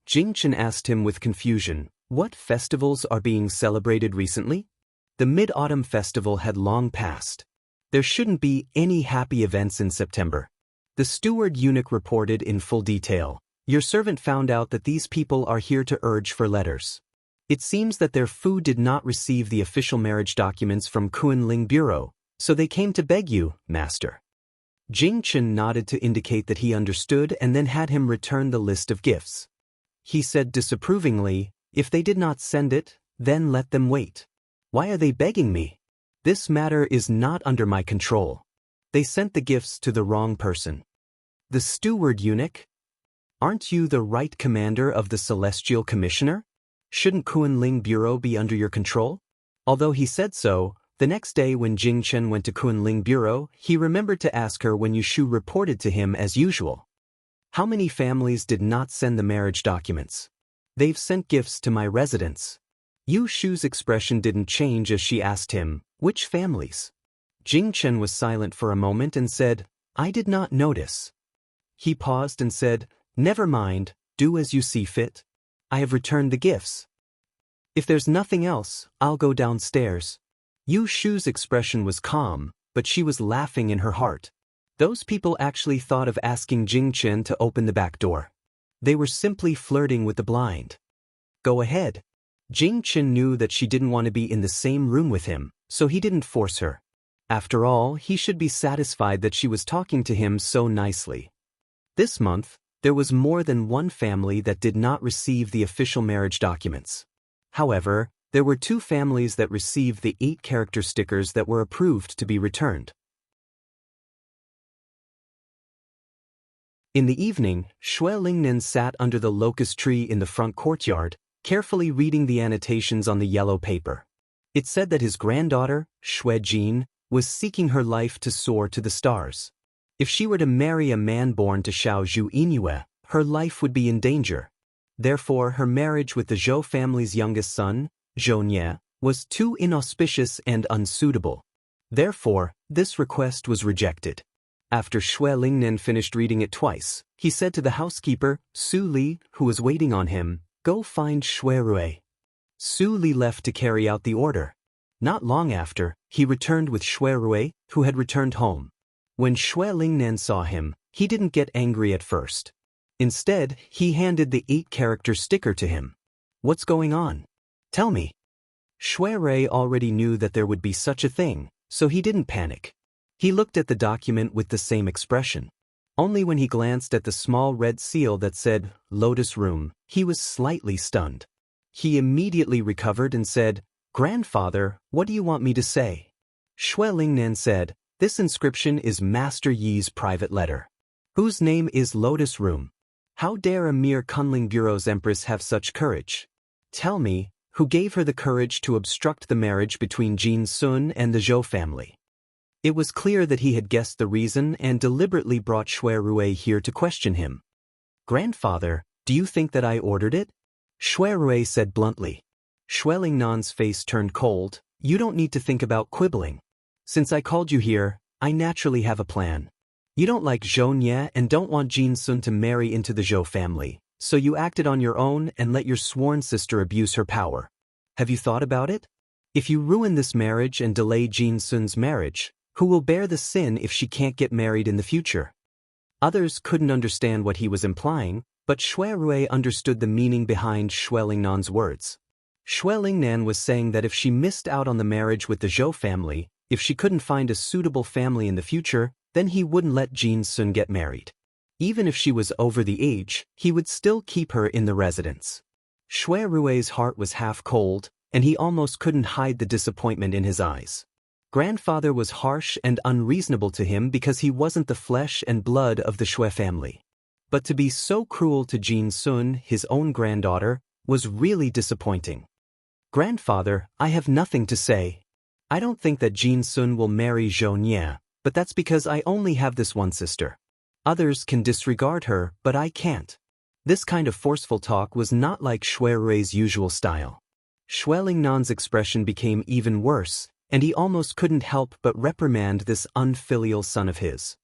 Jing Chen asked him with confusion, "What festivals are being celebrated recently?" The Mid-Autumn Festival had long passed. There shouldn't be any happy events in September. The steward eunuch reported in full detail, "Your servant found out that these people are here to urge for letters. It seems that their Fu did not receive the official marriage documents from Kunling Bureau, so they came to beg you, master." Jing Chen nodded to indicate that he understood and then had him return the list of gifts. He said disapprovingly, "If they did not send it, then let them wait. Why are they begging me? This matter is not under my control. They sent the gifts to the wrong person." The steward eunuch? "Aren't you the right commander of the Celestial Commissioner? Shouldn't Kunling Bureau be under your control?" Although he said so, the next day when Jing Chen went to Kunling Bureau, he remembered to ask her when Yushu reported to him as usual. "How many families did not send the marriage documents?" "They've sent gifts to my residence." Yushu's expression didn't change as she asked him, "Which families?" Jing Chen was silent for a moment and said, "I did not notice." He paused and said, "Never mind, do as you see fit. I have returned the gifts." If there's nothing else, I'll go downstairs. Yu Shu's expression was calm, but she was laughing in her heart. Those people actually thought of asking Jing Chen to open the back door. They were simply flirting with the blind. Go ahead. Jing Chen knew that she didn't want to be in the same room with him, so he didn't force her. After all, he should be satisfied that she was talking to him so nicely. This month, there was more than one family that did not receive the official marriage documents. However, there were 2 families that received the 8-character stickers that were approved to be returned. In the evening, Xue Lingnan sat under the locust tree in the front courtyard, carefully reading the annotations on the yellow paper. It said that his granddaughter, Xue Jin, was seeking her life to soar to the stars. If she were to marry a man born to Xiao Zhu Inyue, her life would be in danger. Therefore, her marriage with the Zhou family's youngest son, Zhou Nye, was too inauspicious and unsuitable. Therefore, this request was rejected. After Xue Lingnan finished reading it twice, he said to the housekeeper, Su Li, who was waiting on him, "Go find Xue Rui." Su Li left to carry out the order. Not long after, he returned with Xue Rui, who had returned home. When Xue Lingnan saw him, he didn't get angry at first. Instead, he handed the 8-character sticker to him. What's going on? Tell me. Xue Rui already knew that there would be such a thing, so he didn't panic. He looked at the document with the same expression. Only when he glanced at the small red seal that said, Lotus Room, he was slightly stunned. He immediately recovered and said, Grandfather, what do you want me to say? Xue Lingnan said, This inscription is Master Yi's private letter. Whose name is Lotus Room? How dare a mere Kunling Bureau's empress have such courage? Tell me, who gave her the courage to obstruct the marriage between Jin Sun and the Zhou family? It was clear that he had guessed the reason and deliberately brought Xue Rui here to question him. Grandfather, do you think that I ordered it? Xue Rui said bluntly. Xue Lingnan's face turned cold. You don't need to think about quibbling. Since I called you here, I naturally have a plan. You don't like Zhou Nye and don't want Jin Sun to marry into the Zhou family, so you acted on your own and let your sworn sister abuse her power. Have you thought about it? If you ruin this marriage and delay Jin Sun's marriage, who will bear the sin if she can't get married in the future? Others couldn't understand what he was implying, but Xue Rui understood the meaning behind Xue Lingnan's words. Xue Lingnan was saying that if she missed out on the marriage with the Zhou family, if she couldn't find a suitable family in the future, then he wouldn't let Jin Sun get married. Even if she was over the age, he would still keep her in the residence. Xue Rui's heart was half cold, and he almost couldn't hide the disappointment in his eyes. Grandfather was harsh and unreasonable to him because he wasn't the flesh and blood of the Xue family. But to be so cruel to Jin Sun, his own granddaughter, was really disappointing. Grandfather, I have nothing to say. I don't think that Jin Sun will marry Zhou Nye, but that's because I only have this one sister. Others can disregard her, but I can't. This kind of forceful talk was not like Xue Rui's usual style. Xue Lingnan's expression became even worse, and he almost couldn't help but reprimand this unfilial son of his.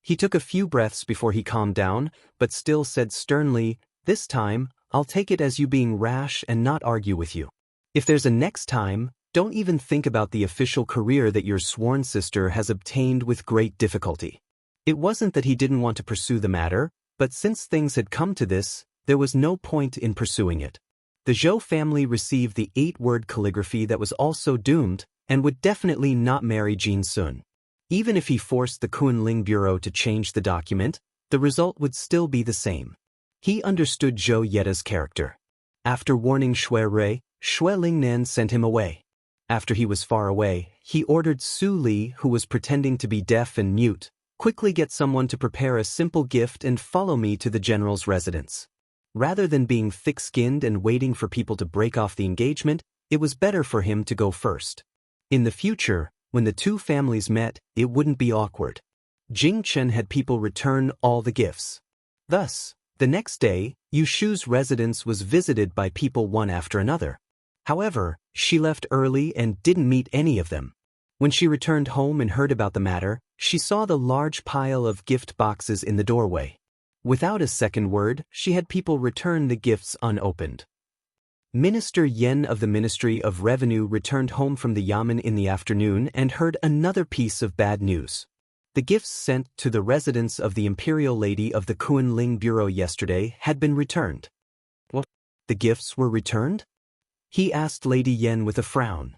He took a few breaths before he calmed down, but still said sternly, This time, I'll take it as you being rash and not argue with you. If there's a next time, don't even think about the official career that your sworn sister has obtained with great difficulty. It wasn't that he didn't want to pursue the matter, but since things had come to this, there was no point in pursuing it. The Zhou family received the 8-word calligraphy that was also doomed, and would definitely not marry Jin Sun. Even if he forced the Kunling Bureau to change the document, the result would still be the same. He understood Zhou Yeda's character. After warning Xue Rui, Xue Lingnan sent him away. After he was far away, he ordered Su Li, who was pretending to be deaf and mute, quickly get someone to prepare a simple gift and follow me to the general's residence. Rather than being thick-skinned and waiting for people to break off the engagement, it was better for him to go first. In the future, when the 2 families met, it wouldn't be awkward. Jing Chen had people return all the gifts. Thus, the next day, Yu Shu's residence was visited by people one after another. However, she left early and didn't meet any of them. When she returned home and heard about the matter, she saw the large pile of gift boxes in the doorway. Without a second word, she had people return the gifts unopened. Minister Yen of the Ministry of Revenue returned home from the yamen in the afternoon and heard another piece of bad news. The gifts sent to the residence of the imperial lady of the Kunling Bureau yesterday had been returned. What? The gifts were returned? He asked Lady Yen with a frown.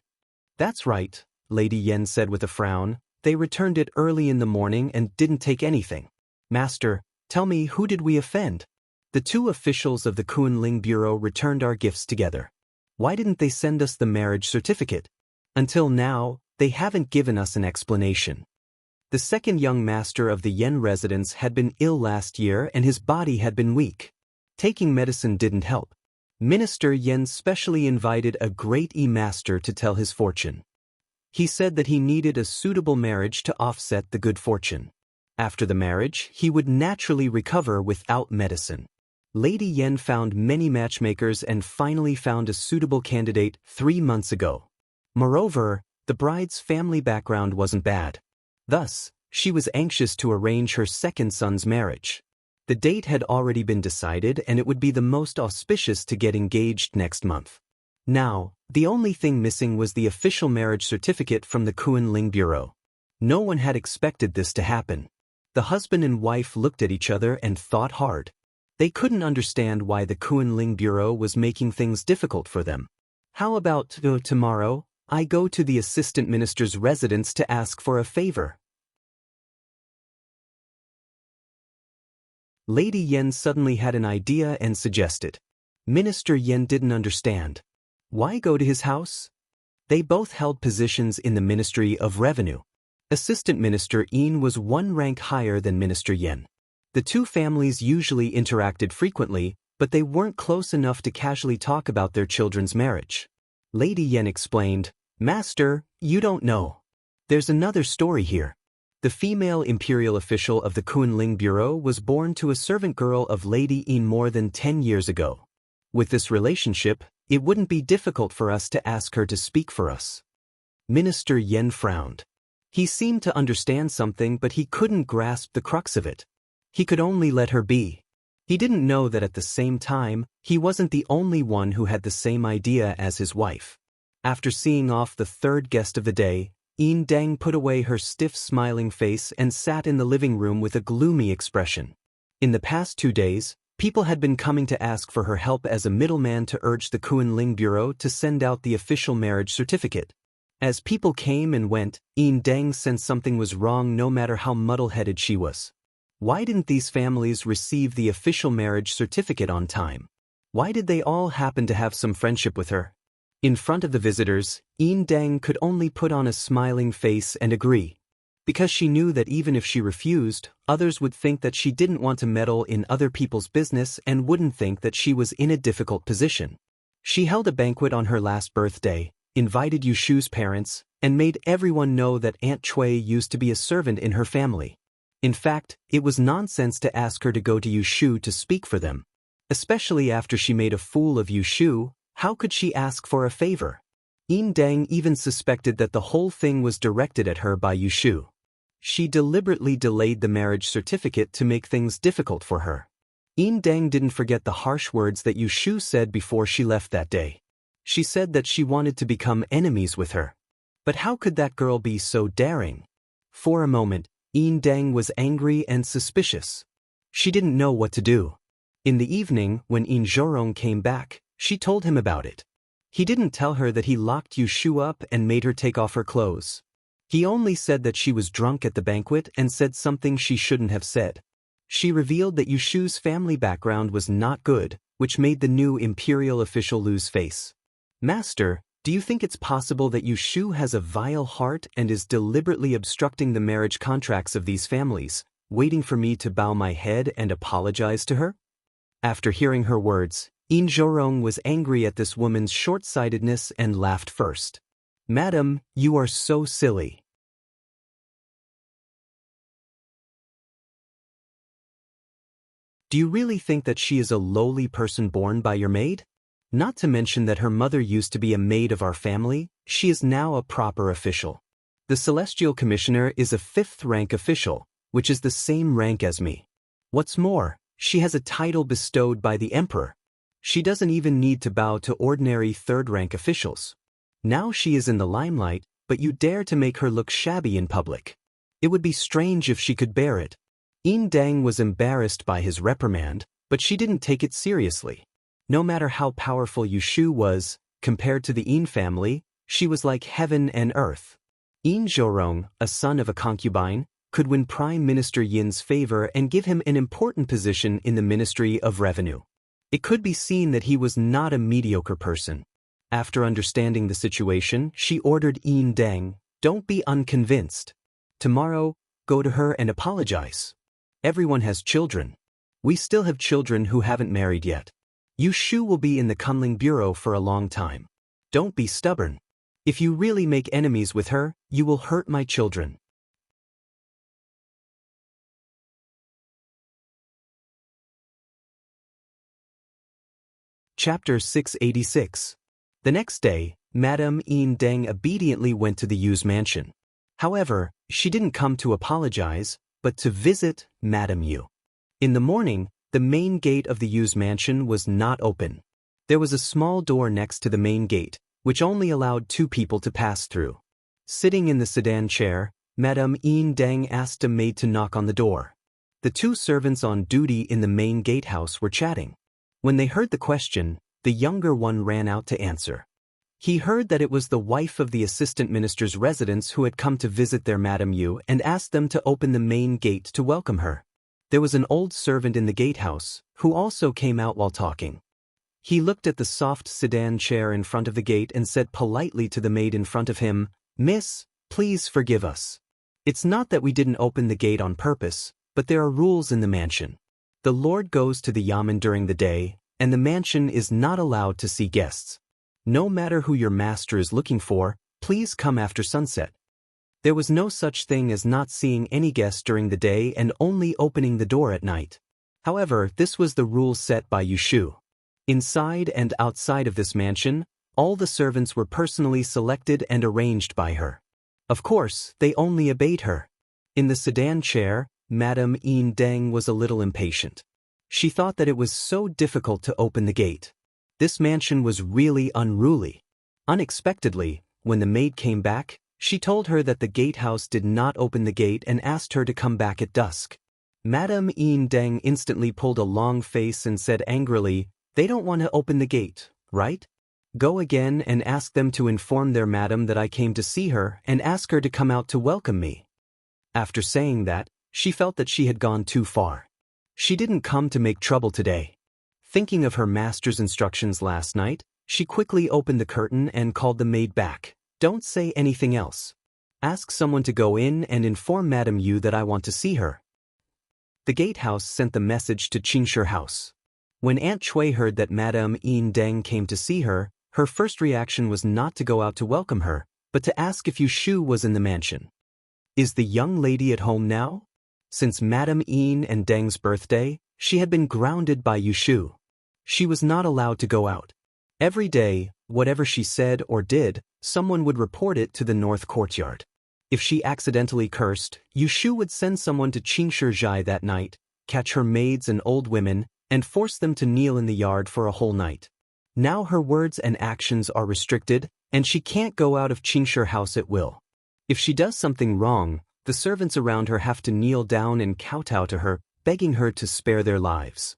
That's right, Lady Yen said with a frown. They returned it early in the morning and didn't take anything. Master, tell me, who did we offend? The two officials of the Kunling Bureau returned our gifts together. Why didn't they send us the marriage certificate? Until now, they haven't given us an explanation. The second young master of the Yen residence had been ill last year and his body had been weak. Taking medicine didn't help. Minister Yen specially invited a great master to tell his fortune. He said that he needed a suitable marriage to offset the good fortune. After the marriage, he would naturally recover without medicine. Lady Yen found many matchmakers and finally found a suitable candidate 3 months ago. Moreover, the bride's family background wasn't bad. Thus, she was anxious to arrange her second son's marriage. The date had already been decided and it would be the most auspicious to get engaged next month. Now, the only thing missing was the official marriage certificate from the Kunling Bureau. No one had expected this to happen. The husband and wife looked at each other and thought hard. They couldn't understand why the Kunling Bureau was making things difficult for them. How about tomorrow, I go to the assistant minister's residence to ask for a favor? Lady Yen suddenly had an idea and suggested. Minister Yen didn't understand. Why go to his house? They both held positions in the Ministry of Revenue. Assistant Minister Yin was 1 rank higher than Minister Yen. The two families usually interacted frequently, but they weren't close enough to casually talk about their children's marriage. Lady Yen explained, Master, you don't know. There's another story here. The female imperial official of the Kunling Bureau was born to a servant girl of Lady Yin more than 10 years ago. With this relationship, it wouldn't be difficult for us to ask her to speak for us. Minister Yen frowned. He seemed to understand something, but he couldn't grasp the crux of it. He could only let her be. He didn't know that at the same time, he wasn't the only one who had the same idea as his wife. After seeing off the third guest of the day, Yin Dang put away her stiff smiling face and sat in the living room with a gloomy expression. In the past 2 days, people had been coming to ask for her help as a middleman to urge the Kunling Bureau to send out the official marriage certificate. As people came and went, Yin Dang sensed something was wrong no matter how muddle-headed she was. Why didn't these families receive the official marriage certificate on time? Why did they all happen to have some friendship with her? In front of the visitors, Yin Dang could only put on a smiling face and agree. Because she knew that even if she refused, others would think that she didn't want to meddle in other people's business and wouldn't think that she was in a difficult position. She held a banquet on her last birthday, invited Yushu's parents, and made everyone know that Aunt Cui used to be a servant in her family. In fact, it was nonsense to ask her to go to Yushu to speak for them. Especially after she made a fool of Yushu, how could she ask for a favor? Yin Dang even suspected that the whole thing was directed at her by Yushu. She deliberately delayed the marriage certificate to make things difficult for her. Yin Dang didn't forget the harsh words that Yushu said before she left that day. She said that she wanted to become enemies with her. But how could that girl be so daring? For a moment, Yin Dang was angry and suspicious. She didn't know what to do. In the evening, when Yin Zhorong came back, she told him about it. He didn't tell her that he locked Yushu up and made her take off her clothes. He only said that she was drunk at the banquet and said something she shouldn't have said. She revealed that Yushu's family background was not good, which made the new imperial official lose face. Master, do you think it's possible that Yushu has a vile heart and is deliberately obstructing the marriage contracts of these families, waiting for me to bow my head and apologize to her? After hearing her words, Yin Zhorong was angry at this woman's short-sightedness and laughed first. Madam, you are so silly. Do you really think that she is a lowly person born by your maid? Not to mention that her mother used to be a maid of our family, she is now a proper official. The Celestial Commissioner is a 5th rank official, which is the same rank as me. What's more, She has a title bestowed by the emperor. She doesn't even need to bow to ordinary third-rank officials. Now she is in the limelight, but you dare to make her look shabby in public. It would be strange if she could bear it. Yin Dang was embarrassed by his reprimand, but she didn't take it seriously. No matter how powerful Yushu was, compared to the Yin family, she was like heaven and earth. Yin Zhorong, a son of a concubine, could win Prime Minister Yin's favor and give him an important position in the Ministry of Revenue. It could be seen that he was not a mediocre person. After understanding the situation, she ordered Yin Dang, "Don't be unconvinced. Tomorrow, go to her and apologize. Everyone has children. We still have children who haven't married yet. Yushu will be in the Kunling Bureau for a long time. Don't be stubborn. If you really make enemies with her, you will hurt my children." Chapter 686. The next day, Madame Yin Deng obediently went to the Yu's mansion. However, she didn't come to apologize, but to visit Madame Yu. In the morning, the main gate of the Yu's mansion was not open. There was a small door next to the main gate, which only allowed 2 people to pass through. Sitting in the sedan chair, Madame Yin Deng asked a maid to knock on the door. The 2 servants on duty in the main gatehouse were chatting. When they heard the question, the younger one ran out to answer. He heard that it was the wife of the assistant minister's residence who had come to visit their Madame Yu and asked them to open the main gate to welcome her. There was an old servant in the gatehouse, who also came out while talking. He looked at the soft sedan chair in front of the gate and said politely to the maid in front of him, "Miss, please forgive us. It's not that we didn't open the gate on purpose, but there are rules in the mansion. The Lord goes to the yamen during the day, and the mansion is not allowed to see guests. No matter who your master is looking for, please come after sunset." There was no such thing as not seeing any guests during the day and only opening the door at night. However, this was the rule set by Yushu. Inside and outside of this mansion, all the servants were personally selected and arranged by her. Of course, they only obeyed her. In the sedan chair, Madame Yin Deng was a little impatient. She thought that it was so difficult to open the gate. This mansion was really unruly. Unexpectedly, when the maid came back, she told her that the gatehouse did not open the gate and asked her to come back at dusk. Madame Yin Deng instantly pulled a long face and said angrily, "They don't want to open the gate, right? Go again and ask them to inform their madam that I came to see her and ask her to come out to welcome me." After saying that, she felt that she had gone too far. She didn't come to make trouble today. Thinking of her master's instructions last night, she quickly opened the curtain and called the maid back. "Don't say anything else. Ask someone to go in and inform Madame Yu that I want to see her." The gatehouse sent the message to Qingshi House. When Aunt Cui heard that Madame Yin Deng came to see her, her first reaction was not to go out to welcome her, but to ask if Yushu was in the mansion. Is the young lady at home now? Since Madame Yin and Deng's birthday, she had been grounded by Yushu. She was not allowed to go out. Every day, whatever she said or did, someone would report it to the north courtyard. If she accidentally cursed, Yushu would send someone to Qingshi that night, catch her maids and old women, and force them to kneel in the yard for a whole night. Now her words and actions are restricted, and she can't go out of Qingshi House at will. If she does something wrong, the servants around her have to kneel down and kowtow to her, begging her to spare their lives.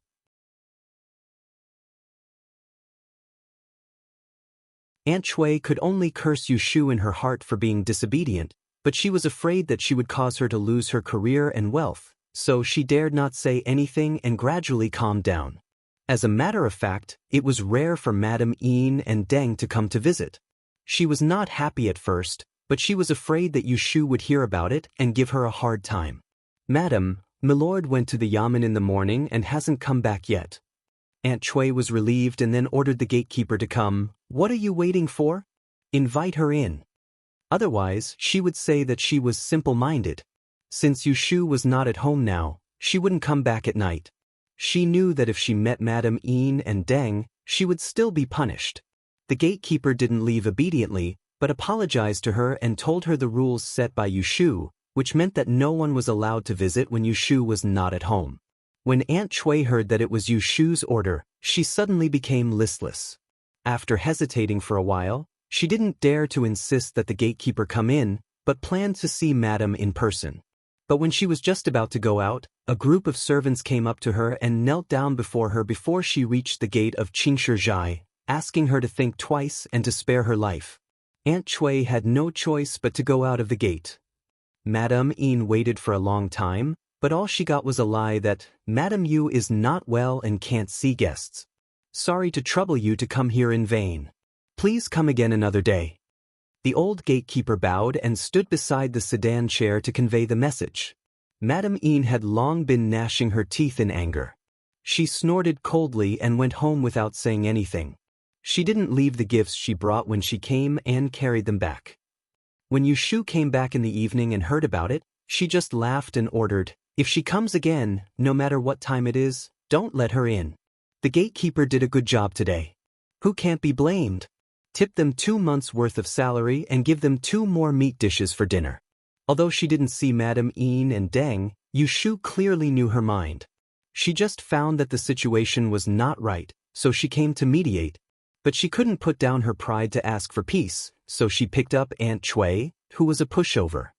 Aunt Cui could only curse Yushu in her heart for being disobedient, but she was afraid that she would cause her to lose her career and wealth, so she dared not say anything and gradually calmed down. As a matter of fact, it was rare for Madame Yin and Deng to come to visit. She was not happy at first, but she was afraid that Yushu would hear about it and give her a hard time. "Madam, Milord went to the yamen in the morning and hasn't come back yet." Aunt Cui was relieved and then ordered the gatekeeper to come. "What are you waiting for? Invite her in." Otherwise, she would say that she was simple-minded. Since Yushu was not at home now, she wouldn't come back at night. She knew that if she met Madame Yin and Deng, she would still be punished. The gatekeeper didn't leave obediently, but apologized to her and told her the rules set by Yushu, which meant that no one was allowed to visit when Yushu was not at home. When Aunt Chui heard that it was Yu Shu's order, she suddenly became listless. After hesitating for a while, she didn't dare to insist that the gatekeeper come in, but planned to see Madam in person. But when she was just about to go out, a group of servants came up to her and knelt down before her before she reached the gate of Qingshizhai, asking her to think twice and to spare her life. Aunt Chui had no choice but to go out of the gate. Madame Yin waited for a long time, but all she got was a lie that Madame Yu is not well and can't see guests. Sorry to trouble you to come here in vain. Please come again another day. The old gatekeeper bowed and stood beside the sedan chair to convey the message. Madame Yin had long been gnashing her teeth in anger. She snorted coldly and went home without saying anything. She didn't leave the gifts she brought when she came and carried them back. When Yu Shu came back in the evening and heard about it, she just laughed and ordered, "If she comes again, no matter what time it is, don't let her in. The gatekeeper did a good job today. Who can't be blamed? Tip them 2 months' worth of salary and give them 2 more meat dishes for dinner." Although she didn't see Madame Yin and Deng, Yu Shu clearly knew her mind. She just found that the situation was not right, so she came to mediate. But she couldn't put down her pride to ask for peace, so she picked up Aunt Chui, who was a pushover.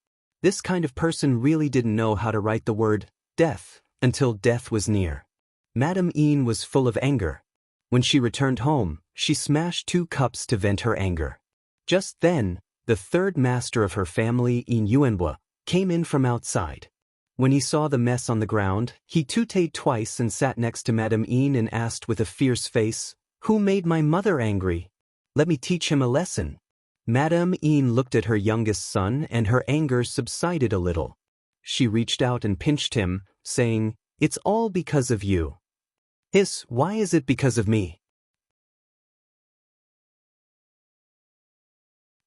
This kind of person really didn't know how to write the word death until death was near. Madame Yin was full of anger. When she returned home, she smashed 2 cups to vent her anger. Just then, the third master of her family, Yin Yuanhua, came in from outside. When he saw the mess on the ground, he tooted twice and sat next to Madame Yin and asked with a fierce face, "Who made my mother angry? Let me teach him a lesson." Madame Yin looked at her youngest son and her anger subsided a little. She reached out and pinched him, saying, "It's all because of you." "Hiss, why is it because of me?"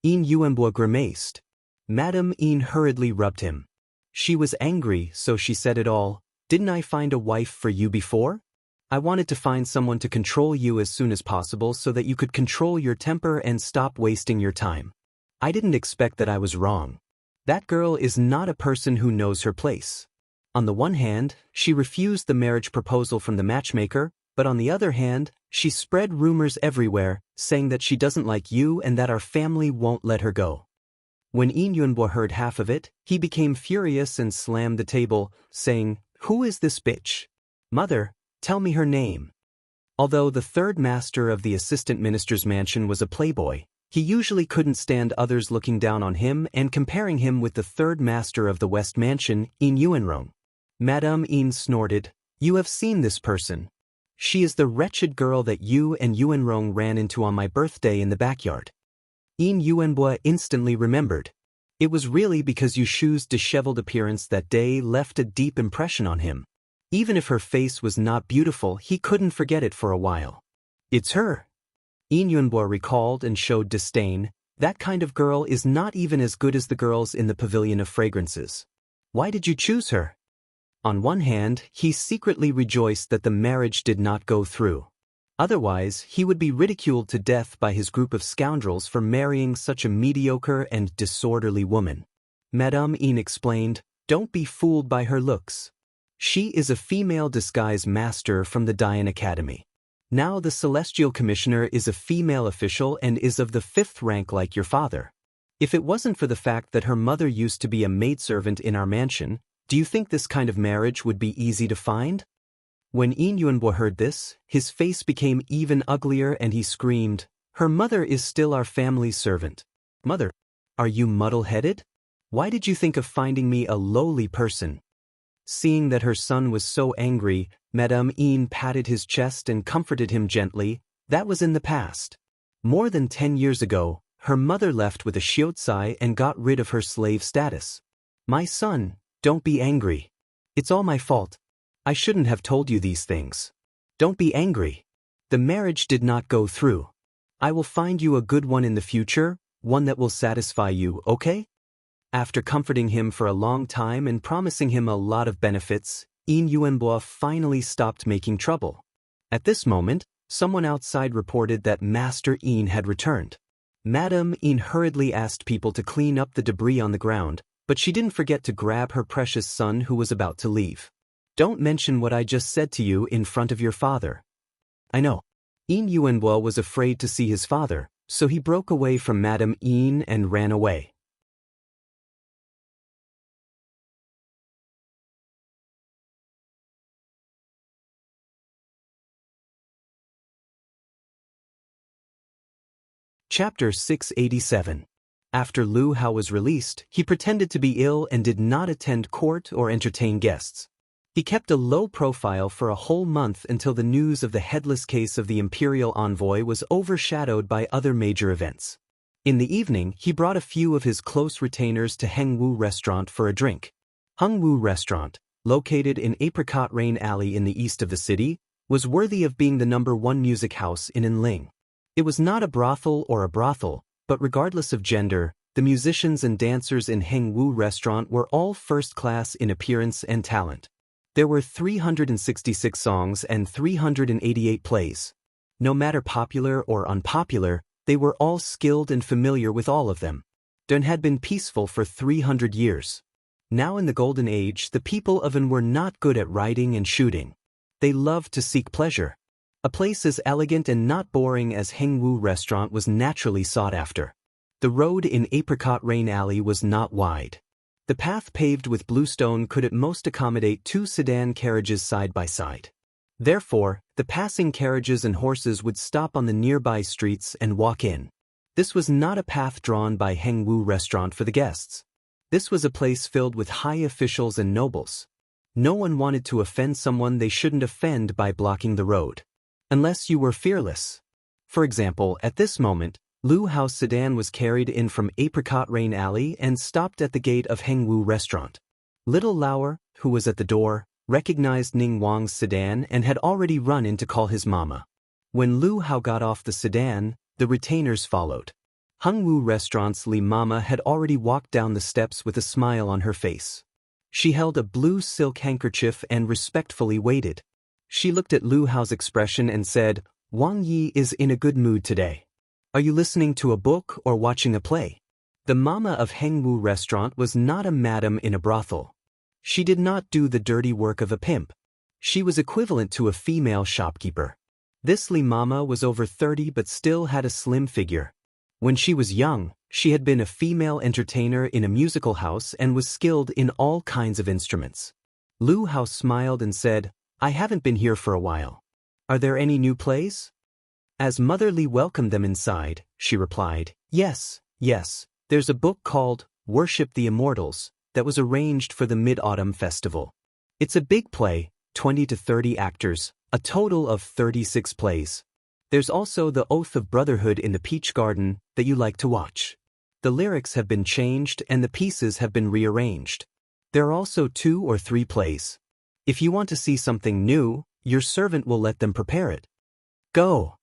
Yin Yuanhua grimaced. Madame Yin hurriedly rubbed him. She was angry, so she said it all. "Didn't I find a wife for you before? I wanted to find someone to control you as soon as possible so that you could control your temper and stop wasting your time. I didn't expect that I was wrong. That girl is not a person who knows her place." On the one hand, she refused the marriage proposal from the matchmaker, but on the other hand, she spread rumors everywhere, saying that she doesn't like you and that our family won't let her go. When Yin Yuanhua heard half of it, he became furious and slammed the table, saying, "Who is this bitch? Mother, tell me her name." Although the third master of the assistant minister's mansion was a playboy, he usually couldn't stand others looking down on him and comparing him with the third master of the West Mansion, Yin Yuanrong. Madame Yin snorted, "You have seen this person. She is the wretched girl that you and Yuanrong ran into on my birthday in the backyard." Yin Yuanhua instantly remembered. It was really because Yu Shu's disheveled appearance that day left a deep impression on him. Even if her face was not beautiful, he couldn't forget it for a while. "It's her." Yin Yuanhua recalled and showed disdain. "That kind of girl is not even as good as the girls in the pavilion of fragrances. Why did you choose her?" On one hand, he secretly rejoiced that the marriage did not go through. Otherwise, he would be ridiculed to death by his group of scoundrels for marrying such a mediocre and disorderly woman. Madame Yin explained, "Don't be fooled by her looks. She is a female disguise master from the Dian Academy. Now the Celestial Commissioner is a female official and is of the 5th rank like your father. If it wasn't for the fact that her mother used to be a maidservant in our mansion, do you think this kind of marriage would be easy to find?" When Yin Yuanhua heard this, his face became even uglier and he screamed, "Her mother is still our family's servant. Mother, are you muddle-headed? Why did you think of finding me a lowly person?" Seeing that her son was so angry, Madame Yin patted his chest and comforted him gently. That was in the past. More than 10 years ago, her mother left with a shiotsai and got rid of her slave status. "My son, don't be angry. It's all my fault. I shouldn't have told you these things. Don't be angry. The marriage did not go through. I will find you a good one in the future, one that will satisfy you, okay?" After comforting him for a long time and promising him a lot of benefits, Yin Yuanhua finally stopped making trouble. At this moment, someone outside reported that Master Yin had returned. Madame Yin hurriedly asked people to clean up the debris on the ground, but she didn't forget to grab her precious son who was about to leave. Don't mention what I just said to you in front of your father. I know. Yin Yuanbo was afraid to see his father, so he broke away from Madame Yin and ran away. Chapter 687. After Lu Hao was released, he pretended to be ill and did not attend court or entertain guests. He kept a low profile for a whole month until the news of the headless case of the imperial envoy was overshadowed by other major events. In the evening, he brought a few of his close retainers to Hengwu Restaurant for a drink. Hengwu Restaurant, located in Apricot Rain Alley in the east of the city, was worthy of being the #1 music house in Enling. It was not a brothel or a brothel, but regardless of gender, the musicians and dancers in Hengwu Restaurant were all first class in appearance and talent. There were 366 songs and 388 plays. No matter popular or unpopular, they were all skilled and familiar with all of them. Dun had been peaceful for 300 years. Now in the Golden Age, the people of An were not good at riding and shooting. They loved to seek pleasure. A place as elegant and not boring as Hengwu Restaurant was naturally sought after. The road in Apricot Rain Alley was not wide. The path paved with bluestone could at most accommodate 2 sedan carriages side by side. Therefore, the passing carriages and horses would stop on the nearby streets and walk in. This was not a path drawn by Hengwu Restaurant for the guests. This was a place filled with high officials and nobles. No one wanted to offend someone they shouldn't offend by blocking the road. Unless you were fearless. For example, at this moment, Lu Hao's sedan was carried in from Apricot Rain Alley and stopped at the gate of Hengwu Restaurant. Little Lauer, who was at the door, recognized Ning Wang's sedan and had already run in to call his mama. When Lu Hao got off the sedan, the retainers followed. Hengwu Restaurant's Li Mama had already walked down the steps with a smile on her face. She held a blue silk handkerchief and respectfully waited. She looked at Lu Hao's expression and said, "Wang Yi is in a good mood today. Are you listening to a book or watching a play?" The mama of Hengwu Restaurant was not a madam in a brothel. She did not do the dirty work of a pimp. She was equivalent to a female shopkeeper. This Li Mama was over 30 but still had a slim figure. When she was young, she had been a female entertainer in a musical house and was skilled in all kinds of instruments. Lu Hao smiled and said, "I haven't been here for a while. Are there any new plays?" As Mother Li welcomed them inside, she replied, Yes, there's a book called Worship the Immortals that was arranged for the Mid-Autumn Festival. It's a big play, 20 to 30 actors, a total of 36 plays. There's also The Oath of Brotherhood in the Peach Garden that you like to watch. The lyrics have been changed and the pieces have been rearranged. There are also 2 or 3 plays. If you want to see something new, your servant will let them prepare it. Go.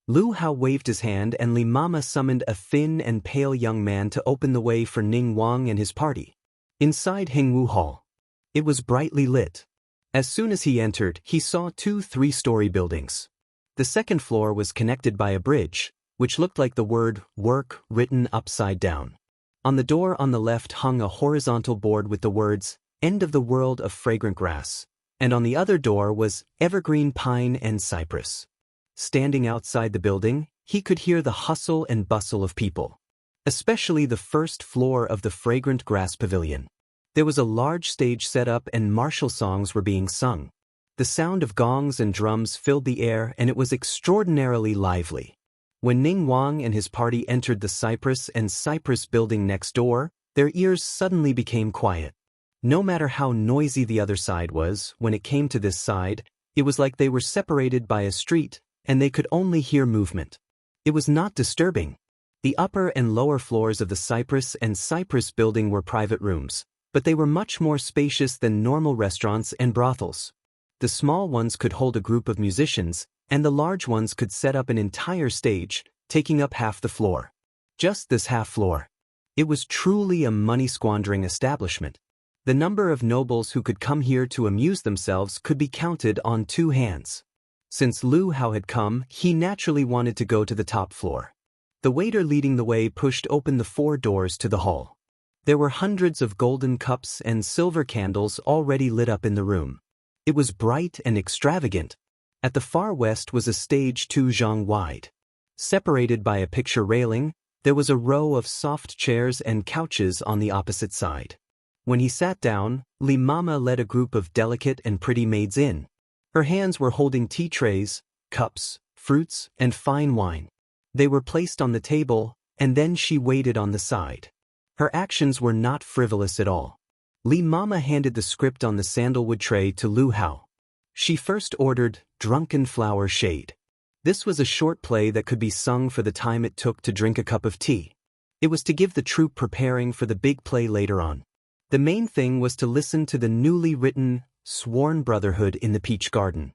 Lu Hao waved his hand and Li Mama summoned a thin and pale young man to open the way for Ning Wang and his party. Inside Hengwu Hall. It was brightly lit. As soon as he entered, he saw 2 3-story buildings. The second floor was connected by a bridge, which looked like the word work written upside down. On the door on the left hung a horizontal board with the words, End of the World of Fragrant Grass, and on the other door was Evergreen Pine and Cypress. Standing outside the building, he could hear the hustle and bustle of people. Especially the first floor of the Fragrant Grass Pavilion. There was a large stage set up and martial songs were being sung. The sound of gongs and drums filled the air and it was extraordinarily lively. When Ning Wang and his party entered the Cypress and Cypress building next door, their ears suddenly became quiet. No matter how noisy the other side was, when it came to this side, it was like they were separated by a street, and they could only hear movement. It was not disturbing. The upper and lower floors of the Cypress and Cypress building were private rooms, but they were much more spacious than normal restaurants and brothels. The small ones could hold a group of musicians, and the large ones could set up an entire stage, taking up half the floor. Just this half floor. It was truly a money-squandering establishment. The number of nobles who could come here to amuse themselves could be counted on 2 hands. Since Lu Hao had come, he naturally wanted to go to the top floor. The waiter leading the way pushed open the 4 doors to the hall. There were hundreds of golden cups and silver candles already lit up in the room. It was bright and extravagant. At the far west was a stage 2 zhang wide. Separated by a picture railing, there was a row of soft chairs and couches on the opposite side. When he sat down, Li Mama led a group of delicate and pretty maids in. Her hands were holding tea trays, cups, fruits, and fine wine. They were placed on the table, and then she waited on the side. Her actions were not frivolous at all. Li Mama handed the script on the sandalwood tray to Lu Hao. She first ordered Drunken Flower Shade. This was a short play that could be sung for the time it took to drink a cup of tea. It was to give the troupe preparing for the big play later on. The main thing was to listen to the newly written Sworn Brotherhood in the Peach Garden.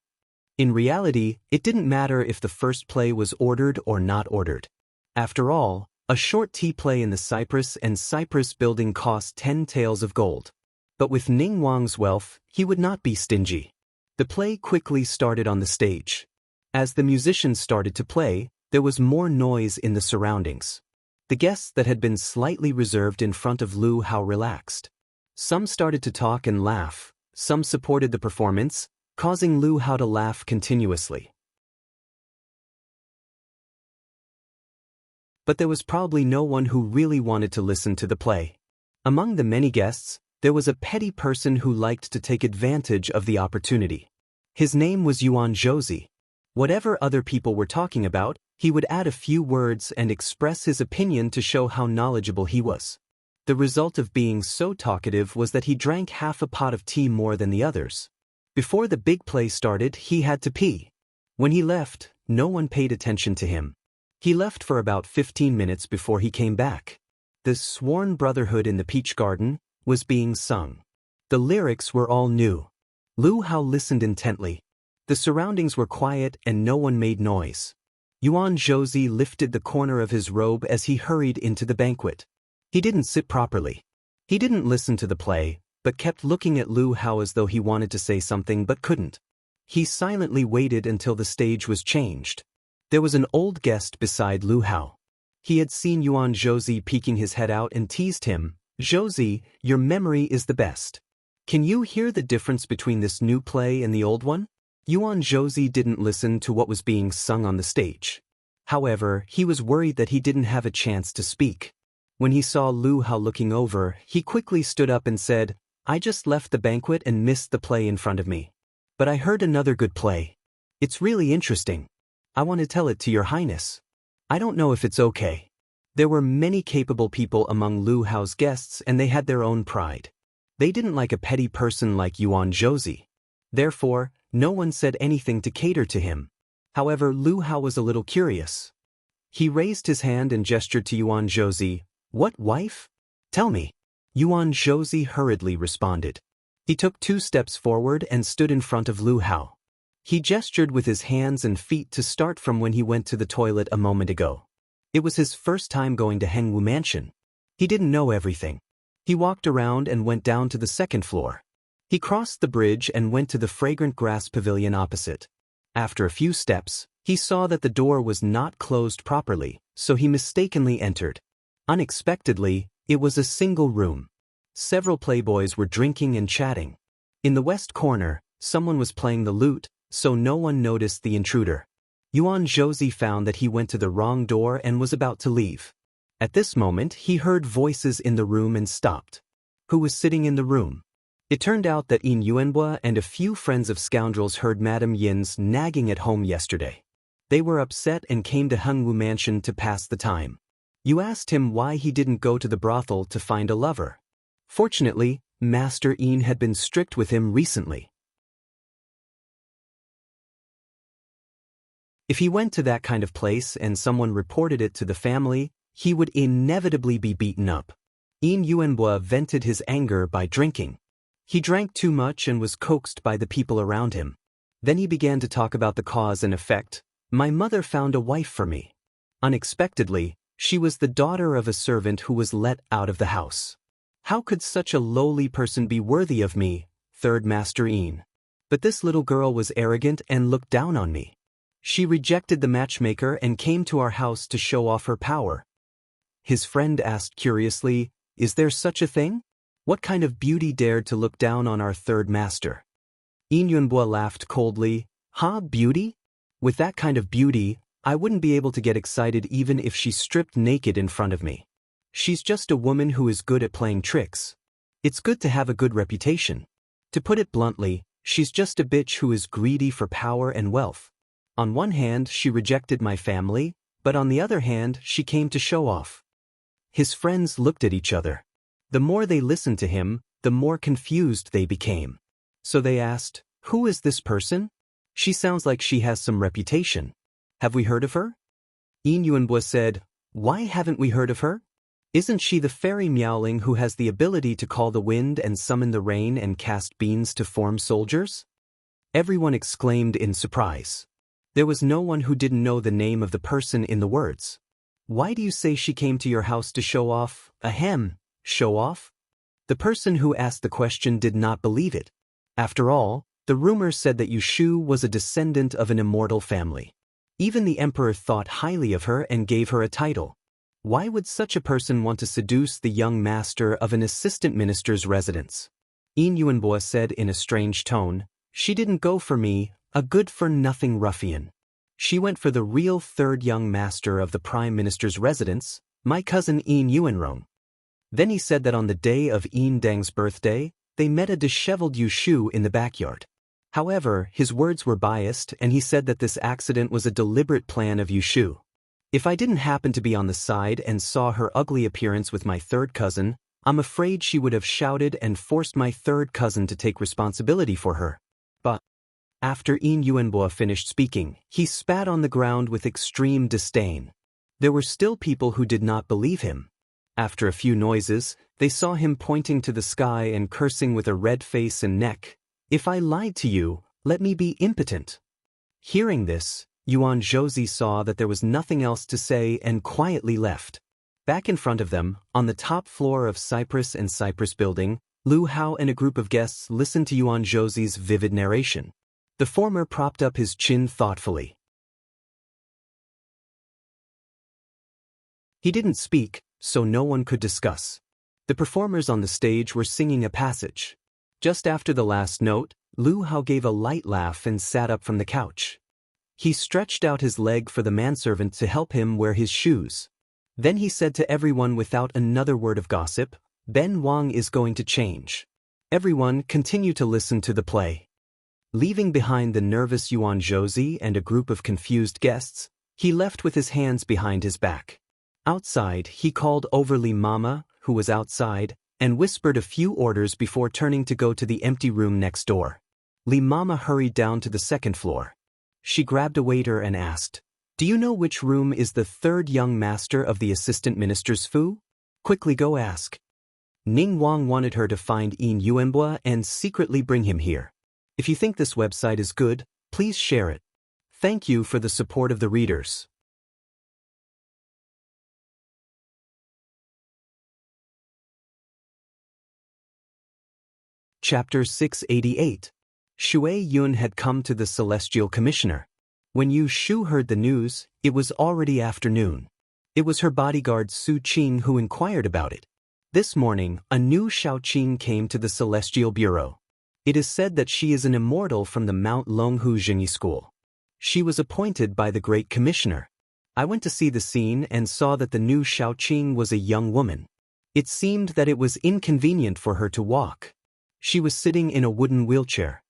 In reality, it didn't matter if the first play was ordered or not ordered. After all, a short tea play in the Cypress and Cypress building cost 10 taels of gold. But with Ning Wang's wealth, he would not be stingy. The play quickly started on the stage. As the musicians started to play, there was more noise in the surroundings. The guests that had been slightly reserved in front of Lu Hao relaxed. Some started to talk and laugh, some supported the performance, causing Lu Hao to laugh continuously. But there was probably no one who really wanted to listen to the play. Among the many guests, there was a petty person who liked to take advantage of the opportunity. His name was Yuan Zhouzi. Whatever other people were talking about, he would add a few words and express his opinion to show how knowledgeable he was. The result of being so talkative was that he drank half a pot of tea more than the others. Before the big play started, he had to pee. When he left, no one paid attention to him. He left for about 15 minutes before he came back. The Sworn Brotherhood in the Peach Garden was being sung. The lyrics were all new. Lu Hao listened intently. The surroundings were quiet and no one made noise. Yuan Zhouzi lifted the corner of his robe as he hurried into the banquet. He didn't sit properly. He didn't listen to the play, but kept looking at Lu Hao as though he wanted to say something but couldn't. He silently waited until the stage was changed. There was an old guest beside Lu Hao. He had seen Yuan Zhouzi peeking his head out and teased him, "Zhouzi, your memory is the best. Can you hear the difference between this new play and the old one?" Yuan Zhouzi didn't listen to what was being sung on the stage. However, he was worried that he didn't have a chance to speak. When he saw Lu Hao looking over, he quickly stood up and said, "I just left the banquet and missed the play in front of me. But I heard another good play. It's really interesting. I want to tell it to your highness. I don't know if it's okay." There were many capable people among Lu Hao's guests and they had their own pride. They didn't like a petty person like Yuan Zhouzi. Therefore, no one said anything to cater to him. However, Lu Hao was a little curious. He raised his hand and gestured to Yuan Zhouzi. "What, wife? Tell me." Yuan Zhouzi hurriedly responded. He took 2 steps forward and stood in front of Lu Hao. He gestured with his hands and feet to start from when he went to the toilet a moment ago. It was his first time going to Hengwu Mansion. He didn't know everything. He walked around and went down to the 2nd floor. He crossed the bridge and went to the fragrant grass pavilion opposite. After a few steps, he saw that the door was not closed properly, so he mistakenly entered. Unexpectedly, it was a single room. Several playboys were drinking and chatting. In the west corner, someone was playing the lute, so no one noticed the intruder. Yuan Zhouzi found that he went to the wrong door and was about to leave. At this moment, he heard voices in the room and stopped. Who was sitting in the room? It turned out that Yin Yuanbua and a few friends of scoundrels heard Madame Yin's nagging at home yesterday. They were upset and came to Hengwu Mansion to pass the time. You asked him why he didn't go to the brothel to find a lover. Fortunately, Master Yin had been strict with him recently. If he went to that kind of place and someone reported it to the family, he would inevitably be beaten up. Yin Yuanbua vented his anger by drinking. He drank too much and was coaxed by the people around him. Then he began to talk about the cause and effect. "My mother found a wife for me. Unexpectedly, she was the daughter of a servant who was let out of the house. How could such a lowly person be worthy of me?" Third Master Yin. "But this little girl was arrogant and looked down on me. She rejected the matchmaker and came to our house to show off her power." His friend asked curiously, Is there such a thing? What kind of beauty dared to look down on our third master? Yin Yunbua laughed coldly. Huh, beauty? With that kind of beauty, I wouldn't be able to get excited even if she stripped naked in front of me. She's just a woman who is good at playing tricks. It's good to have a good reputation. To put it bluntly, she's just a bitch who is greedy for power and wealth. On one hand, she rejected my family, but on the other hand, she came to show off. His friends looked at each other. The more they listened to him, the more confused they became. So they asked, "Who is this person? She sounds like she has some reputation. Have we heard of her?" Yin Yunbua said, "Why haven't we heard of her? Isn't she the fairy Miaoling who has the ability to call the wind and summon the rain and cast beans to form soldiers?" Everyone exclaimed in surprise. There was no one who didn't know the name of the person in the words. "Why do you say she came to your house to show off?" Ahem, show off? The person who asked the question did not believe it. After all, the rumor said that Yushu was a descendant of an immortal family. Even the emperor thought highly of her and gave her a title. Why would such a person want to seduce the young master of an assistant minister's residence? Yin Yunbua said in a strange tone, "She didn't go for me, a good-for-nothing ruffian. She went for the real third young master of the prime minister's residence, my cousin Yin Yuanrong." Then he said that on the day of Yin Deng's birthday, they met a disheveled Yushu in the backyard. However, his words were biased and he said that this accident was a deliberate plan of Yushu. "If I didn't happen to be on the side and saw her ugly appearance with my third cousin, I'm afraid she would have shouted and forced my third cousin to take responsibility for her." But after Yin Yuanbua finished speaking, he spat on the ground with extreme disdain. There were still people who did not believe him. After a few noises, they saw him pointing to the sky and cursing with a red face and neck. "If I lied to you, let me be impotent." Hearing this, Yuan Zhouzi saw that there was nothing else to say and quietly left. Back in front of them, on the top floor of Cypress and Cypress Building, Lu Hao and a group of guests listened to Yuan Zhouzi's vivid narration. The former propped up his chin thoughtfully. He didn't speak, so no one could discuss. The performers on the stage were singing a passage. Just after the last note, Lu Hao gave a light laugh and sat up from the couch. He stretched out his leg for the manservant to help him wear his shoes. Then he said to everyone without another word of gossip, "Ben Wang is going to change." Everyone continued to listen to the play. Leaving behind the nervous Yuan Zhouzi and a group of confused guests, he left with his hands behind his back. Outside, he called over Li Mama, who was outside, and whispered a few orders before turning to go to the empty room next door. Li Mama hurried down to the second floor. She grabbed a waiter and asked, "Do you know which room is the third young master of the assistant minister's fu? Quickly go ask." Ning Wang wanted her to find Yin Yuanbua and secretly bring him here. If you think this website is good, please share it. Thank you for the support of the readers. Chapter 688. Shui Yun had come to the Celestial Commissioner. When Yu Shu heard the news, it was already afternoon. It was her bodyguard Su Qing who inquired about it. This morning, a new Shaoqing came to the Celestial Bureau. It is said that she is an immortal from the Mount Longhu Jingyi School. She was appointed by the Great Commissioner. I went to see the scene and saw that the new Shaoqing was a young woman. It seemed that it was inconvenient for her to walk. She was sitting in a wooden wheelchair.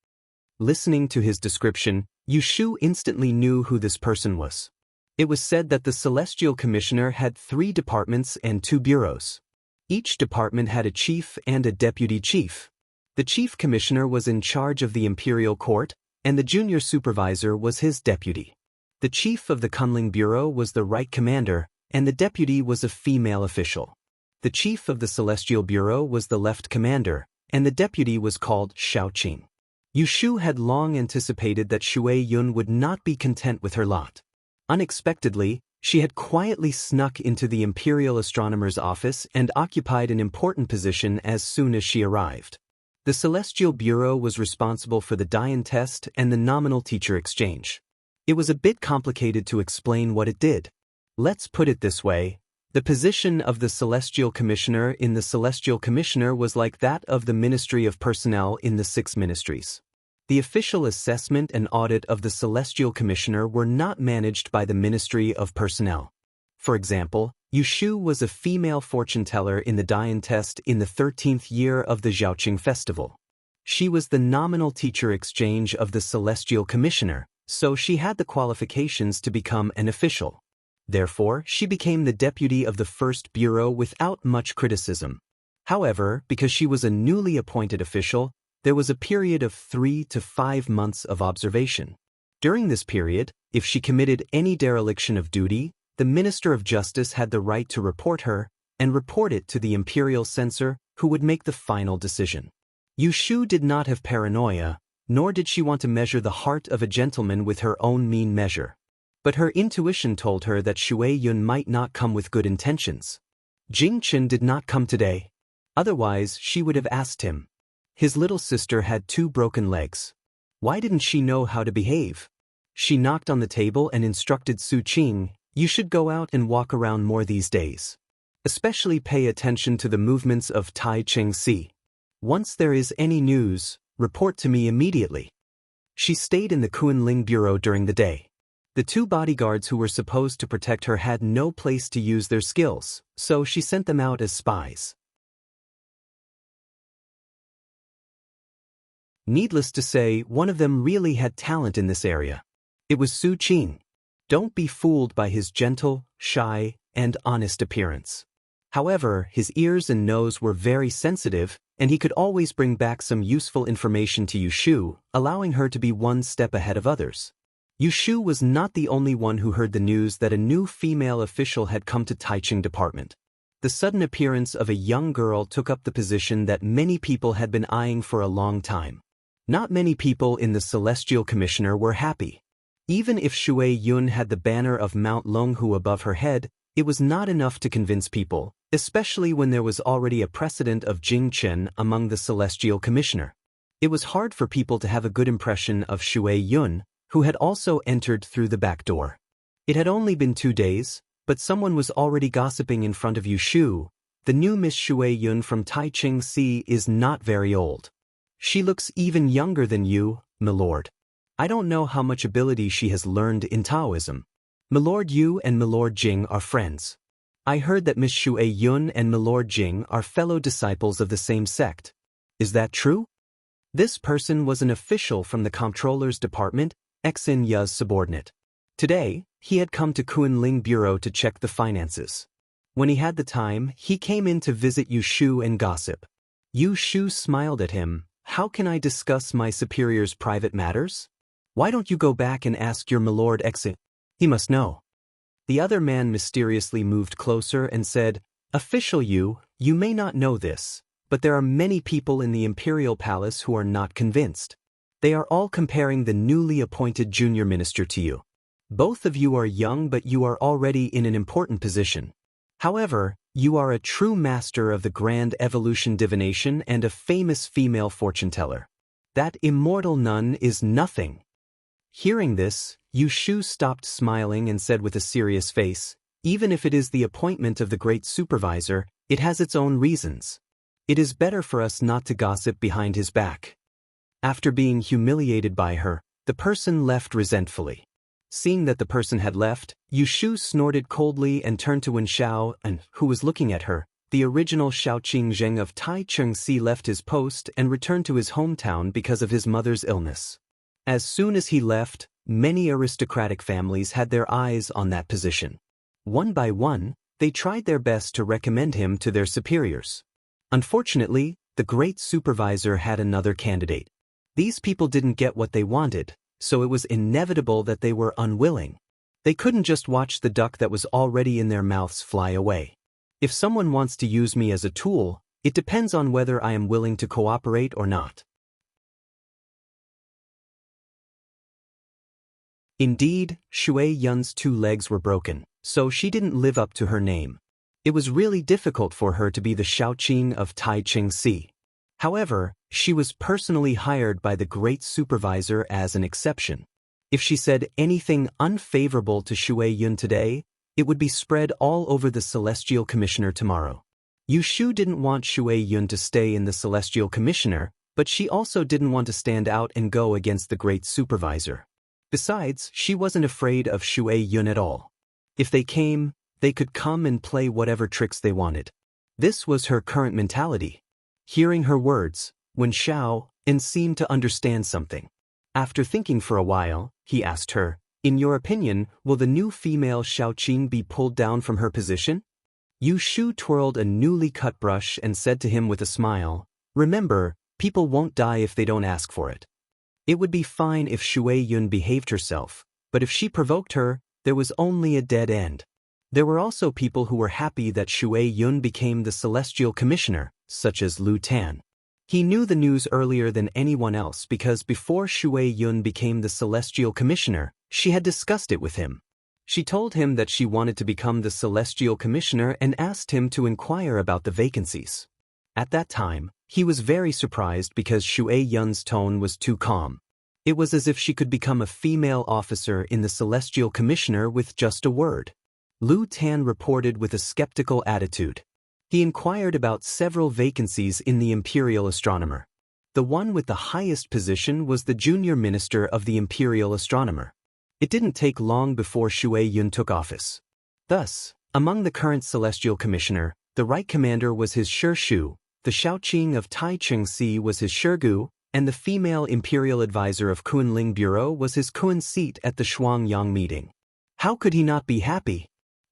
Listening to his description, Yu Shu instantly knew who this person was. It was said that the Celestial Commissioner had 3 departments and 2 bureaus. Each department had a chief and a deputy chief. The chief commissioner was in charge of the imperial court, and the junior supervisor was his deputy. The chief of the Kunling Bureau was the right commander, and the deputy was a female official. The chief of the Celestial Bureau was the left commander, and the deputy was called Shaoqing. Yu Shu had long anticipated that Shui Yun would not be content with her lot. Unexpectedly, she had quietly snuck into the imperial astronomer's office and occupied an important position as soon as she arrived. The Celestial Bureau was responsible for the Dian test and the nominal teacher exchange. It was a bit complicated to explain what it did. Let's put it this way. The position of the Celestial Commissioner in the Celestial Commissioner was like that of the Ministry of Personnel in the 6 ministries. The official assessment and audit of the Celestial Commissioner were not managed by the Ministry of Personnel. For example, Yushu was a female fortune teller in the Dian test in the 13th year of the Xiaoqing festival. She was the nominal teacher exchange of the Celestial Commissioner, so she had the qualifications to become an official. Therefore, she became the deputy of the first bureau without much criticism. However, because she was a newly appointed official, there was a period of 3 to 5 months of observation. During this period, if she committed any dereliction of duty, the Minister of Justice had the right to report her and report it to the imperial censor, who would make the final decision. Yushu did not have paranoia, nor did she want to measure the heart of a gentleman with her own mean measure. But her intuition told her that Shui Yun might not come with good intentions. Jing Chen did not come today. Otherwise, she would have asked him. His little sister had 2 broken legs. Why didn't she know how to behave? She knocked on the table and instructed Su Qing, "You should go out and walk around more these days. Especially pay attention to the movements of Tai Ching Si. Once there is any news, report to me immediately." She stayed in the Kunling Bureau during the day. The 2 bodyguards who were supposed to protect her had no place to use their skills, so she sent them out as spies. Needless to say, one of them really had talent in this area. It was Su Qing. Don't be fooled by his gentle, shy, and honest appearance. However, his ears and nose were very sensitive, and he could always bring back some useful information to Yushu, allowing her to be one step ahead of others. Yushu was not the only one who heard the news that a new female official had come to Taiching Department. The sudden appearance of a young girl took up the position that many people had been eyeing for a long time. Not many people in the Celestial Commissioner were happy. Even if Shui Yun had the banner of Mount Longhu above her head, it was not enough to convince people, especially when there was already a precedent of Jing Chen among the Celestial Commissioner. It was hard for people to have a good impression of Shui Yun, who had also entered through the back door. It had only been 2 days, but someone was already gossiping in front of Yushu. The new Miss Shui Yun from Taiching Si is not very old. She looks even younger than you, milord. I don't know how much ability she has learned in Taoism. Milord Yu and Milord Jing are friends. I heard that Miss Shui Yun and Milord Jing are fellow disciples of the same sect. Is that true? This person was an official from the Comptroller's Department, Xin Ya's subordinate. Today, he had come to Kunling Bureau to check the finances. When he had the time, he came in to visit Yushu and gossip. Yushu smiled at him. "How can I discuss my superior's private matters? Why don't you go back and ask your Milord Xin? He must know." The other man mysteriously moved closer and said, "Official Yu, you may not know this, but there are many people in the Imperial Palace who are not convinced. They are all comparing the newly appointed junior minister to you. Both of you are young, but you are already in an important position. However, you are a true master of the grand evolution divination and a famous female fortune teller. That immortal nun is nothing." Hearing this, Yushu stopped smiling and said with a serious face, "Even if it is the appointment of the great supervisor, it has its own reasons. It is better for us not to gossip behind his back." After being humiliated by her, the person left resentfully. Seeing that the person had left, Yushu snorted coldly and turned to Wen Xiao, who was looking at her. The original Xiao Qingzheng of Taichung Si left his post and returned to his hometown because of his mother's illness. As soon as he left, many aristocratic families had their eyes on that position. One by one, they tried their best to recommend him to their superiors. Unfortunately, the great supervisor had another candidate. These people didn't get what they wanted, so it was inevitable that they were unwilling. They couldn't just watch the duck that was already in their mouths fly away. If someone wants to use me as a tool, it depends on whether I am willing to cooperate or not. Indeed, Shui Yun's 2 legs were broken, so she didn't live up to her name. It was really difficult for her to be the Xiaoqing of Taiching Si. However, she was personally hired by the great supervisor as an exception. If she said anything unfavorable to Shui Yun today, It would be spread all over the Celestial Commissioner tomorrow. Yu Shu didn't want Shui Yun to stay in the Celestial Commissioner, but she also didn't want to stand out and go against the great supervisor. Besides, she wasn't afraid of Shui Yun at all. If they came, they could come and play whatever tricks they wanted. This was her current mentality. Hearing her words, Wen Xiao and seemed to understand something. After thinking for a while, he asked her, "In your opinion, will the new female Xiaoqing be pulled down from her position?" Yu Shu twirled a newly cut brush and said to him with a smile, "Remember, people won't die if they don't ask for it." It would be fine if Shui Yun behaved herself, but if she provoked her, there was only a dead end. There were also people who were happy that Shui Yun became the Celestial Commissioner, such as Lu Tan. He knew the news earlier than anyone else because before Shui Yun became the Celestial Commissioner, she had discussed it with him. She told him that she wanted to become the Celestial Commissioner and asked him to inquire about the vacancies. At that time, he was very surprised because Shui Yun's tone was too calm. It was as if she could become a female officer in the Celestial Commissioner with just a word. Lu Tan reported with a skeptical attitude. He inquired about several vacancies in the Imperial Astronomer. The one with the highest position was the junior minister of the Imperial Astronomer. It didn't take long before Shui Yun took office. Thus, among the current Celestial Commissioner, the right commander was his Shu, the Xiaoqing of Taichung Si was his Shirgu, and the female Imperial Advisor of Kunling Bureau was his Kun seat at the Shuangyang meeting. How could he not be happy?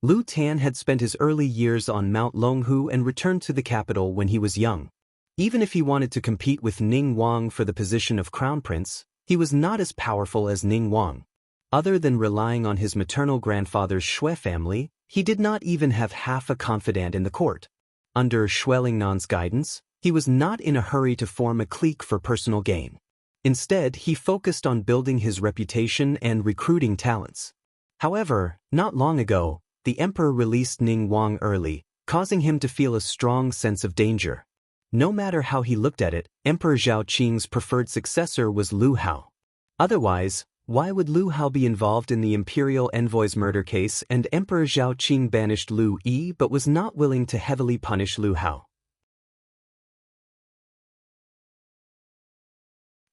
Lu Tan had spent his early years on Mount Longhu and returned to the capital when he was young. Even if he wanted to compete with Ning Wang for the position of Crown Prince, he was not as powerful as Ning Wang. Other than relying on his maternal grandfather's Shui family, he did not even have half a confidant in the court. Under Shui Lingnan's guidance, he was not in a hurry to form a clique for personal gain. Instead, he focused on building his reputation and recruiting talents. However, not long ago, the emperor released Ning Wang early, causing him to feel a strong sense of danger. No matter how he looked at it, Emperor Zhao Qing's preferred successor was Lu Hao. Otherwise, why would Lu Hao be involved in the imperial envoy's murder case and Emperor Zhao Qing banished Lu Yi but was not willing to heavily punish Lu Hao?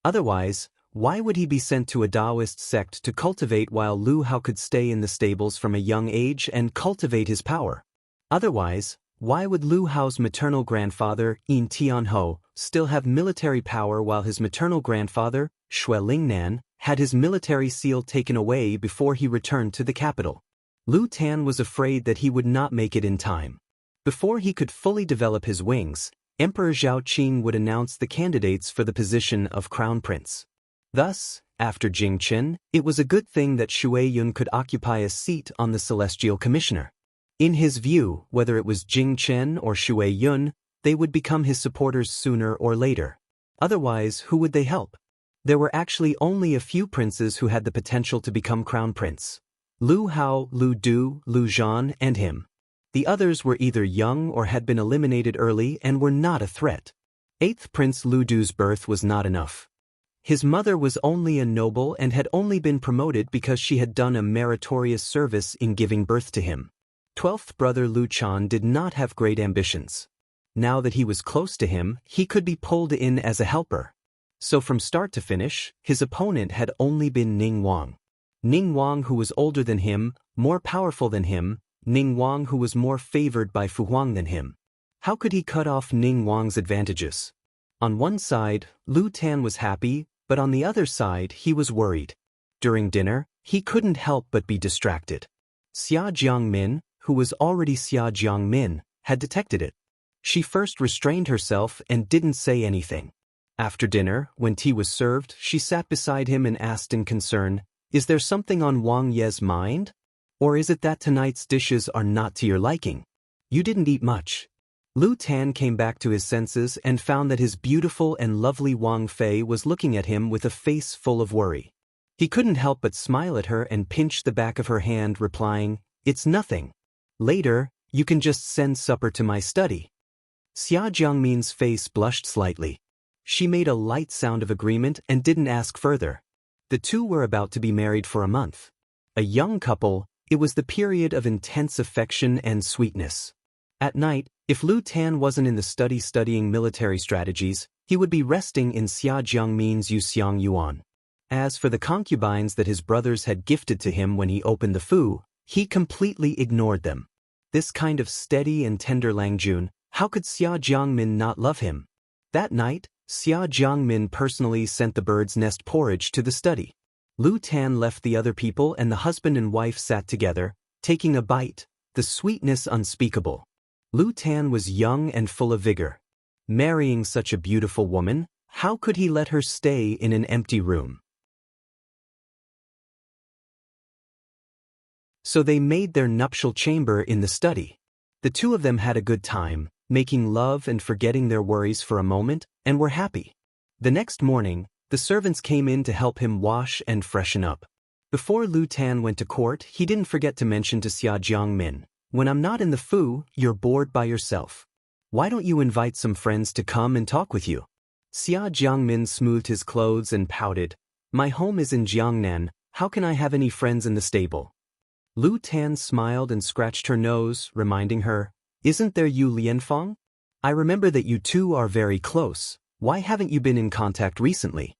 Otherwise, why would he be sent to a Taoist sect to cultivate while Lu Hao could stay in the stables from a young age and cultivate his power? Otherwise, why would Lu Hao's maternal grandfather, Yin Tianho, still have military power while his maternal grandfather, Shui Lingnan, had his military seal taken away before he returned to the capital? Lu Tan was afraid that he would not make it in time. Before he could fully develop his wings, Emperor Zhao Qing would announce the candidates for the position of Crown Prince. Thus, after Jing Chen, it was a good thing that Shui Yun could occupy a seat on the Celestial Commissioner. In his view, whether it was Jing Chen or Shui Yun, they would become his supporters sooner or later. Otherwise, who would they help? There were actually only a few princes who had the potential to become Crown Prince: Lu Hao, Lu Du, Lu Zhan, and him. The others were either young or had been eliminated early and were not a threat. 8th Prince Lu Du's birth was not enough. His mother was only a noble and had only been promoted because she had done a meritorious service in giving birth to him. 12th brother Lu Chan did not have great ambitions. Now that he was close to him, he could be pulled in as a helper. So from start to finish, his opponent had only been Ning Wang. Ning Wang, who was older than him, more powerful than him, Ning Wang, who was more favored by Fu Huang than him. How could he cut off Ning Wang's advantages? On one side, Lu Tan was happy, but on the other side, he was worried. During dinner, he couldn't help but be distracted. Xia Jiangmin, who was already Xia Jiangmin, had detected it. She first restrained herself and didn't say anything. After dinner, when tea was served, she sat beside him and asked in concern, "Is there something on Wang Ye's mind? Or is it that tonight's dishes are not to your liking? You didn't eat much." Lu Tan came back to his senses and found that his beautiful and lovely Wang Fei was looking at him with a face full of worry. He couldn't help but smile at her and pinch the back of her hand, replying, "It's nothing. Later, you can just send supper to my study." Xia Jiangmin's face blushed slightly. She made a light sound of agreement and didn't ask further. The two were about to be married for a month. A young couple, It was the period of intense affection and sweetness. At night, if Lu Tan wasn't in the studying military strategies, he would be resting in Xia Jiangmin's Yuxiang Yuan. As for the concubines that his brothers had gifted to him when he opened the fu, he completely ignored them. This kind of steady and tender Lang Jun, how could Xia Jiangmin not love him? That night, Xia Jiangmin personally sent the bird's nest porridge to the study. Lu Tan left the other people and the husband and wife sat together, taking a bite, the sweetness unspeakable. Lu Tan was young and full of vigor. Marrying such a beautiful woman, how could he let her stay in an empty room? So they made their nuptial chamber in the study. The two of them had a good time, making love and forgetting their worries for a moment, and were happy. The next morning, the servants came in to help him wash and freshen up. Before Lu Tan went to court, he didn't forget to mention to Xia Jiangmin, "When I'm not in the fu, you're bored by yourself. Why don't you invite some friends to come and talk with you?" Xia Jiangmin smoothed his clothes and pouted, "My home is in Jiangnan, how can I have any friends in the stable?" Lu Tan smiled and scratched her nose, reminding her, "Isn't there Yu Lianfang? I remember that you two are very close. Why haven't you been in contact recently?"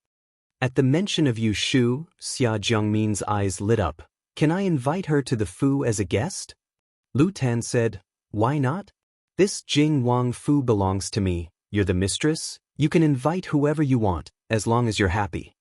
At the mention of Yu Shu, Xia Jiangmin's eyes lit up. "Can I invite her to the fu as a guest?" Lu Tan said, "Why not? This Jing Wang fu belongs to me, you're the mistress, you can invite whoever you want, as long as you're happy."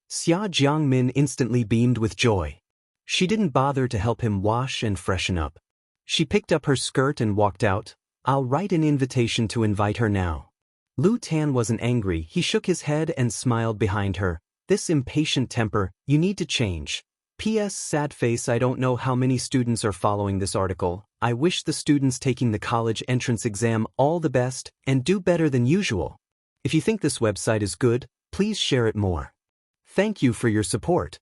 Xia Jiangmin instantly beamed with joy. She didn't bother to help him wash and freshen up. She picked up her skirt and walked out. "I'll write an invitation to invite her now." Lu Tan wasn't angry, he shook his head and smiled behind her. "This impatient temper, you need to change. P.S. Sad face, I don't know how many students are following this article. I wish the students taking the college entrance exam all the best and do better than usual. If you think this website is good, please share it more. Thank you for your support."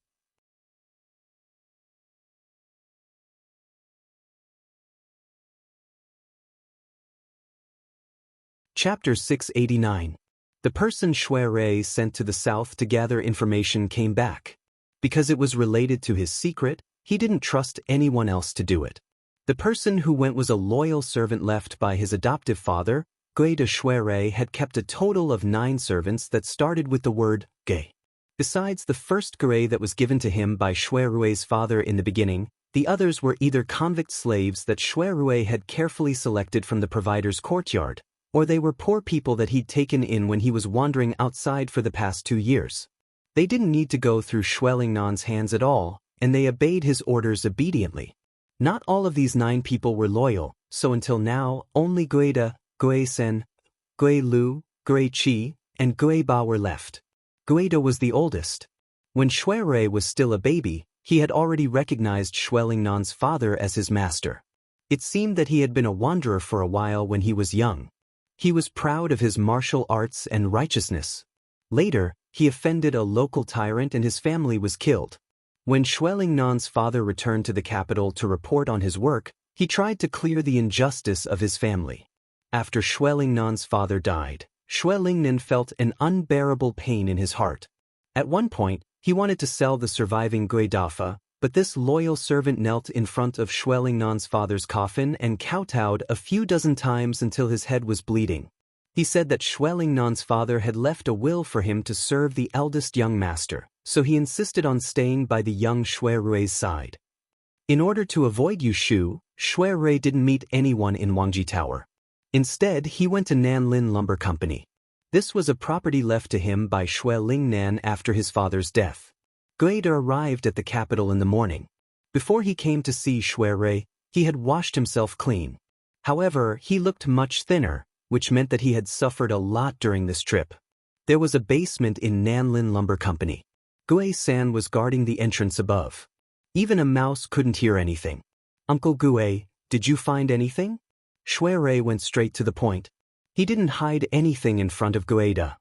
Chapter 689. The person Xue Rei sent to the south to gather information came back. Because it was related to his secret, he didn't trust anyone else to do it. The person who went was a loyal servant left by his adoptive father. Gui de Xue Rei had kept a total of 9 servants that started with the word Gui. Besides the first Gui that was given to him by Xue Rui's father in the beginning, the others were either convict slaves that Xue Rui had carefully selected from the provider's courtyard, or they were poor people that he'd taken in when he was wandering outside for the past 2 years. They didn't need to go through Xuelingnan's hands at all, and they obeyed his orders obediently. Not all of these 9 people were loyal, so until now, only Guida, Gui Sen, Gui Lu, Gui Qi, and Gui Ba were left. Guida was the oldest. When Xue Rei was still a baby, he had already recognized Xuelingnan's father as his master. It seemed that he had been a wanderer for a while when he was young. He was proud of his martial arts and righteousness. Later, he offended a local tyrant and his family was killed. When Xuelingnan's father returned to the capital to report on his work, he tried to clear the injustice of his family. After Xuelingnan's father died, Xuelingnan felt an unbearable pain in his heart. At one point, he wanted to sell the surviving Gui Dafa, but this loyal servant knelt in front of Xuelingnan's father's coffin and kowtowed a few dozen times until his head was bleeding. He said that Xuelingnan's father had left a will for him to serve the eldest young master, so he insisted on staying by the young Xue Rui's side. In order to avoid Yu Shu, Xue Rui didn't meet anyone in Wangji Tower. Instead, he went to Nanlin Lumber Company. This was a property left to him by Xuelingnan after his father's death. Guida arrived at the capital in the morning. Before he came to see Xue Rui, he had washed himself clean. However, he looked much thinner, which meant that he had suffered a lot during this trip. There was a basement in Nanlin Lumber Company. Gui San was guarding the entrance above. Even a mouse couldn't hear anything. "Uncle Gui, did you find anything?" Xue Rui went straight to the point. He didn't hide anything in front of Guida.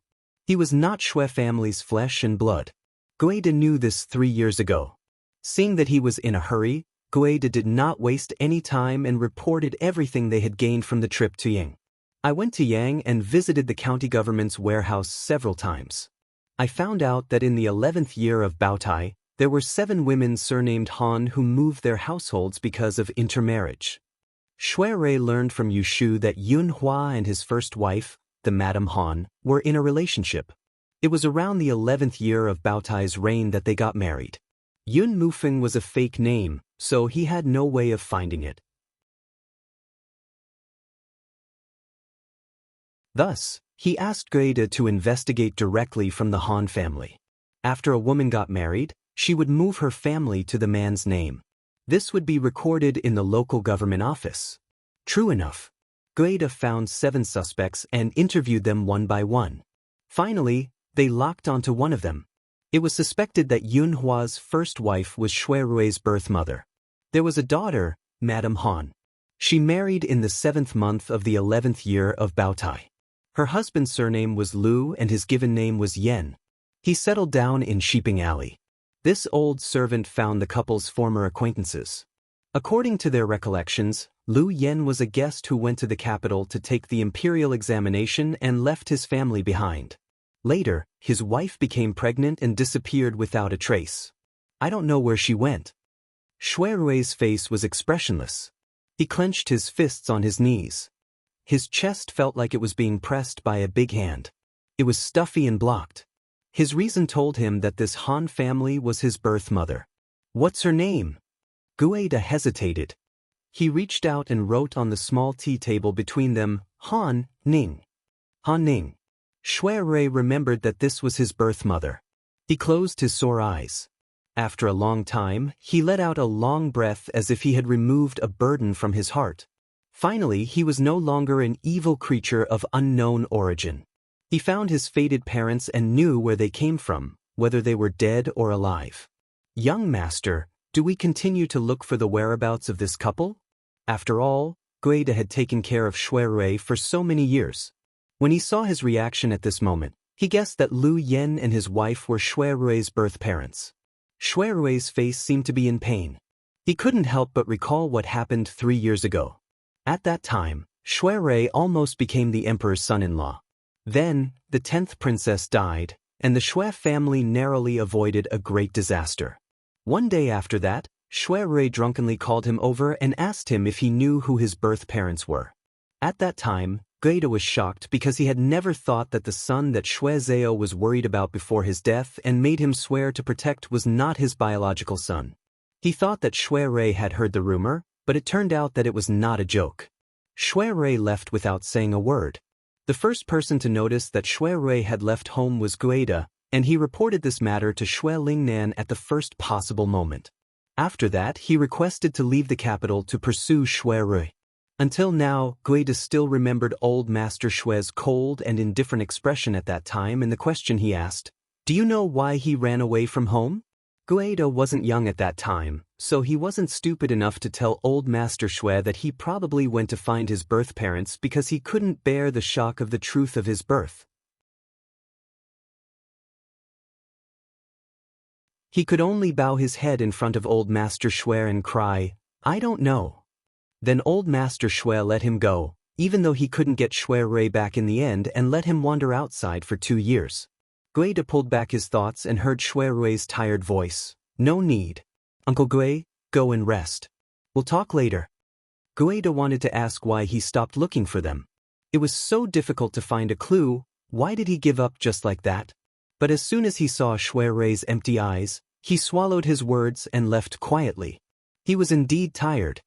He was not Xue family's flesh and blood. Guida knew this 3 years ago. Seeing that he was in a hurry, Guida did not waste any time and reported everything they had gained from the trip to Yang. "I went to Yang and visited the county government's warehouse several times. I found out that in the 11th year of Baotai, There were 7 women surnamed Han who moved their households because of intermarriage. Shui Rui learned from Yushu that Yun Hua and his first wife, the Madame Han, were in a relationship. It was around the 11th year of Baotai's reign that they got married. Yun Mufeng was a fake name, so he had no way of finding it. Thus, he asked Guida to investigate directly from the Han family. After a woman got married, she would move her family to the man's name. This would be recorded in the local government office. True enough, Guida found 7 suspects and interviewed them one by one. Finally, they locked onto one of them. It was suspected that Yun Hua's first wife was Shui Rui's birth mother. There was a daughter, Madame Han. She married in the 7th month of the 11th year of Baotai. Her husband's surname was Lu and his given name was Yen. He settled down in Sheeping Alley. This old servant found the couple's former acquaintances. According to their recollections, Lu Yen was a guest who went to the capital to take the imperial examination and left his family behind. Later, his wife became pregnant and disappeared without a trace. I don't know where she went. Shui Rui's face was expressionless. He clenched his fists on his knees. His chest felt like it was being pressed by a big hand. It was stuffy and blocked. His reason told him that this Han family was his birth mother. What's her name? Guida hesitated. He reached out and wrote on the small tea table between them, Han Ning. Han Ning. Shui Rui remembered that this was his birth mother. He closed his sore eyes. After a long time, he let out a long breath as if he had removed a burden from his heart. Finally, he was no longer an evil creature of unknown origin. He found his fated parents and knew where they came from, whether they were dead or alive. Young master, do we continue to look for the whereabouts of this couple? After all, Guida had taken care of Shui Rui for so many years. When he saw his reaction at this moment, he guessed that Lu Yen and his wife were Shui Rui's birth parents. Shui Rui's face seemed to be in pain. He couldn't help but recall what happened 3 years ago. At that time, Shui Rui almost became the emperor's son-in-law. Then, the 10th princess died, and the Shui family narrowly avoided a great disaster. One day after that, Shui Rui drunkenly called him over and asked him if he knew who his birth parents were. At that time, Guida was shocked because he had never thought that the son that Shui Zhao was worried about before his death and made him swear to protect was not his biological son. He thought that Shui Rui had heard the rumor, but it turned out that it was not a joke. Shui Rui left without saying a word. The first person to notice that Shui Rui had left home was Guida, and he reported this matter to Shui Lingnan at the first possible moment. After that, he requested to leave the capital to pursue Shui Rui. Until now, Guida still remembered old Master Shui's cold and indifferent expression at that time and the question he asked, "Do you know why he ran away from home?" Guida wasn't young at that time, so he wasn't stupid enough to tell old Master Shui that he probably went to find his birth parents because he couldn't bear the shock of the truth of his birth. He could only bow his head in front of old Master Shui and cry, "I don't know." Then old Master Shui let him go, even though he couldn't get Shui Rui back in the end, and let him wander outside for 2 years. Guida pulled back his thoughts and heard Shui Rui's tired voice. "No need. Uncle Gui, go and rest. We'll talk later." Guida wanted to ask why he stopped looking for them. It was so difficult to find a clue. Why did he give up just like that? But as soon as he saw Shui Rui's empty eyes, he swallowed his words and left quietly. He was indeed tired.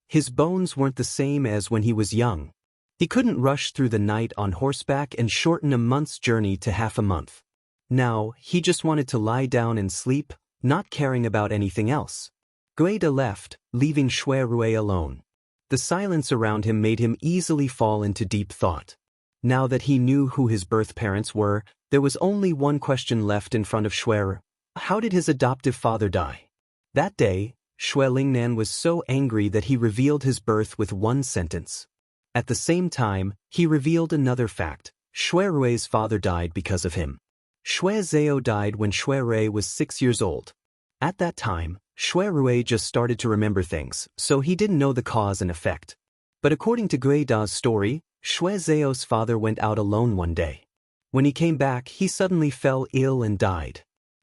His bones weren't the same as when he was young. He couldn't rush through the night on horseback and shorten a month's journey to half a month. Now, he just wanted to lie down and sleep, not caring about anything else. Guida left, leaving Shui Rui alone. The silence around him made him easily fall into deep thought. Now that he knew who his birth parents were, there was only one question left in front of Shui Rui. How did his adoptive father die? That day, Shui Lingnan was so angry that he revealed his birth with one sentence. At the same time, he revealed another fact. Shui Rui's father died because of him. Shui Zhao died when Shui Rui was 6 years old. At that time, Shui Rui just started to remember things, so he didn't know the cause and effect. But according to Guida's story, Shui Zhao's father went out alone one day. When he came back, he suddenly fell ill and died.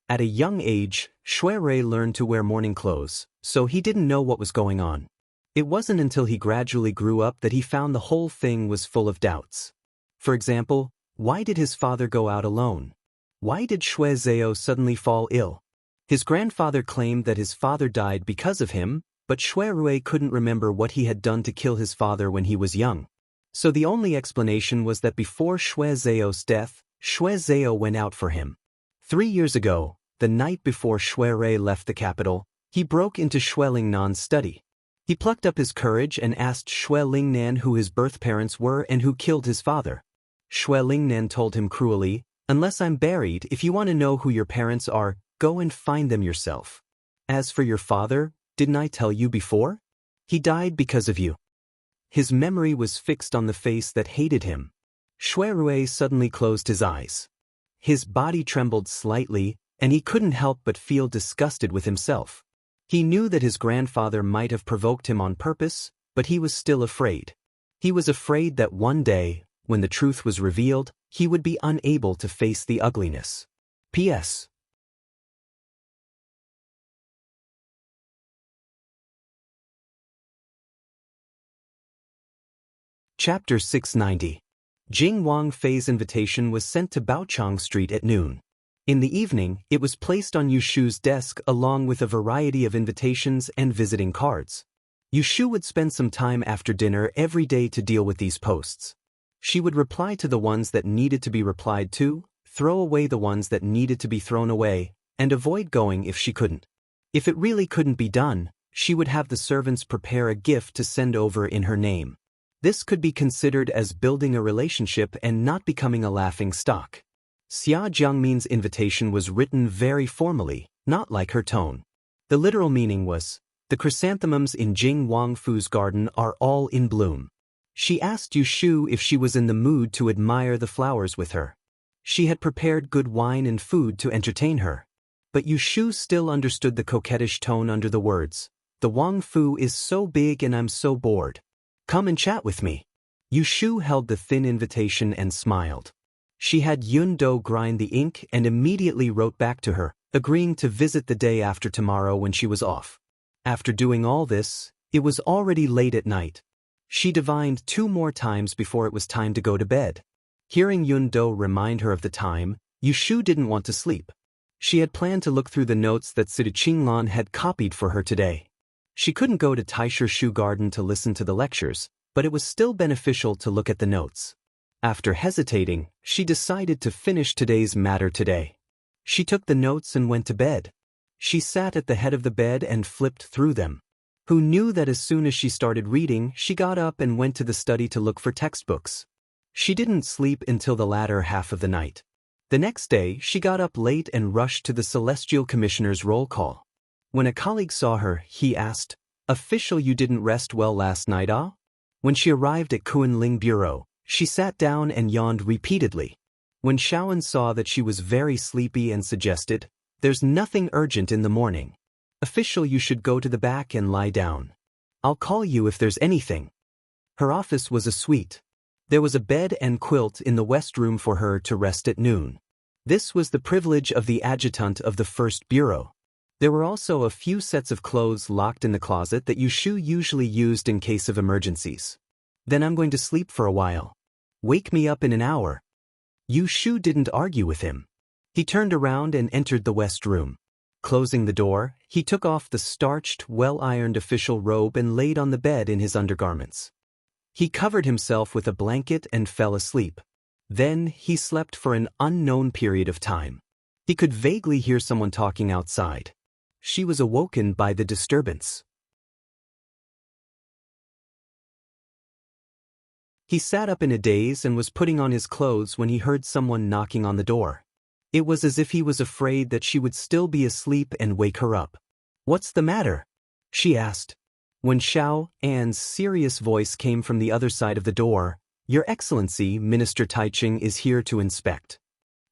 At a young age, Shui learned to wear morning clothes, so he didn't know what was going on. It wasn't until he gradually grew up that he found the whole thing was full of doubts. For example, why did his father go out alone? Why did Shui Zhao suddenly fall ill? His grandfather claimed that his father died because of him, but Shui couldn't remember what he had done to kill his father when he was young. So the only explanation was that before Shui Zhao's death, Shui Zhao went out for him. 3 years ago, the night before Shui left the capital, he broke into Shui Lingnan's study. He plucked up his courage and asked Shui Lingnan who his birth parents were and who killed his father. Shui Lingnan told him cruelly, "Unless I'm buried, if you want to know who your parents are, go and find them yourself. As for your father, didn't I tell you before? He died because of you." His memory was fixed on the face that hated him. Shui suddenly closed his eyes. His body trembled slightly, and he couldn't help but feel disgusted with himself. He knew that his grandfather might have provoked him on purpose, but he was still afraid. He was afraid that one day, when the truth was revealed, he would be unable to face the ugliness. P.S. Chapter 690. Jing Wang Fei's invitation was sent to Baochang Street at noon. In the evening, it was placed on Yushu's desk along with a variety of invitations and visiting cards. Yushu would spend some time after dinner every day to deal with these posts. She would reply to the ones that needed to be replied to, throw away the ones that needed to be thrown away, and avoid going if she couldn't. If it really couldn't be done, she would have the servants prepare a gift to send over in her name. This could be considered as building a relationship and not becoming a laughing stock. Xia Jiangmin's invitation was written very formally, not like her tone. The literal meaning was, "The chrysanthemums in Jing Wang Fu's garden are all in bloom." She asked Yushu if she was in the mood to admire the flowers with her. She had prepared good wine and food to entertain her. But Yushu still understood the coquettish tone under the words, "The Wang Fu is so big and I'm so bored. Come and chat with me." Yushu held the thin invitation and smiled. She had Yun Do grind the ink and immediately wrote back to her, agreeing to visit the day after tomorrow when she was off. After doing all this, it was already late at night. She divined 2 more times before it was time to go to bed. Hearing Yun Do remind her of the time, Yushu didn't want to sleep. She had planned to look through the notes that Sidu Qinglan had copied for her today. She couldn't go to Taisher Shu Garden to listen to the lectures, but it was still beneficial to look at the notes. After hesitating, she decided to finish today's matter today. She took the notes and went to bed. She sat at the head of the bed and flipped through them. Who knew that as soon as she started reading, she got up and went to the study to look for textbooks. She didn't sleep until the latter half of the night. The next day, she got up late and rushed to the Celestial Commissioner's roll call. When a colleague saw her, he asked, "Official, you didn't rest well last night, ah?" When she arrived at Kunling Bureau, she sat down and yawned repeatedly. When Shaoan saw that she was very sleepy and suggested, "There's nothing urgent in the morning. Official, you should go to the back and lie down. I'll call you if there's anything." Her office was a suite. There was a bed and quilt in the west room for her to rest at noon. This was the privilege of the adjutant of the first bureau. There were also a few sets of clothes locked in the closet that Yushu usually used in case of emergencies. "Then I'm going to sleep for a while. Wake me up in an hour." Yushu didn't argue with him. He turned around and entered the west room. Closing the door, he took off the starched, well-ironed official robe and laid on the bed in his undergarments. He covered himself with a blanket and fell asleep. Then he slept for an unknown period of time. He could vaguely hear someone talking outside. She was awoken by the disturbance. He sat up in a daze and was putting on his clothes when he heard someone knocking on the door. It was as if he was afraid that she would still be asleep and wake her up. "What's the matter?" she asked. When Xiao An's serious voice came from the other side of the door, "Your Excellency, Minister Taiching is here to inspect."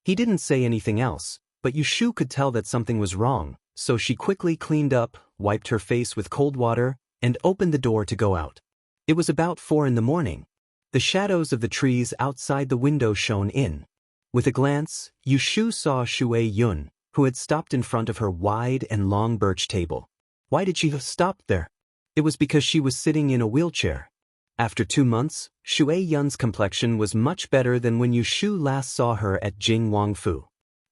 He didn't say anything else, but Yushu could tell that something was wrong, so she quickly cleaned up, wiped her face with cold water, and opened the door to go out. It was about 4 in the morning. The shadows of the trees outside the window shone in. With a glance, Yushu saw Shui Yun, who had stopped in front of her wide and long birch table. Why did she have stopped there? It was because she was sitting in a wheelchair. After 2 months, Shui Yun's complexion was much better than when Yu Shu last saw her at Jing Wangfu.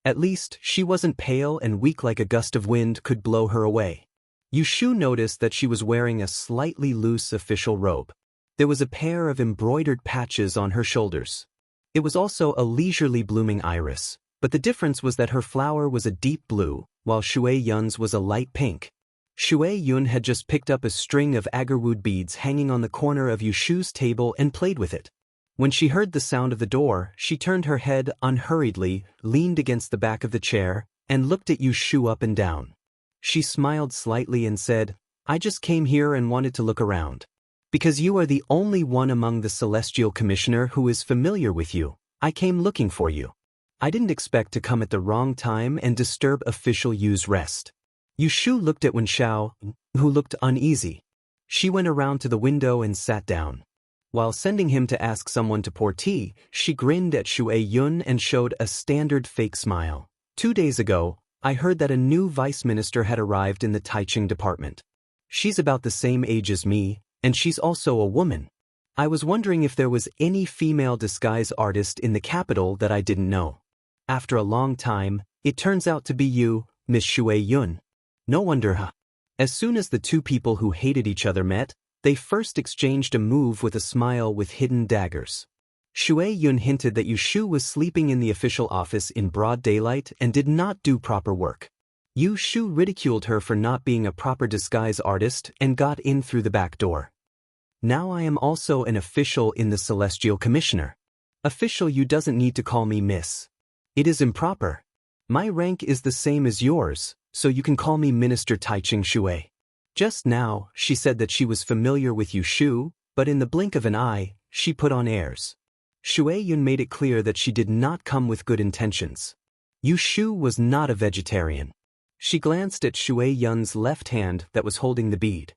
At least, she wasn't pale and weak like a gust of wind could blow her away. Yu Shu noticed that she was wearing a slightly loose official robe. There was a pair of embroidered patches on her shoulders. It was also a leisurely blooming iris, but the difference was that her flower was a deep blue, while Shui Yun's was a light pink. Shui Yun had just picked up a string of agarwood beads hanging on the corner of Yu Shu's table and played with it. When she heard the sound of the door, she turned her head unhurriedly, leaned against the back of the chair, and looked at Yu Shu up and down. She smiled slightly and said, "I just came here and wanted to look around. Because you are the only one among the Celestial Commissioner who is familiar with you, I came looking for you. I didn't expect to come at the wrong time and disturb official Yu's rest." Yu Shu looked at Wen Xiao, who looked uneasy. She went around to the window and sat down. While sending him to ask someone to pour tea, she grinned at Shui Yun and showed a standard fake smile. 2 days ago, I heard that a new vice minister had arrived in the Taiching department. She's about the same age as me, and she's also a woman. I was wondering if there was any female disguise artist in the capital that I didn't know. After a long time, it turns out to be you, Miss Shui Yun. No wonder, huh? As soon as the two people who hated each other met, they first exchanged a move with a smile with hidden daggers. Shui Yun hinted that Yu Shu was sleeping in the official office in broad daylight and did not do proper work. Yu Shu ridiculed her for not being a proper disguise artist and got in through the back door. Now I am also an official in the Celestial Commissioner. Official Yu doesn't need to call me Miss. It is improper. My rank is the same as yours, so you can call me Minister Taiching Shui. Just now, she said that she was familiar with Yu Shu, but in the blink of an eye, she put on airs. Shui Yun made it clear that she did not come with good intentions. Yu Shu was not a vegetarian. She glanced at Shui Yun's left hand that was holding the bead.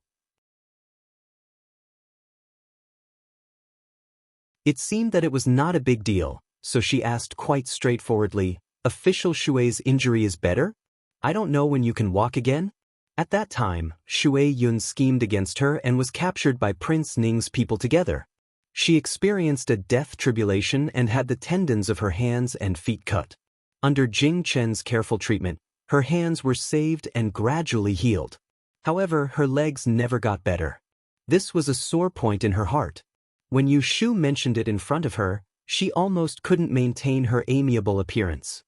It seemed that it was not a big deal, so she asked quite straightforwardly, "Official Shui's injury is better? I don't know when you can walk again?" At that time, Shui Yun schemed against her and was captured by Prince Ning's people together. She experienced a death tribulation and had the tendons of her hands and feet cut. Under Jing Chen's careful treatment, her hands were saved and gradually healed. However, her legs never got better. This was a sore point in her heart. When Yu Shu mentioned it in front of her, she almost couldn't maintain her amiable appearance.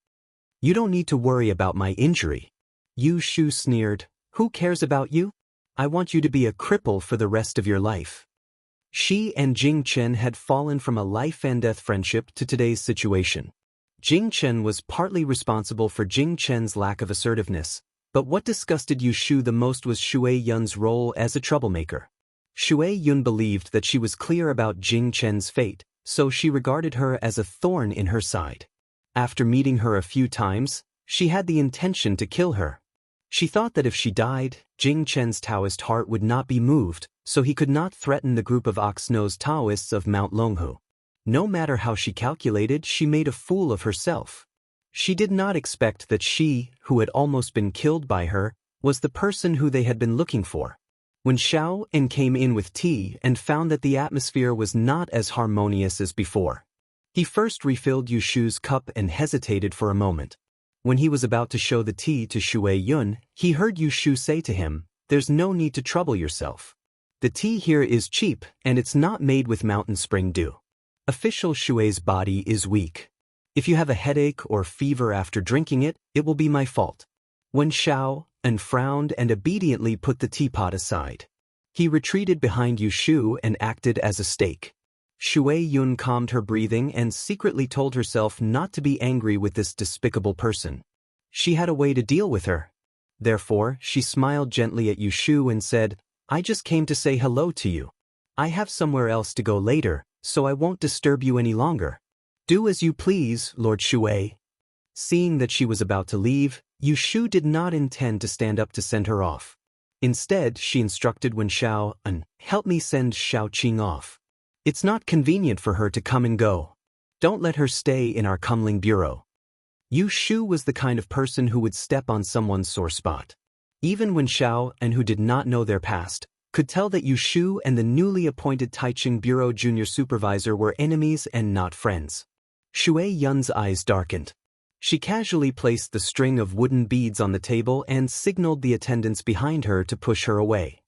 "You don't need to worry about my injury." Yu Shu sneered, "Who cares about you? I want you to be a cripple for the rest of your life." She and Jing Chen had fallen from a life-and-death friendship to today's situation. Jing Chen was partly responsible for Jing Chen's lack of assertiveness, but what disgusted Yu Shu the most was Shui Yun's role as a troublemaker. Shui Yun believed that she was clear about Jing Chen's fate, so she regarded her as a thorn in her side. After meeting her a few times, she had the intention to kill her. She thought that if she died, Jing Chen's Taoist heart would not be moved, so he could not threaten the group of ox-nosed Taoists of Mount Longhu. No matter how she calculated, she made a fool of herself. She did not expect that she, who had almost been killed by her, was the person who they had been looking for. When Xiao En came in with tea and found that the atmosphere was not as harmonious as before, he first refilled Yu Shu's cup and hesitated for a moment. When he was about to show the tea to Shui Yun, he heard Yu Shu say to him, "There's no need to trouble yourself. The tea here is cheap, and it's not made with mountain spring dew. Official Shui's body is weak. If you have a headache or fever after drinking it, it will be my fault." When Xiao En frowned and obediently put the teapot aside. He retreated behind Yu Shu and acted as a stake. Shui Yun calmed her breathing and secretly told herself not to be angry with this despicable person. She had a way to deal with her. Therefore, she smiled gently at Yu Shu and said, "I just came to say hello to you. I have somewhere else to go later, so I won't disturb you any longer. Do as you please, Lord Shui." Seeing that she was about to leave, Yu Shu did not intend to stand up to send her off. Instead, she instructed Wen Xiao En, "Help me send Xiao Qing off. It's not convenient for her to come and go. Don't let her stay in our Kumling bureau." Yu Shu was the kind of person who would step on someone's sore spot. Even when Xiao and who did not know their past could tell that Yu Shu and the newly appointed Taiching Bureau junior supervisor were enemies and not friends. Shui Yun's eyes darkened. She casually placed the string of wooden beads on the table and signaled the attendants behind her to push her away.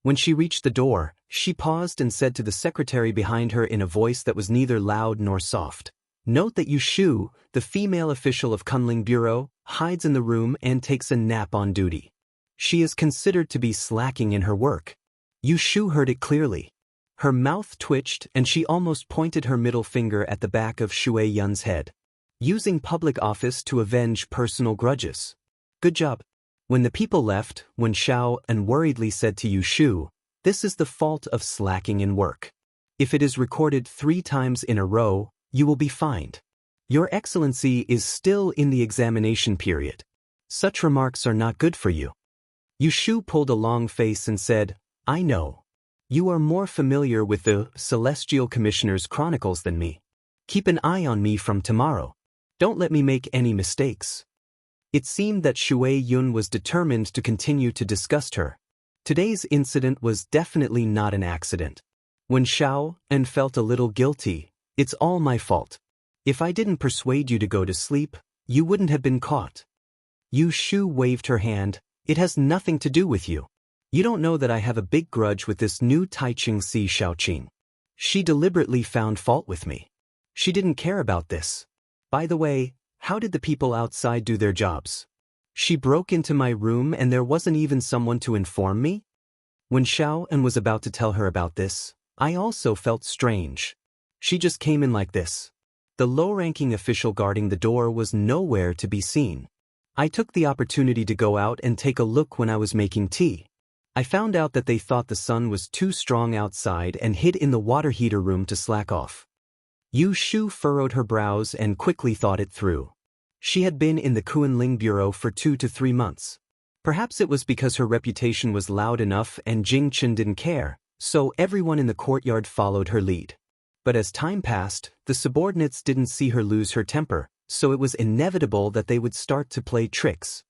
When she reached the door, she paused and said to the secretary behind her in a voice that was neither loud nor soft, "Note that Yu Shu, the female official of Kunling Bureau, hides in the room and takes a nap on duty. She is considered to be slacking in her work." Yu Shu heard it clearly. Her mouth twitched and she almost pointed her middle finger at the back of Shui Yun's head. Using public office to avenge personal grudges. Good job. When the people left, Wen Xiao unworriedly said to Yu Shu, "This is the fault of slacking in work. If it is recorded 3 times in a row, you will be fined. Your Excellency is still in the examination period. Such remarks are not good for you." Yu Shu pulled a long face and said, "I know. You are more familiar with the Celestial Commissioner's chronicles than me. Keep an eye on me from tomorrow. Don't let me make any mistakes." It seemed that Shui Yun was determined to continue to disgust her. Today's incident was definitely not an accident. When Xiao and felt a little guilty, "It's all my fault. If I didn't persuade you to go to sleep, you wouldn't have been caught." Yu Shu waved her hand, "It has nothing to do with you. You don't know that I have a big grudge with this new Taiching Si Xiaoqing. She deliberately found fault with me. She didn't care about this. By the way, how did the people outside do their jobs? She broke into my room and there wasn't even someone to inform me?" When Xiao and was about to tell her about this, I also felt strange. She just came in like this. The low-ranking official guarding the door was nowhere to be seen. I took the opportunity to go out and take a look when I was making tea. I found out that they thought the sun was too strong outside and hid in the water heater room to slack off. Yu Shu furrowed her brows and quickly thought it through. She had been in the Kunling Bureau for 2 to 3 months. Perhaps it was because her reputation was loud enough and Jing Chen didn't care, so everyone in the courtyard followed her lead. But as time passed, the subordinates didn't see her lose her temper, so it was inevitable that they would start to play tricks.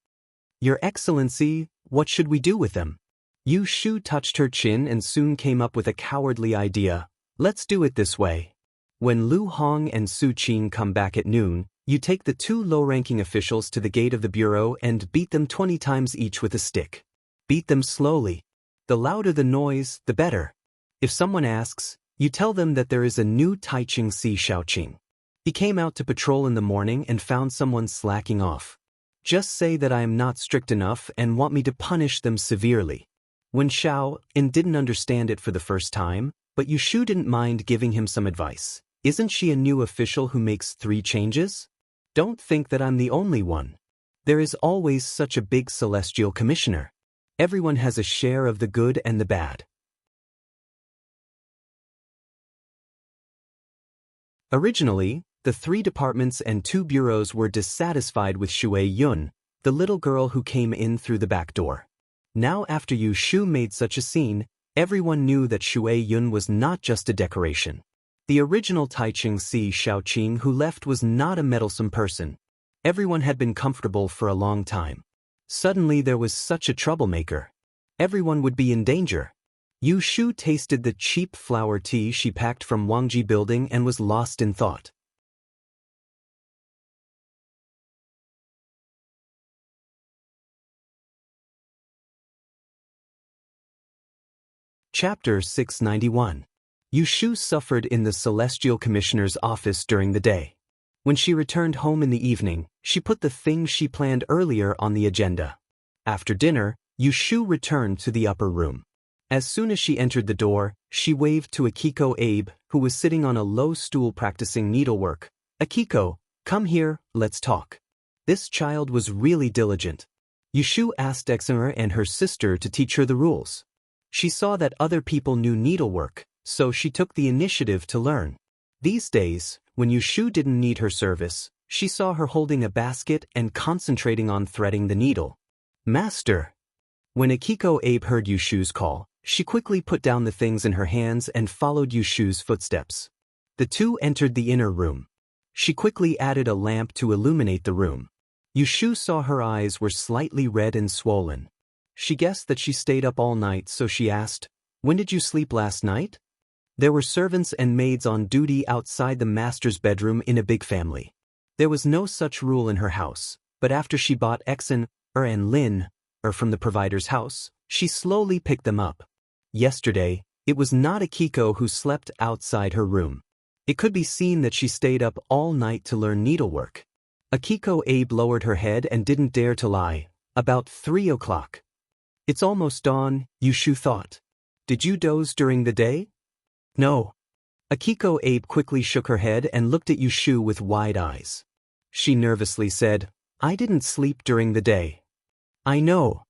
"Your Excellency, what should we do with them?" Yu Shu touched her chin and soon came up with a cowardly idea. "Let's do it this way. When Lu Hong and Su Qin come back at noon, you take the 2 low-ranking officials to the gate of the bureau and beat them 20 times each with a stick. Beat them slowly. The louder the noise, the better. If someone asks, you tell them that there is a new Taiching Si Xiaoqing. He came out to patrol in the morning and found someone slacking off. Just say that I am not strict enough and want me to punish them severely." When Xiao and didn't understand it for the first time, but Yu Shu didn't mind giving him some advice. "Isn't she a new official who makes 3 changes? Don't think that I'm the only one. There is always such a big celestial commissioner. Everyone has a share of the good and the bad." Originally, the 3 departments and 2 bureaus were dissatisfied with Shui Yun, the little girl who came in through the back door. Now after Yu Shu made such a scene, everyone knew that Shui Yun was not just a decoration. The original Taiching Si Xiaoqing who left was not a meddlesome person. Everyone had been comfortable for a long time. Suddenly there was such a troublemaker. Everyone would be in danger. Yu Shu tasted the cheap flower tea she packed from Wangji Building and was lost in thought. Chapter 691. Yu Shu suffered in the Celestial Commissioner's office during the day. When she returned home in the evening, she put the things she planned earlier on the agenda. After dinner, Yu Shu returned to the upper room. As soon as she entered the door, she waved to Akiko Abe, who was sitting on a low stool practicing needlework. "Akiko, come here, let's talk." This child was really diligent. Yu Shu asked Exemer and her sister to teach her the rules. She saw that other people knew needlework, so she took the initiative to learn. These days, when Yu Shu didn't need her service, she saw her holding a basket and concentrating on threading the needle. "Master." When Akiko Abe heard Yu Shu's call, she quickly put down the things in her hands and followed Yu Shu's footsteps. The two entered the inner room. She quickly added a lamp to illuminate the room. Yushu saw her eyes were slightly red and swollen. She guessed that she stayed up all night, so she asked, "When did you sleep last night?" There were servants and maids on duty outside the master's bedroom in a big family. There was no such rule in her house, but after she bought Exen, and Lin, from the provider's house, she slowly picked them up. Yesterday, it was not Akiko who slept outside her room. It could be seen that she stayed up all night to learn needlework. Akiko Abe lowered her head and didn't dare to lie. About 3 o'clock. It's almost dawn, Yushu thought. Did you doze during the day? No. Akiko Abe quickly shook her head and looked at Yushu with wide eyes. She nervously said, I didn't sleep during the day. I know.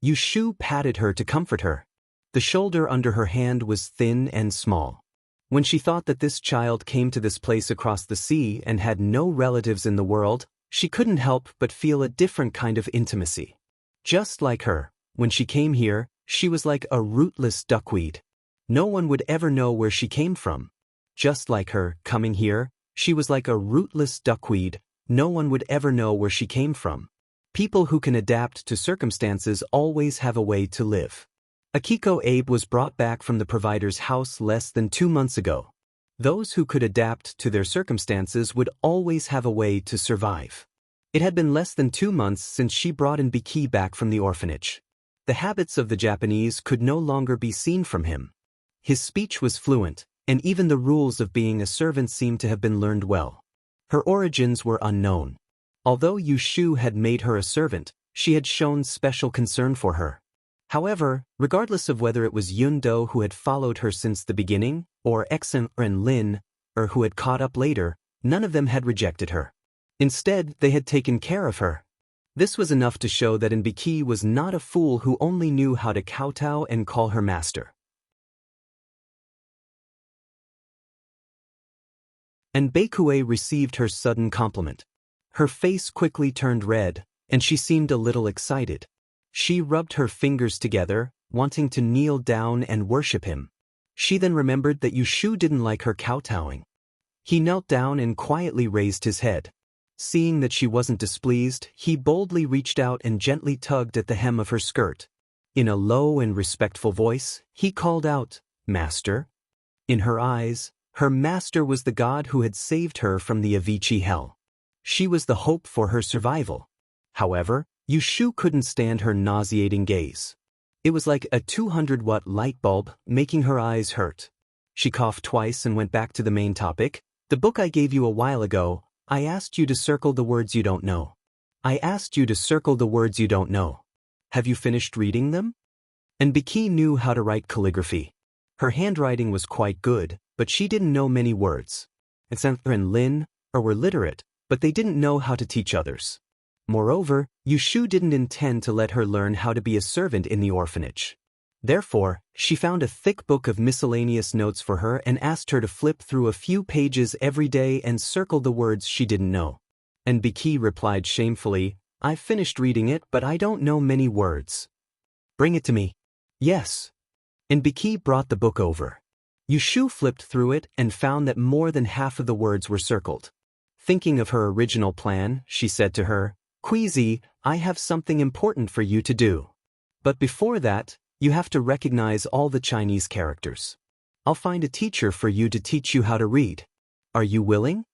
Yushu patted her to comfort her. The shoulder under her hand was thin and small. When she thought that this child came to this place across the sea and had no relatives in the world, she couldn't help but feel a different kind of intimacy. Just like her, when she came here, she was like a rootless duckweed. No one would ever know where she came from. Just like her, coming here, she was like a rootless duckweed. No one would ever know where she came from. People who can adapt to circumstances always have a way to live. Akiko Abe was brought back from the provider's house less than 2 months ago. Those who could adapt to their circumstances would always have a way to survive. It had been less than 2 months since she brought Biki back from the orphanage. The habits of the Japanese could no longer be seen from him. His speech was fluent, and even the rules of being a servant seemed to have been learned well. Her origins were unknown. Although Yushu had made her a servant, she had shown special concern for her. However, regardless of whether it was Yundo who had followed her since the beginning, or Exen and Lin, who had caught up later, none of them had rejected her. Instead, they had taken care of her. This was enough to show that Biki was not a fool who only knew how to kowtow and call her master. And Bakue received her sudden compliment. Her face quickly turned red, and she seemed a little excited. She rubbed her fingers together, wanting to kneel down and worship him. She then remembered that Yushu didn't like her kowtowing. He knelt down and quietly raised his head. Seeing that she wasn't displeased, he boldly reached out and gently tugged at the hem of her skirt. In a low and respectful voice, he called out, Master. In her eyes, her master was the god who had saved her from the Avicii hell. She was the hope for her survival. However, Yushu couldn't stand her nauseating gaze. It was like a 200-watt light bulb, making her eyes hurt. She coughed twice and went back to the main topic. The book I gave you a while ago, I asked you to circle the words you don't know. I asked you to circle the words you don't know. Have you finished reading them? And Biki knew how to write calligraphy. Her handwriting was quite good, but she didn't know many words. Exen and Lin were literate, but they didn't know how to teach others. Moreover, Yushu didn't intend to let her learn how to be a servant in the orphanage. Therefore, she found a thick book of miscellaneous notes for her and asked her to flip through a few pages every day and circle the words she didn't know. And Biki replied shamefully, I've finished reading it, but I don't know many words. Bring it to me. Yes. And Biki brought the book over. Yushu flipped through it and found that more than half of the words were circled. Thinking of her original plan, she said to her, Queasy, I have something important for you to do. But before that, you have to recognize all the Chinese characters. I'll find a teacher for you to teach you how to read. Are you willing?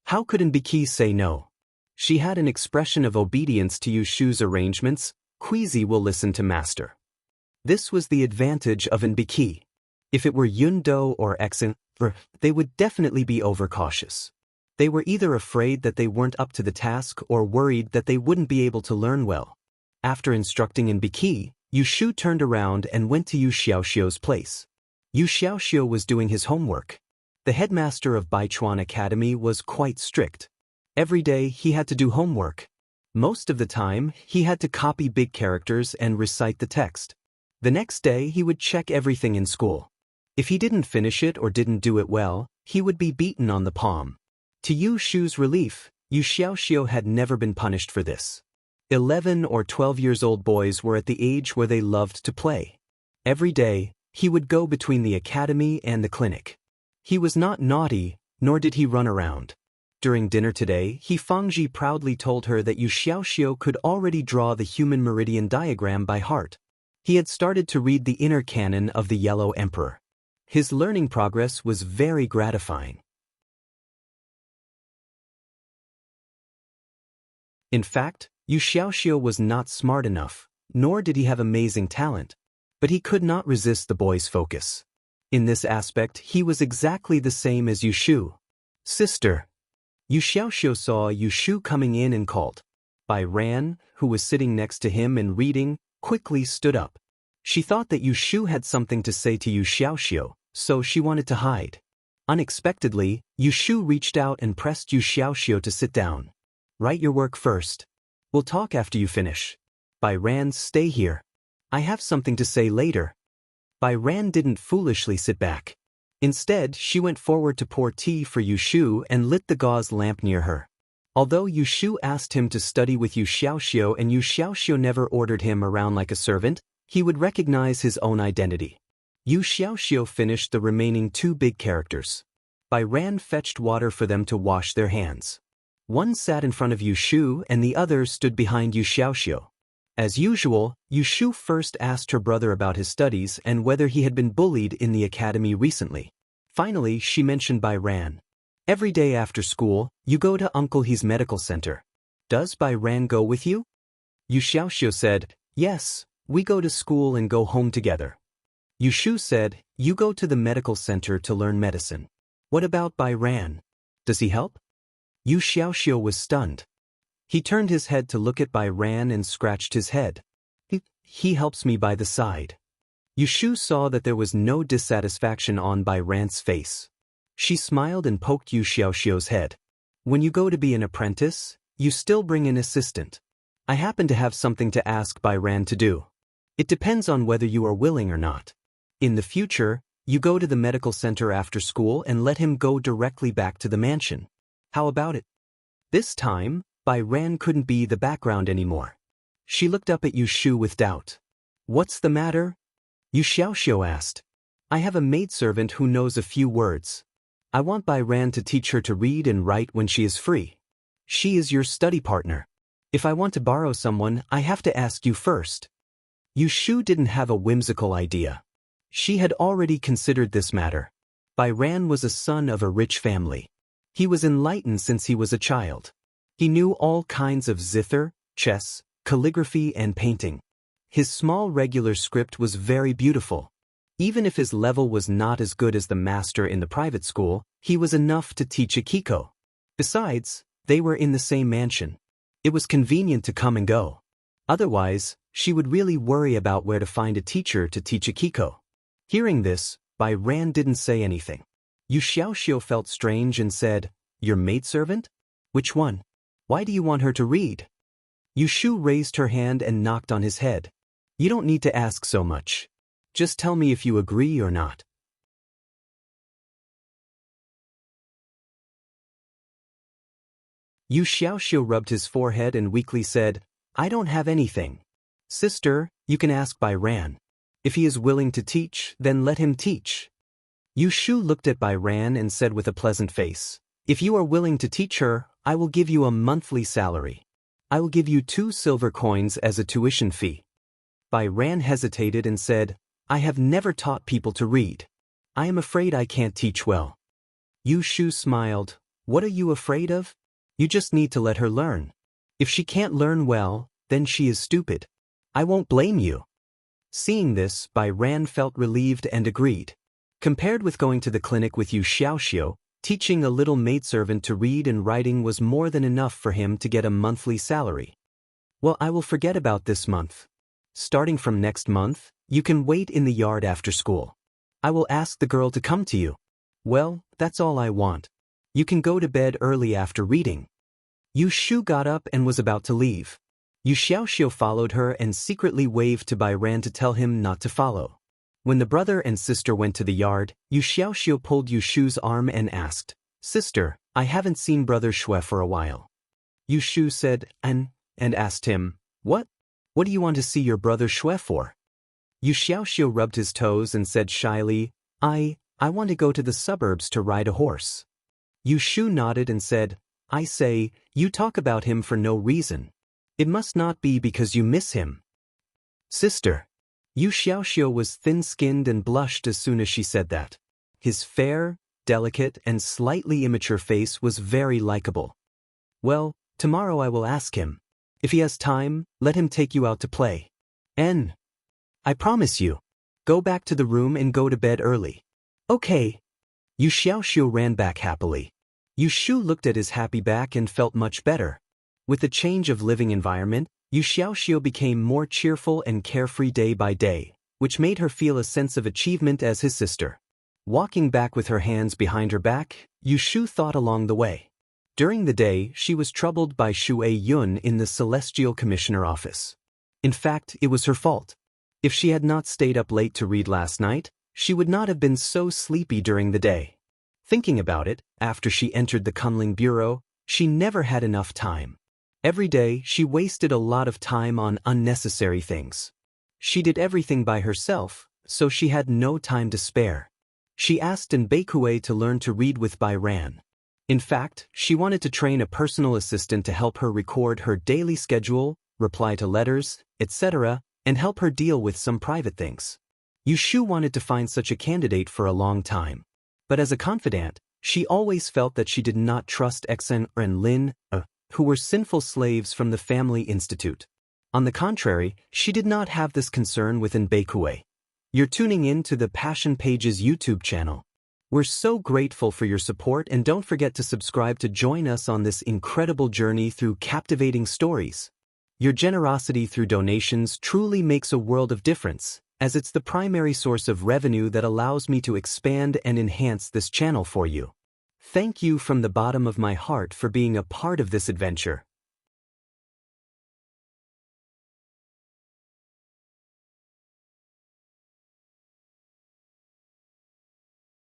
How could Biki say no? She had an expression of obedience to Yushu's arrangements. Queasy will listen to master. This was the advantage of Biki. If it were Yundo or Exen, they would definitely be overcautious. They were either afraid that they weren't up to the task or worried that they wouldn't be able to learn well. After instructing Biki, Yushu turned around and went to Yu Xiaoxiu's place. Yu Xiaoxiu was doing his homework. The headmaster of Baichuan Academy was quite strict. Every day he had to do homework. Most of the time, he had to copy big characters and recite the text. The next day he would check everything in school. If he didn't finish it or didn't do it well, he would be beaten on the palm. To Yu Shu's relief, Yu Xiaoxiu had never been punished for this. 11 or 12 years old boys were at the age where they loved to play. Every day, he would go between the academy and the clinic. He was not naughty, nor did he run around. During dinner today, Fangji proudly told her that Yu Xiaoxiu could already draw the human meridian diagram by heart. He had started to read the inner canon of the Yellow Emperor. His learning progress was very gratifying. In fact, Yu Xiaoxiu was not smart enough, nor did he have amazing talent. But he could not resist the boy's focus. In this aspect, he was exactly the same as Yu Shu. Sister. Yu Xiaoxiu saw Yu Shu coming in and called. Bai Ran, who was sitting next to him and reading, quickly stood up. She thought that Yu Shu had something to say to Yu Xiaoxiu, so she wanted to hide. Unexpectedly, Yu Shu reached out and pressed Yu Xiaoxiu to sit down. Write your work first. We'll talk after you finish. Bai Ran, stay here. I have something to say later. Bai Ran didn't foolishly sit back. Instead, she went forward to pour tea for Yu Shu and lit the gauze lamp near her. Although Yu Shu asked him to study with Yu Xiaoxiu and Yu Xiaoxiu never ordered him around like a servant, he would recognize his own identity. Yu Xiaoxiu finished the remaining 2 big characters. Bai Ran fetched water for them to wash their hands. One sat in front of Yu Shu and the other stood behind Yu Xiaoxiu. As usual, Yu Shu first asked her brother about his studies and whether he had been bullied in the academy recently. Finally, she mentioned Bai Ran. Every day after school, you go to Uncle He's medical center. Does Bai Ran go with you? Yu Xiaoxiu said, yes, we go to school and go home together. Yu Shu said, you go to the medical center to learn medicine. What about Bai Ran? Does he help? Yu Xiaoxiu was stunned. He turned his head to look at Bai Ran and scratched his head. He helps me by the side. Yu Shu saw that there was no dissatisfaction on Bai Ran's face. She smiled and poked Yu Xiaoxiu's head. When you go to be an apprentice, you still bring an assistant. I happen to have something to ask Bai Ran to do. It depends on whether you are willing or not. In the future, you go to the medical center after school and let him go directly back to the mansion. How about it? This time, Bai Ran couldn't be the background anymore. She looked up at Yu Shu with doubt. What's the matter? Yu Xiaoxiu asked. I have a maidservant who knows a few words. I want Bai Ran to teach her to read and write when she is free. She is your study partner. If I want to borrow someone, I have to ask you first. Yu Shu didn't have a whimsical idea. She had already considered this matter. Bai Ran was a son of a rich family. He was enlightened since he was a child. He knew all kinds of zither, chess, calligraphy and painting. His small regular script was very beautiful. Even if his level was not as good as the master in the private school, he was enough to teach Akiko. Besides, they were in the same mansion. It was convenient to come and go. Otherwise, she would really worry about where to find a teacher to teach Akiko. Hearing this, Bai Ran didn't say anything. Yu Xiaoxiu felt strange and said, Your maidservant? Which one? Why do you want her to read? Yu Shu raised her hand and knocked on his head. You don't need to ask so much. Just tell me if you agree or not. Yu Xiaoxiu rubbed his forehead and weakly said, I don't have anything. Sister, you can ask Bai Ran. If he is willing to teach, then let him teach. Yu Shu looked at Bai Ran and said with a pleasant face, If you are willing to teach her, I will give you a monthly salary. I will give you 2 silver coins as a tuition fee. Bai Ran hesitated and said, I have never taught people to read. I am afraid I can't teach well. Yu Shu smiled. What are you afraid of? You just need to let her learn. If she can't learn well, then she is stupid. I won't blame you. Seeing this, Bai Ran felt relieved and agreed. Compared with going to the clinic with Yu Xiaoxiu, teaching a little maidservant to read and writing was more than enough for him to get a monthly salary. Well, I will forget about this month. Starting from next month, you can wait in the yard after school. I will ask the girl to come to you. Well, that's all I want. You can go to bed early after reading. Yu Shu got up and was about to leave. Yu Xiaoxiu followed her and secretly waved to Bai Ran to tell him not to follow. When the brother and sister went to the yard, Yu Xiaoxiu pulled Yu Shu's arm and asked, Sister, I haven't seen Brother Shui for a while. Yu Shu said, and asked him, What? What do you want to see your brother Shui for? Yu Xiaoxiu rubbed his toes and said shyly, I want to go to the suburbs to ride a horse. Yu Shu nodded and said, I say, you talk about him for no reason. It must not be because you miss him. Sister. Yu Xiaoxiu was thin-skinned and blushed as soon as she said that. His fair, delicate, and slightly immature face was very likable. Well, tomorrow I will ask him. If he has time, let him take you out to play. I promise you. Go back to the room and go to bed early. Okay. Yu Xiaoxiu ran back happily. Yu Shu looked at his happy back and felt much better. With the change of living environment, Yu Xiaoxiu became more cheerful and carefree day by day, which made her feel a sense of achievement as his sister. Walking back with her hands behind her back, Yu Shu thought along the way. During the day, she was troubled by Shu Yun in the Celestial Commissioner office. In fact, it was her fault. If she had not stayed up late to read last night, she would not have been so sleepy during the day. Thinking about it, after she entered the Kunling Bureau, she never had enough time. Every day, she wasted a lot of time on unnecessary things. She did everything by herself, so she had no time to spare. She asked Nbeikue to learn to read with Bai Ran. In fact, she wanted to train a personal assistant to help her record her daily schedule, reply to letters, etc., and help her deal with some private things. Yu Shu wanted to find such a candidate for a long time. But as a confidant, she always felt that she did not trust Xen and Lin, who were sinful slaves from the family institute. On the contrary, she did not have this concern with Nbeikue. You're tuning in to the Passion Pages YouTube channel. We're so grateful for your support, and don't forget to subscribe to join us on this incredible journey through captivating stories. Your generosity through donations truly makes a world of difference, as it's the primary source of revenue that allows me to expand and enhance this channel for you. Thank you from the bottom of my heart for being a part of this adventure.